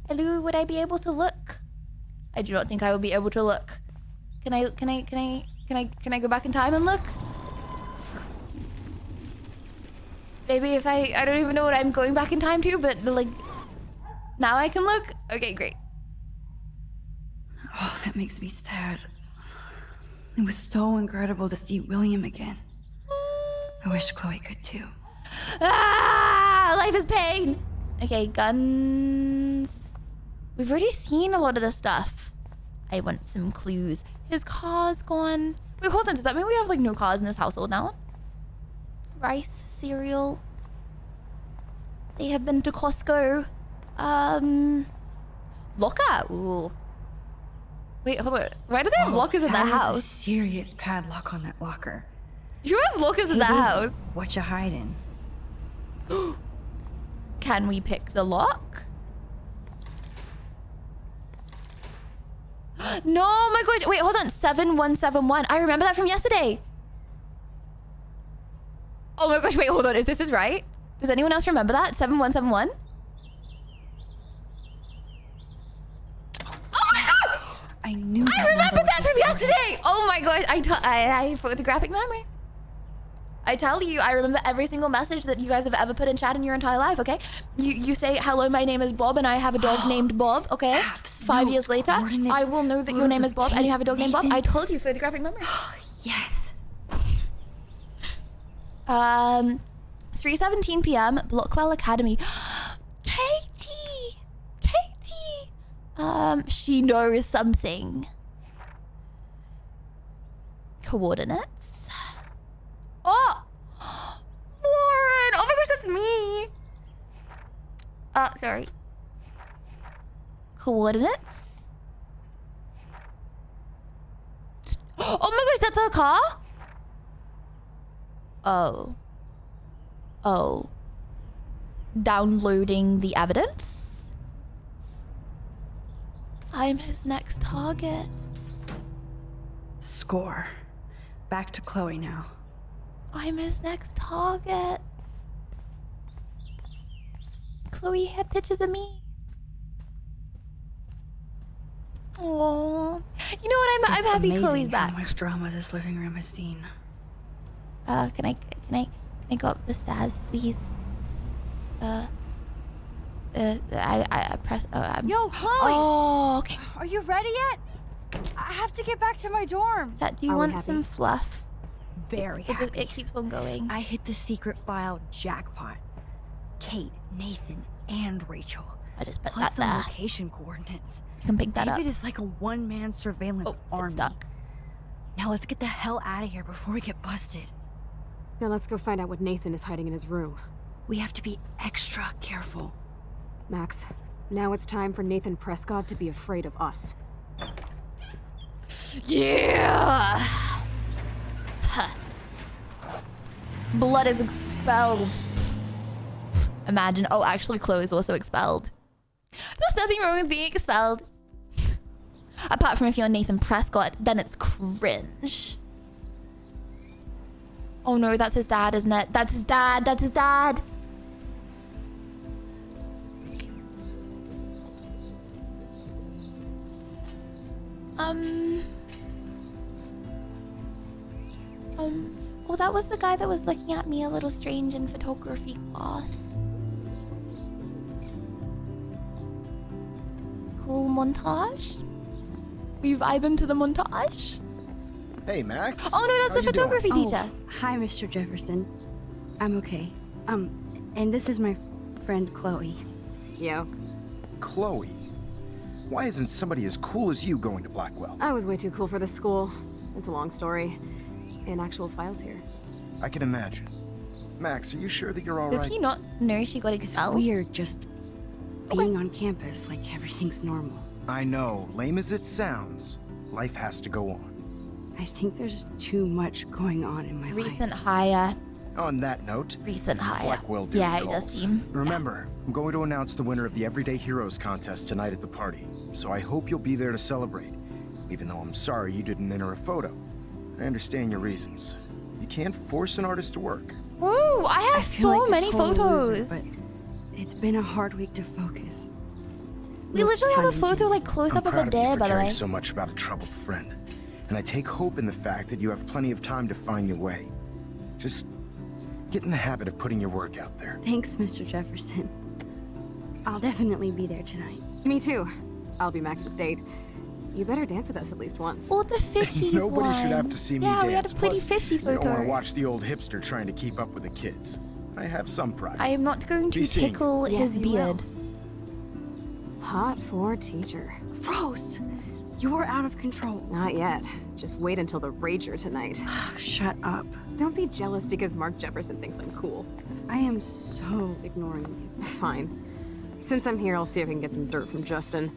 Hello, would I be able to look? I do not think I will be able to look. Can I go back in time and look? Maybe if I don't even know what I'm going back in time to, but like, now I can look? Okay, great. Oh, that makes me sad. It was so incredible to see William again. I wish Chloe could too. Ah, life is pain. Okay, guns. We've already seen a lot of this stuff. I want some clues. His car's gone. Wait, hold on. Does that mean we have like no cars in this household now? Rice, cereal. They have been to Costco. Locker. Ooh. Wait, hold on. Why do they have lockers in that That house? was a serious padlock on that locker. Who has lockers in that house? What you hiding? Can we pick the lock? No, my gosh. Wait, hold on. 7171. I remember that from yesterday. Oh my gosh, wait, hold on. If this is right, does anyone else remember that? 7171? Oh my god! I knew I remembered that from yesterday! Oh my gosh, I photographic memory. I tell you, I remember every single message that you guys have ever put in chat in your entire life, okay? You say, hello, my name is Bob, and I have a dog named Bob, okay? 5 years later, I will know that your name is Bob, and you have a dog named Bob. I told you, photographic memory. Yes. 3:17 p.m. Blockwell Academy. Katie! She knows something. Coordinates. Oh! Lauren! Oh my gosh, that's me! Sorry. Coordinates. Oh my gosh, that's our car? Oh. Downloading the evidence? I'm his next target. Score. Back to Chloe now. I'm his next target. Chloe had pictures of me. Oh, you know what? I'm happy Chloe's back. How much drama this living room has seen. Can I go up the stairs, please? I press. Yo, Chloe! Oh, okay. Are you ready yet? I have to get back to my dorm. Do you want some fluff? Very happy. It keeps on going. I hit the secret file jackpot. Kate, Nathan, and Rachel. I just put plus that some there. location coordinates. You can pick that up. David is like a one-man surveillance army. It's stuck. Now let's get the hell out of here before we get busted. Now let's go find out what Nathan is hiding in his room. We have to be extra careful. Max, now it's time for Nathan Prescott to be afraid of us. Yeah! Huh. Blood is expelled. Imagine. Oh, actually, Chloe is also expelled. There's nothing wrong with being expelled. Apart from if you're Nathan Prescott, then it's cringe. Oh no, that's his dad, isn't it? That's his dad. That's his dad. Oh, that was the guy that was looking at me a little strange in photography class. Cool montage. We vibe into the montage. Hey, Max. Oh no, that's the photography teacher. Hi, Mr. Jefferson. I'm okay. And this is my friend Chloe. Yo. Chloe? Why isn't somebody as cool as you going to Blackwell? I was way too cool for this school. It's a long story. And actual files here. I can imagine. Max, are you sure that you're all right? Does he not know she got expelled? It's weird just being on campus like everything's normal. I know, lame as it sounds, life has to go on. I think there's too much going on in my life. Recent hire. On that note, recent hire. Blackwell Yeah, it calls. does seem. Remember, I'm going to announce the winner of the Everyday Heroes contest tonight at the party, so I hope you'll be there to celebrate. even though I'm sorry you didn't enter a photo. I understand your reasons. You can't force an artist to work. Ooh, I have feel so like a many total photos. loser, but it's been a hard week to focus. We literally have a photo like close up of proud a of you dare, for by the caring way. so much about a troubled friend. And I take hope in the fact that you have plenty of time to find your way. Just get in the habit of putting your work out there. Thanks, Mr. Jefferson. I'll definitely be there tonight. Me too. I'll be Max's date. You better dance with us at least once. Well, the fishies Nobody one. should have to see me yeah, dance. we had a pretty Plus, fishy you don't want to photo. watch the old hipster trying to keep up with the kids. I have some pride. I am not going to Be seeing you. tickle his Yes, you will. beard. Hot for teacher. Gross! You are out of control. Not yet. Just wait until the rager tonight. Shut up. Don't be jealous because Mark Jefferson thinks I'm cool. I am so ignoring you. Fine. Since I'm here, I'll see if I can get some dirt from Justin.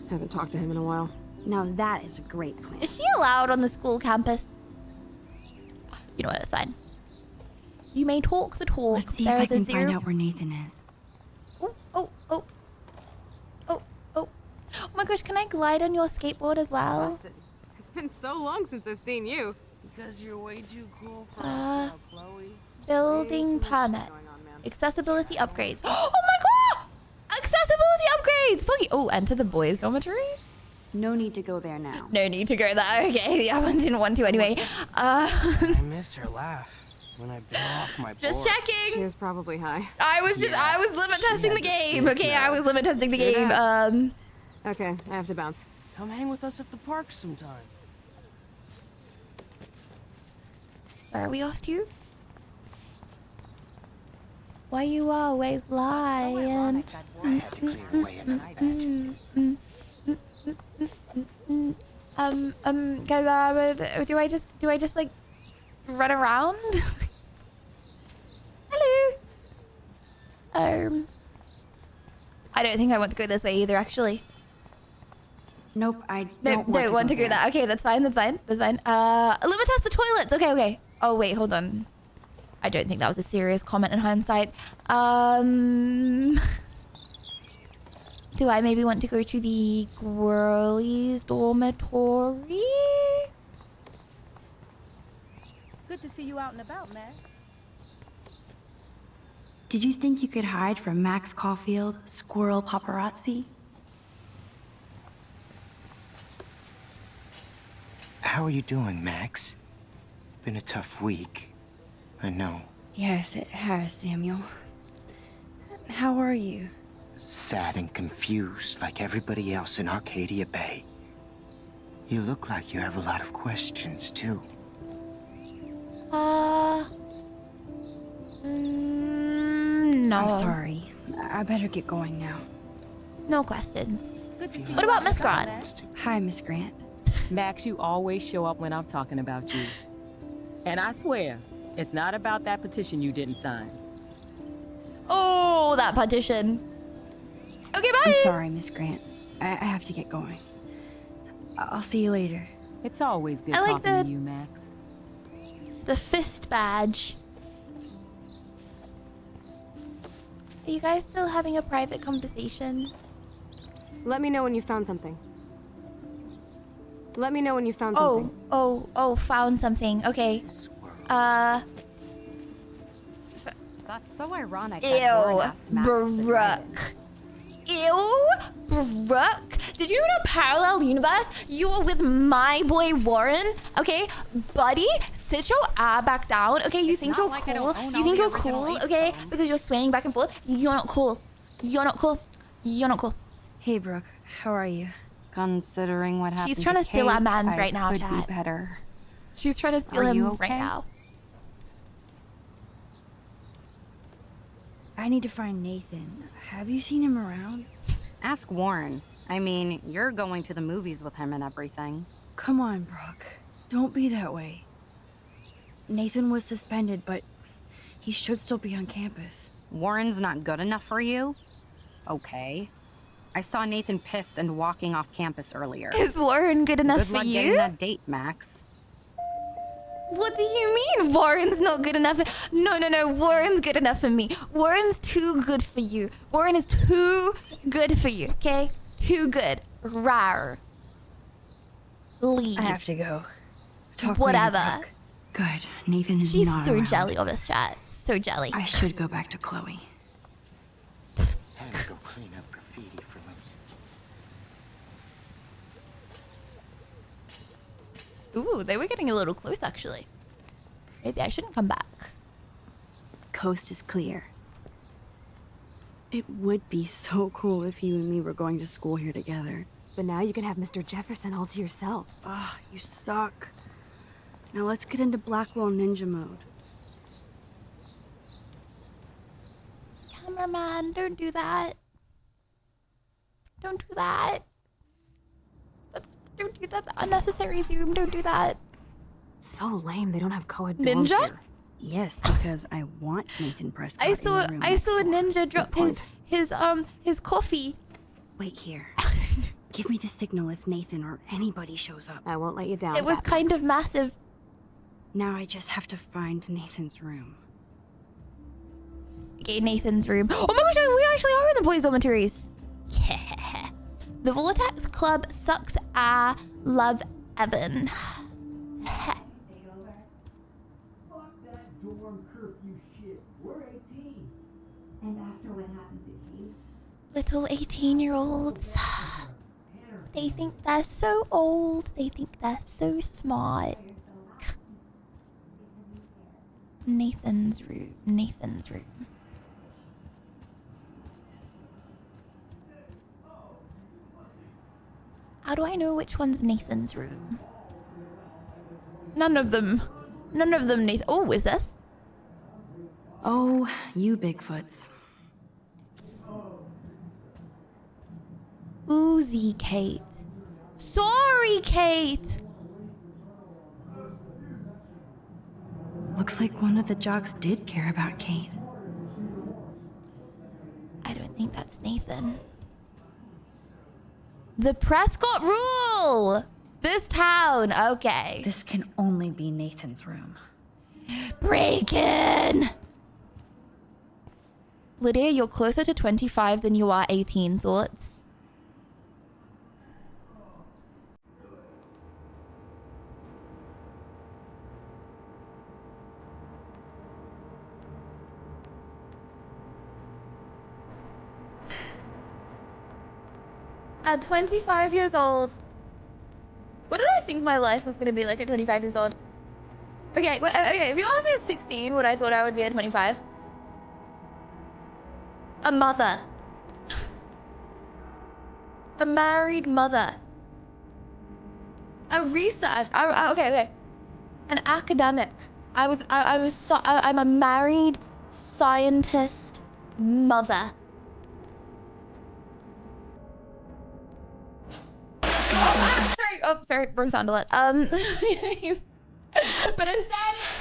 Haven't talked to him in a while. Now that is a great plan. Is she allowed on the school campus? You know what? It's fine. You may talk the talk. Let's see There if I is a can zero. find out where Nathan is. Oh, oh, oh. Oh, oh. Oh my gosh, can I glide on your skateboard as well? Justin, it's been so long since I've seen you. Because you're way too cool for us now, Chloe. Building permit. Accessibility upgrades. Oh my god! Accessibility upgrades! Funky. Oh, enter the boys' dormitory? No need to go there now. No need to go there. Okay, the other one didn't want to anyway. I miss her laugh when I blow off my Just board. checking. She was probably high. I was limit testing the game. Okay, I was limit testing the You're game. done. Okay, I have to bounce. Come hang with us at the park sometime. Where are we off to? Why you always lying? Guys, do I just like run around? Hello. I don't think I want to go this way either, actually. Nope, I don't don't want to go that. Okay, that's fine. That's fine. That's fine. Limit test the toilets. Okay, okay. Oh wait, hold on. I don't think that was a serious comment in hindsight. Do I maybe want to go to the girlies' dormitory? Good to see you out and about, Max. Did you think you could hide from Max Caulfield, squirrel paparazzi? How are you doing, Max? Been a tough week. I know. Yes, it has, Samuel. How are you? Sad and confused like everybody else in Arcadia Bay. You look like you have a lot of questions, too. No. I'm sorry. I better get going now. No questions. Good to see What you about out Miss and about, Grant? Max. Hi, Miss Grant. Max, you always show up when I'm talking about you. And I swear, it's not about that petition you didn't sign. Oh, that petition. Okay, bye. I'm sorry, Miss Grant. I have to get going. I'll see you later. It's always good I like talking to the- you, Max. The fist badge. Are you guys still having a private conversation? Let me know when you found something. Let me know when you found Oh, something. oh, found something. Okay. That's so ironic. Ew, that Warren asked Max to drive it. Brooke. Ew, Brooke. Did you know in a parallel universe you were with my boy Warren? Okay, buddy, sit your ass back down. Okay, you think not you're like I cool? don't own You all think the you're original cool? eight Okay, stones. because you're swaying back and forth. You're not cool. You're not cool. You're not cool. Hey, Brooke. How are you? Considering what happened She's trying to steal our Kate, mans I right now, could be chat. better. She's trying to steal Are him you right okay? now. I need to find Nathan. Have you seen him around? Ask Warren. I mean, you're going to the movies with him and everything. Come on, Brooke. Don't be that way. Nathan was suspended, but he should still be on campus. Warren's not good enough for you? Okay. I saw Nathan pissed and walking off campus earlier. Is Warren good enough Good for luck you? getting that date, Max. What do you mean Warren's not good enough? No, Warren's good enough for me. Warren's too good for you. Warren is too good for you, okay? Too good. Rar. Leave. I have to go. Talk Whatever. later, Brooke. Good. Nathan is She's not so around. jelly of us, chat. So jelly. I should go back to Chloe. Time to go clean up graffiti for Lucy. Ooh, they were getting a little close, actually. Maybe I shouldn't come back. Coast is clear. It would be so cool if you and me were going to school here together. But now you can have Mr. Jefferson all to yourself. Ah, you suck. Now let's get into Blackwell Ninja mode. Cameraman, don't do that. Don't do that. Don't do that. Unnecessary zoom. Don't do that. So lame. They don't have co-ed Ninja? dorms here. Yes, because I want Nathan Prescott I in saw the room I next saw a door. ninja drop his coffee. Wait here. Give me the signal if Nathan or anybody shows up. I won't let you down. It was kind of massive. Now I just have to find Nathan's room. Okay, Nathan's room. Oh my gosh, we actually are in the boys' dormitories. Yeah. The Vortex Club sucks. I love Evan. And after what happened to Kate? Little 18-year-olds. They think they're so old. They think they're so smart. Nathan's room. Nathan's room. How do I know which one's Nathan's room? None of them. None of them, Nathan. Oh, is this? Oh, you Bigfoots. Oozy Kate. Sorry, Kate. Looks like one of the jocks did care about Kate. I don't think that's Nathan. The Prescott rule! This town, okay. This can only be Nathan's room. Break in! Lydia, you're closer to 25 than you are 18. Thoughts? At 25 years old. What did I think my life was going to be like at 25 years old? Okay, okay, if you asked me at 16 what I thought I would be at 25. A mother. A married mother. A research. Okay. An academic. I'm a married scientist mother. Sorry, wrong sound alert. But instead,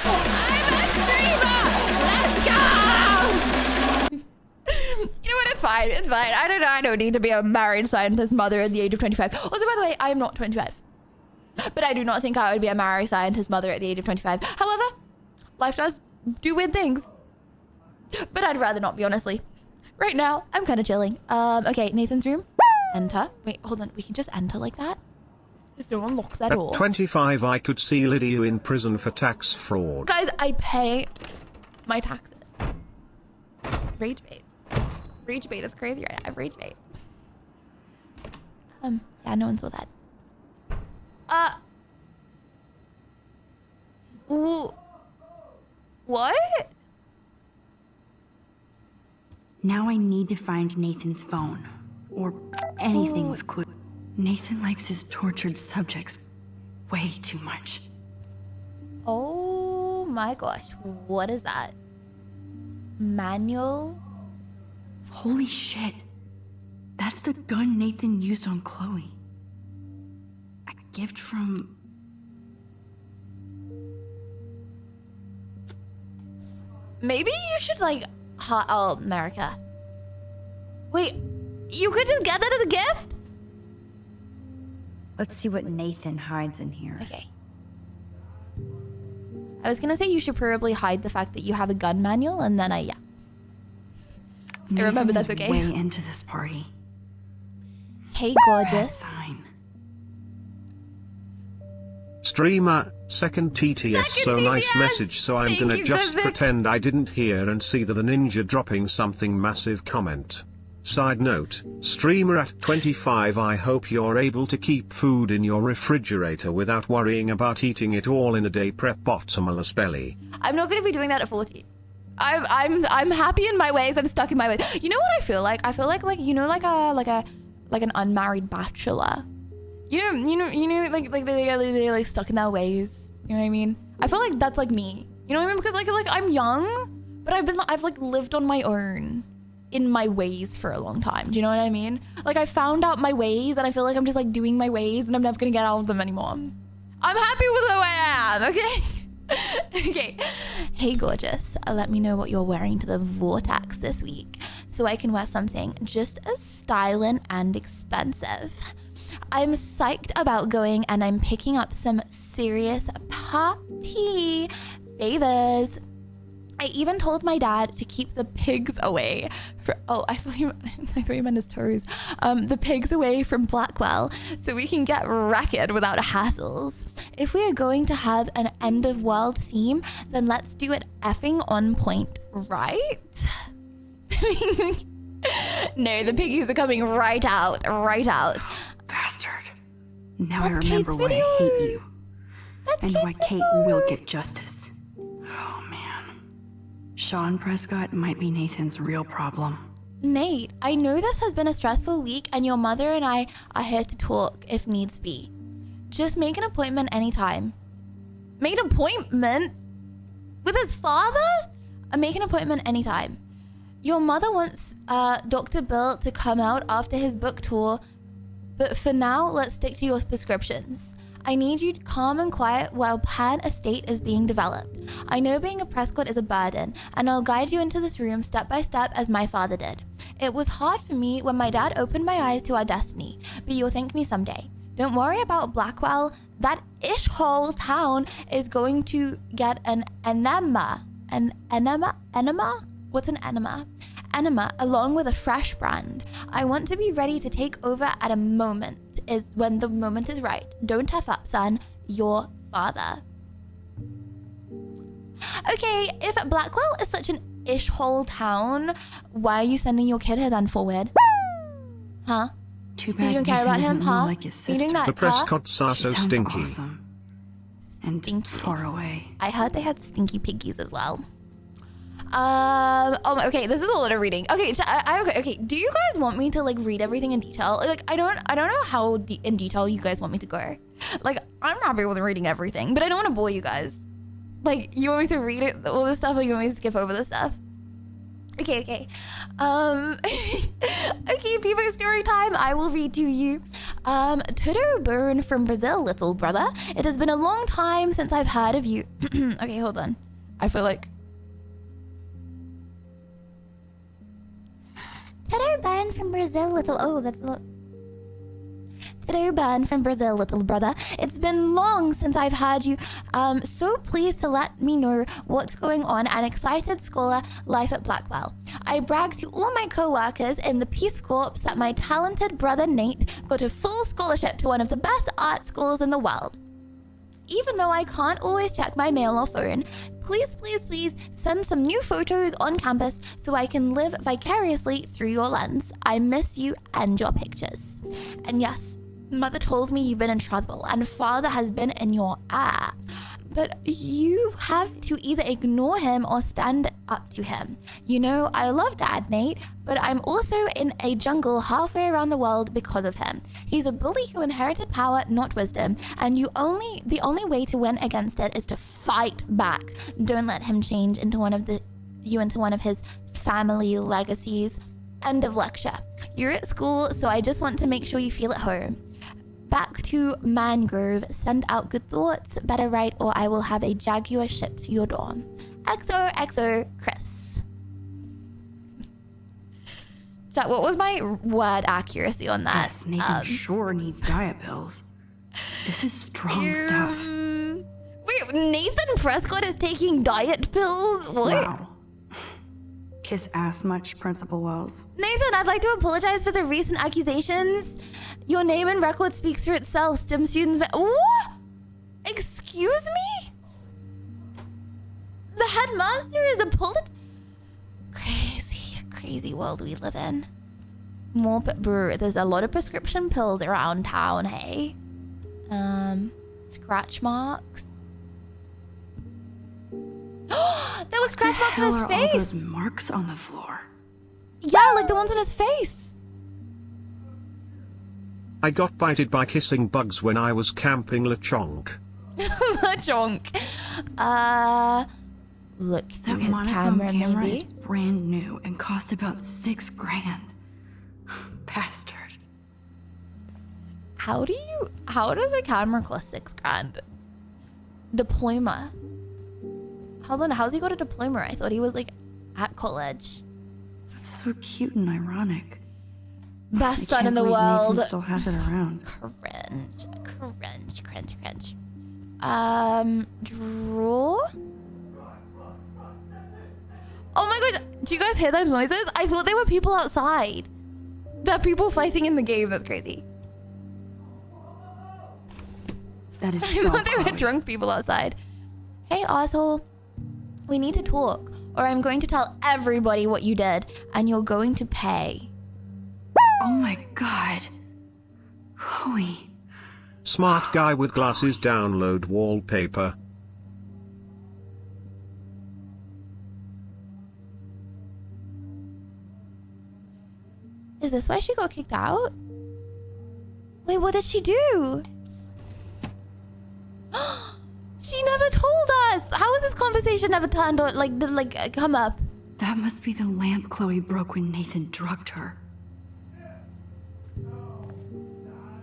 I'm a streamer! Let's go! You know what, it's fine, I don't need to be a married scientist mother at the age of 25. Also, by the way, I am not 25. But I do not think I would be a married scientist mother at the age of 25. However, life does do weird things. But I'd rather not be, honestly. Right now, I'm kind of chilling. Okay, Nathan's room. Enter. Wait, hold on. We can just enter like that? Just don't unlock that door. At 25 I could see Lydia in prison for tax fraud. Guys, I pay my taxes. Rage bait. Rage bait is crazy right now. Rage bait. Yeah, no one saw that. What? Now I need to find Nathan's phone. Or anything with clue. Nathan likes his tortured subjects way too much. Oh my gosh. What is that? Manual? Holy shit. That's the gun Nathan used on Chloe. A gift from... Maybe you should oh, America. Wait, you could just get that as a gift? Let's see what Nathan hides in here. Okay. I was gonna say you should probably hide the fact that you have a gun manual, and then I remember that's okay. Way into this party. Hey, gorgeous. Bad sign. Streamer, second TTS, so nice message, so I'm gonna just pretend I didn't hear and see the ninja dropping something massive comment. Side note, streamer at 25, I hope you're able to keep food in your refrigerator without worrying about eating it all in a day. Prep bottomless belly. I'm not gonna be doing that at 40. I'm happy in my ways. I'm stuck in my ways. You know what I feel like? I feel like you know, like an unmarried bachelor. You know, like they're like stuck in their ways. You know what I mean? I feel like that's like me. You know what I mean? Because like I'm young, but I've like lived on my own in my ways for a long time. Do you know what I mean? Like I found out my ways, and I feel like I'm just like doing my ways, and I'm never gonna get out of them anymore. I'm happy with who I am. Okay. Okay. Hey, gorgeous. Let me know what you're wearing to the vortex this week, so I can wear something just as styling and expensive. I'm psyched about going, and I'm picking up some serious party favors. I even told my dad to keep the pigs away. I thought you meant his toes. The pigs away from Blackwell, so we can get wrecked without hassles. If we are going to have an end of world theme, then let's do it effing on point, right? No, the piggies are coming right out. Bastard. Now I remember why I hate you. And why Kate will get justice. Oh man. Sean Prescott might be Nathan's real problem. Nate, I know this has been a stressful week, and your mother and I are here to talk if needs be. Just make an appointment anytime. Make an appointment? With his father? Make an appointment anytime. Your mother wants Dr. Bill to come out after his book tour, but for now, let's stick to your prescriptions. I need you calm and quiet while Pan Estate is being developed. I know being a Prescott is a burden, and I'll guide you into this room step by step as my father did. It was hard for me when my dad opened my eyes to our destiny, but you'll thank me someday. Don't worry about Blackwell. That ish-hole town is going to get an enema. An enema? Enema? What's an enema? Enema, along with a fresh brand. I want to be ready to take over at a moment is when the moment is right. Don't F up, son. Your father. Okay, if Blackwell is such an ish-hole town, why are you sending your kid here then forward? Huh? Too bad you don't care about him, huh? Like his sister. You doing that, the Prescotts are so stinky. Awesome. And stinky. Far away. I heard they had stinky piggies as well. Okay, this is a lot of reading. Okay, okay. Do you guys want me to like read everything in detail? Like, I don't know how in detail you guys want me to go. Like, I'm happy with reading everything, but I don't want to bore you guys. Like, you want me to read it, all this stuff, or you want me to skip over this stuff? Okay. Okay, people, story time. I will read to you. Tudo Burn from Brazil, little brother. It has been a long time since I've heard of you. Okay, hold on. I feel like. Tudo Burn from Brazil, little. Oh, that's a. Tudo Burn from Brazil, little brother. It's been long since I've heard you. So pleased to let me know what's going on and excited scholar life at Blackwell. I brag to all my co-workers in the Peace Corps that my talented brother Nate got a full scholarship to one of the best art schools in the world. Even though I can't always check my mail or phone, please send some new photos on campus so I can live vicariously through your lens. I miss you and your pictures. And yes, Mother told me you've been in trouble and Father has been in your eye. But you have to either ignore him or stand up to him. You know, I love Dad, Nate, but I'm also in a jungle halfway around the world because of him. He's a bully who inherited power, not wisdom, and the only way to win against it is to fight back. Don't let him change into one of his family legacies. End of lecture. You're at school, so I just want to make sure you feel at home. Back to Mangrove. Send out good thoughts. Better write or I will have a Jaguar shipped to your door. XOXO Chris. Chat, what was my word accuracy on that? Yes, Nathan sure needs diet pills. This is strong stuff. Wait, Nathan Prescott is taking diet pills? What? Wow. Kiss ass much, Principal Wells. Nathan, I'd like to apologize for the recent accusations. Your name and record speaks for itself. STEM students... What? Excuse me? The headmaster is a bullet? Crazy world we live in. More, bro, there's a lot of prescription pills around town, hey? Scratch marks. There was scratch marks on his face. All those marks on the floor? Yeah, like the ones on his face. I got bited by kissing bugs when I was camping Lechonk. Lechonk. Look through his camera, camera maybe. is brand new and costs about $6 grand. Bastard. How does a camera cost $6 grand? Diploma. Hold on, how's he got a diploma? I thought he was like at college. That's so cute and ironic. Best son in the world. Nathan still has it around. Cringe. Draw? Oh my gosh, do you guys hear those noises? I thought they were people outside. They're people fighting in the game, that's crazy. That is I so thought they were Chloe. drunk people outside. Hey, asshole. We need to talk, or I'm going to tell everybody what you did, and you're going to pay. Oh my god. Chloe. Smart guy with glasses download wallpaper. Is this why she got kicked out? Wait, what did she do? She never told us. How is this conversation never turned on, come up? That must be the lamp Chloe broke when Nathan drugged her.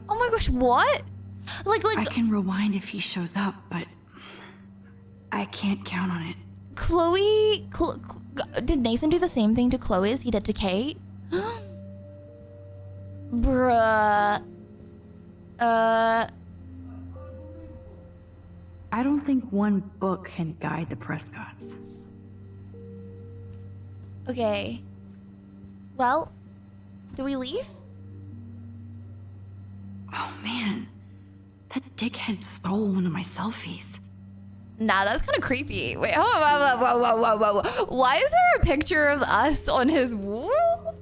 Oh my gosh, what? I can rewind if he shows up, but I can't count on it. Chloe, did Nathan do the same thing to Chloe as he did to Kate? Bruh. I don't think one book can guide the Prescotts. Okay. Well, do we leave? Oh man, that dickhead stole one of my selfies. Nah, that's kind of creepy. Wait, whoa. Why is there a picture of us on his wall?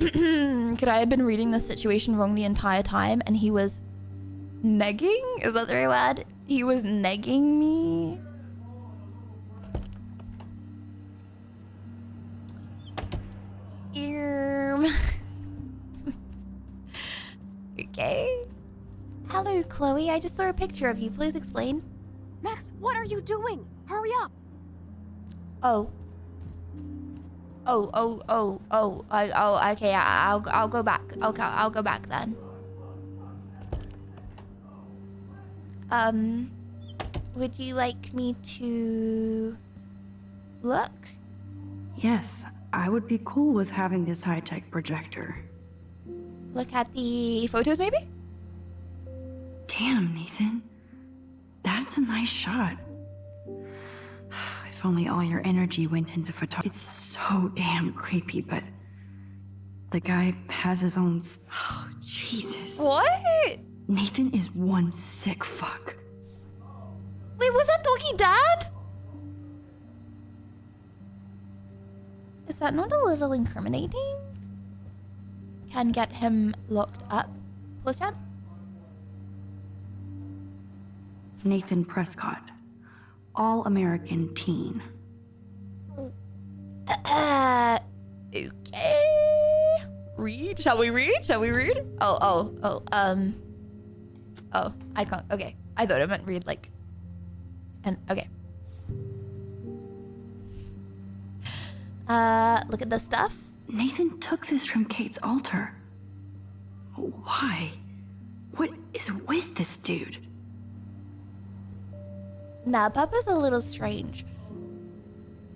Could I have been reading this situation wrong the entire time and he was negging? Is that the right word? He was negging me? Okay. Hello, Chloe. I just saw a picture of you. Please explain. Max, what are you doing? Hurry up. Oh. Okay. I'll go back. Okay, I'll go back then. Would you like me to look? Yes, I would be cool with having this high-tech projector. Look at the photos, maybe? Damn, Nathan. That's a nice shot. If only all your energy went into photography. It's so damn creepy, but the guy has his own... Oh, Jesus. What? Nathan is one sick fuck. Wait, was that doggy dad? Is that not a little incriminating? Can get him locked up. Pause chat. Nathan Prescott. All-American teen. Okay. Read? Shall we read? Oh, I can't. Okay. I thought it meant read okay. Look at this stuff. Nathan took this from Kate's altar. Why? What is with this dude? Nah, Papa's a little strange.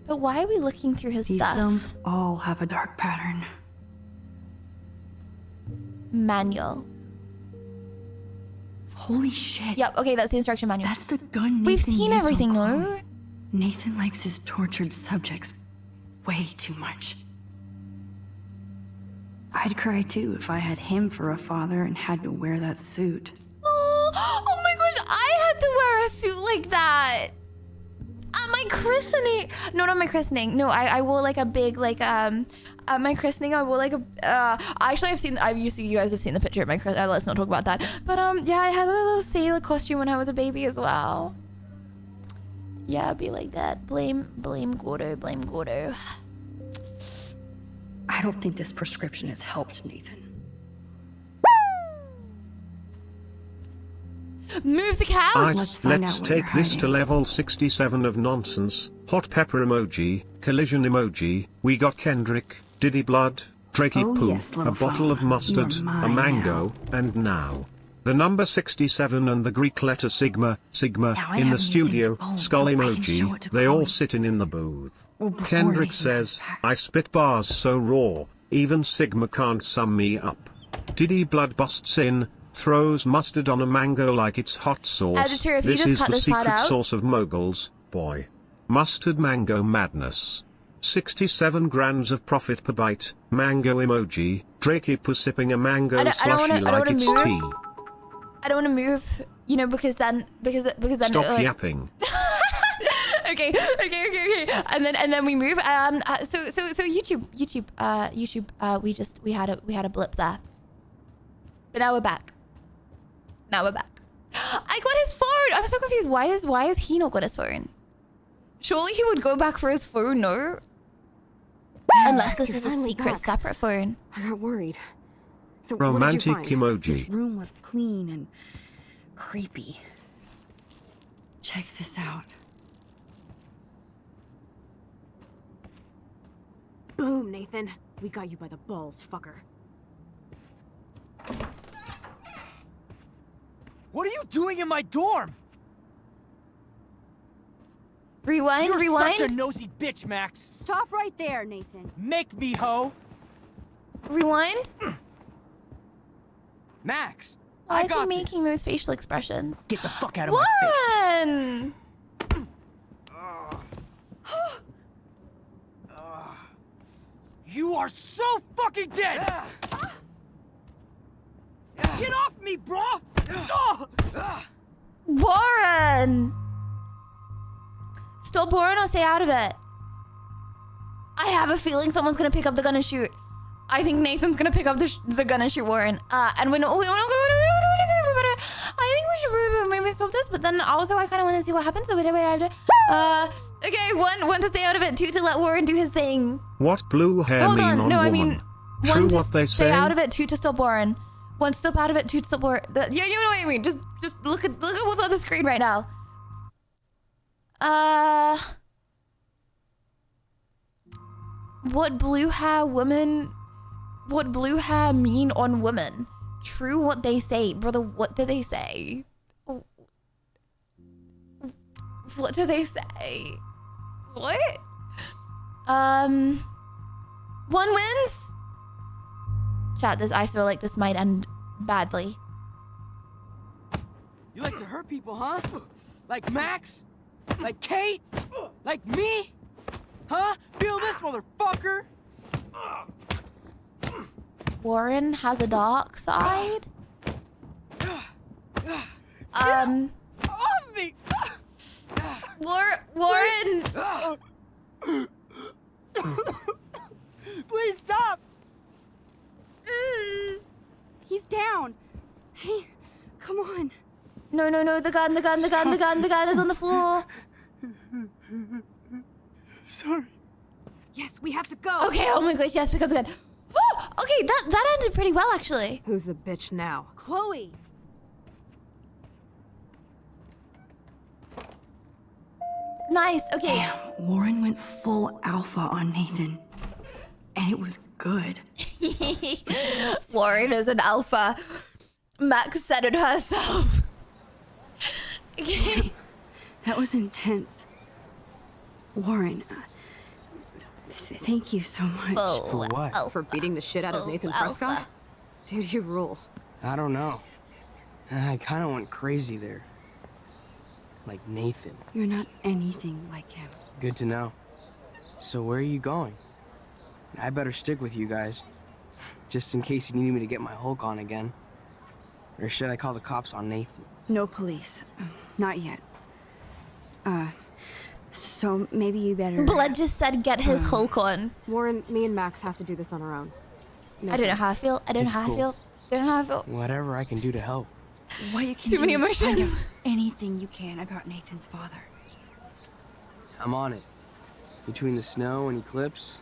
But why are we looking through his These stuff? films all have a dark pattern. Manual. Holy shit. Yep, okay, that's the instruction manual. That's the gun Nathan We've seen used on everything, Chloe. though. Nathan likes his tortured subjects way too much. I'd cry too if I had him for a father and had to wear that suit. Oh my gosh, I had to a suit like that. At my christening. No, not my christening. No, I wore like a big, like, at my christening, I wore like a, actually you guys have seen the picture of my christening. Let's not talk about that. But, yeah, I had a little sailor costume when I was a baby as well. Yeah, be like that. Blame Gordo, blame Gordo. I don't think this prescription has helped, Nathan. Move the couch! Let's take this to level 67 of nonsense. Hot pepper emoji, collision emoji, we got Kendrick, Diddy Blood, Drakey Poo, yes, a little bottle of fella. mustard, You a are mine mango, and now the number 67 and the Greek letter Sigma, Now I in the have studio, Nathan's phone, skull so I can show emoji, it to they all Chloe. sitting in the booth. Well, before Kendrick Nathan says, I spit bars so raw, even Sigma can't sum me up. Diddy Blood busts in, throws mustard on a mango like it's hot sauce. Editor, if you This just is cut the this part secret out. sauce of moguls, boy. Mustard mango madness. 67 grams of profit per bite, mango emoji, Drakey Poo sipping a mango slushy like it's tea. I don't want to move, you know, because then Stop like, yapping. okay. And then we move. So YouTube. We had a blip there, but now we're back. I got his phone. I'm so confused. Why is he not got his phone? Surely he would go back for his phone, no? Unless this you're is a finally secret back. separate phone. I got worried. So Romantic what did you find? emoji. This room was clean and creepy. Check this out. Boom, Nathan. We got you by the balls, fucker. What are you doing in my dorm? Rewind. You're such a nosy bitch, Max. Stop right there, Nathan. Make me, ho. Rewind. Max, Why I is he got making those facial expressions? Get the fuck out of my face. Warren! You are so fucking dead! Get off me, bro! Warren! Stop Warren or stay out of it. I have a feeling someone's gonna pick up the gun and shoot. I think Nathan's gonna pick up the gun and shoot Warren. And we don't go. I think we should maybe stop this, but then also I kind of want to see what happens. So okay, one to stay out of it, two to let Warren do his thing. What blue hair Hold mean on, on no, woman? I mean True one to what they stay say? out of it, two to stop Warren. One stop out of it, two to stop Warren. Yeah, you know what I mean. Just look at what's on the screen right now. What blue hair mean on women? True what they say. Brother, what do they say? What do they say? What? One wins? Chat, I feel like this might end badly. You like to hurt people, huh? Like Max? Like Kate? Like me? Huh? Feel this, motherfucker! Warren has a dark side? Off me! Warren! Please stop! He's down. Hey, come on. No, the gun is on the floor. Sorry. Yes, we have to go. Okay, oh my gosh, yes, pick up the gun. Okay, that ended pretty well, actually. Who's the bitch now? Chloe. Nice, okay. Damn, Warren went full alpha on Nathan. And it was good. Warren is an alpha. Max said it herself. Okay. That was intense. Warren, thank you so much. For what? For beating the shit out of Nathan Prescott? Dude, you rule. I don't know. I kind of went crazy there. Like Nathan. You're not anything like him. Good to know. So where are you going? I better stick with you guys. Just in case you need me to get my Hulk on again. Or should I call the cops on Nathan? No police. Not yet. So maybe you better... Blood just said get his Hulk on. Warren, me and Max have to do this on our own. No I don't know offense. how I feel. I don't know It's how I cool. feel. Don't know how I feel. Whatever I can do to help. What you can Too do many is find emotions. out anything you can about Nathan's father. I'm on it. Between the snow and eclipse,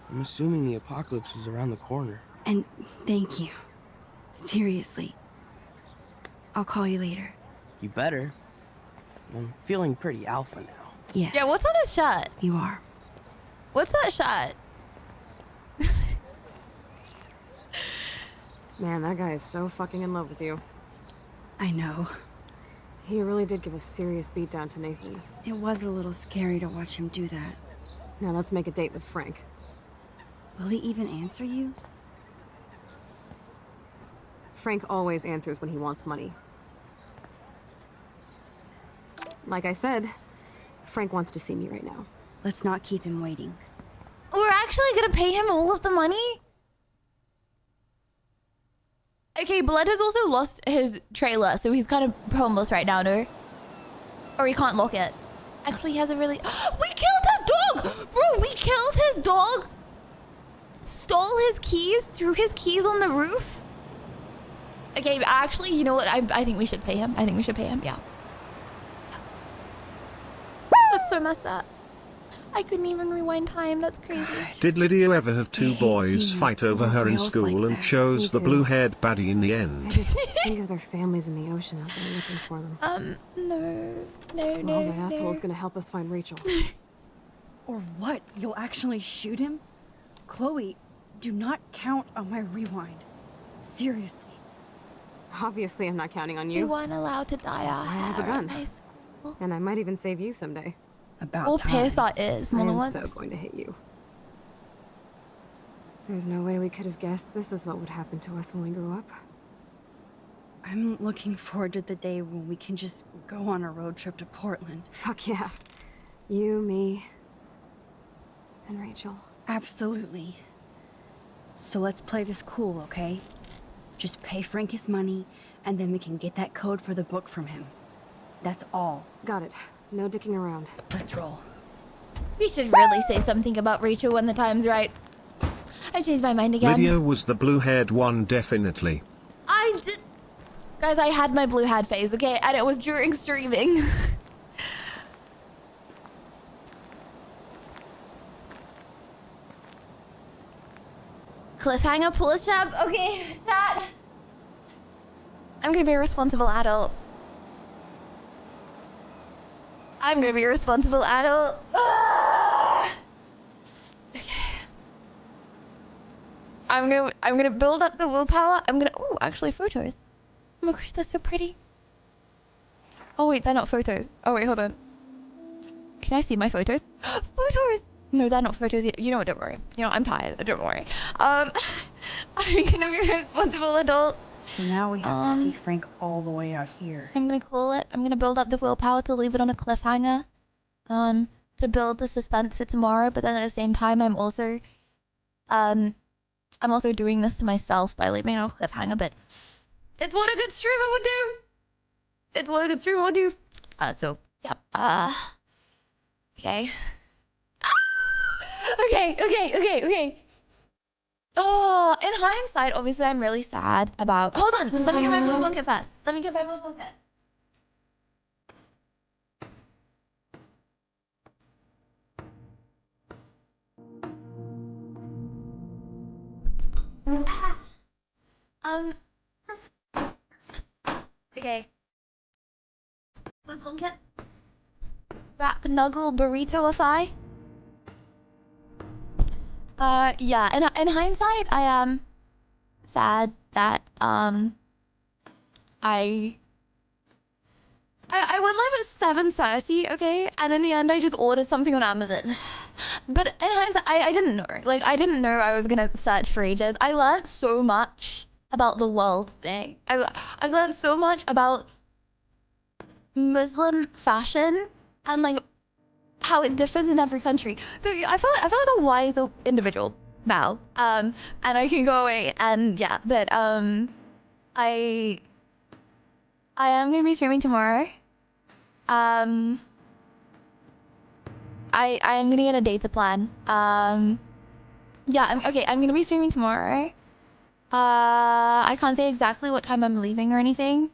I'm assuming the apocalypse is around the corner. And thank you. Seriously. I'll call you later. You better. I'm feeling pretty alpha now. Yes. Yeah, what's on his shot? You are. What's that shot? Man, that guy is so fucking in love with you. I know. He really did give a serious beatdown to Nathan. It was a little scary to watch him do that. Now let's make a date with Frank. Will he even answer you? Frank always answers when he wants money. Like I said, Frank wants to see me right now. Let's not keep him waiting. We're actually gonna pay him all of the money? Okay, Blood has also lost his trailer, so he's kind of homeless right now, no? Or he can't lock it. Actually, he has a really... We killed his dog! Bro, we killed his dog! Stole his keys, threw his keys on the roof. Okay, actually, you know what? I think we should pay him. I think we should pay him, yeah. That's so messed up. I couldn't even rewind time. That's crazy. Did Ludeo ever have two boys fight over her in school and chose the blue-haired baddie in the I end? just think of their families in the ocean out there looking for them. No, Well, the asshole's gonna help us find Rachel. Or what? You'll actually shoot him? Chloe, do not count on my rewind. Seriously. Obviously, I'm not counting on You you. weren't allowed to die That's out why I have a here gun. in high school. And I might even save you someday. About Or time. pierce our ears more I than am once. so going to hit you. There's no way we could have guessed this is what would happen to us when we grew up. I'm looking forward to the day when we can just go on a road trip to Portland. Fuck yeah. You, me, and Rachel. Absolutely. So let's play this cool, okay? Just pay Frank his money, and then we can get that code for the book from him. That's all. Got it. No dicking around. Let's roll. We should really say something about Rachel when the time's right. I changed my mind again. Lydia was the blue-haired one, definitely. I did... Guys, I had my blue hat phase, okay? And it was during streaming. Cliffhanger push-up? Okay, chat. I'm gonna be a responsible adult. I'm gonna be a responsible adult. Ah! Okay. I'm gonna build up the willpower. Oh, actually photos. Oh my gosh, they're so pretty. Oh wait, they're not photos. Oh wait, hold on. Can I see my photos? Photos! No, they're not photos yet. You know what, don't worry. You know, I'm tired, don't worry. I'm gonna be a responsible adult. So now we have to see Frank all the way out here. I'm gonna call it. I'm gonna build up the willpower to leave it on a cliffhanger. To build the suspense for tomorrow, but then at the same time I'm also doing this to myself by leaving it on a cliffhanger, but it's what a good streamer would do! It's what a good streamer would do. So, yep. Okay. Okay. Oh, in hindsight, obviously I'm really sad about... Hold on, let me get my blue blanket first. Let me get my blue blanket. Okay. Blue blanket. Wrap snuggle burrito aside. Yeah, in hindsight, I am sad that, I went live at 7:30, okay? And in the end, I just ordered something on Amazon. But in hindsight, I didn't know. Like, I didn't know I was gonna search for ages. I learned so much about the world thing. I learned so much about Muslim fashion and, like, how it differs in every country. So I feel like a wiser individual now. And I can go away and yeah, but I am gonna be streaming tomorrow. I'm gonna get a data plan. Yeah, I'm gonna be streaming tomorrow. I can't say exactly what time I'm leaving or anything.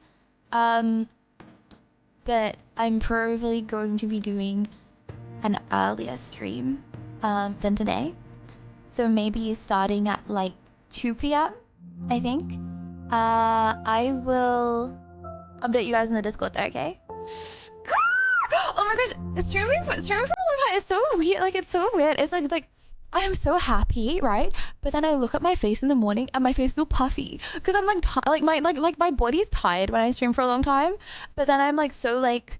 But I'm probably going to be doing an earlier stream than today. So maybe starting at like 2 p.m. I think. I will update you guys in the Discord there, okay? Oh my gosh, streaming for a long time is so weird. Like, it's so weird. It's like I am so happy, right? But then I look at my face in the morning and my face is all puffy because I'm like my body's tired when I stream for a long time. But then I'm like so like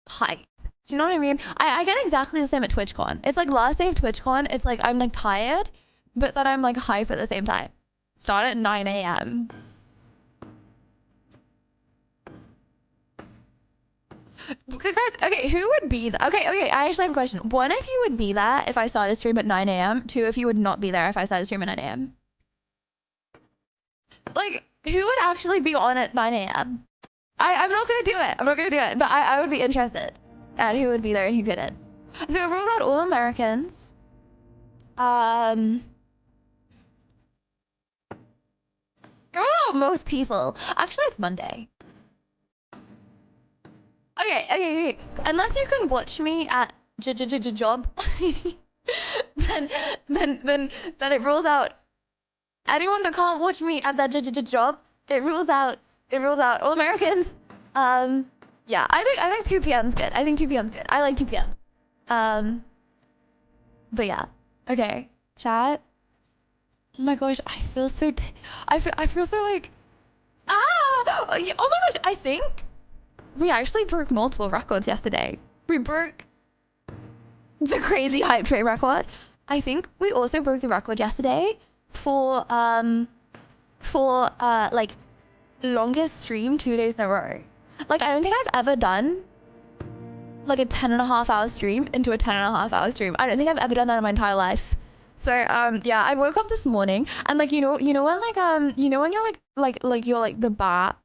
hyped. Do you know what I mean? I get exactly the same at TwitchCon. It's like last day of TwitchCon, it's like I'm like tired, but then I'm like hype at the same time. Start at 9 a.m. Guys, okay, who would be there? Okay, I actually have a question. One, if you would be there if I started stream at 9 a.m. Two, if you would not be there if I started stream at 9 a.m. Like, who would actually be on at 9 a.m.? I'm not gonna do it. I'm not gonna do it. But I would be interested at who would be there and who couldn't. So it rules out all Americans. It rules out most people. Actually, it's Monday. Okay. Unless you can watch me at job, then it rules out anyone that can't watch me at that job. It rules out all Americans. Yeah, I think 2 p.m. is good. I think 2 p.m. is good. I like 2 p.m. But yeah. Okay, chat. Oh my gosh, I feel so. I feel so like. Oh my gosh, I think. We actually broke multiple records yesterday. We broke the crazy hype train record. I think we also broke the record yesterday for like longest stream 2 days in a row. Like, I don't think I've ever done like a 10.5-hour stream into a 10.5-hour stream. I don't think I've ever done that in my entire life. So yeah, I woke up this morning and like you know when like you know when you're like you're like the bar.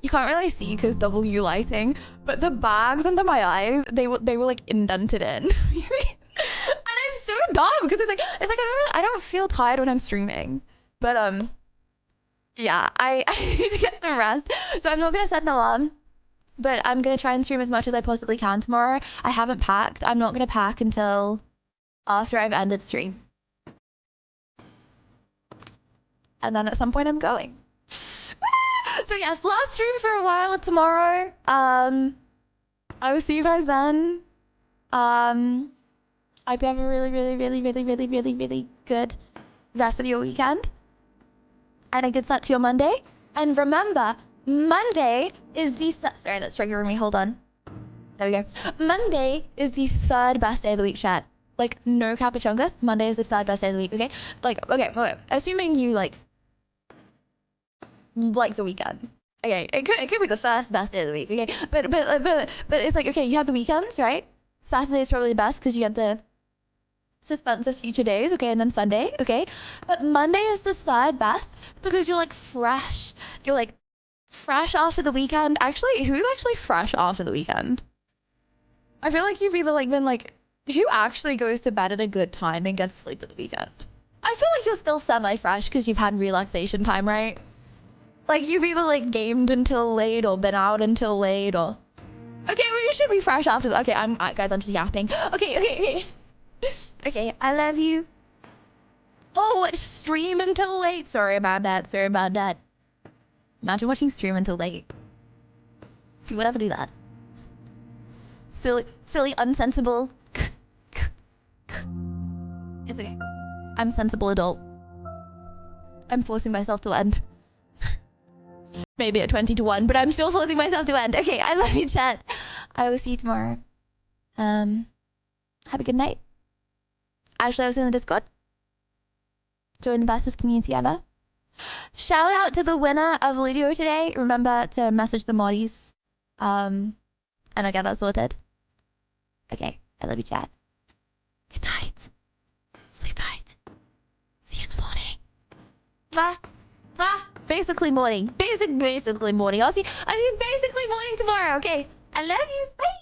You can't really see because W lighting, but the bags under my eyes, they were like indented in. And it's so dumb because it's like I don't feel tired when I'm streaming. But yeah, I need to get some rest. So I'm not gonna set an alarm, but I'm gonna try and stream as much as I possibly can tomorrow. I haven't packed. I'm not gonna pack until after I've ended stream. And then at some point I'm going. So yes, last stream for a while tomorrow. I will see you guys then. I hope you have a really good rest of your weekend. And a good start to your Monday. And remember, Monday is the sorry, that's triggering me. Hold on. There we go. Monday is the third best day of the week, chat. Like, no capachungus. Monday is the third best day of the week, okay? Like, okay. Assuming you like the weekends. Okay, it could be the first best day of the week, okay? But it's like, okay, you have the weekends, right? Saturday is probably the best because you get the suspense of future days, okay? And then Sunday, okay? But Monday is the third best because you're like fresh. You're like fresh after the weekend. Actually, who's actually fresh after the weekend? I feel like you've either like been like, who actually goes to bed at a good time and gets sleep at the weekend? I feel like you're still semi-fresh because you've had relaxation time, right? Like, you've either, like, gamed until late or been out until late or... Okay, well, you should be fresh after... Okay, guys, I'm just yapping. Okay. Okay, I love you. Oh, stream until late. Sorry about that. Imagine watching stream until late. Who would ever do that? Silly, unsensible. It's okay. I'm a sensible adult. I'm forcing myself to end. Maybe at 20 to 1, but I'm still forcing myself to end. Okay, I love you, chat. I will see you tomorrow. Have a good night. Actually, I was in the Discord. Join the bestest community ever. Shout out to the winner of Ludeo today. Remember to message the moddies. And I'll get that sorted. Okay, I love you, chat. Good night. Sleep tight. See you in the morning. Bye. Basically morning. Basically morning. I'll see you basically morning tomorrow, okay? I love you. Bye.